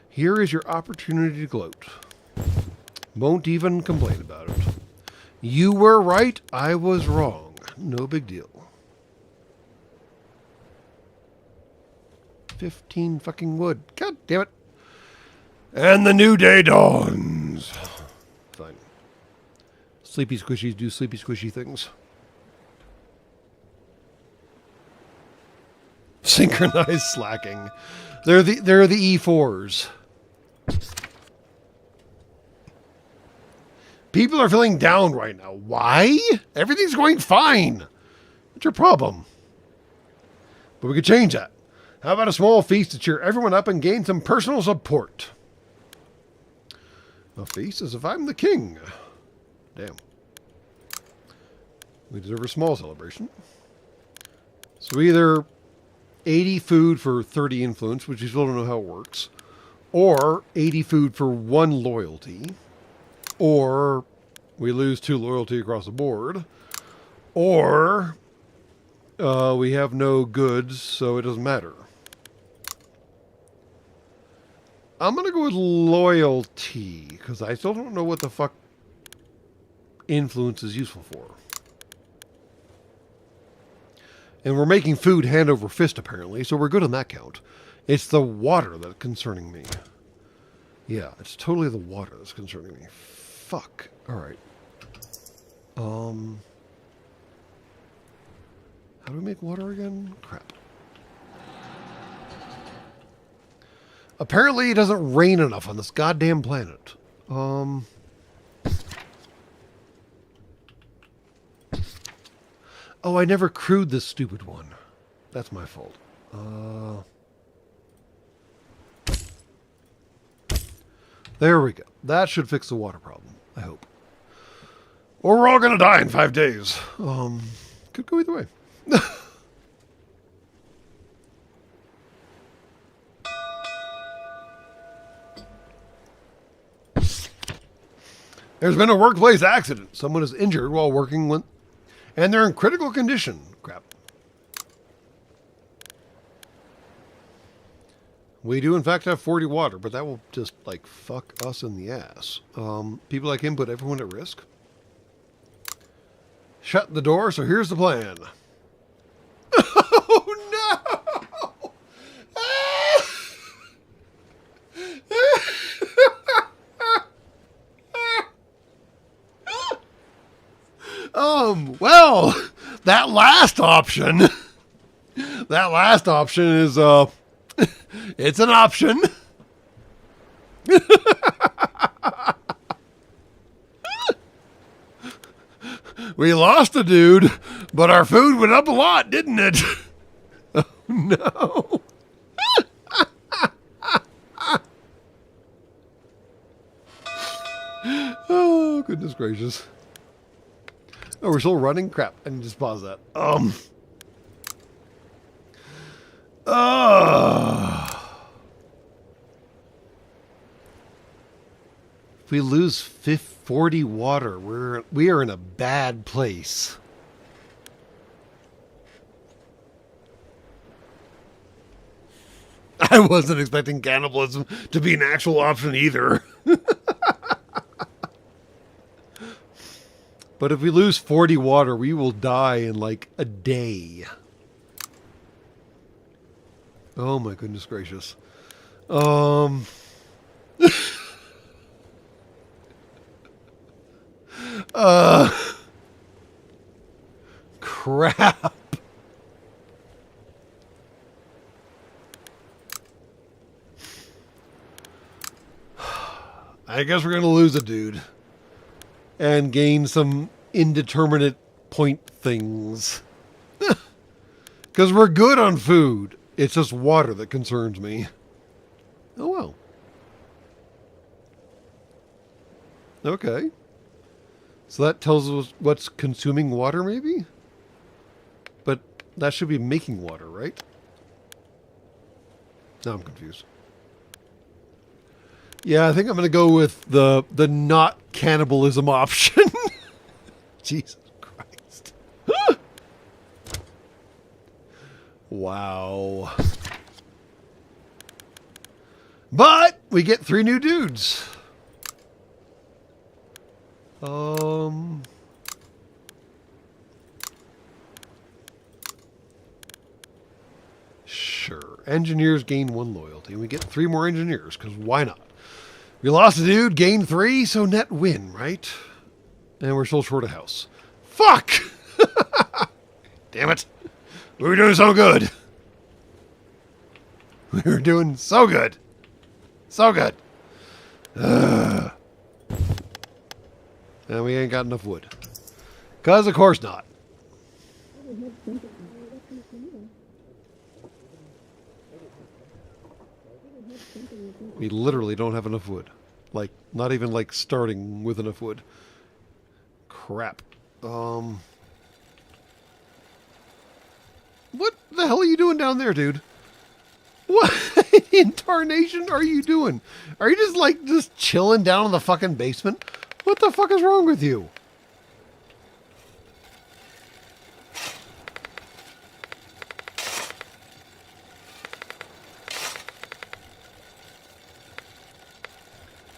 Here is your opportunity to gloat. Won't even complain about it. You were right, I was wrong. No big deal. 15 fucking wood. God damn it. And the new day dawns. Fine. Sleepy squishies do sleepy squishy things. Synchronized slacking. They're the E4s. People are feeling down right now. Why? Everything's going fine. What's your problem? But we could change that. How about a small feast to cheer everyone up and gain some personal support? A feast as if I'm the king. Damn. We deserve a small celebration. So either 80 food for 30 influence, which you still don't know how it works, or 80 food for 1 loyalty, or we lose 2 loyalty across the board, or we have no goods, so it doesn't matter. I'm going to go with loyalty, because I still don't know what the fuck influence is useful for. And we're making food hand over fist, apparently, so we're good on that count. It's the water that's concerning me. Yeah, it's totally the water that's concerning me. Fuck. Alright. How do we make water again? Crap. Apparently it doesn't rain enough on this goddamn planet. Oh, I never crewed this stupid one. That's my fault. There we go. That should fix the water problem, I hope. Or we're all gonna die in 5 days. Could go either way. There's been a workplace accident. Someone is injured while working with... And they're in critical condition. Crap. We do, in fact, have 40 water, but that will just, like, fuck us in the ass. People like him put everyone at risk. Shut the door, so here's the plan. Oh, no! Well, that last option is, it's an option. We lost a dude, but our food went up a lot, didn't it? Oh, no. Oh, goodness gracious. Oh, we're still running? Crap. I need to just pause that. If we lose 40 water, we are in a bad place. I wasn't expecting cannibalism to be an actual option either. But if we lose 40 water, we will die in like a day. Oh my goodness gracious. Crap. I guess we're going to lose a dude. And gain some indeterminate point things. Because we're good on food. It's just water that concerns me. Oh, well. Okay. So that tells us what's consuming water, maybe? But that should be making water, right? Now I'm confused. Yeah, I think I'm going to go with the not cannibalism option. Jesus Christ. Wow. But we get 3 new dudes. Sure. Engineers gain 1 loyalty. We get 3 more engineers, because why not? We lost a dude, gained 3, so net win, right? And we're still short a house. Fuck! Damn it. We were doing so good. We were doing so good. So good. And we ain't got enough wood. Because of course not. We literally don't have enough wood. Like, not even like starting with enough wood. Crap. What the hell are you doing down there, dude? What in tarnation are you doing? Are you just chilling down in the fucking basement? What the fuck is wrong with you?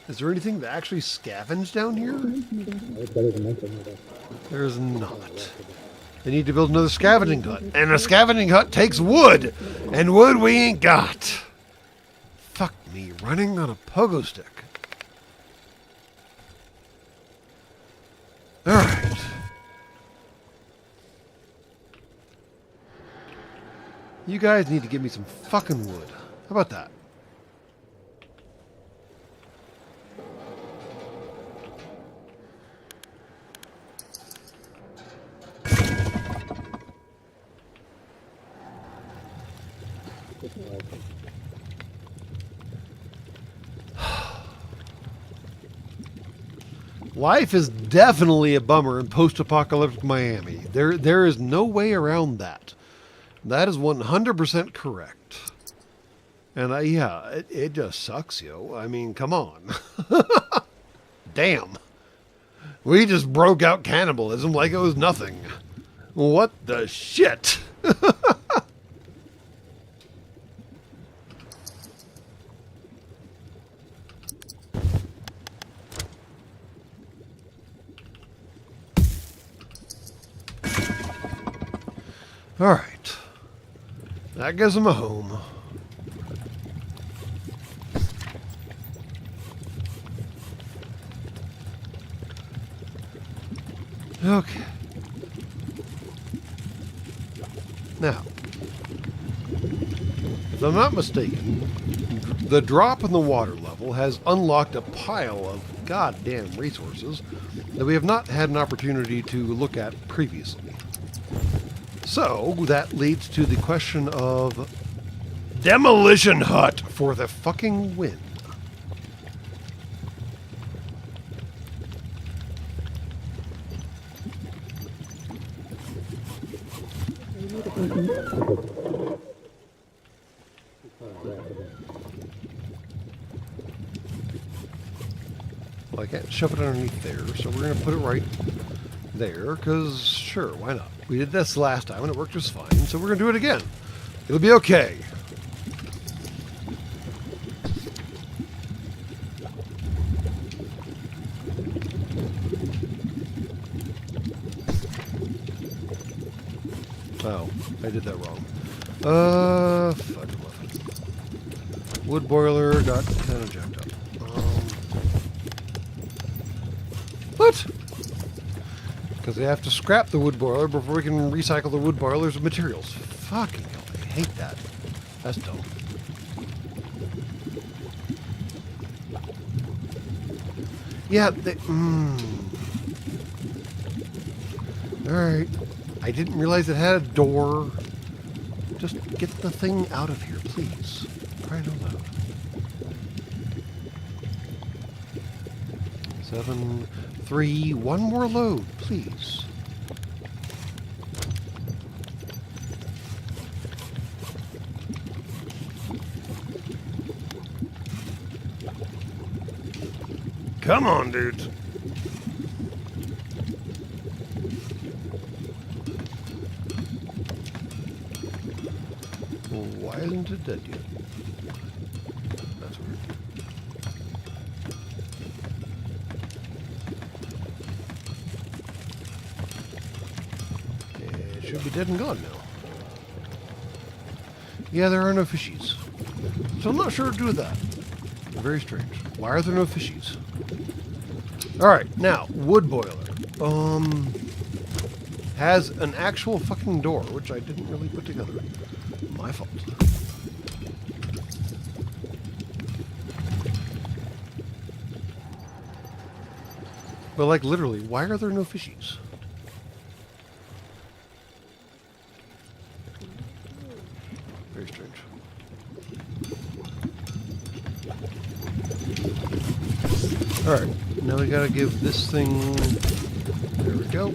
Is there anything to actually scavenge down here? There's not. They need to build another scavenging hut. And a scavenging hut takes wood. And wood we ain't got. Fuck me, running on a pogo stick. Alright. You guys need to give me some fucking wood. How about that? Life is definitely a bummer in post-apocalyptic Miami. There is no way around that. That is 100% correct. And yeah, it just sucks, yo. I mean, come on. Damn. We just broke out cannibalism like it was nothing. What the shit? All right. That gives them a home. Okay. Now, if I'm not mistaken, the drop in the water level has unlocked a pile of goddamn resources that we have not had an opportunity to look at previously. So, that leads to the question of demolition hut for the fucking win. Well, I can't shove it underneath there, so we're going to put it right there, because sure, why not? We did this last time and it worked just fine, so we're going to do it again. It'll be okay. Oh, I did that wrong. Fuck. Wood boiler got kind of jacked up. What? Because they have to scrap the wood boiler before we can recycle the wood boiler's materials. Fucking hell, I hate that. That's dumb. Yeah, they... Alright. I didn't realize it had a door. Just get the thing out of here, please. Crying out loud. 7, 3, one more load, please. Come on, dude. Why isn't it dead yet? That's weird. It should be dead and gone now. Yeah, there are no fishies. So I'm not sure what to do with that. Very strange. Why are there no fishies? Alright, now, wood boiler. Has an actual fucking door, which I didn't really put together. My fault. But like literally, why are there no fishies? Very strange. Alright, now we gotta give this thing... There we go.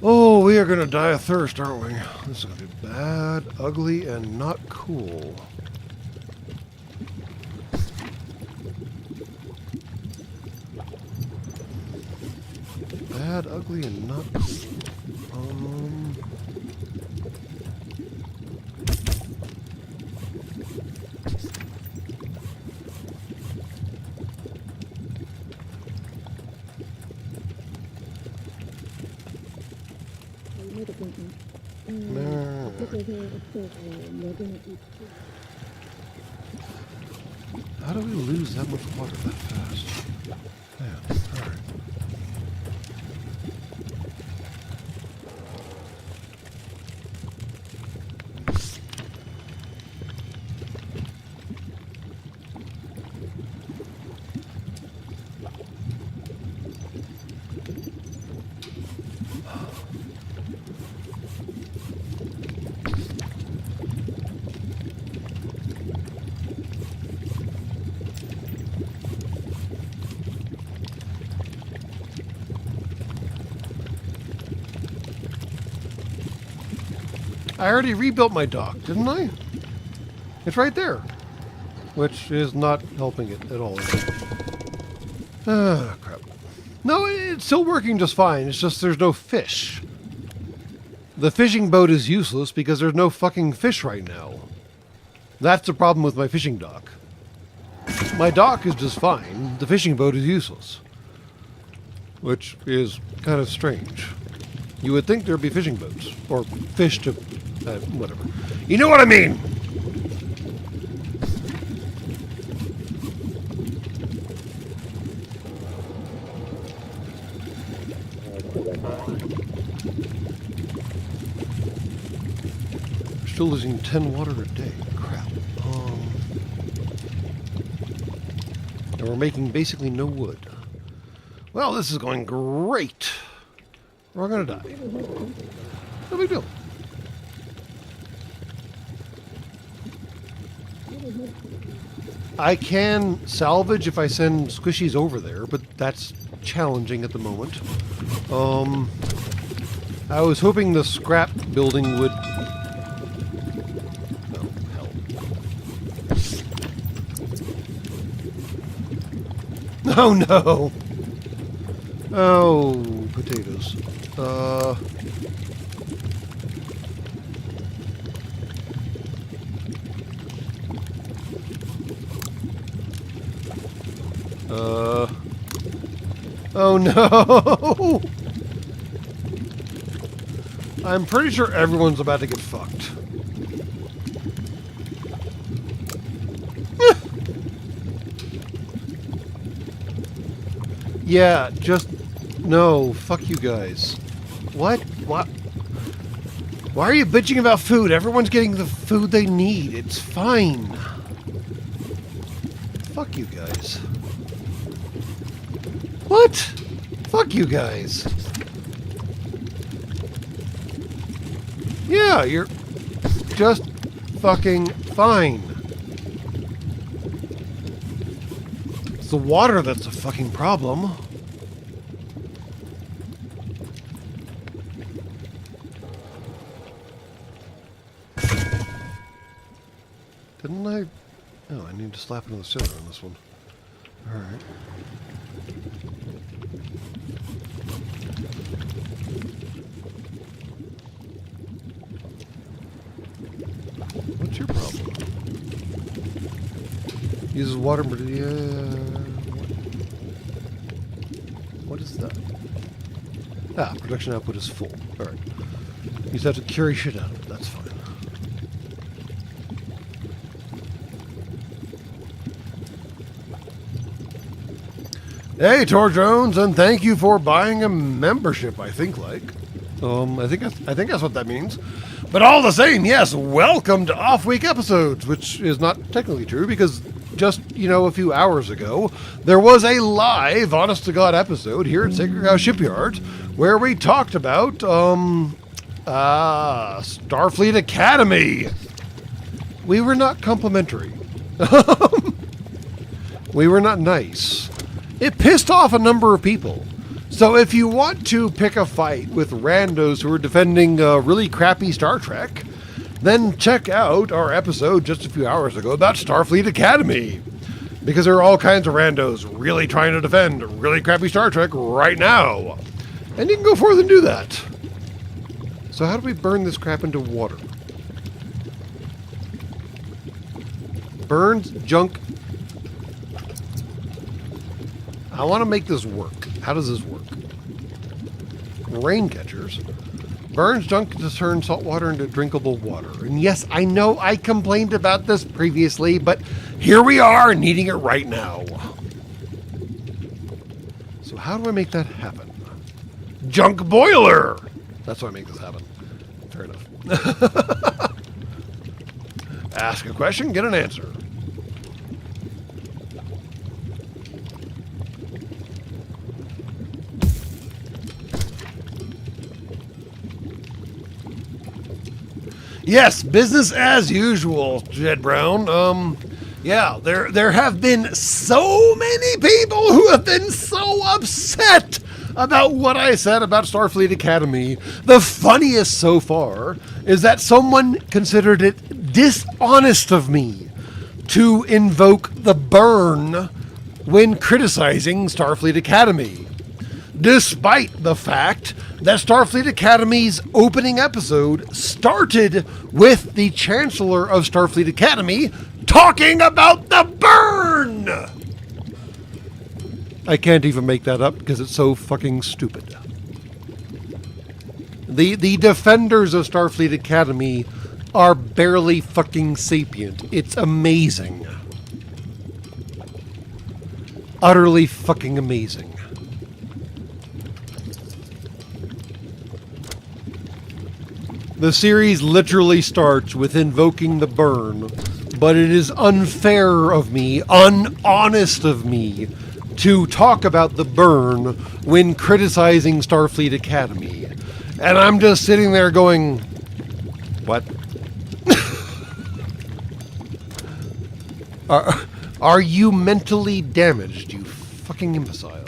Oh, we are gonna die of thirst, aren't we? This is gonna be bad, ugly, and not cool. Bad, ugly, and not cool. How do we lose that much water that fast? Yeah, alright. I already rebuilt my dock, didn't I? It's right there. Which is not helping it at all. Ah, crap. No, it's still working just fine. It's just there's no fish. The fishing boat is useless because there's no fucking fish right now. That's the problem with my fishing dock. My dock is just fine. The fishing boat is useless. Which is kind of strange. You would think there'd be fishing boats. Or fish to... whatever. You know what I mean! We're still losing 10 water a day. Crap. And we're making basically no wood. Well, this is going great. We're gonna die. No big deal. I can salvage if I send squishies over there, but that's challenging at the moment. I was hoping the scrap building would... Oh, hell. Oh, no! Oh, potatoes. Oh no! I'm pretty sure everyone's about to get fucked. Yeah, just... No, fuck you guys. What? What? Why are you bitching about food? Everyone's getting the food they need. It's fine. Fuck you guys. What? Fuck you guys. Yeah, you're just fucking fine. It's the water that's a fucking problem. Didn't I? Oh, I need to slap another cylinder on this one. Alright. What's your problem? Uses water. What is that? Ah, production output is full. Alright. You just have to carry shit out of it. That's fine. Hey, Tor Jones, and thank you for buying a membership. I think I think that's what that means. But all the same, yes, welcome to off-week episodes, which is not technically true because just a few hours ago there was a live, honest-to-God episode here at Sacred Cow Shipyard where we talked about Starfleet Academy. We were not complimentary. We were not nice. It pissed off a number of people. So if you want to pick a fight with randos who are defending really crappy Star Trek, then check out our episode just a few hours ago about Starfleet Academy. Because there are all kinds of randos really trying to defend really crappy Star Trek right now. And you can go forth and do that. So how do we burn this crap into water? Burns junk. I want to make this work. How does this work? Rain catchers. Burns junk to turn salt water into drinkable water. And yes, I know I complained about this previously, but here we are needing it right now. So how do I make that happen? Junk boiler! That's how I make this happen. Fair enough. Ask a question, get an answer. Yes, business as usual, Jed Brown. Yeah, there have been so many people who have been so upset about what I said about Starfleet Academy. The funniest so far is that someone considered it dishonest of me to invoke the burn when criticizing Starfleet Academy, despite the fact that Starfleet Academy's opening episode started with the Chancellor of Starfleet Academy talking about the burn! I can't even make that up because it's so fucking stupid. The defenders of Starfleet Academy are barely fucking sapient. It's amazing. Utterly fucking amazing. The series literally starts with invoking the burn, but it is unfair of me, unhonest of me, to talk about the burn when criticizing Starfleet Academy. And I'm just sitting there going, what? Are you mentally damaged, you fucking imbecile?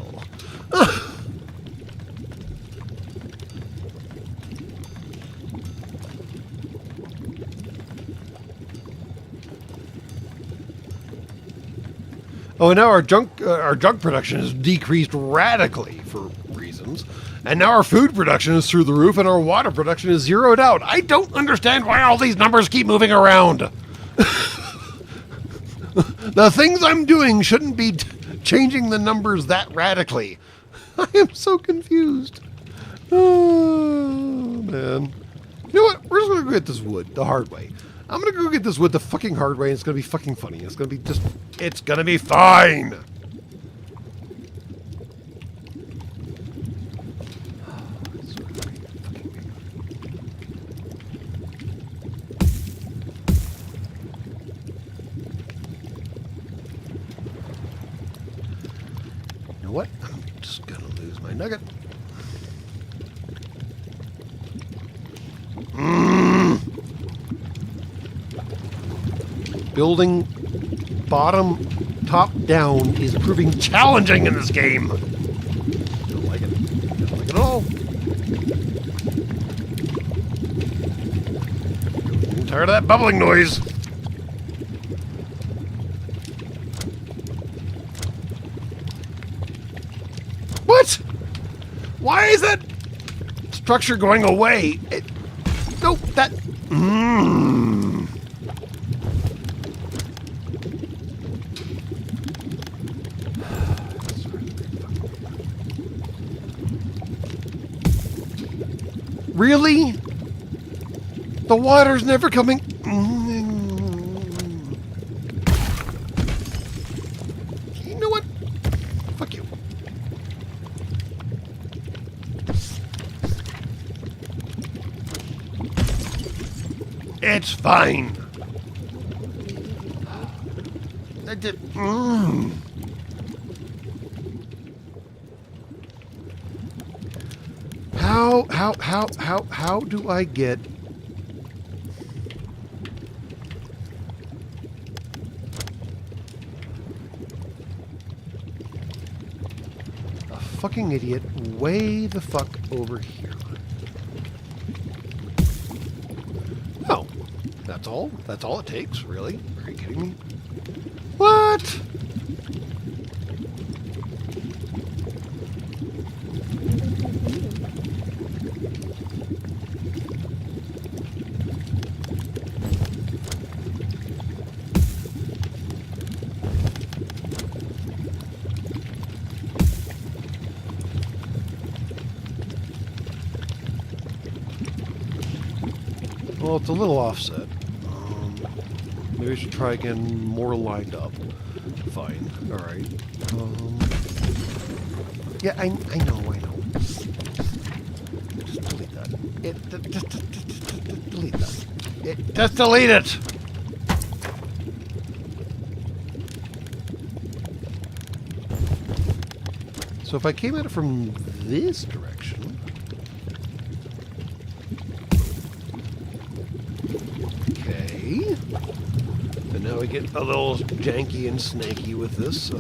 Oh, and now our junk production has decreased radically for reasons, and now our food production is through the roof, and our water production is zeroed out. I don't understand why all these numbers keep moving around. The things I'm doing shouldn't be changing the numbers that radically. I am so confused. Oh, man. You know what? We're just going to go get this wood the hard way. I'm going to go get this wood the fucking hard way, and it's going to be fucking funny. It's going to be just... It's going to be fine! Okay. Building bottom, top down is proving challenging in this game. Don't like it. Don't like it at all. I'm tired of that bubbling noise. What? Why is that structure going away? Nope, that... Really? The water's never coming... You know what? Fuck you. It's fine. I did... How do I get... a fucking idiot way the fuck over here? Oh, that's all? That's all it takes? Really? Are you kidding me? What? Well, it's a little offset. Maybe I should try again more lined up. Fine. Alright. Yeah, I know. Just delete that. Just delete that. Just delete it! So if I came at it from this direction... And now we get a little janky and snaky with this.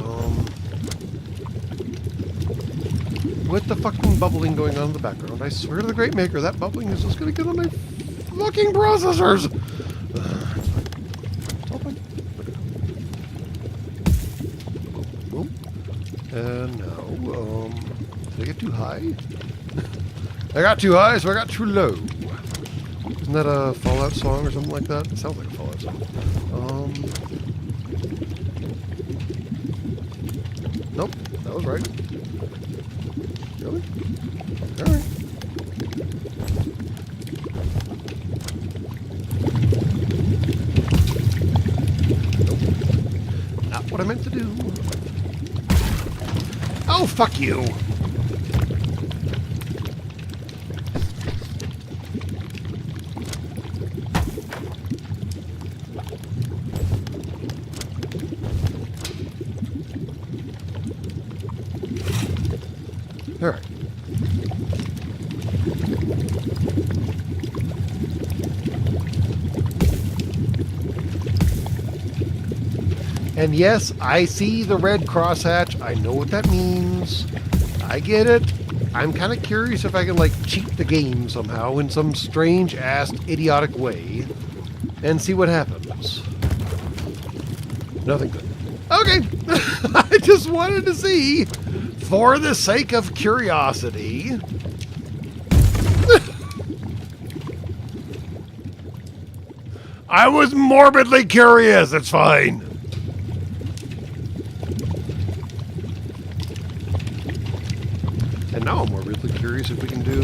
With the fucking bubbling going on in the background, I swear to the great maker, that bubbling is just going to get on my fucking processors. It's all fine. Boom. And now, did I get too high? I got too high, so I got too low. Isn't that a Fallout song or something like that? It sounds like a Fallout song. Nope, that was right. Really? Alright. Nope. Not what I meant to do. Oh, fuck you! All right. And yes, I see the red crosshatch. I know what that means. I get it. I'm kind of curious if I can, like, cheat the game somehow in some strange-ass, idiotic way and see what happens. Nothing good. Okay. I just wanted to see, for the sake of curiosity. I was morbidly curious. It's fine. And now I'm morbidly curious if we can do,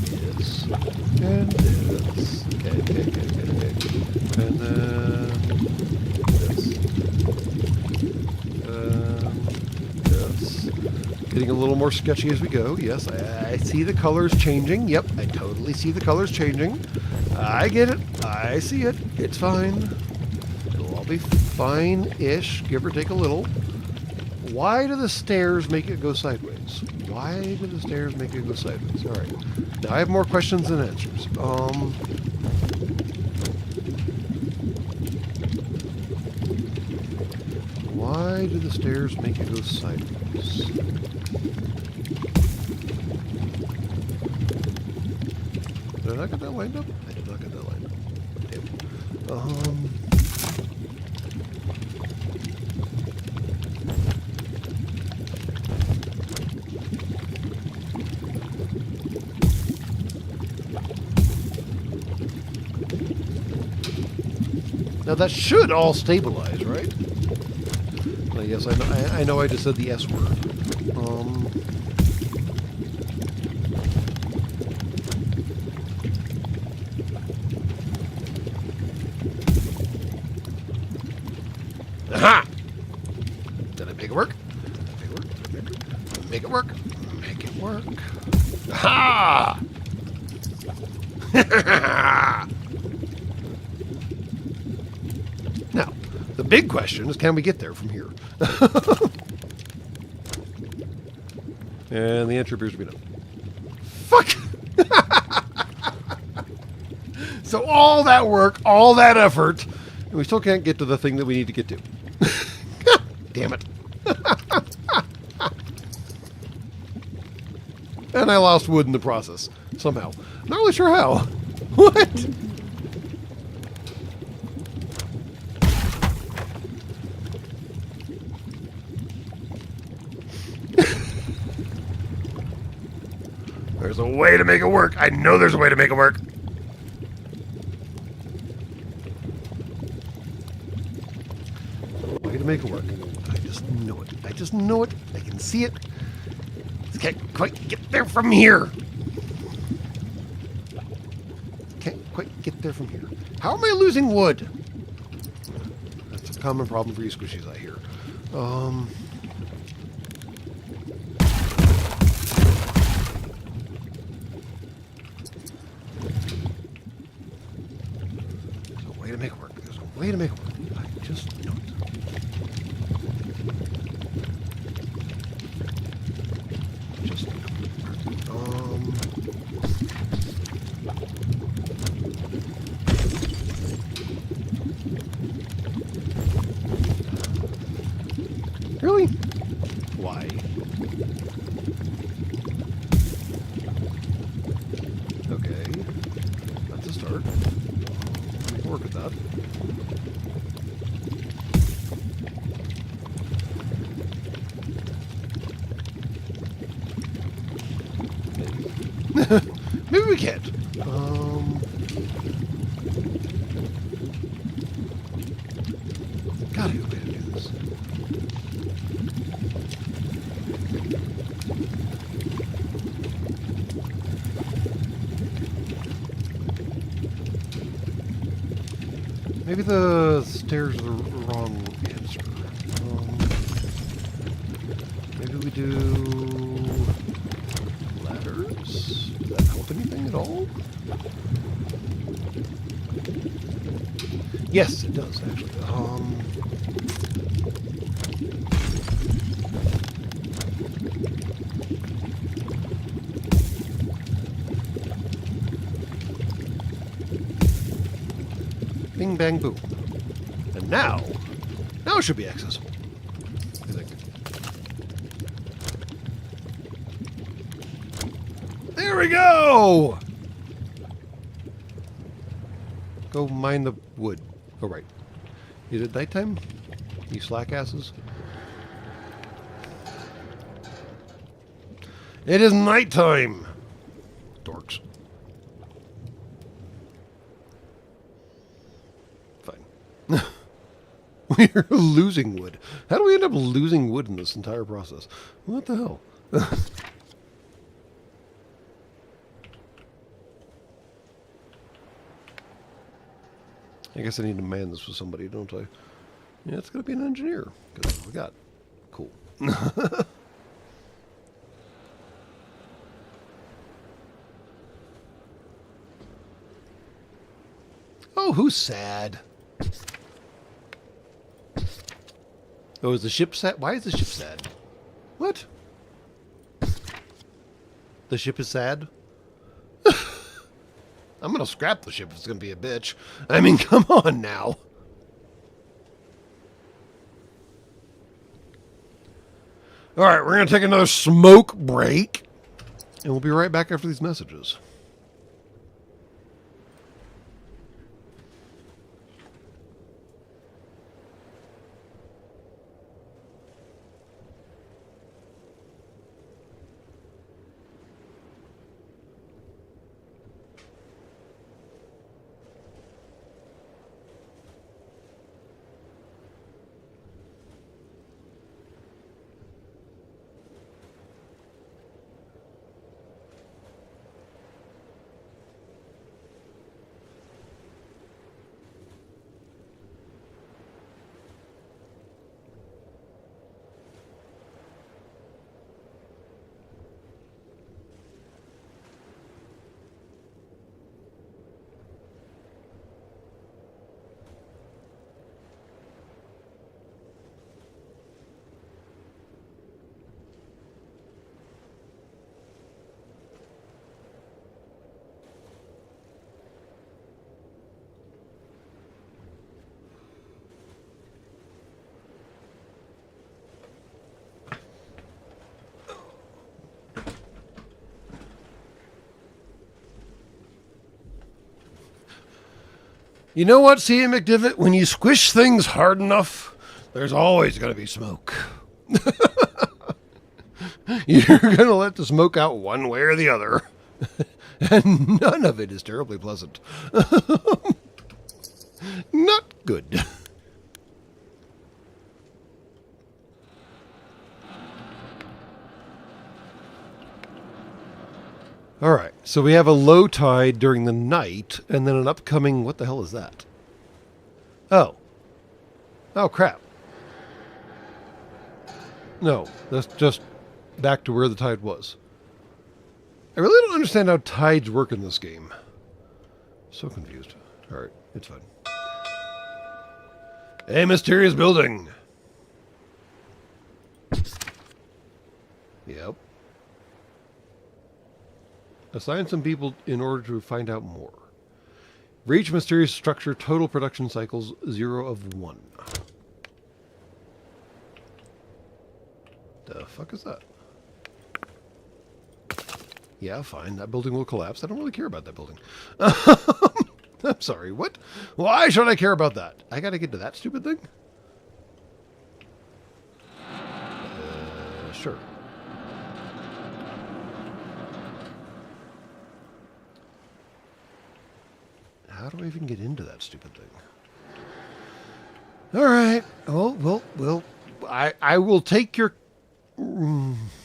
this and this. Okay. And then this. Getting a little more sketchy as we go. Yes, I see the colors changing. Yep, I totally see the colors changing. I get it. I see it. It's fine. It'll all be fine-ish, give or take a little. Why do the stairs make it go sideways? Why do the stairs make it go sideways? All right. Now I have more questions than answers. Why do the stairs make it go sideways? Did I not get that lined up? I did not get that lined up. Damn it. Now that should all stabilize, right? Well, yes, I know I just said the S word. Aha! Did I make it work? Make it work. Make it work. Aha! Now, the big question is, can we get there from here? And the answer appears to be no. Fuck! So all that work, all that effort, and we still can't get to the thing that we need to get to. Damn it. And I lost wood in the process, somehow. Not really sure how. What? There's a way to make it work. I know there's a way to make it work. Way to make it work. I just know it. I just know it. I can see it. Just can't quite get there from here. Can't quite get there from here. How am I losing wood? That's a common problem for you squishies, I hear. Way to make it work. There's a way to make it work. I just know it. Just know it. Really? Why? Okay. That's a start. We can work with that. Maybe. Maybe we can't. Gotta be a way to do this. Maybe the stairs are the wrong answer. Maybe we do ladders? Does that help anything at all? Yes, it does, actually. Bing, bang, boom. And now it should be accessible, I think. There we go! Go mine the wood. Oh, right. Is it nighttime? You slack asses? It is nighttime! Dorks. Fine. We're losing wood. How do we end up losing wood in this entire process? What the hell? I guess I need to man this with somebody, don't I? Yeah, it's going to be an engineer. Because we got. Cool. Oh, who's sad? Oh, is the ship sad? Why is the ship sad? What? The ship is sad? I'm gonna scrap the ship if it's gonna be a bitch. I mean, come on now. Alright, we're gonna take another smoke break. And we'll be right back after these messages. You know what, C.A. McDivitt? When you squish things hard enough, there's always going to be smoke. You're going to let the smoke out one way or the other. And none of it is terribly pleasant. Not good. All right, so we have a low tide during the night, and then an upcoming... What the hell is that? Oh. Oh, crap. No, that's just back to where the tide was. I really don't understand how tides work in this game. So confused. All right, it's fine. A mysterious building. Yep. Assign some people in order to find out more. Reach mysterious structure, total production cycles 0 of 1. The fuck is that? Yeah, fine. That building will collapse. I don't really care about that building. I'm sorry, what? Why should I care about that? I gotta get to that stupid thing? Sure. How do I even get into that stupid thing? All right. Well, I will take your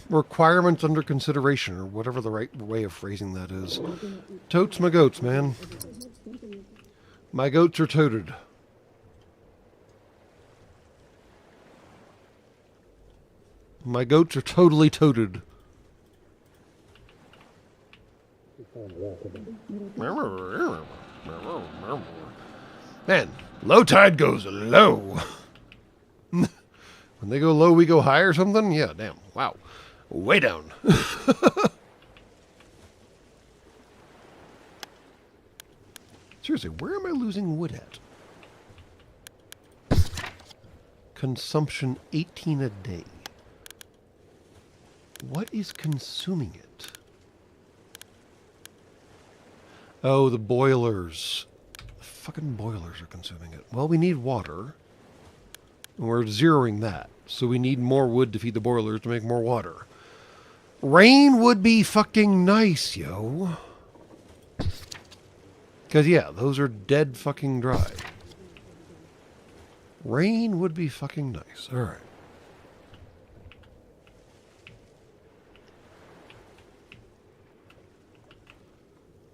requirements under consideration, or whatever the right way of phrasing that is. Totes my goats, man. My goats are toted. My goats are totally toted. Man, low tide goes low. When they go low, we go high or something? Yeah, damn. Wow. Way down. Seriously, where am I losing wood at? Consumption 18 a day. What is consuming it? Oh, the boilers. The fucking boilers are consuming it. Well, we need water. And we're zeroing that. So we need more wood to feed the boilers to make more water. Rain would be fucking nice, yo. Because, yeah, those are dead fucking dry. Rain would be fucking nice. All right.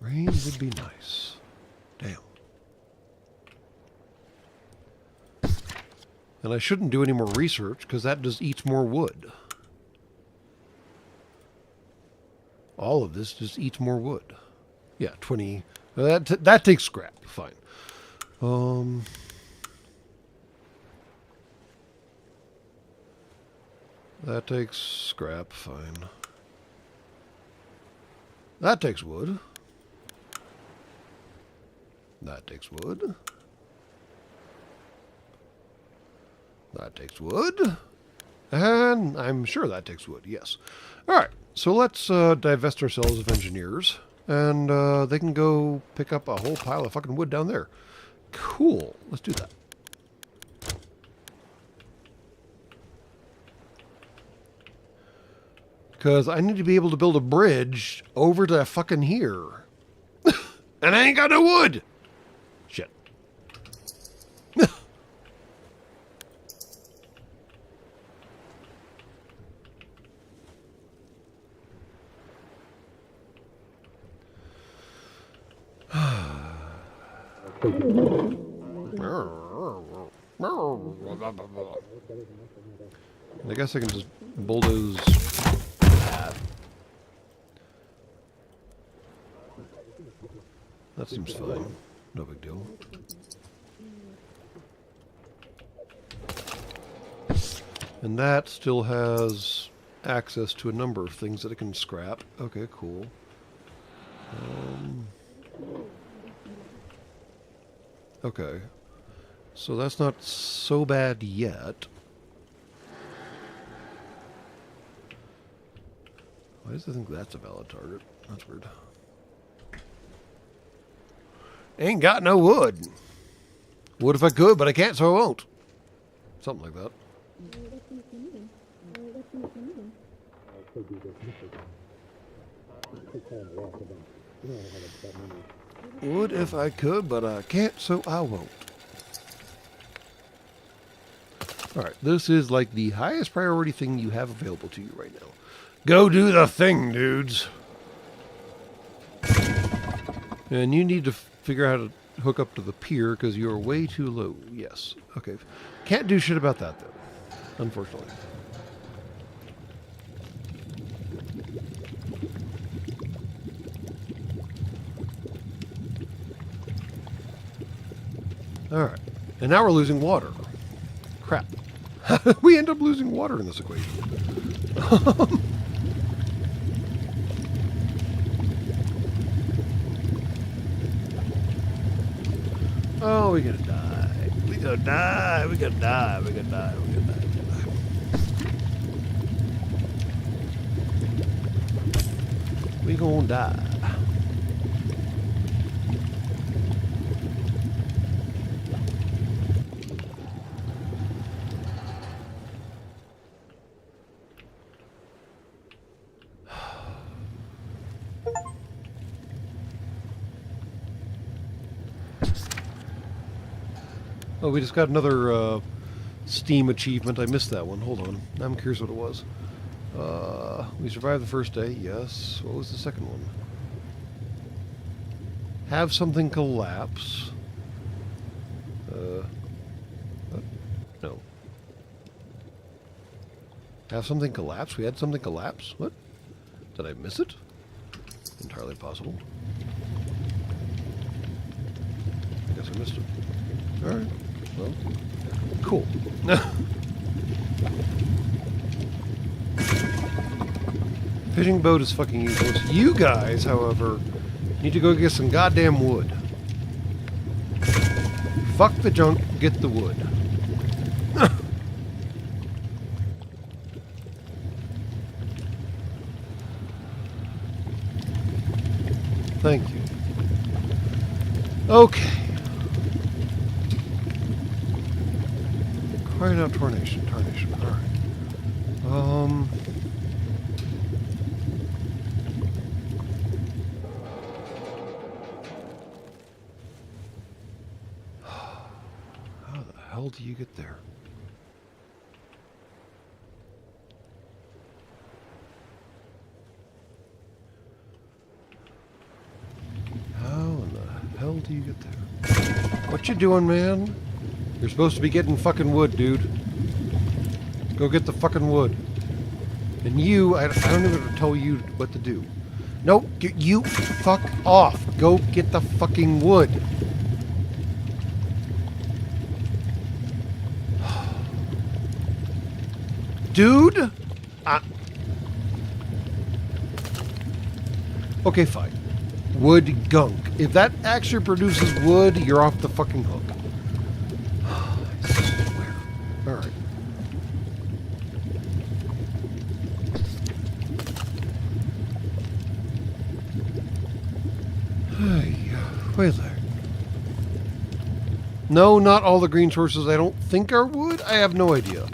Rain would be nice. Damn. And I shouldn't do any more research, because that just eats more wood. All of this just eats more wood. Yeah, 20... That takes scrap. Fine. That takes scrap, fine. That takes wood. That takes wood. That takes wood. And I'm sure that takes wood, yes. Alright, so let's divest ourselves of engineers. And they can go pick up a whole pile of fucking wood down there. Cool. Let's do that. Because I need to be able to build a bridge over to fucking here. And I ain't got no wood! Shit. I guess I can just bulldoze that. That seems fine. No big deal. And that still has access to a number of things that it can scrap. Okay, cool. Okay. So that's not so bad yet. Why does it think that's a valid target? That's weird. Ain't got no wood. Would if I could, but I can't, so I won't. Something like that. Would if I could, but I can't, so I won't. Alright, this is like the highest priority thing you have available to you right now. Go do the thing, dudes. And you need to figure out how to hook up to the pier because you're way too low. Yes. Okay. Can't do shit about that, though. Unfortunately. Alright. And now we're losing water. Crap. We end up losing water in this equation. Oh, we're gonna die. We're gonna die. We're gonna die. We're gonna die. We're gonna die. We're gonna die. Oh, we just got another Steam achievement. I missed that one. Hold on. I'm curious what it was. We survived the first day. Yes. What was the second one? Have something collapse. What? No. Have something collapse? We had something collapse? What? Did I miss it? Entirely possible. I guess I missed it. Alright. Well, cool. Fishing boat is fucking useless. You guys, however, need to go get some goddamn wood. Fuck the junk, get the wood. Thank you. Okay. Crying out tarnation. Alright. How the hell do you get there? How in the hell do you get there? What you doing, man? You're supposed to be getting fucking wood, dude. Go get the fucking wood. And you, I don't even have to tell you what to do. Nope, you fuck off. Go get the fucking wood. Dude? Okay, fine. Wood gunk. If that actually produces wood, you're off the fucking hook. I swear. Alright. Wait there. No, not all the green sources I don't think are wood. I have no idea.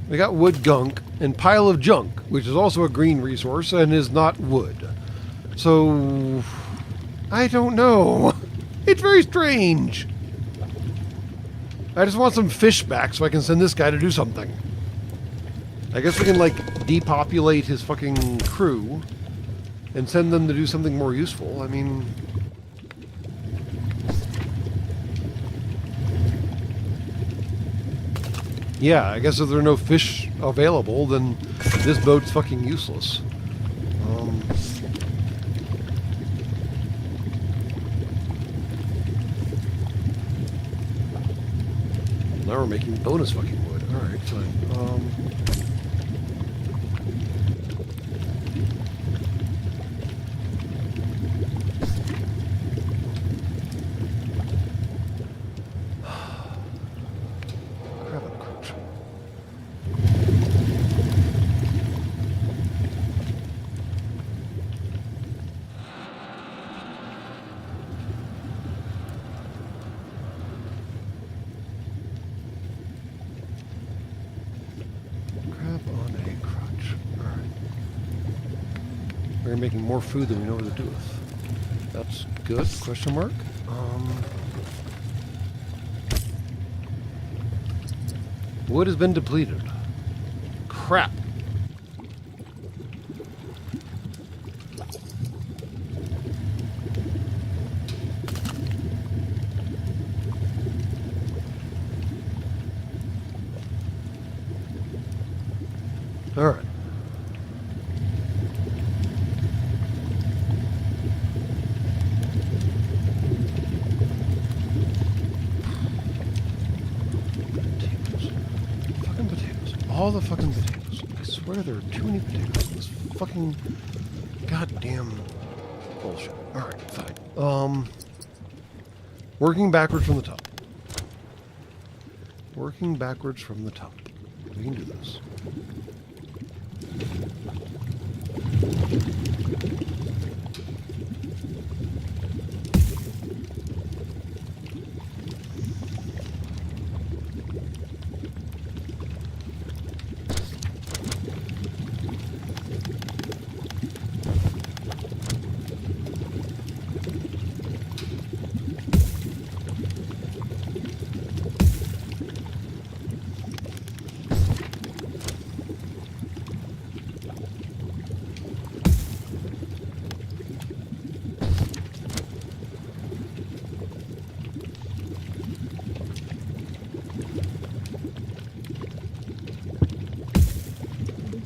We got wood gunk and pile of junk, which is also a green resource and is not wood. So, I don't know. It's very strange. I just want some fish back so I can send this guy to do something. I guess we can, like, depopulate his fucking crew and send them to do something more useful. I mean... yeah, I guess if there are no fish available, then this boat's fucking useless. Now we're making bonus fucking wood. Alright, fine. We're making more food than we know what to do with. That's good, question mark. Wood has been depleted. Crap. All right. All the fucking potatoes. I swear there are too many potatoes in this fucking goddamn bullshit. Alright, fine. Working backwards from the top. Working backwards from the top. We can do this.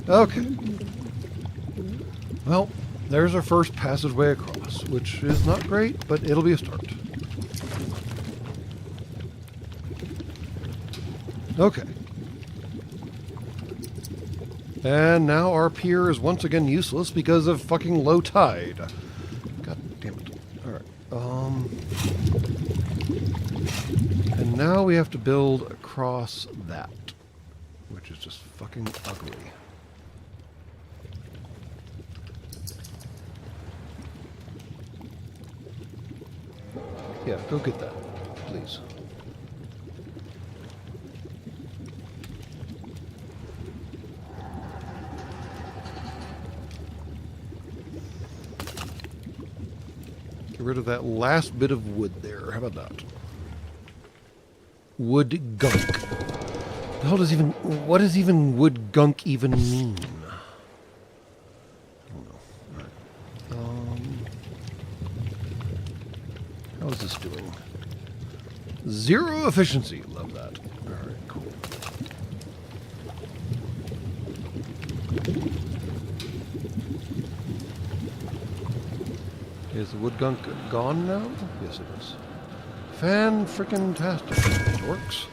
Okay. Well, there's our first passageway across, which is not great, but it'll be a start. Okay. And now our pier is once again useless because of fucking low tide. God damn it. Alright. And now we have to build across that, which is just fucking ugly. Yeah, go get that, please. Get rid of that last bit of wood there. How about that? Wood gunk. The hell does even... what does even wood gunk even mean? I don't know. Alright. How is this doing? 0 efficiency. Love that. Alright, cool. Is the wood gunk gone now? Yes, it is. Fan-frickin-tastic. It works.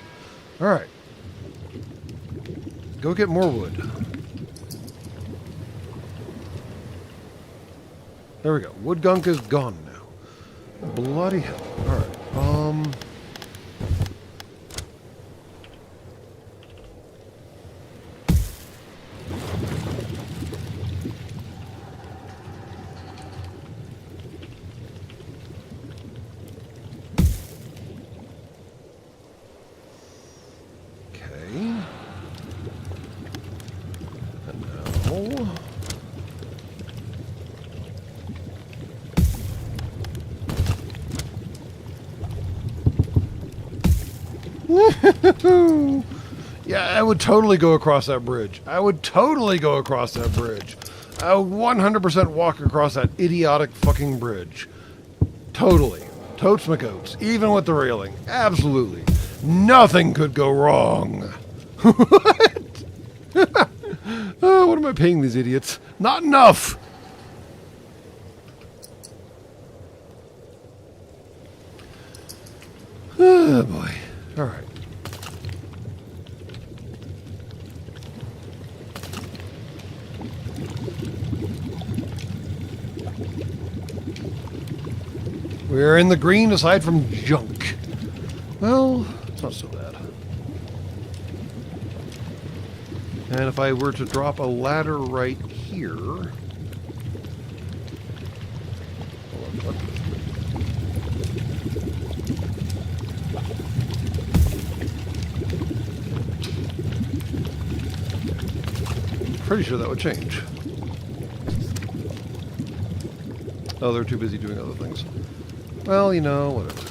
Alright. Go get more wood. There we go. Wood gunk is gone now. Bloody hell. Alright. Okay. And now... Yeah, I would totally go across that bridge. I would totally go across that bridge. I would 100% walk across that idiotic fucking bridge. Totally. Totes my goats. Even with the railing. Absolutely. Nothing could go wrong. What? Oh, what am I paying these idiots? Not enough! Oh, boy. All right. We're in the green aside from junk. Well, it's not so bad. And if I were to drop a ladder right here... Hold on, what? Pretty sure that would change. Oh, they're too busy doing other things. Well, you know, whatever.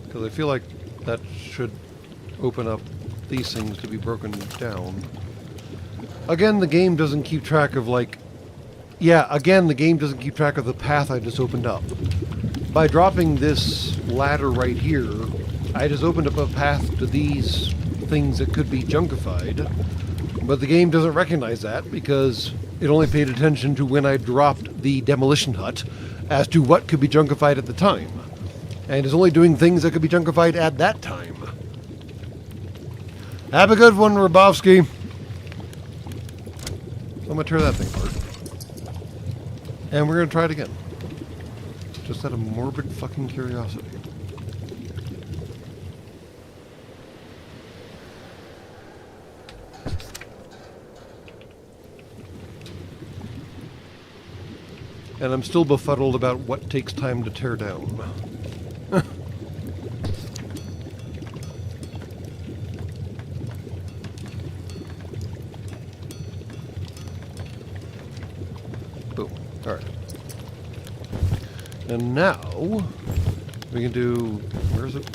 Because I feel like that should open up these things to be broken down. Again, the game doesn't keep track of, like... Yeah, again, the game doesn't keep track of the path I just opened up. By dropping this ladder right here, I just opened up a path to these things that could be junkified. But the game doesn't recognize that because it only paid attention to when I dropped the demolition hut as to what could be junkified at the time. And is only doing things that could be junkified at that time. Have a good one, Rabowski. I'm going to tear that thing apart. And we're going to try it again. Just out of morbid fucking curiosity. And I'm still befuddled about what takes time to tear down. Boom. Alright. And now, we can do... Where is it?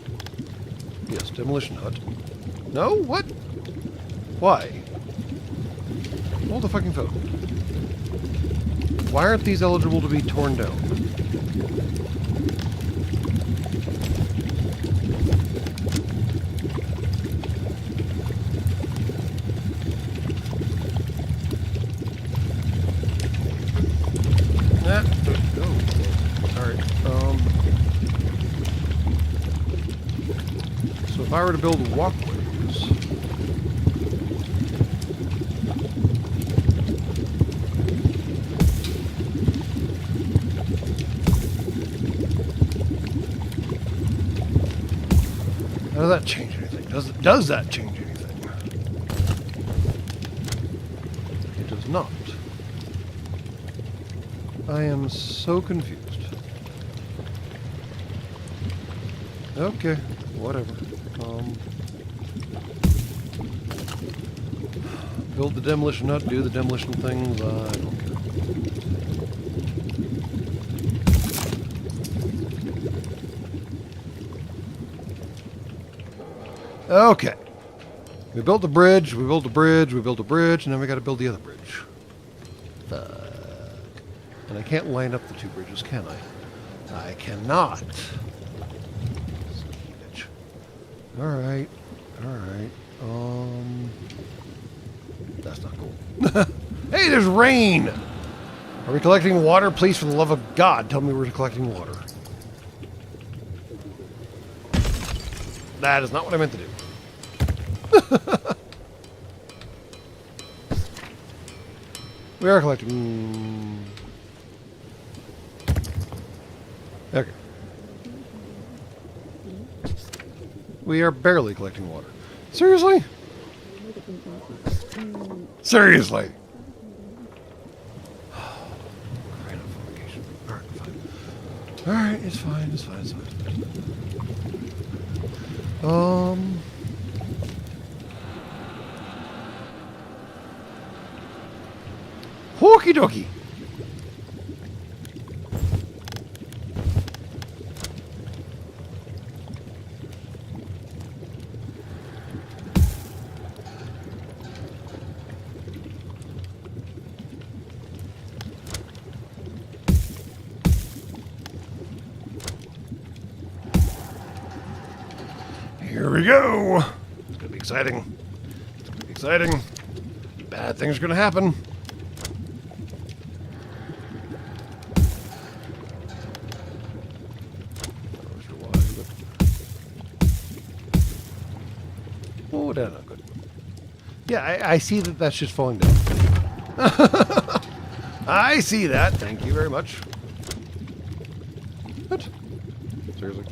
Yes, demolition hut. No? What? Why? Hold the fucking phone. Why aren't these eligible to be torn down? Alright, so if I were to build walkways... How does that change anything? Does that change anything? It does not. I am so confused. Okay, whatever. Build the demolition hut, do the demolition things, I don't care. Okay. We built the bridge, we built a bridge, we built a bridge, and then we gotta build the other bridge. Fuck. And I can't line up the two bridges, can I? I cannot. Alright. Alright. That's not cool. Hey, there's rain! Are we collecting water? Please, for the love of God, tell me we're collecting water. That is not what I meant to do. We are collecting. Okay. We are barely collecting water. Seriously? Seriously? Alright, fine. Alright, it's fine, it's fine, it's fine. Okie dokie. Here we go. It's gonna be exciting. It's gonna be exciting. Bad things are gonna happen. Oh, that's not good. Yeah, I see that that's just falling down. I see that. Thank you very much. What? Seriously?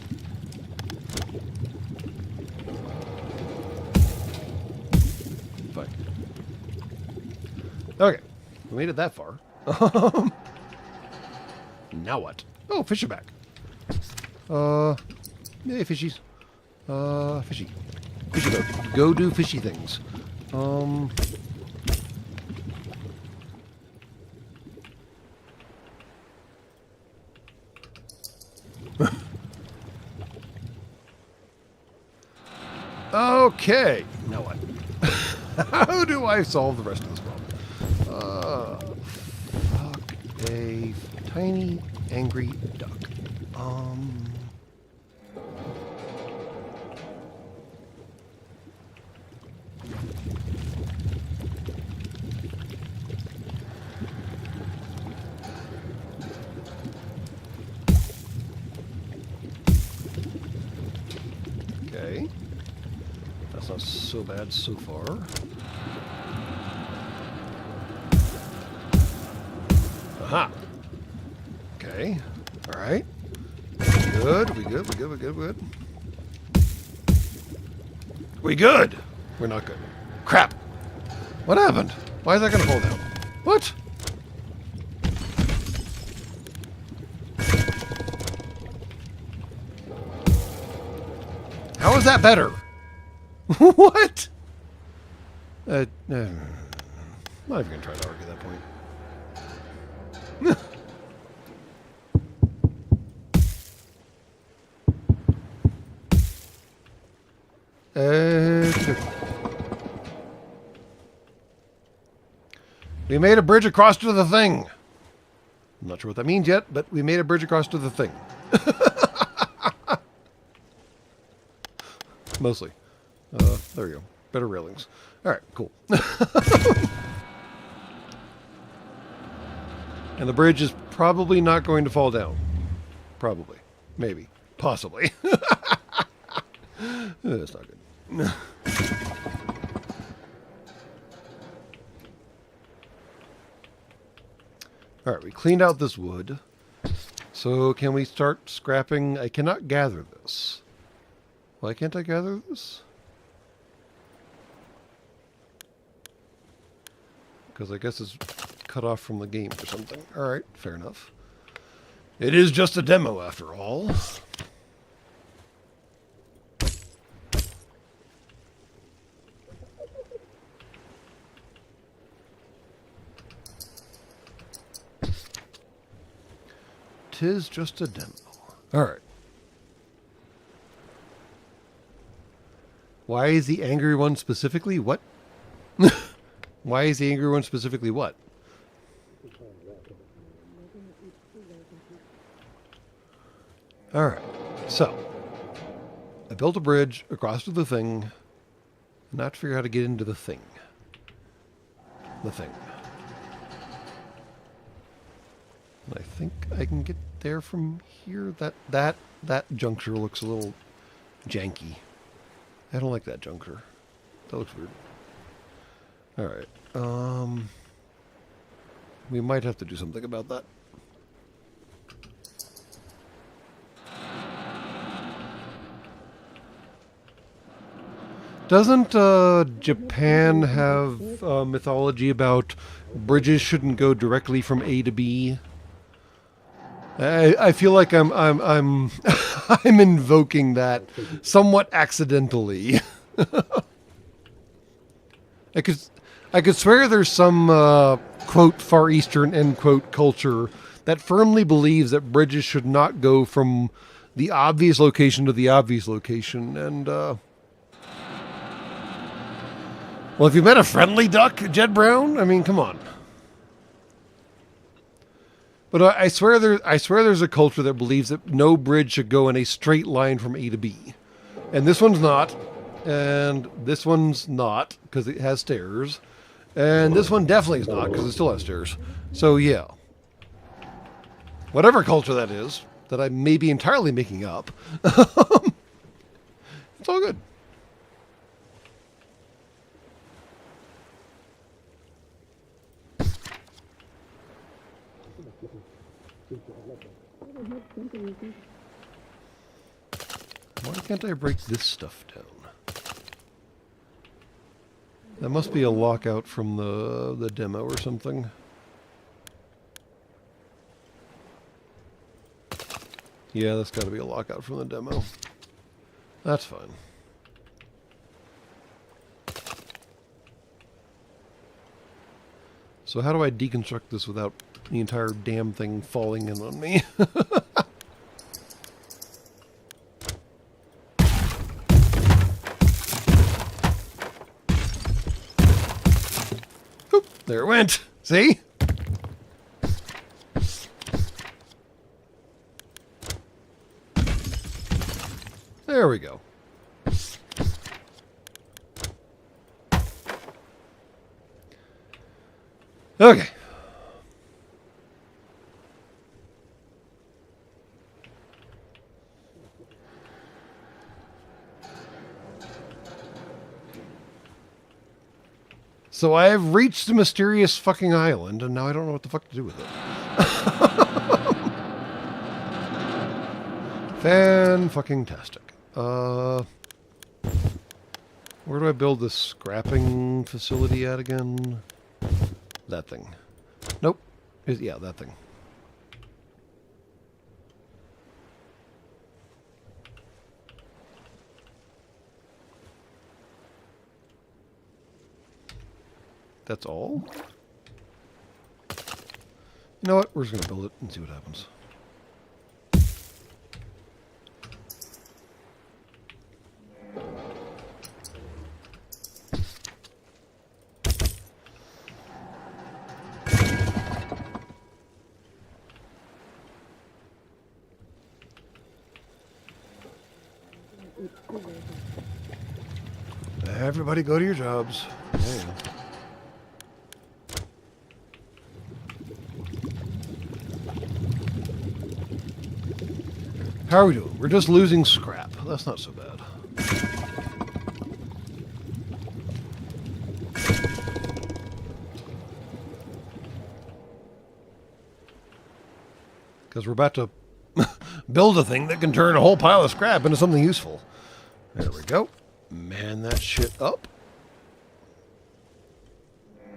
Fine. Okay. We made it that far. Now what? Oh, fish are back. Hey, fishies. Fishy. Fishy boat. Go do fishy things. Okay. Now what? How do I solve the rest of this problem? Fuck a tiny angry duck. Okay. That's not so bad so far. Aha. Okay. All right. Good. We good. We good. We good. We good. We good. We're not good. Crap. What happened? Why is that going to fall down? What? How is that better? What? I'm not even going to try to argue that point. We made a bridge across to the thing. I'm not sure what that means yet, but we made a bridge across to the thing. Mostly. There we go. Better railings. All right, cool. And the bridge is probably not going to fall down. Probably. Maybe. Possibly. That's not good. All right, we cleaned out this wood. So can we start scrapping? I cannot gather this. Why can't I gather this? Because I guess it's cut off from the game or something. All right, fair enough. It is just a demo after all. Tis just a demo. All right. Why is the angry one specifically what? Why is the angry one specifically what? All right. So, I built a bridge across to the thing. Not to figure out how to get into the thing. The thing. And I think I can get there from here. That juncture looks a little janky. I don't like that juncture. That looks weird. All right. We might have to do something about that. Doesn't Japan have mythology about bridges shouldn't go directly from A to B? I feel like I'm I'm invoking that somewhat accidentally. I could swear there's some quote Far Eastern end quote culture that firmly believes that bridges should not go from the obvious location to the obvious location. And well, have you met a friendly duck, Jed Brown? I mean, come on. But I swear there's a culture that believes that no bridge should go in a straight line from A to B. And this one's not. And this one's not, because it has stairs. And this one definitely is not, because it still has stairs. So, yeah. Whatever culture that is, that I may be entirely making up, it's all good. Why can't I break this stuff down? That must be a lockout from the demo or something. Yeah, that's got to be a lockout from the demo. That's fine. So how do I deconstruct this without the entire damn thing falling in on me? Oop, there it went. See? There we go. Okay. So I have reached the mysterious fucking island, and now I don't know what the fuck to do with it. Fan-fucking-tastic. Where do I build this scrapping facility at again? That thing. Nope. Yeah, that thing. That's all? You know what? We're just going to build it and see what happens. Everybody go to your jobs. Yeah. How are we doing? We're just losing scrap. That's not so bad. Because we're about to build a thing that can turn a whole pile of scrap into something useful. There we go. Man that shit up.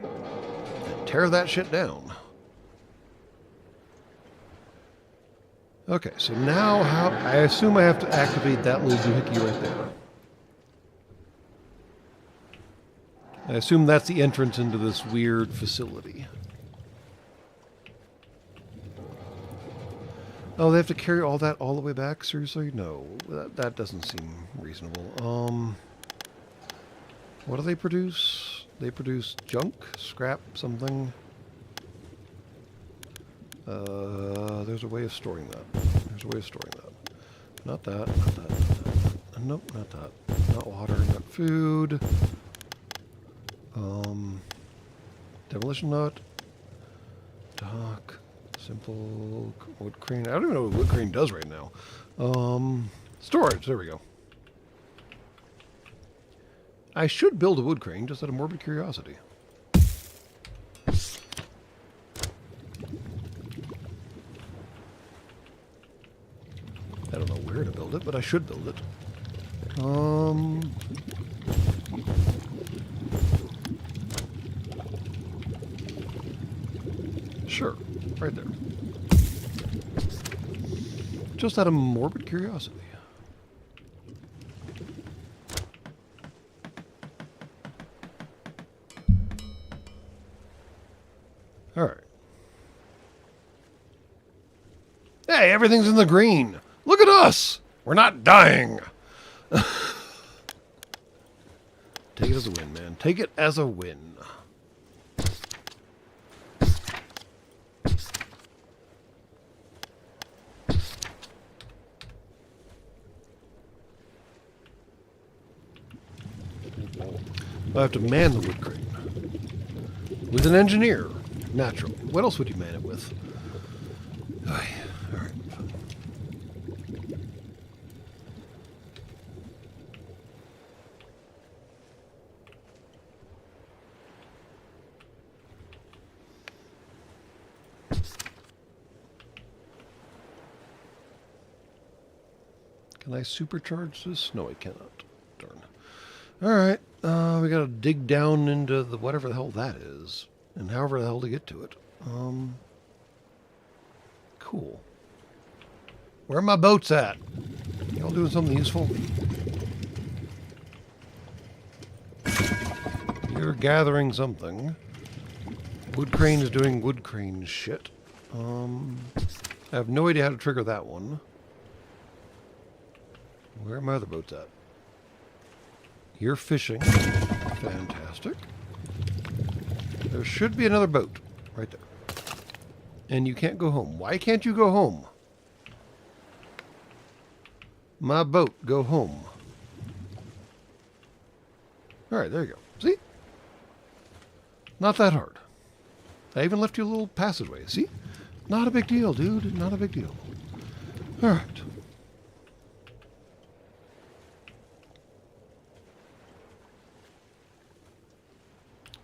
And tear that shit down. Okay, so now how... I assume I have to activate that little doohickey right there. I assume that's the entrance into this weird facility. Oh, they have to carry all that all the way back? Seriously? No, that doesn't seem reasonable. What do they produce? They produce junk? Scrap? Something? There's a way of storing that. There's a way of storing that. Not that, not that, not that. Nope, not that. Not water, not food. Demolition nut. Dock. Simple wood crane. I don't even know what wood crane does right now. Storage. There we go. I should build a wood crane just out of morbid curiosity. but I should build it. Sure, right there. Just out of morbid curiosity. All right. Hey, everything's in the green. Look at us. We're not dying. Take it as a win, man. Take it as a win. I have to man the wood crane. With an engineer. Natural. What else would you man it with? Alright. Can I supercharge this? No, I cannot. Darn. Alright. We gotta dig down into the whatever the hell that is. And however the hell to get to it. Cool. Where are my boats at? Y'all doing something useful? You're gathering something. Wood crane is doing wood crane shit. I have no idea how to trigger that one. Where are my other boats at? You're fishing. Fantastic. There should be another boat right there. And you can't go home. Why can't you go home? My boat, go home. Alright, there you go. See? Not that hard. I even left you a little passageway. See? Not a big deal, dude. Not a big deal. Alright.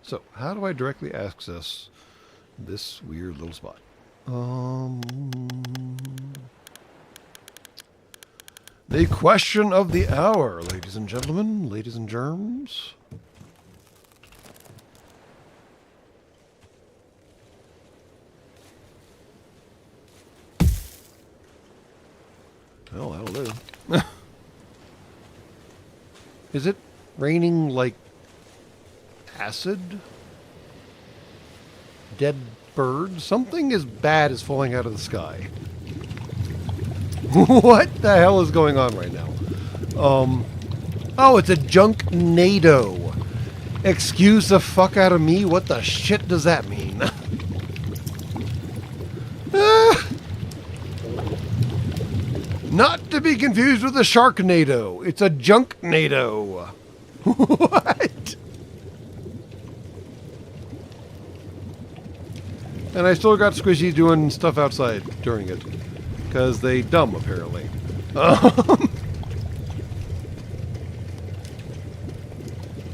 So, how do I directly access this weird little spot? The question of the hour, ladies and gentlemen, ladies and germs. Well, that'll do. Is it raining like acid? Dead birds? Something as bad is falling out of the sky. What the hell is going on right now? Oh, it's a junk NATO. Excuse the fuck out of me? What the shit does that mean? Not to be confused with a Sharknado. It's a junk NATO. What? And I still got Squishy doing stuff outside during it. Because they dumb, apparently.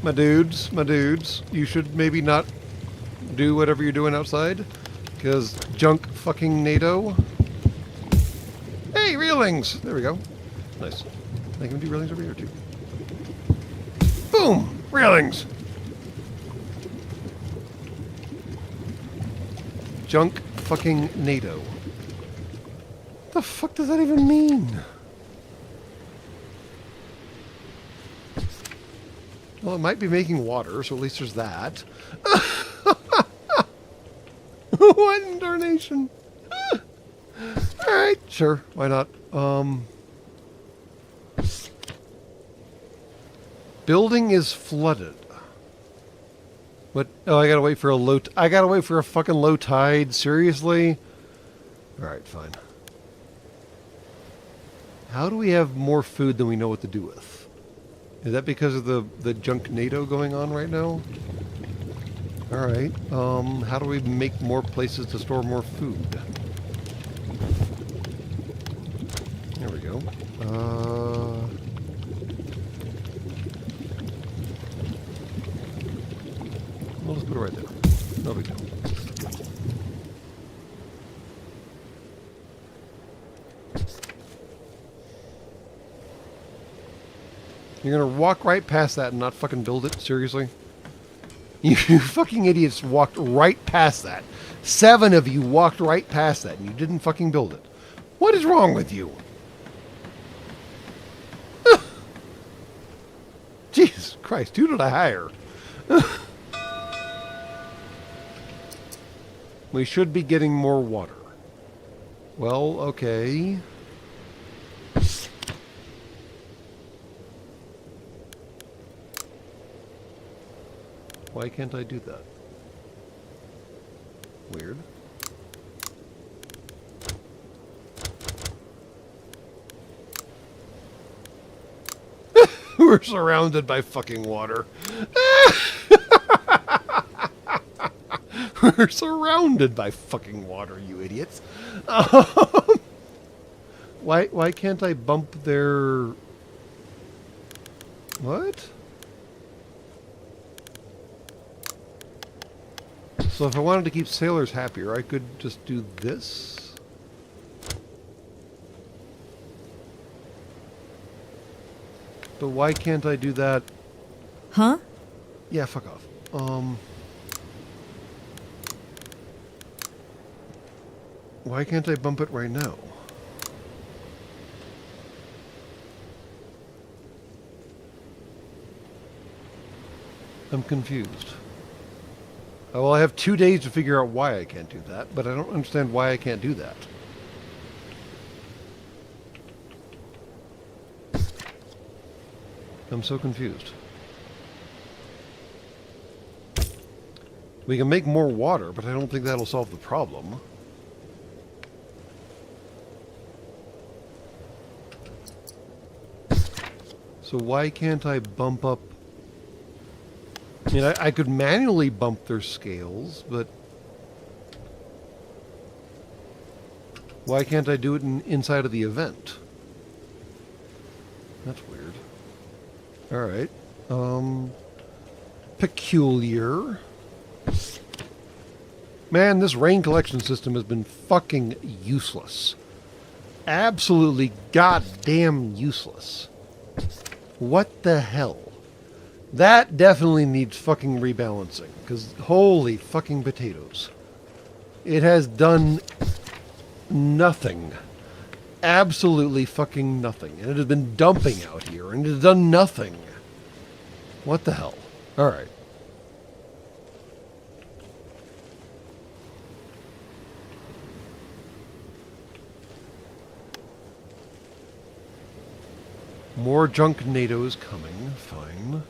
My dudes, you should maybe not do whatever you're doing outside. Because junk fucking NATO. Hey, reelings! There we go. Nice. I can do reelings over here, too. Boom! Reelings! Junk fucking NATO. What the fuck does that even mean? Well, it might be making water, so at least there's that. What in darnation? Alright, sure, why not? Building is flooded. What? Oh, I gotta wait for I gotta wait for a fucking low tide? Seriously? Alright, fine. How do we have more food than we know what to do with? Is that because of the junk NATO going on right now? Alright, how do we make more places to store more food? There we go. We'll just put it right there. No big deal. You're gonna walk right past that and not fucking build it? Seriously? You fucking idiots walked right past that. 7 of you walked right past that and you didn't fucking build it. What is wrong with you? Jesus Christ, who did I hire? We should be getting more water. Well, okay. Why can't I do that? Weird. We're surrounded by fucking water. We're surrounded by fucking water, you idiots. Why can't I bump their... What? So if I wanted to keep sailors happier, I could just do this. But why can't I do that? Huh? Yeah, fuck off. Why can't I bump it right now? I'm confused. Oh, well, I have 2 days to figure out why I can't do that, but I don't understand why I can't do that. I'm so confused. We can make more water, but I don't think that'll solve the problem. So why can't I bump up... I mean, I could manually bump their scales, but... Why can't I do it inside of the event? That's weird. Alright. Peculiar. Man, this rain collection system has been fucking useless. Absolutely goddamn useless. What the hell? That definitely needs fucking rebalancing, because holy fucking potatoes. It has done nothing. Absolutely fucking nothing. And it has been dumping out here, and it has done nothing. What the hell? Alright. More junk NATO's coming. Fine.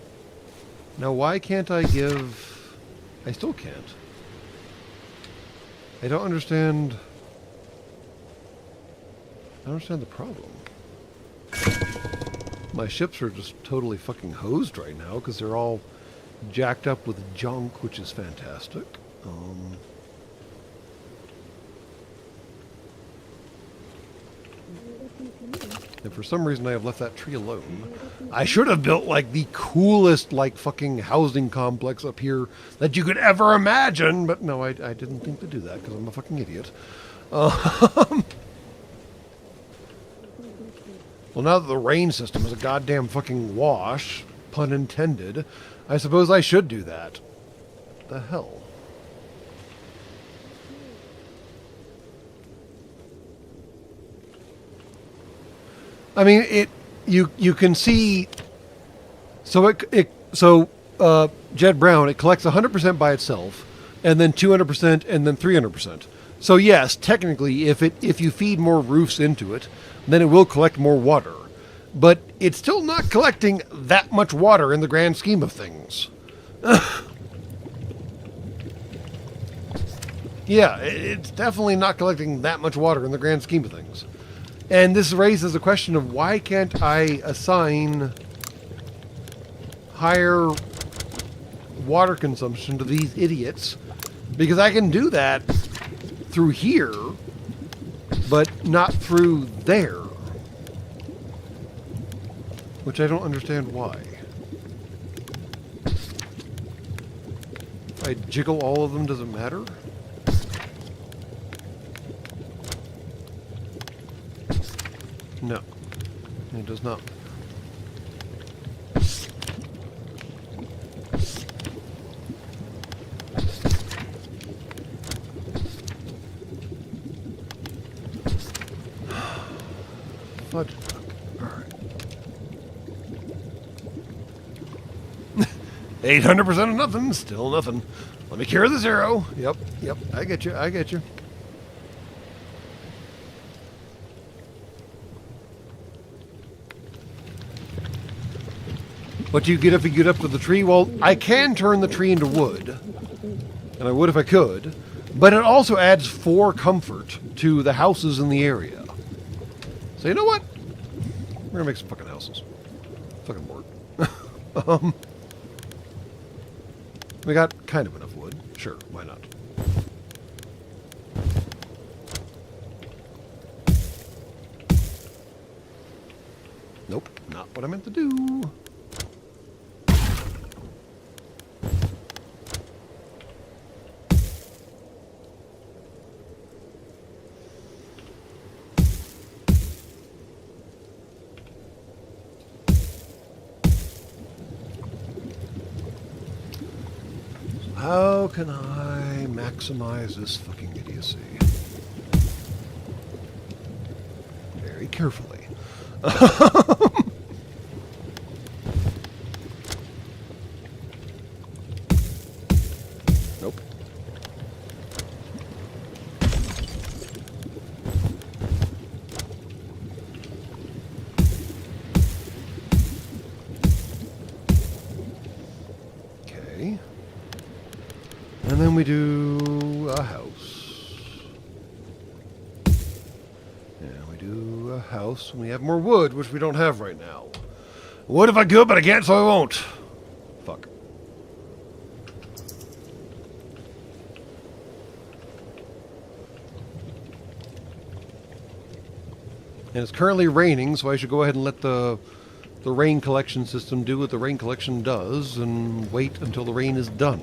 Now why can't I give... I still can't. I don't understand... I don't understand the problem. My ships are just totally fucking hosed right now because they're all jacked up with junk, which is fantastic. And for some reason I have left that tree alone. I should have built like the coolest like fucking housing complex up here that you could ever imagine, but no, I didn't think to do that because I'm a fucking idiot. Well, now that the rain system is a goddamn fucking wash, pun intended, I suppose I should do that. The hell? I mean, you can see. So Jed Brown, it collects 100% by itself, and then 200%, and then 300%. So yes, technically, if you feed more roofs into it, then it will collect more water. But it's still not collecting that much water in the grand scheme of things. Yeah, it's definitely not collecting that much water in the grand scheme of things. And this raises the question of why can't I assign higher water consumption to these idiots? Because I can do that through here, but not through there. Which I don't understand why. If I jiggle all of them, does it matter? No, it does not. 800% of nothing, still nothing. Let me cure the 0. Yep, I get you, I get you. What do you get if you get up to the tree? Well, I can turn the tree into wood, and I would if I could, but it also adds 4 comfort to the houses in the area. So you know what? We're gonna make some fucking houses. Fucking bored. We got kind of enough wood. Sure, why not? Nope, not what I meant to do. How can I maximize this fucking idiocy? Very carefully. Nope. Okay. And then we do a house. And we do a house, and we have more wood, which we don't have right now. Wood if I could, but I can't, so I won't. Fuck. And it's currently raining, so I should go ahead and let the rain collection system do what the rain collection does, and wait until the rain is done.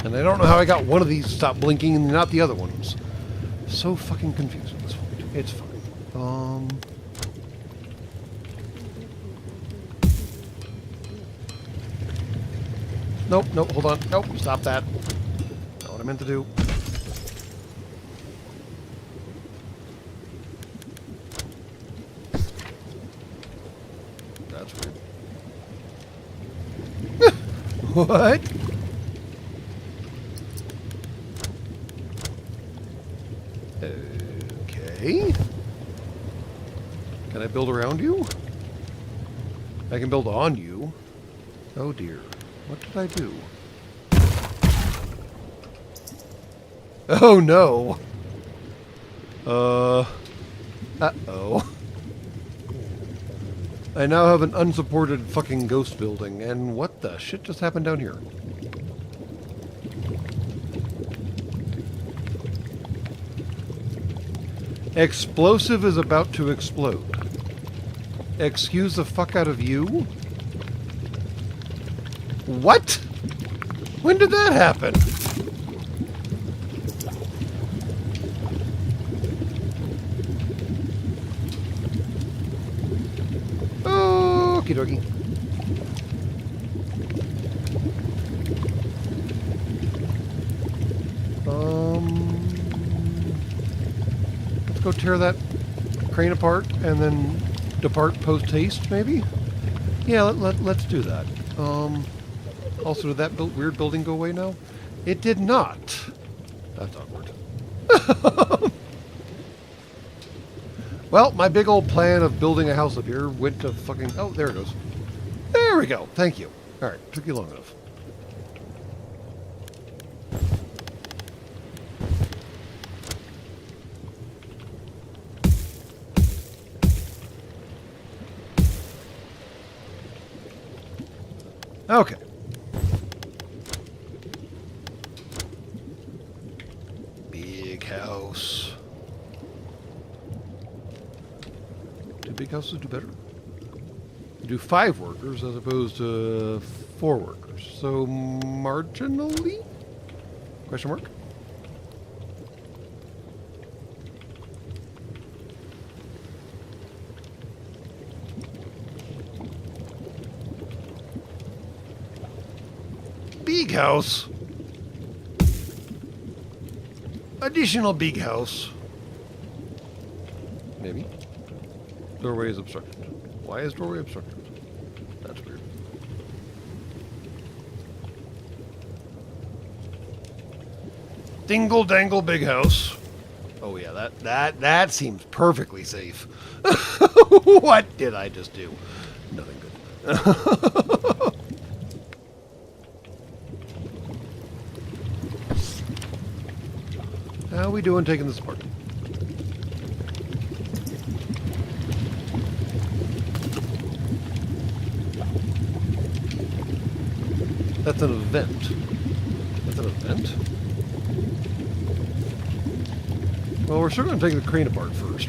And I don't know how I got one of these to stop blinking and not the other ones. So fucking confusing at this point. It's fine. Nope, hold on. Nope, stop that. Not what I meant to do. That's weird. What? Okay. Can I build around you? I can build on you. Oh dear. What did I do? Oh no. Uh-oh. I now have an unsupported fucking ghost building, and what the shit just happened down here? Explosive is about to explode. Excuse the fuck out of you? What? When did that happen? Okie dokie. Let's go tear that crane apart and then depart post-haste, maybe? Yeah, let's do that. Also, did that weird building go away now? It did not. That's awkward. Well, my big old plan of building a house up here went to fucking... Oh, there it goes. There we go. Thank you. All right, took you long enough. Okay. Big house. Do big houses do better? Do 5 workers as opposed to 4 workers. So marginally? Question mark? Big house. Additional big house. Maybe. Doorway is obstructed. Why is doorway obstructed? That's weird. Dingle dangle big house. Oh yeah, that seems perfectly safe. What did I just do? Nothing good. How we doing taking this apart? That's an event. That's an event? Well, we're still going to take the crane apart first.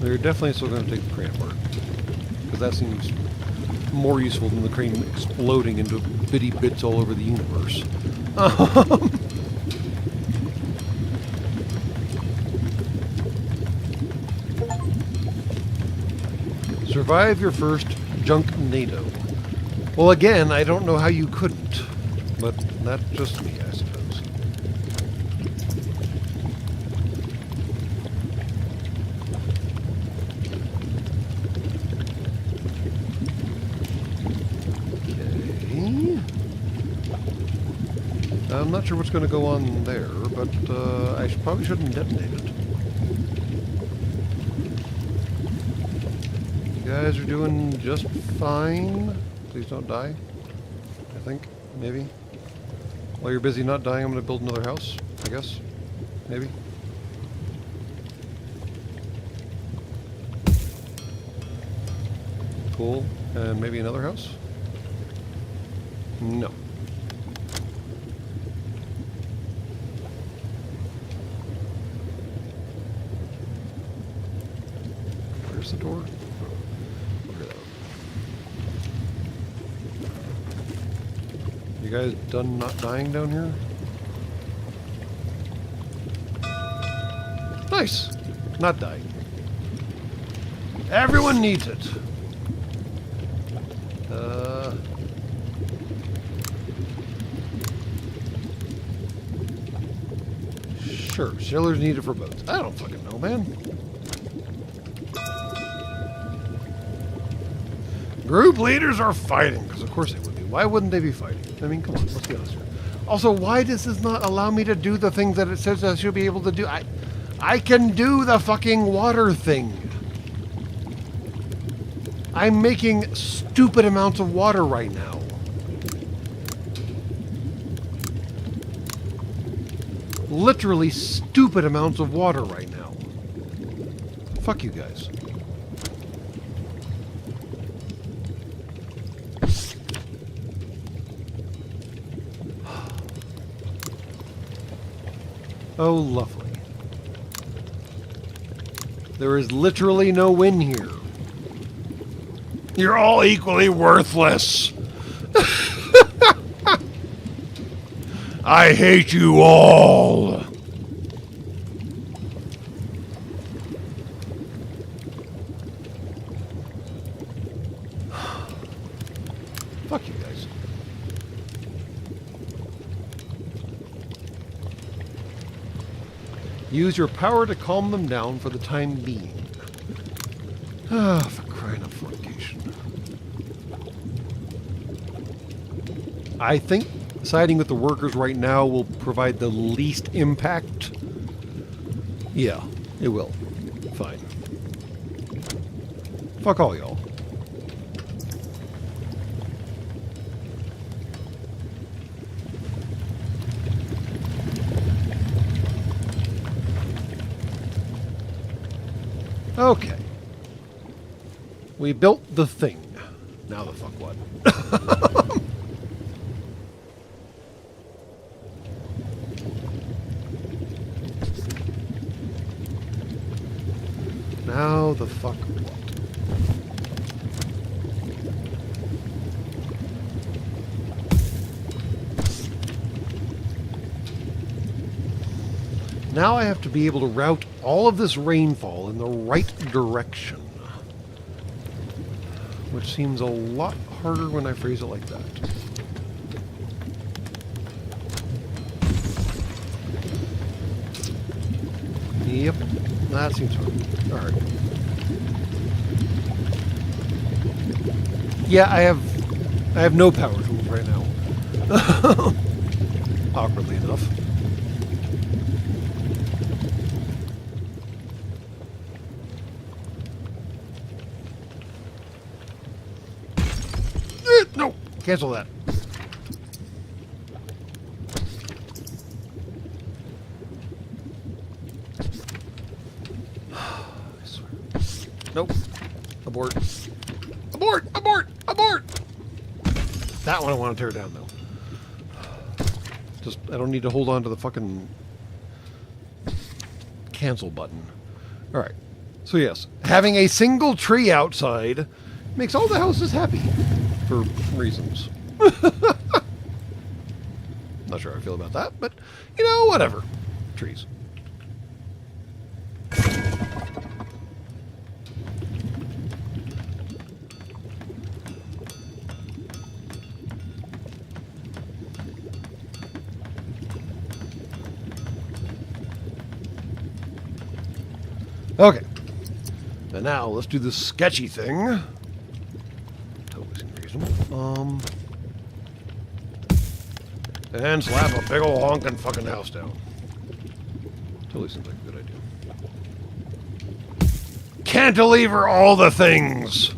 We're definitely still going to take the crane apart. Because that seems more useful than the crane exploding into bitty bits all over the universe. Survive your first junk NATO. Well, again, I don't know how you couldn't. But that's just me, I suppose. Okay. I'm not sure what's going to go on there, but I probably shouldn't detonate it. You guys are doing just fine. Please don't die. I think. Maybe. While you're busy not dying, I'm going to build another house. I guess. Maybe. Cool. And maybe another house? No. Where's the door? You guys done not dying down here? Nice! Not dying. Everyone needs it. Sure, sailors need it for boats. I don't fucking know, man. Group leaders are fighting, because of course they would be. Why wouldn't they be fighting? I mean, come on, let's be honest here. Also, why does this not allow me to do the things that it says I should be able to do? I can do the fucking water thing. I'm making stupid amounts of water right now. Literally stupid amounts of water right now. Fuck you guys. Oh, lovely. There is literally no win here. You're all equally worthless. I hate you all. Fuck you guys. Use your power to calm them down for the time being. Ah, for crying out fornication. I think siding with the workers right now will provide the least impact. Yeah, it will. Fine. Fuck all y'all. Okay. We built the thing. Now the fuck what? Now the fuck what? Now I have to be able to route all of this rainfall in the right direction. which seems a lot harder when I phrase it like that. Yep, that seems hard. Alright. Yeah, I have no power tools right now. Awkwardly enough. No! Cancel that. I swear. Nope. Abort. Abort! Abort! Abort! That one I want to tear down, though. Just, I don't need to hold on to the fucking cancel button. Alright. So yes, having a single tree outside makes all the houses happy. For reasons. Not sure how I feel about that, but, you know, whatever. Trees. Okay. And now let's do this sketchy thing. Totally seems reasonable. And slap a big ol' honkin' fucking house down. Totally seems like a good idea. Cantilever all the things!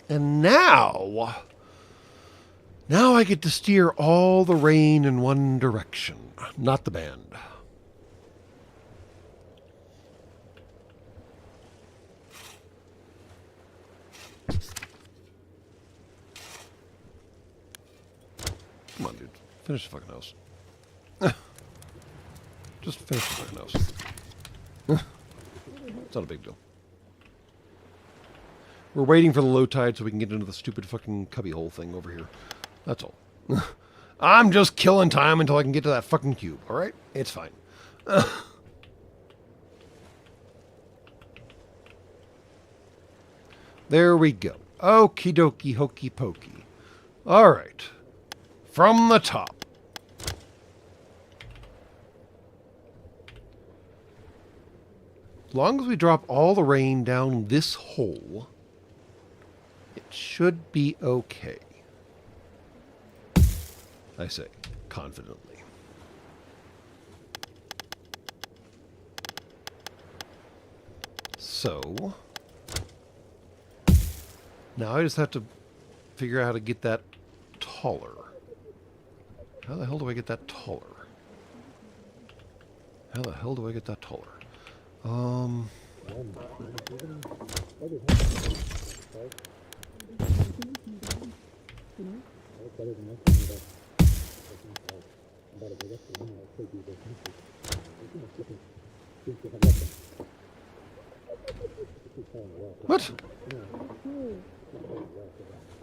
And now I get to steer all the rain in one direction, not the band. Come on, dude. Finish the fucking house. Just finish the fucking house. It's not a big deal. We're waiting for the low tide so we can get into the stupid fucking cubbyhole thing over here. That's all. I'm just killing time until I can get to that fucking cube, alright? It's fine. There we go. Okie dokie hokey pokey. Alright. From the top. As long as we drop all the rain down this hole, it should be okay. I say, confidently. So, now I just have to figure out how to get that taller. How the hell do I get that taller? How the hell do I get that taller? What?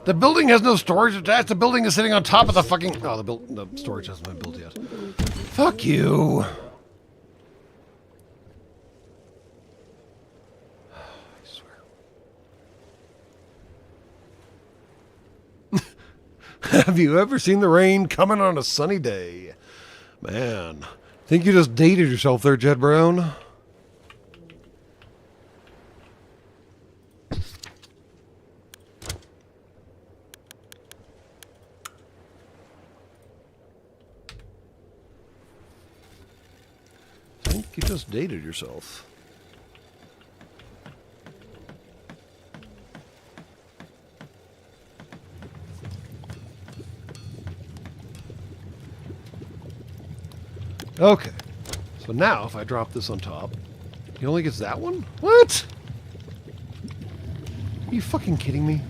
The building has no storage attached. The building is sitting on top of the fucking... Oh, the storage hasn't been built yet. Fuck you. I swear. Have you ever seen the rain coming on a sunny day? Man, think you just dated yourself there, Jed Brown? Think you just dated yourself. Okay, so now if I drop this on top, he only gets that one? What? Are you fucking kidding me?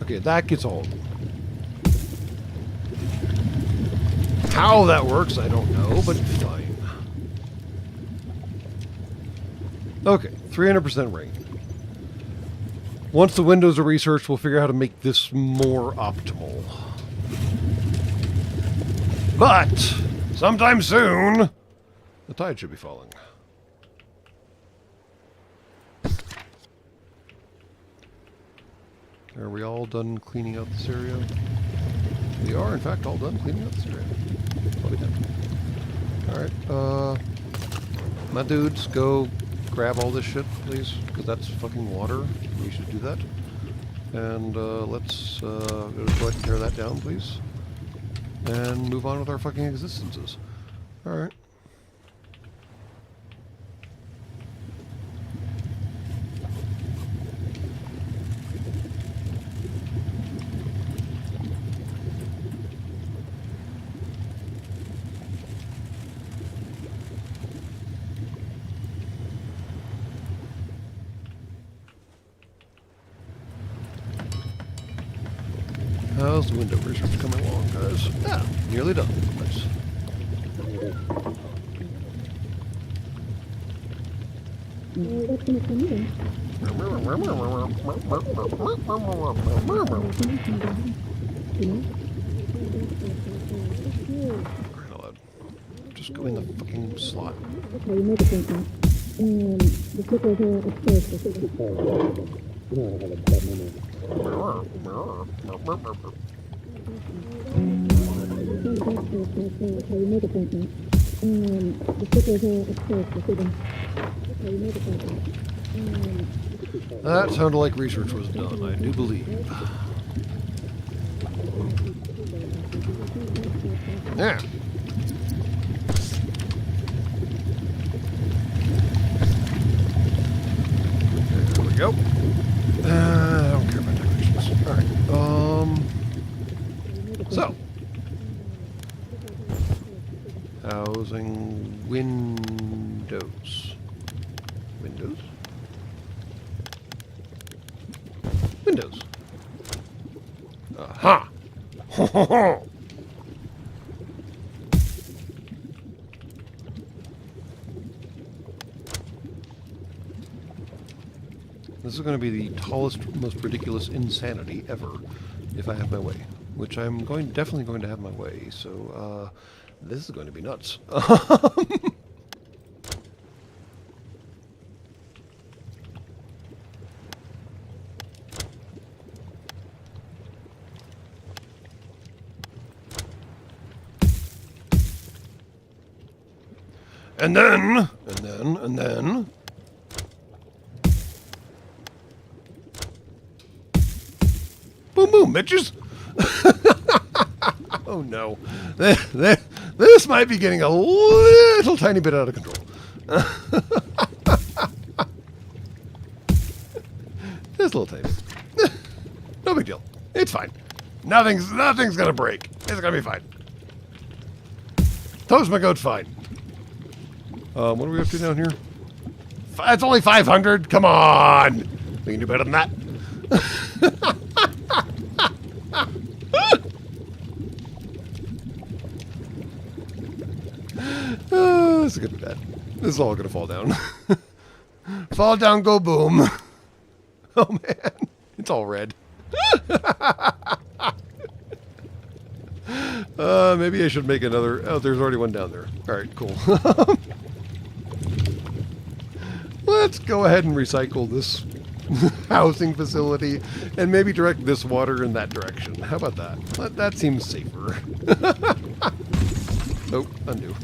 Okay, that gets all of them. How that works, I don't know, but fine. Okay, 300% rain. Once the windows are researched, we'll figure out how to make this more optimal. But sometime soon, the tide should be falling. Are we all done cleaning out this area? We are, in fact, all done cleaning out this area. What we done? Alright, my dudes, go grab all this shit, please, because that's fucking water. We should do that. And, let's, go ahead and tear that down, please. And move on with our fucking existences. Alright. How's the window research coming along, guys? Yeah, nearly done. Nice. Crying out loud. Just go in the fucking slot. Okay, you made a point now. The slipper here upstairs. You know I have a bad memory. Okay, you made a point now. The slipper here upstairs. Okay, you made a point now. That sounded like research was done, I do believe. Yeah. There we go. I don't care about decorations. Alright, so. Housing windows. Windows? Windows. Aha! Ho ho ho! This is going to be the tallest, most ridiculous insanity ever, if I have my way. Which I'm definitely going to have my way. So, this is going to be nuts. And then. Boom, boom, bitches. Oh no. This might be getting a little tiny bit out of control. Just a little tiny bit. No big deal. It's fine. Nothing's gonna break. It's gonna be fine. Toast my goat's fine. What are we up to down here? It's only 500. Come on. We can do better than that. This is gonna be bad. This is all gonna fall down. Fall down, go boom. Oh man, it's all red. Maybe I should make another. Oh, there's already one down there. All right, cool. Let's go ahead and recycle this housing facility and maybe direct this water in that direction. How about that? That seems safer. Oh, undo.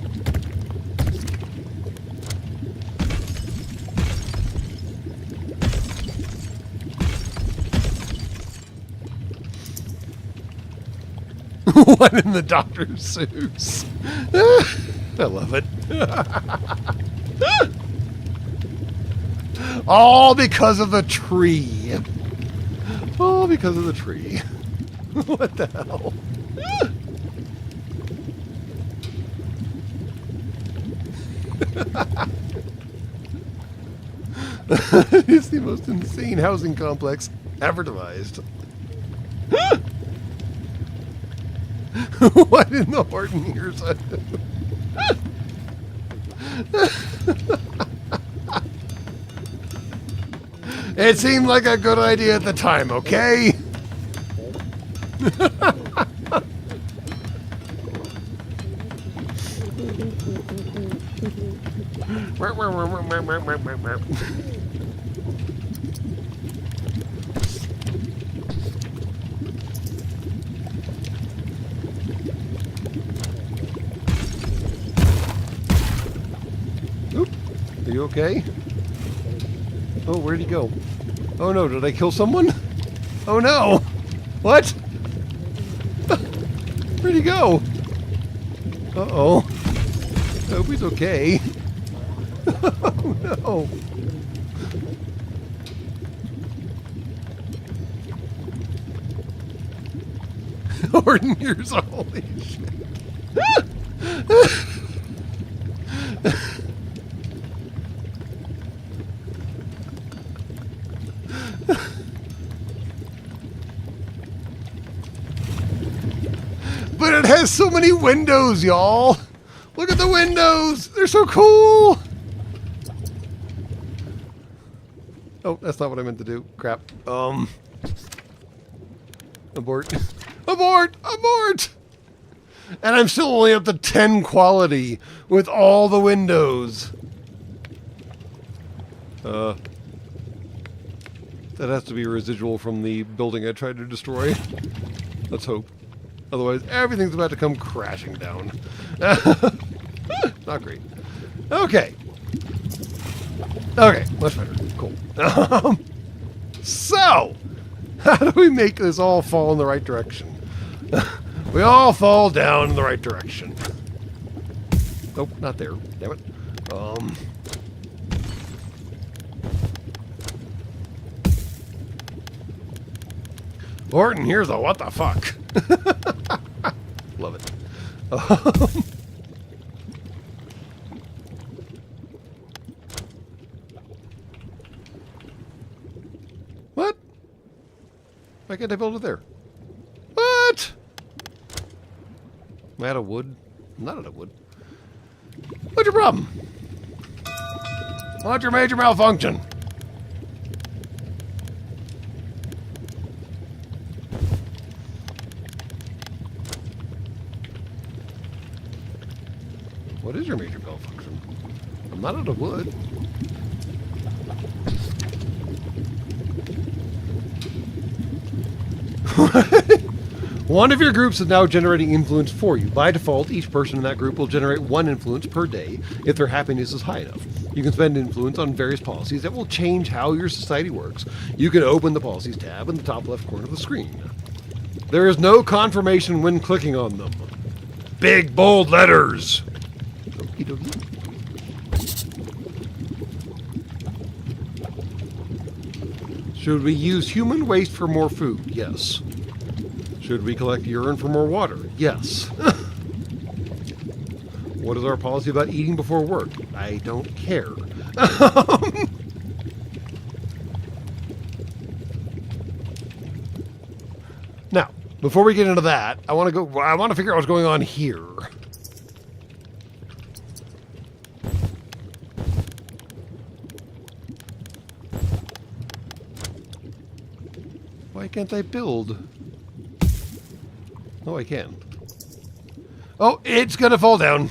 One in the Dr. Seuss. I love it. All because of the tree. All because of the tree. What the hell? It's the most insane housing complex ever devised. What in the Horton ears? It seemed like a good idea at the time, okay? Oop. Are you okay? Oh, where'd he go? Oh no, did I kill someone? Oh no! What? Where'd he go? Uh-oh. I hope he's okay. Oh no. Horton, here's a holy shit. But it has so many windows, y'all. Look at the windows. They're so cool. Oh, that's not what I meant to do. Crap. Abort. Abort! Abort! And I'm still only up to 10 quality with all the windows. That has to be a residual from the building I tried to destroy. Let's hope. Otherwise, everything's about to come crashing down. Not great. Okay. Okay, much better. Cool. So, how do we make this all fall in the right direction? We all fall down in the right direction. Nope, not there. Damn it. Horton, here's a what the fuck. Love it. What? Why can't I build it there? What? Am I out of wood? I'm not out of wood. What's your problem? What's your major malfunction? What is your major malfunction? I'm not out of wood. One of your groups is now generating influence for you. By default, each person in that group will generate 1 influence per day if their happiness is high enough. You can spend influence on various policies that will change how your society works. You can open the Policies tab in the top left corner of the screen. There is no confirmation when clicking on them. Big, bold letters! Okie dokie. Should we use human waste for more food? Yes. Should we collect urine for more water? Yes. What is our policy about eating before work? I don't care. Now, before we get into that, I want to figure out what's going on here. Why can't I build? Oh, I can. Oh, it's gonna fall down.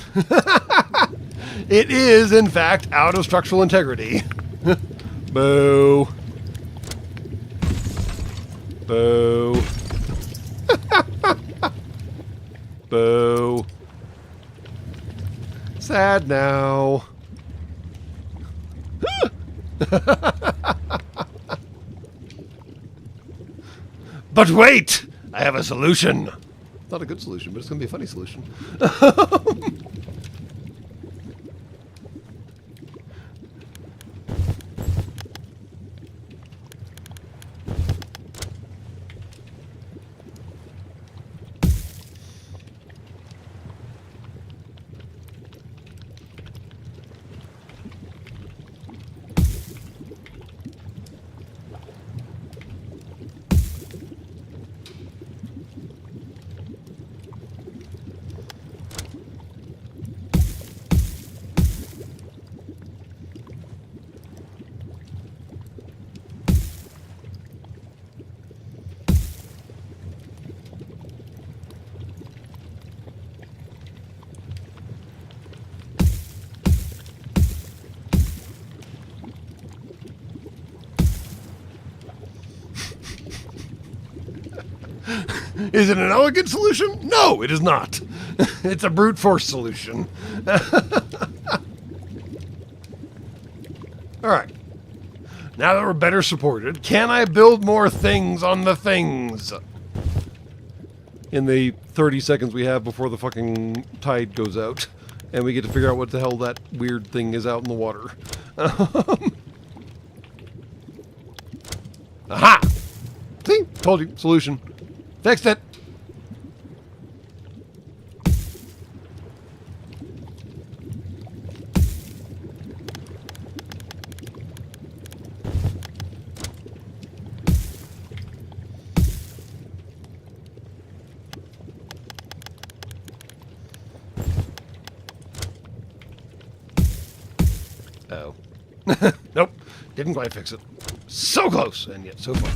It is, in fact, out of structural integrity. Boo. Boo. Boo. Sad now. But wait! I have a solution. Not a good solution, but it's going to be a funny solution. Is it an elegant solution? No, it is not. It's a brute force solution. All right. Now that we're better supported, can I build more things on the things? In the 30 seconds we have before the fucking tide goes out. And we get to figure out what the hell that weird thing is out in the water. Aha! See? Told you. Solution. Fixed it. Oh. Nope. Didn't quite fix it. So close, and yet so far.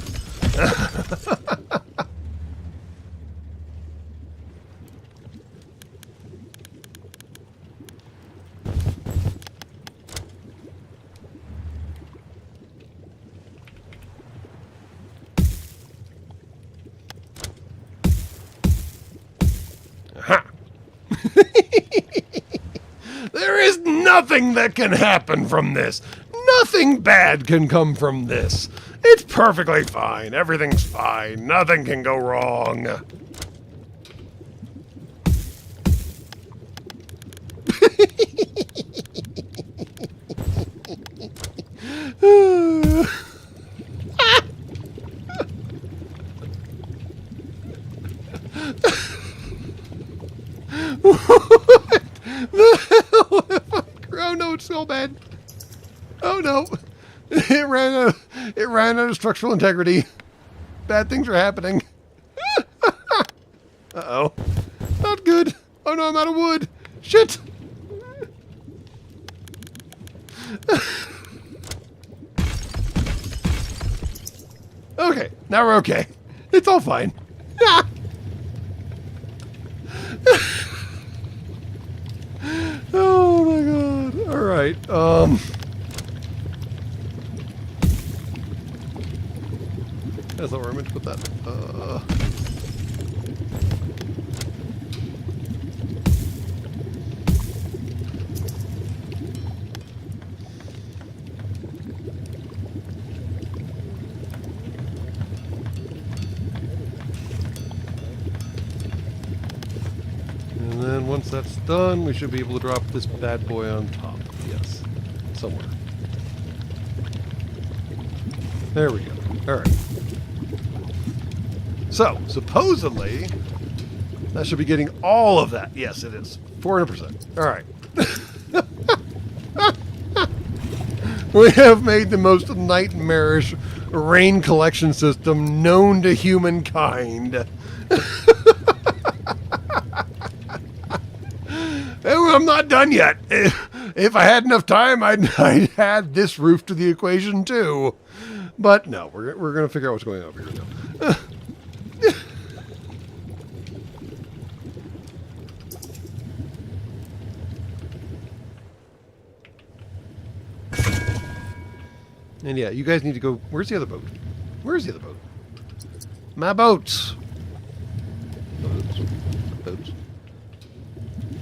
Aha! There is nothing that can happen from this. Nothing bad can come from this. It's perfectly fine. Everything's fine. Nothing can go wrong. Oh no, it's so bad. Oh no. It ran out of structural integrity. Bad things are happening. Uh-oh. Not good. Oh no, I'm out of wood. Shit. Okay, now we're okay. It's all fine. Oh my god. All right. That's not where I meant to put that. And then once that's done, we should be able to drop this bad boy on top. Yes. Somewhere. There we go. All right. So, supposedly, that should be getting all of that. Yes, it is. 400%. All right. We have made the most nightmarish rain collection system known to humankind. I'm not done yet. If I had enough time, I'd add this roof to the equation too. But no, we're going to figure out what's going on over here now. And yeah, you guys need to go. Where's the other boat? Where's the other boat? My boats. Boats. Boats.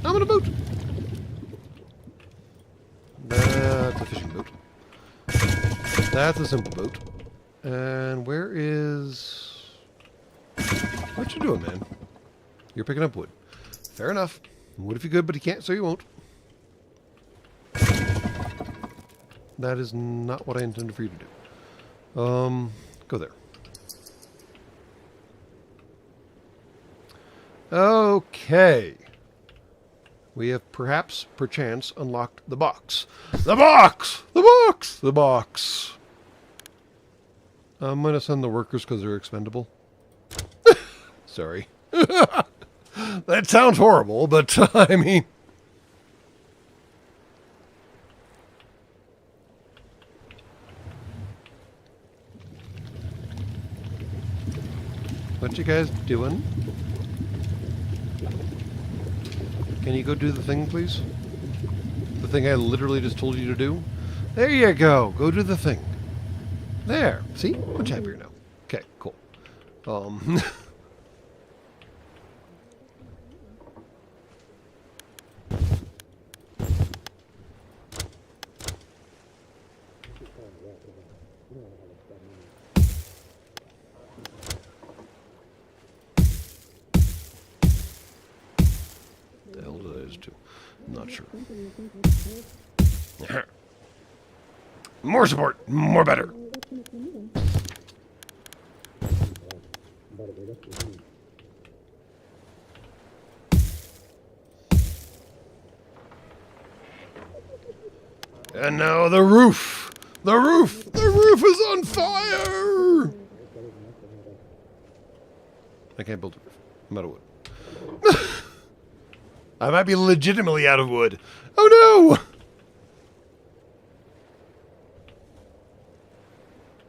I'm on a boat. That's a fishing boat. That's a simple boat. And where is... What you doing, man? You're picking up wood. Fair enough. Wood if you could, but you can't, so you won't. That is not what I intended for you to do. Go there. Okay. We have perhaps, perchance, unlocked the box. The box! The box! The box! I'm going to send the workers because they're expendable. Sorry. That sounds horrible, but I mean... What you guys doing? Can you go do the thing, please? The thing I literally just told you to do? There you go. Go do the thing. There. See? Much happier now. Okay, cool. The hell did I just do? I'm not sure. More support! More better! And now the roof! The roof! The roof is on fire! I can't build a roof. I'm out of wood. I might be legitimately out of wood. Oh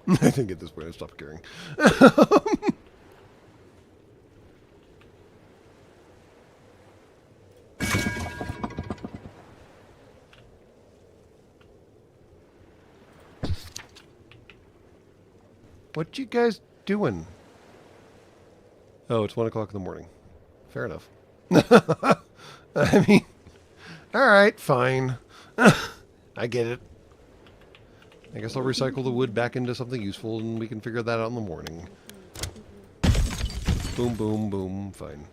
no! I think at this point I stopped caring. What you guys doing? Oh, it's 1 o'clock in the morning. Fair enough. I mean, alright, fine. I get it. I guess I'll recycle the wood back into something useful and we can figure that out in the morning. Boom, boom, boom. Fine.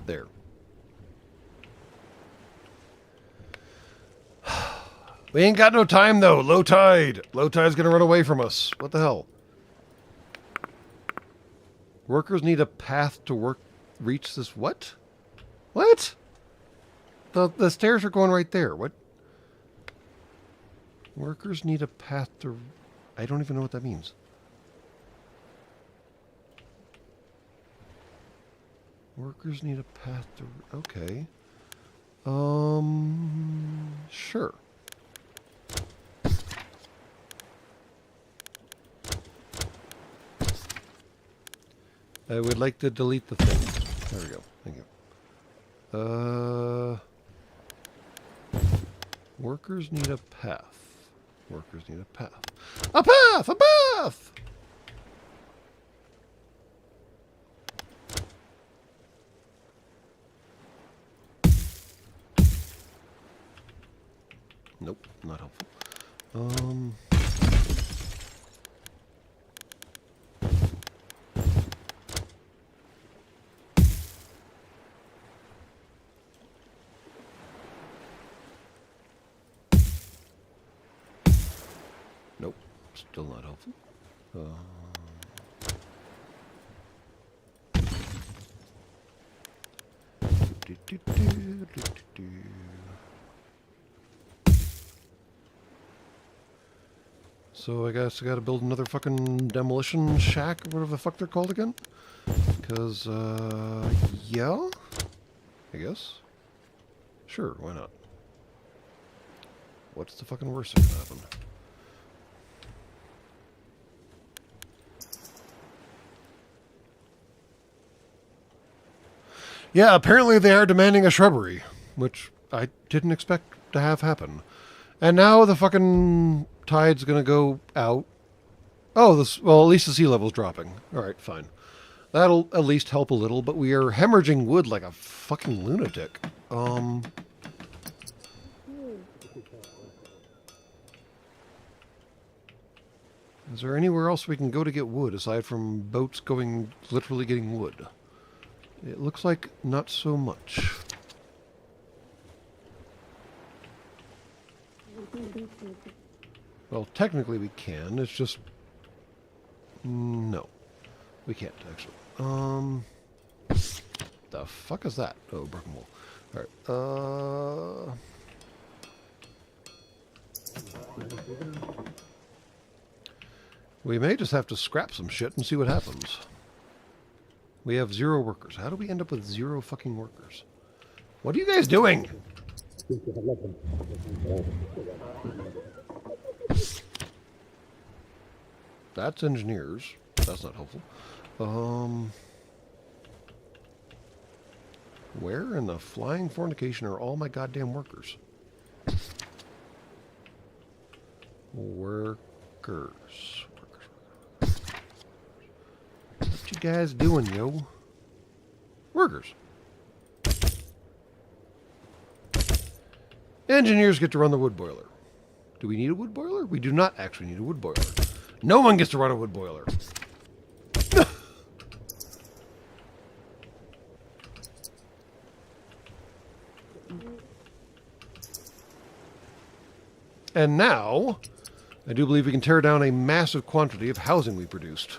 There. We ain't got no time, though. Low tide. Low tide's gonna run away from us. What the hell? Workers need a path to reach this... What? What? The stairs are going right there. What? Workers need a path to... I don't even know what that means. Workers need a path to... Okay. Sure. I would like to delete the thing. There we go. Thank you. Workers need a path. Workers need a path. A path! A path! Nope, not helpful. Nope, still not helpful. So I guess I gotta build another fucking demolition shack, or whatever the fuck they're called again. Because, yeah? I guess? Sure, why not? What's the fucking worst that can happen? Yeah, apparently they are demanding a shrubbery, which I didn't expect to have happen. And now the fucking tide's gonna go out. Oh, well, at least the sea level's dropping. Alright, fine. That'll at least help a little, but we are hemorrhaging wood like a fucking lunatic. Is there anywhere else we can go to get wood, aside from boats literally getting wood? It looks like not so much. Well, technically we can. It's just... No. We can't, actually. The fuck is that? Oh, broken wall. Alright, we may just have to scrap some shit and see what happens. We have 0 workers. How do we end up with 0 fucking workers? What are you guys doing? That's engineers. That's not helpful. Where in the flying fornication are all my goddamn workers? Workers. What you guys doing, yo? Workers. Engineers get to run the wood boiler. Do we need a wood boiler? We do not actually need a wood boiler. No one gets to run a wood boiler. And now, I do believe we can tear down a massive quantity of housing we produced.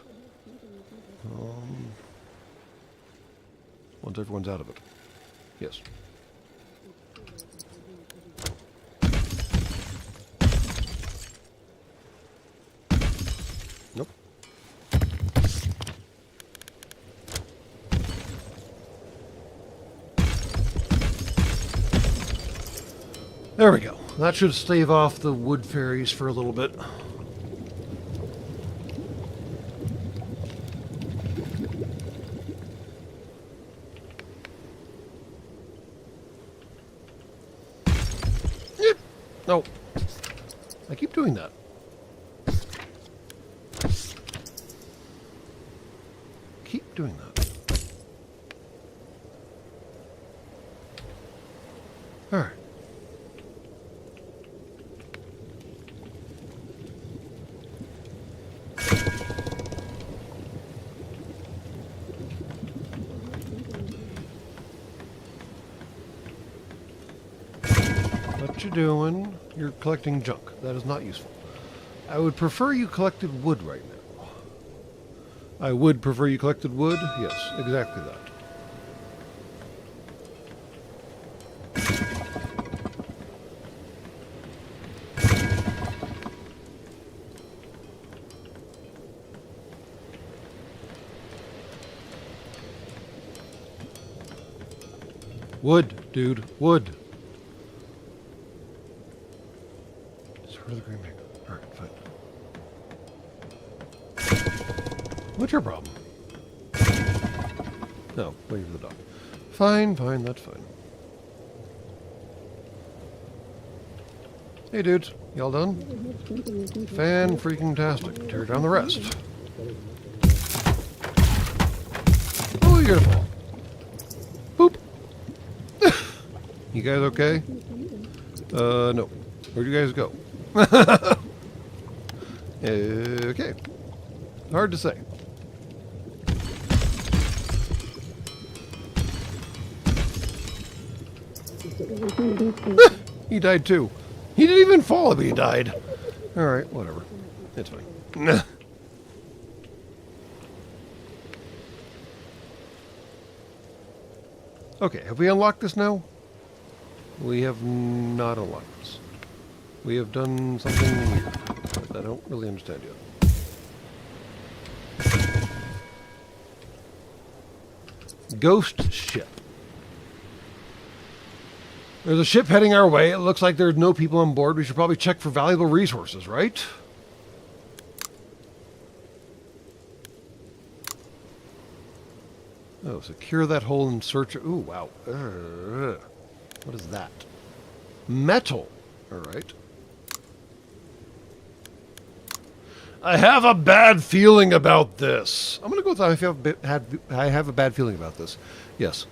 Once everyone's out of it. Yes. Nope. There we go. That should stave off the wood fairies for a little bit. No. I keep doing that. Keep doing that. All right. What you doing? You're collecting junk. That is not useful. I would prefer you collected wood right now. I would prefer you collected wood. Yes, exactly that. Wood, dude. Wood. Where's the green man? Alright, fine. What's your problem? No, waiting for the dog. Fine, fine, that's fine. Hey dudes, y'all done? Fan-freaking-tastic. Tear down the rest. Oh, you're gonna fall. Boop. You guys okay? No. Where'd you guys go? Okay. Hard to say. He died too. He didn't even fall, but he died. Alright, whatever. It's fine. Okay, have we unlocked this now? We have not unlocked this. We have done something weird that I don't really understand yet. Ghost ship. There's a ship heading our way. It looks like there's no people on board. We should probably check for valuable resources, right? Oh, secure that hole and search. Ooh, wow. What is that? Metal. All right. I have a bad feeling about this. I'm going to go with I have a bad feeling about this. Yes.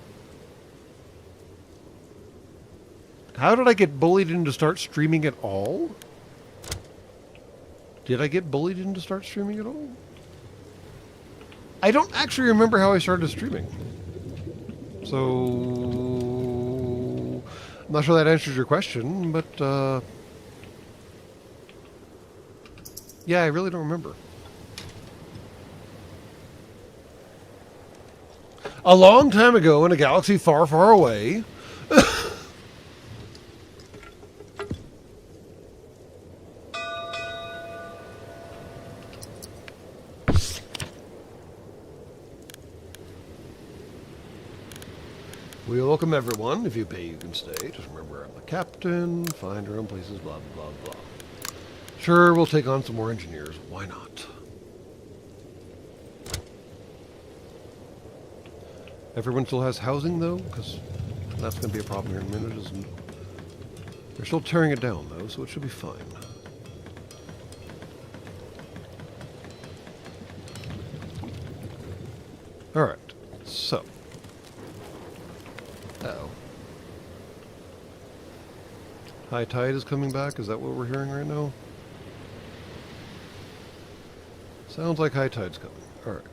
How did I get bullied into start streaming at all? Did I get bullied into start streaming at all? I don't actually remember how I started streaming. So, I'm not sure that answers your question, but yeah, I really don't remember. A long time ago in a galaxy far, far away. We welcome everyone. If you pay, you can stay. Just remember, I'm the captain. Find our own places, blah, blah, blah, blah. Sure, we'll take on some more engineers. Why not? Everyone still has housing, though? Because that's going to be a problem here in a minute, isn't it? They're still tearing it down, though, so it should be fine. Alright, so. Uh-oh. High tide is coming back. Is that what we're hearing right now? Sounds like high tide's coming. All right.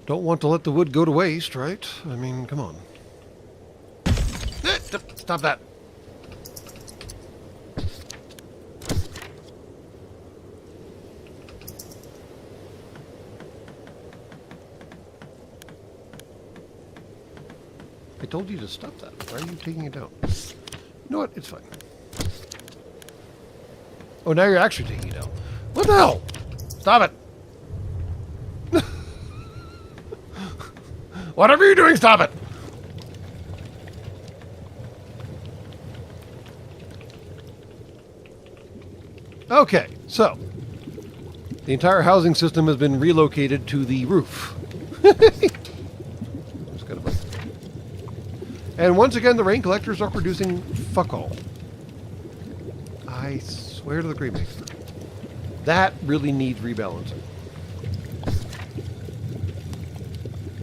Don't want to let the wood go to waste, right? I mean, come on. Stop that. I told you to stop that. Why are you taking it down? You know what? It's fine. Oh, now you're actually taking it down. What the hell? Stop it. Whatever you're doing, stop it. Okay, so the entire housing system has been relocated to the roof. Just got a button. And once again, the rain collectors are producing fuck all. I swear to the Green Maker. That really needs rebalancing.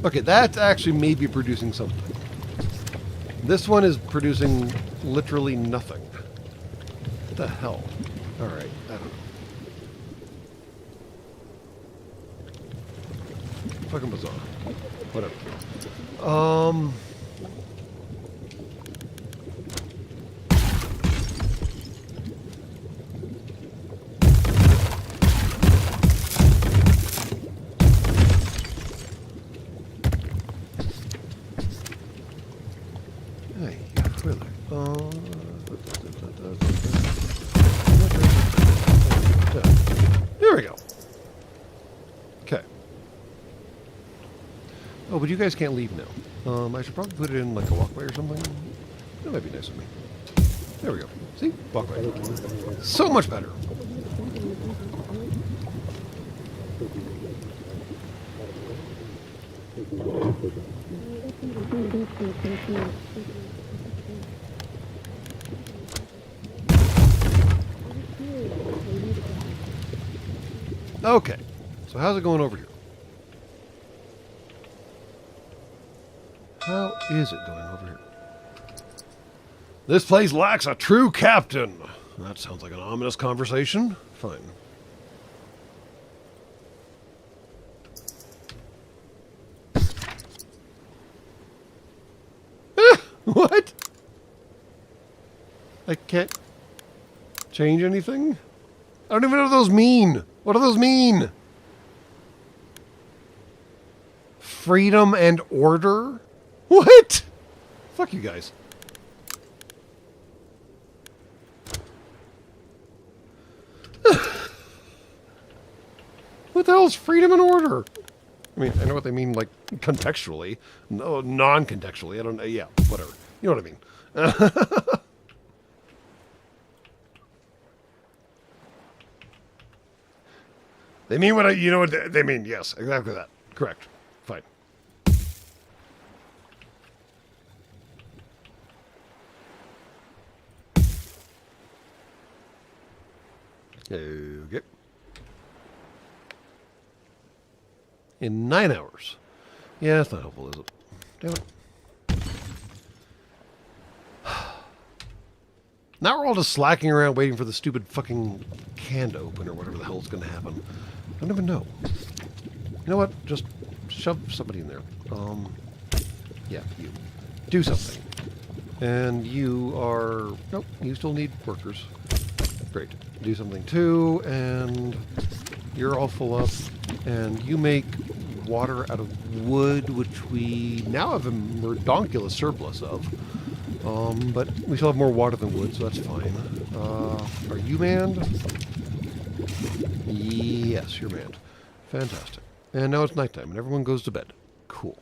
Okay, that's actually maybe producing something. This one is producing literally nothing. What the hell? Alright, I don't know. Fucking bizarre. Whatever. Hey, really? There we go. Okay. Oh, but you guys can't leave now. I should probably put it in like a walkway or something. That might be nice of me. There we go. See? Walkway. So much better. Okay. So how's it going over here? How is it going over here? This place lacks a true captain. That sounds like an ominous conversation. Fine. What? I can't change anything? I don't even know what those mean. What do those mean? Freedom and order? What? Fuck you guys. What the hell is freedom and order? I mean, I know what they mean, like, contextually. No, non-contextually. I don't know. Yeah, whatever. You know what I mean. They mean what you know what they mean. Yes, exactly that. Correct. Fine. Okay. In 9 hours. Yeah, that's not helpful, is it? Damn it. Now we're all just slacking around waiting for the stupid fucking can to open or whatever the hell's going to happen. I don't even know. You know what? Just shove somebody in there. Yeah, you. Do something. And you are... Nope, you still need workers. Great. Do something too, and you're all full up. And you make water out of wood, which we now have a redonkulous surplus of. But we still have more water than wood, so that's fine. Are you manned? Yes, you're manned. Fantastic. And now it's nighttime, and everyone goes to bed. Cool.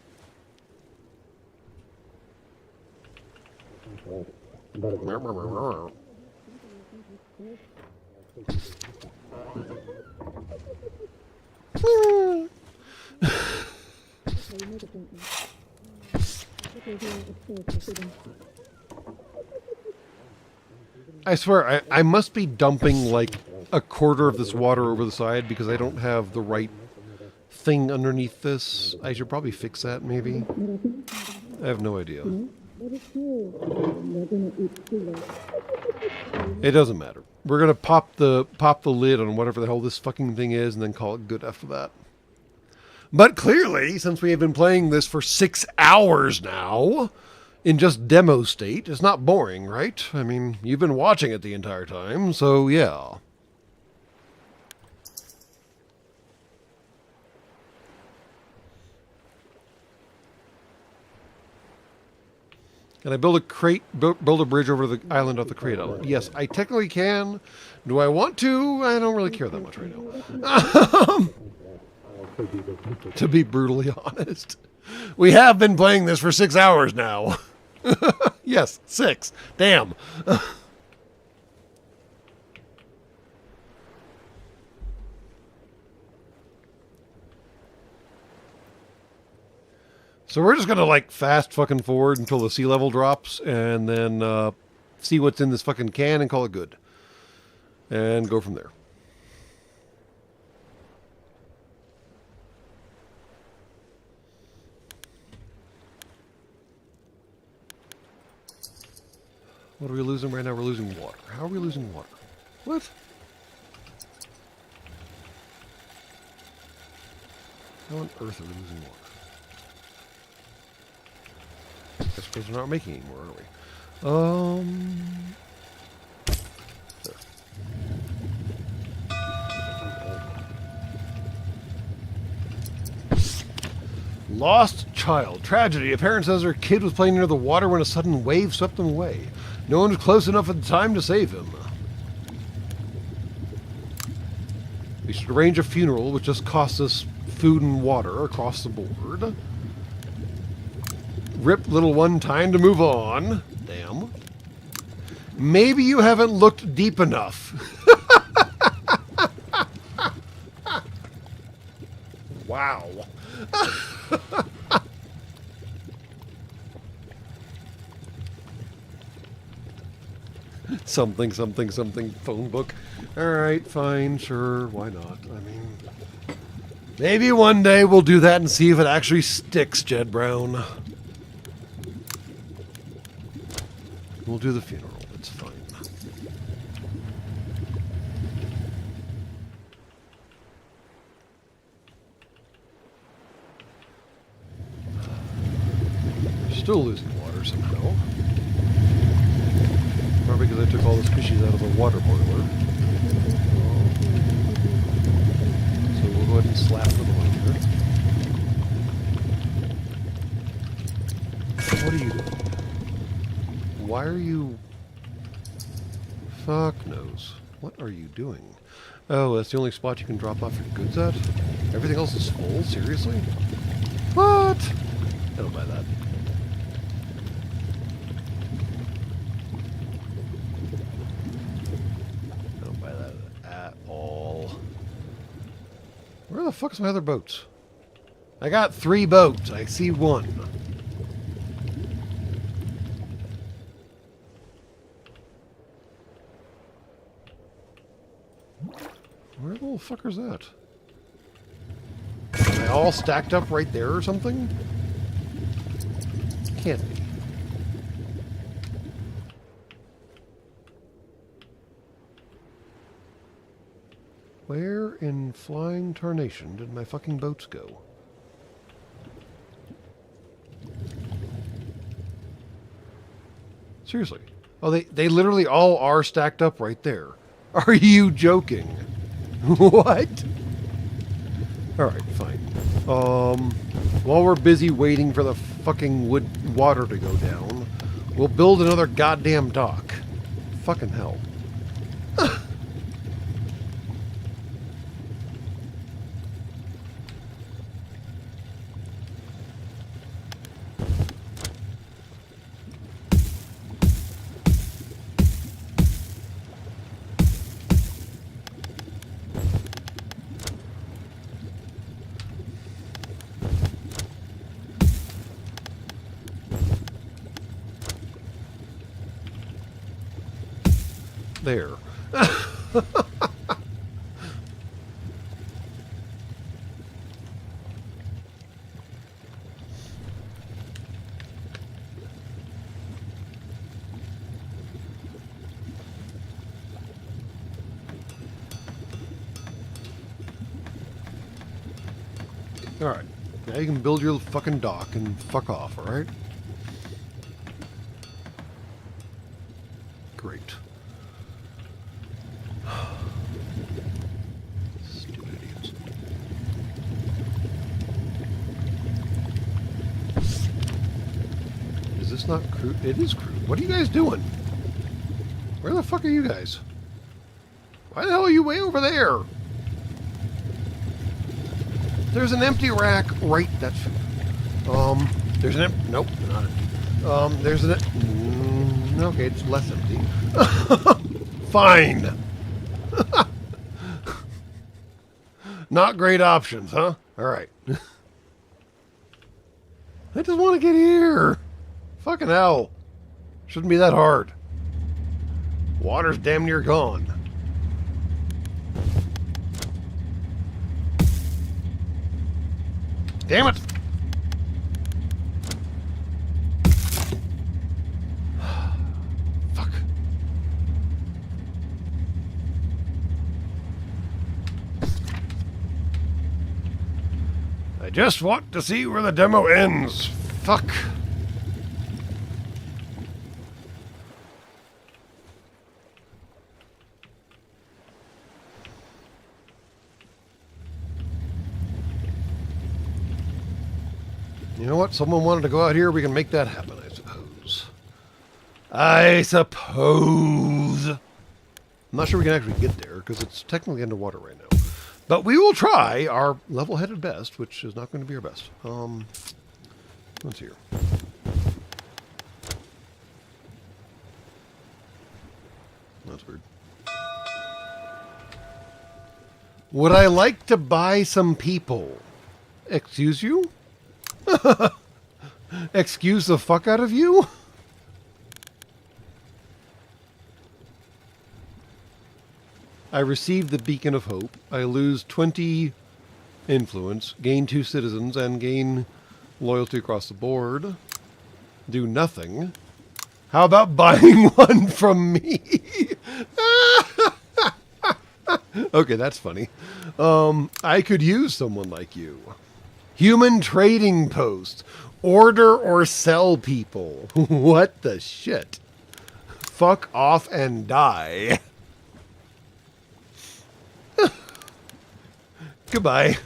I swear, I must be dumping like a quarter of this water over the side because I don't have the right thing underneath this. I should probably fix that, maybe. I have no idea. It doesn't matter. We're gonna pop the lid on whatever the hell this fucking thing is, and then call it good after that. But clearly, since we have been playing this for 6 hours now, in just demo state, it's not boring, right? I mean, you've been watching it the entire time, so yeah. Can I build a crate, build a bridge over the island off the crate island? Yes, I technically can. Do I want to? I don't really care that much right now. To be brutally honest. We have been playing this for 6 hours now. Yes, 6. Damn. So we're just going to like fast fucking forward until the sea level drops and then see what's in this fucking can and call it good. And go from there. What are we losing right now? We're losing water. How are we losing water? What? How on earth are we losing water? I suppose we're not making any more, are we? There. Lost child. Tragedy. A parent says her kid was playing near the water when a sudden wave swept them away. No one was close enough at the time to save him. We should arrange a funeral, which just costs us food and water across the board. Rip little one, time to move on. Damn. Maybe you haven't looked deep enough. Wow. Something, phone book. Alright, fine, sure, why not? I mean, maybe one day we'll do that and see if it actually sticks, Jed Brown. We'll do the funeral, it's fine. Still losing water somehow. Probably because I took all the squishies out of the water boiler. So we'll go ahead and slap them on here. What are you doing? Why are you... Fuck knows. What are you doing? Oh, that's the only spot you can drop off your goods at? Everything else is full? Seriously? What? I don't buy that. Where the fuck's my other boats? I got 3 boats. I see 1. Where the little fucker's that? Are they all stacked up right there or something? Can't be. Where in flying tarnation did my fucking boats go? Seriously. Oh, they literally all are stacked up right there. Are you joking? What? Alright, fine. While we're busy waiting for the fucking water to go down, we'll build another goddamn dock. Fucking hell. There. Alright. Now you can build your fucking dock and fuck off, alright? Great. Stupid idiots. Is this not crude? It is crude. What are you guys doing? Where the fuck are you guys? Why the hell are you way over there? There's an empty rack right. That's. There's an empty. Nope, not empty. There's an. Okay, it's less empty. Fine. Not great options, huh? All right. I just want to get here. Fucking hell. Shouldn't be that hard. Water's damn near gone. Damn it! Fuck. I just want to see where the demo ends. Fuck. You know what? Someone wanted to go out here. We can make that happen, I suppose. I suppose. I'm not sure we can actually get there because it's technically underwater right now. But we will try our level-headed best, which is not going to be our best. What's here? That's weird. Would I like to buy some people? Excuse you? Excuse the fuck out of you? I received the Beacon of Hope. I lose 20 influence, gain 2 citizens, and gain loyalty across the board. Do nothing. How about buying one from me? Okay, that's funny. I could use someone like you. Human trading post. Order or sell people. What the shit? Fuck off and die. Goodbye.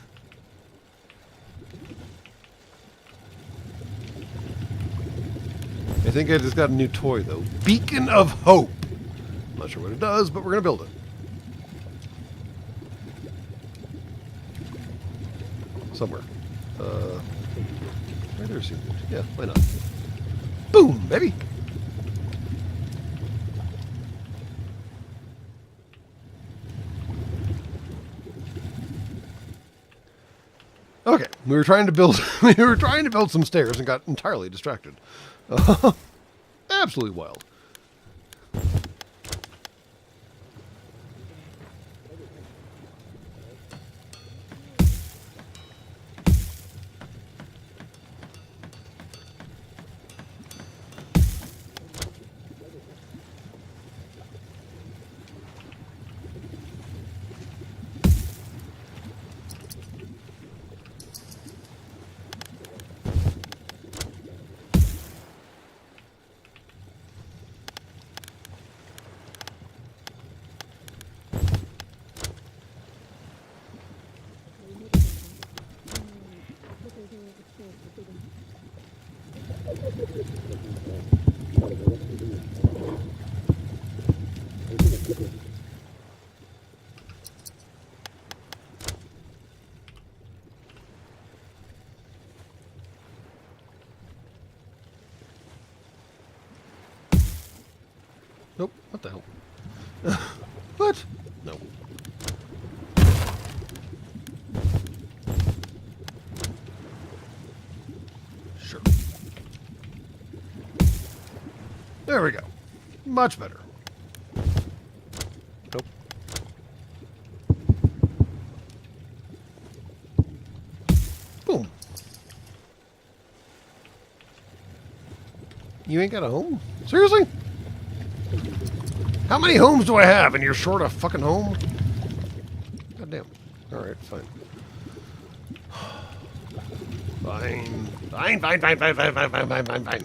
I think I just got a new toy, though. Beacon of Hope. I'm not sure what it does, but we're going to build it. Somewhere. Right there seems. Yeah, why not? Boom, baby! Okay, we were trying to build some stairs and got entirely distracted. Absolutely wild. Nope. What the hell? What? No. Sure. There we go. Much better. Nope. Boom. You ain't got a home? Seriously? How many homes do I have and you're short a fucking home? God damn. Alright, fine. Fine. Fine, fine, fine, fine, fine, fine, fine, fine, fine, fine.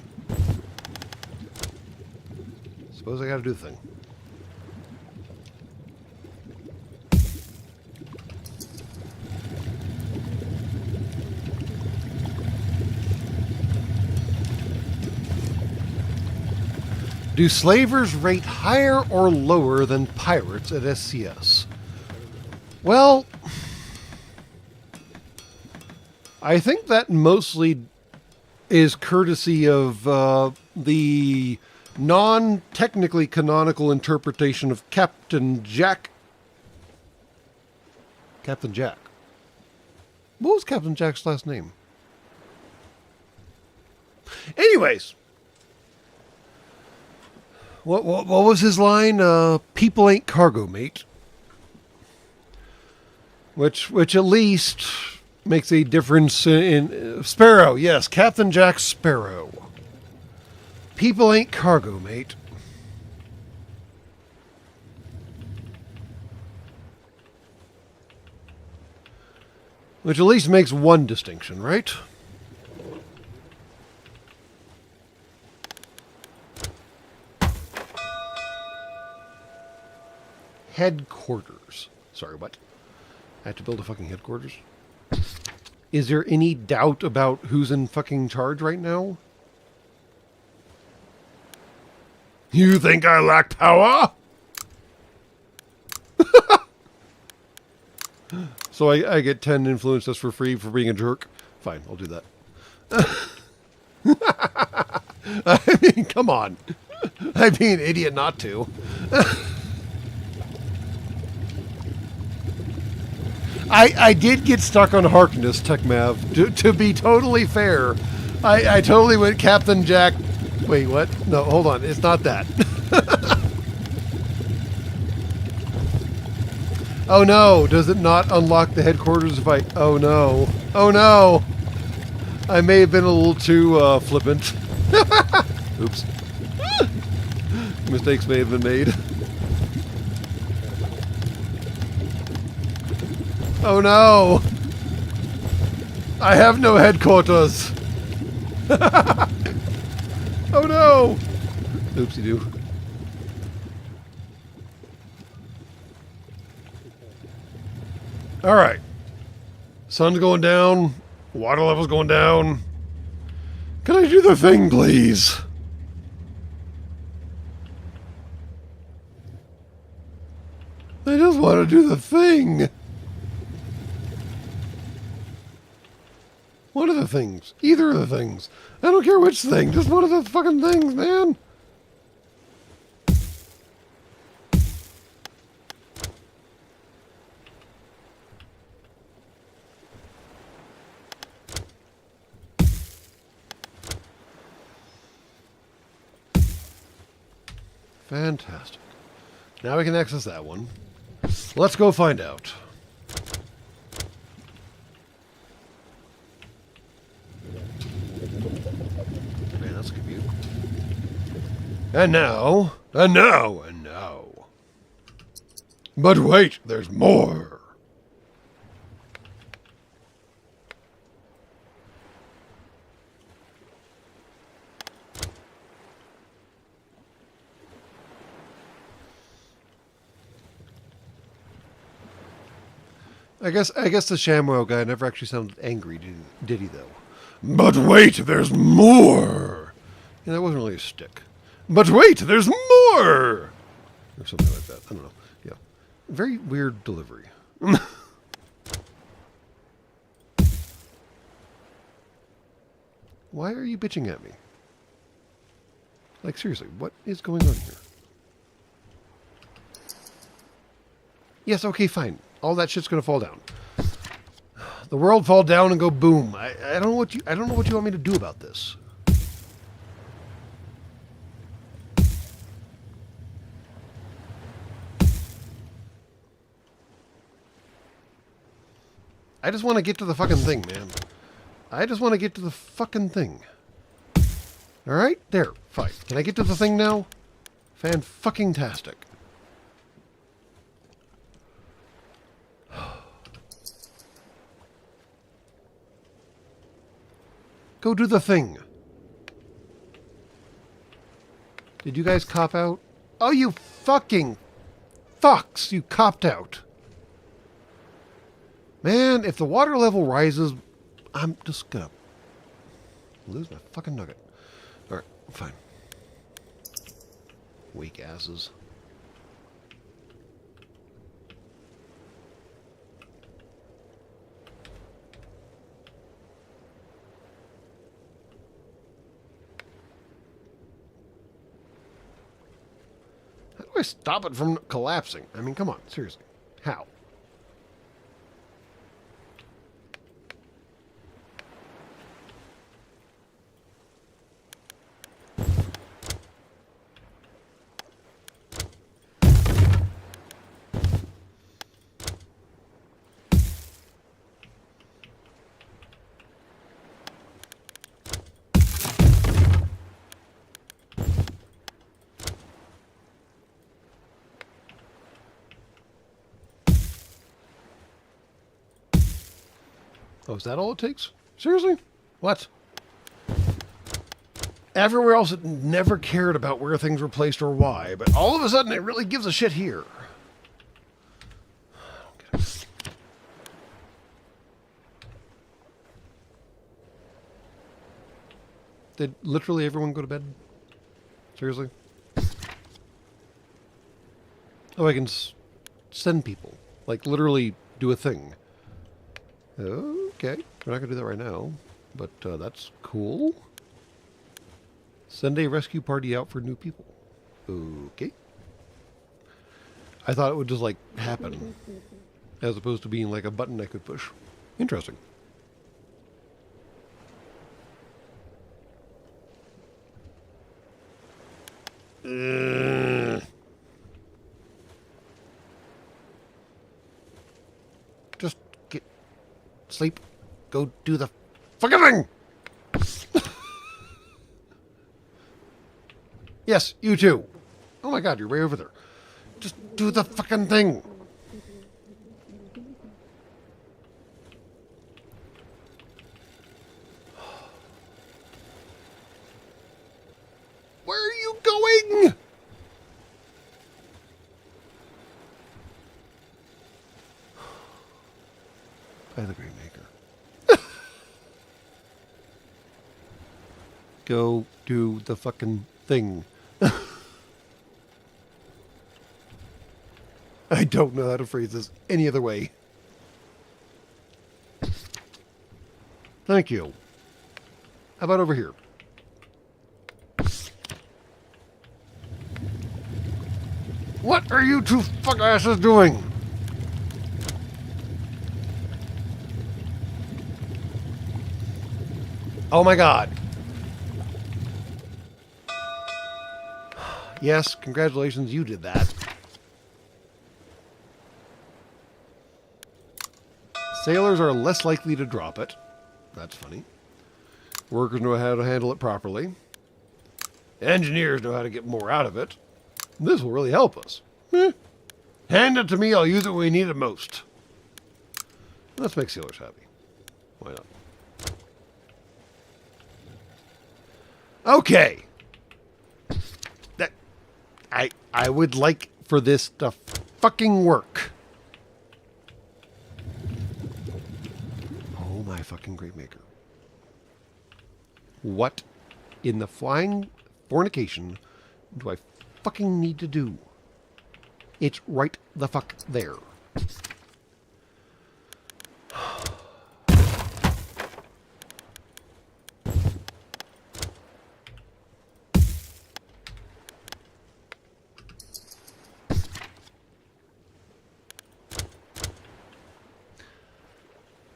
Suppose I gotta do the thing. Do slavers rate higher or lower than pirates at SCS? Well, I think that mostly is courtesy of the non-technically canonical interpretation of Captain Jack. Captain Jack. What was Captain Jack's last name? Anyways. What was his line? People ain't cargo, mate. Which at least makes a difference in Sparrow. Yes, Captain Jack Sparrow. People ain't cargo, mate. Which at least makes one distinction, right? Headquarters. Sorry, what? I have to build a fucking headquarters? Is there any doubt about who's in fucking charge right now? You think I lack power? So I get 10 influence just for free for being a jerk? Fine, I'll do that. I mean, come on. I'd be an idiot not to. I did get stuck on Harkness, TechMav. To be totally fair, I totally went Captain Jack. Wait, what? No, hold on. It's not that. Oh no, does it not unlock the headquarters if I... Oh no. Oh no! I may have been a little too flippant. Oops. Mistakes may have been made. Oh no! I have no headquarters! Oh no! Oopsie-doo. Alright. Sun's going down. Water level's going down. Can I do the thing, please? I just want to do the thing. One of the things. Either of the things. I don't care which thing. Just one of the fucking things, man. Fantastic. Now we can access that one. Let's go find out. Man, that's a good view. And now, and now, and now. But wait, there's more. I guess the Shamrow guy never actually sounded angry, did he though? But wait, there's more! Yeah, that wasn't really a stick. But wait, there's more! Or something like that. I don't know. Yeah. Very weird delivery. Why are you bitching at me? Like, seriously, what is going on here? Yes, okay, fine. All that shit's gonna fall down. The world fall down and go boom. I don't know what you want me to do about this. I just want to get to the fucking thing, man. I just want to get to the fucking thing. Alright? There. Fine. Can I get to the thing now? Fan-fucking-tastic. Go do the thing. Did you guys cop out? Oh, you fucking fucks. You copped out. Man, if the water level rises, I'm just gonna lose my fucking nugget. Alright, fine. Weak asses. How do I stop it from collapsing? I mean, come on, seriously. How? Oh, is that all it takes? Seriously? What? Everywhere else it never cared about where things were placed or why, but all of a sudden it really gives a shit here. I don't get it. Did literally everyone go to bed? Seriously? Oh, I can send people. Like, literally do a thing. Okay, we're not going to do that right now, but that's cool. Send a rescue party out for new people. Okay. I thought it would just, like, happen, as opposed to being like a button I could push. Interesting. Just get sleep. Go do the fucking thing. Yes, you too. Oh my god, you're way over there. Just do the fucking thing. Where are you going? By the Great Maker. Go do the fucking thing. I don't know how to phrase this any other way. Thank you. How about over here? What are you two fuck asses doing? Oh my god. Yes, congratulations, you did that. Sailors are less likely to drop it. That's funny. Workers know how to handle it properly. Engineers know how to get more out of it. This will really help us. Hand it to me, I'll use it when we need it most. Let's make sailors happy. Why not? Okay. I would like for this to fucking work. Oh my fucking Great Maker. What in the flying fornication do I fucking need to do? It's right the fuck there.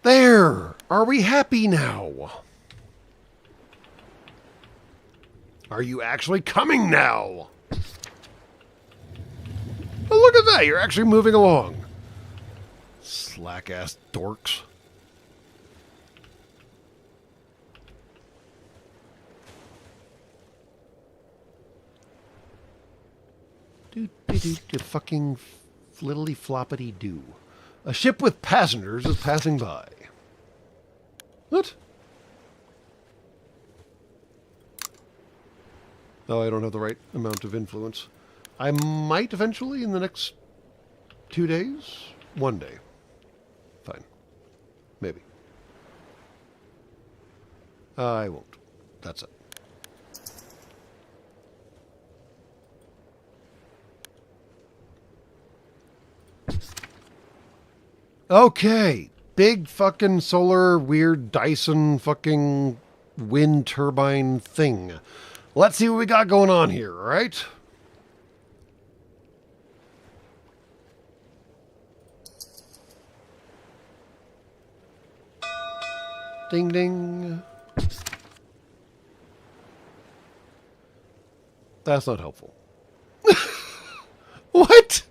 There! Are we happy now? Are you actually coming now? Oh, look at that! You're actually moving along. Slack-ass dorks. Do fucking fliddly floppity do. A ship with passengers is passing by. What? Oh, I don't have the right amount of influence. I might eventually in the next 2 days. 1 day. Fine. Maybe. I won't. That's it. Okay. Big fucking solar weird Dyson fucking wind turbine thing. Let's see what we got going on here, all right? Ding ding. That's not helpful. What?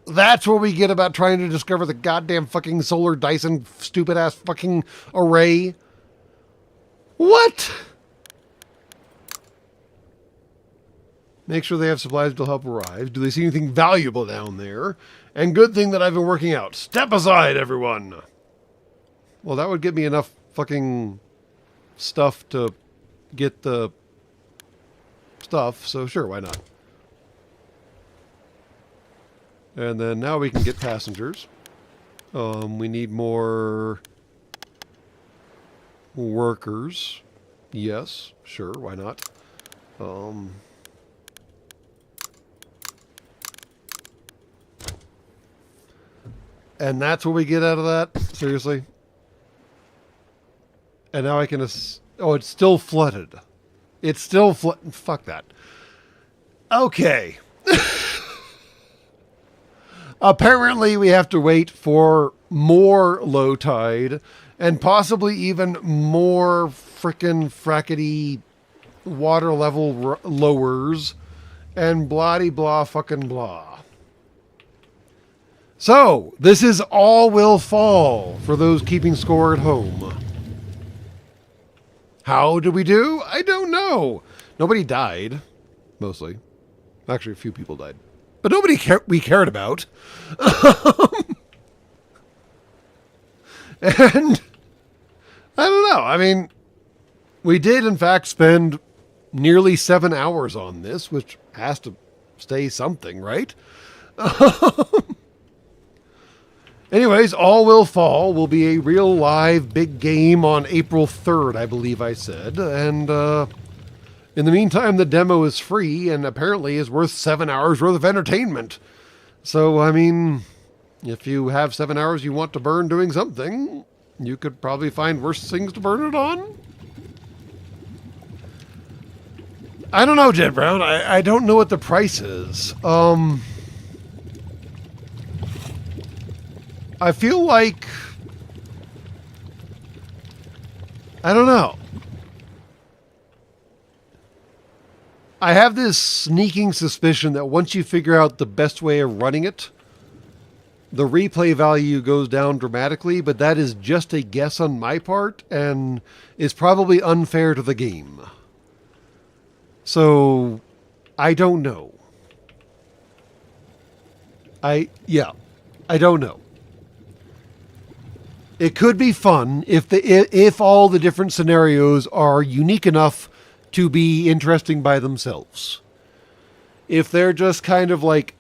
That's what we get about trying to discover the goddamn fucking solar Dyson stupid ass fucking array. What? Make sure they have supplies to help arrive. Do they see anything valuable down there? And good thing that I've been working out. Step aside, everyone. Well, that would give me enough fucking stuff to get the stuff. So sure, why not? And then now we can get passengers. We need more workers. Yes, sure, why not? And that's what we get out of that? Seriously? And now I can... oh, it's still flooded. It's still flooded. Fuck that. Okay. Apparently, we have to wait for more low tide and possibly even more frickin' frackety water level lowers and blah-de-blah fucking blah. So, this is all will fall for those keeping score at home. How did we do? I don't know. Nobody died, mostly. Actually, a few people died. But nobody we cared about. And I don't know. I mean, we did, in fact, spend nearly 7 hours on this, which has to stay something, right? Anyways, All Will Fall will be a real live big game on April 3rd, I believe I said. And in the meantime, the demo is free and apparently is worth 7 hours worth of entertainment. So, I mean, if you have 7 hours you want to burn doing something, you could probably find worse things to burn it on. I don't know, Jed Brown. I don't know what the price is. I feel like... I don't know. I have this sneaking suspicion that once you figure out the best way of running it, the replay value goes down dramatically, but that is just a guess on my part and is probably unfair to the game. So, I don't know. I don't know. It could be fun if all the different scenarios are unique enough to be interesting by themselves. If they're just kind of like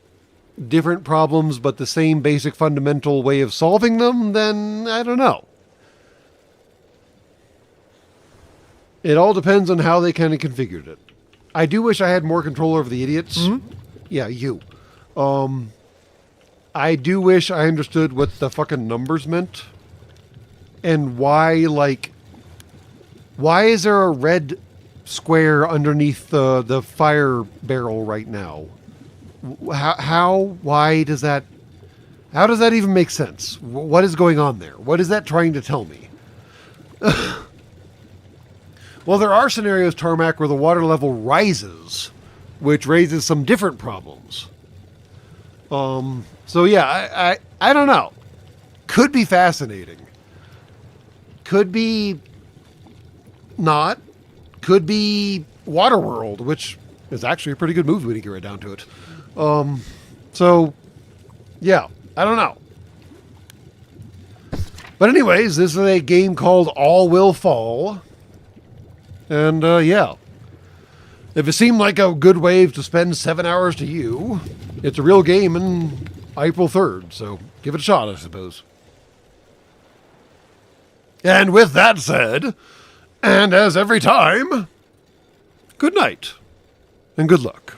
different problems but the same basic fundamental way of solving them, then I don't know. It all depends on how they kind of configured it. I do wish I had more control over the idiots. Mm-hmm. Yeah, you. I do wish I understood what the fucking numbers meant. And why is there a red square underneath the fire barrel right now? Why does that... How does that even make sense? What is going on there? What is that trying to tell me? Well, there are scenarios, Tarmac, where the water level rises, which raises some different problems. So yeah, I don't know. Could be fascinating. Could be not. Could be Waterworld, which is actually a pretty good movie when you get right down to it. So, yeah, I don't know. But anyways, this is a game called All Will Fall. And, yeah. If it seemed like a good way to spend 7 hours to you, it's a real game in April 3rd, so give it a shot, I suppose. And with that said, and as every time, good night and good luck.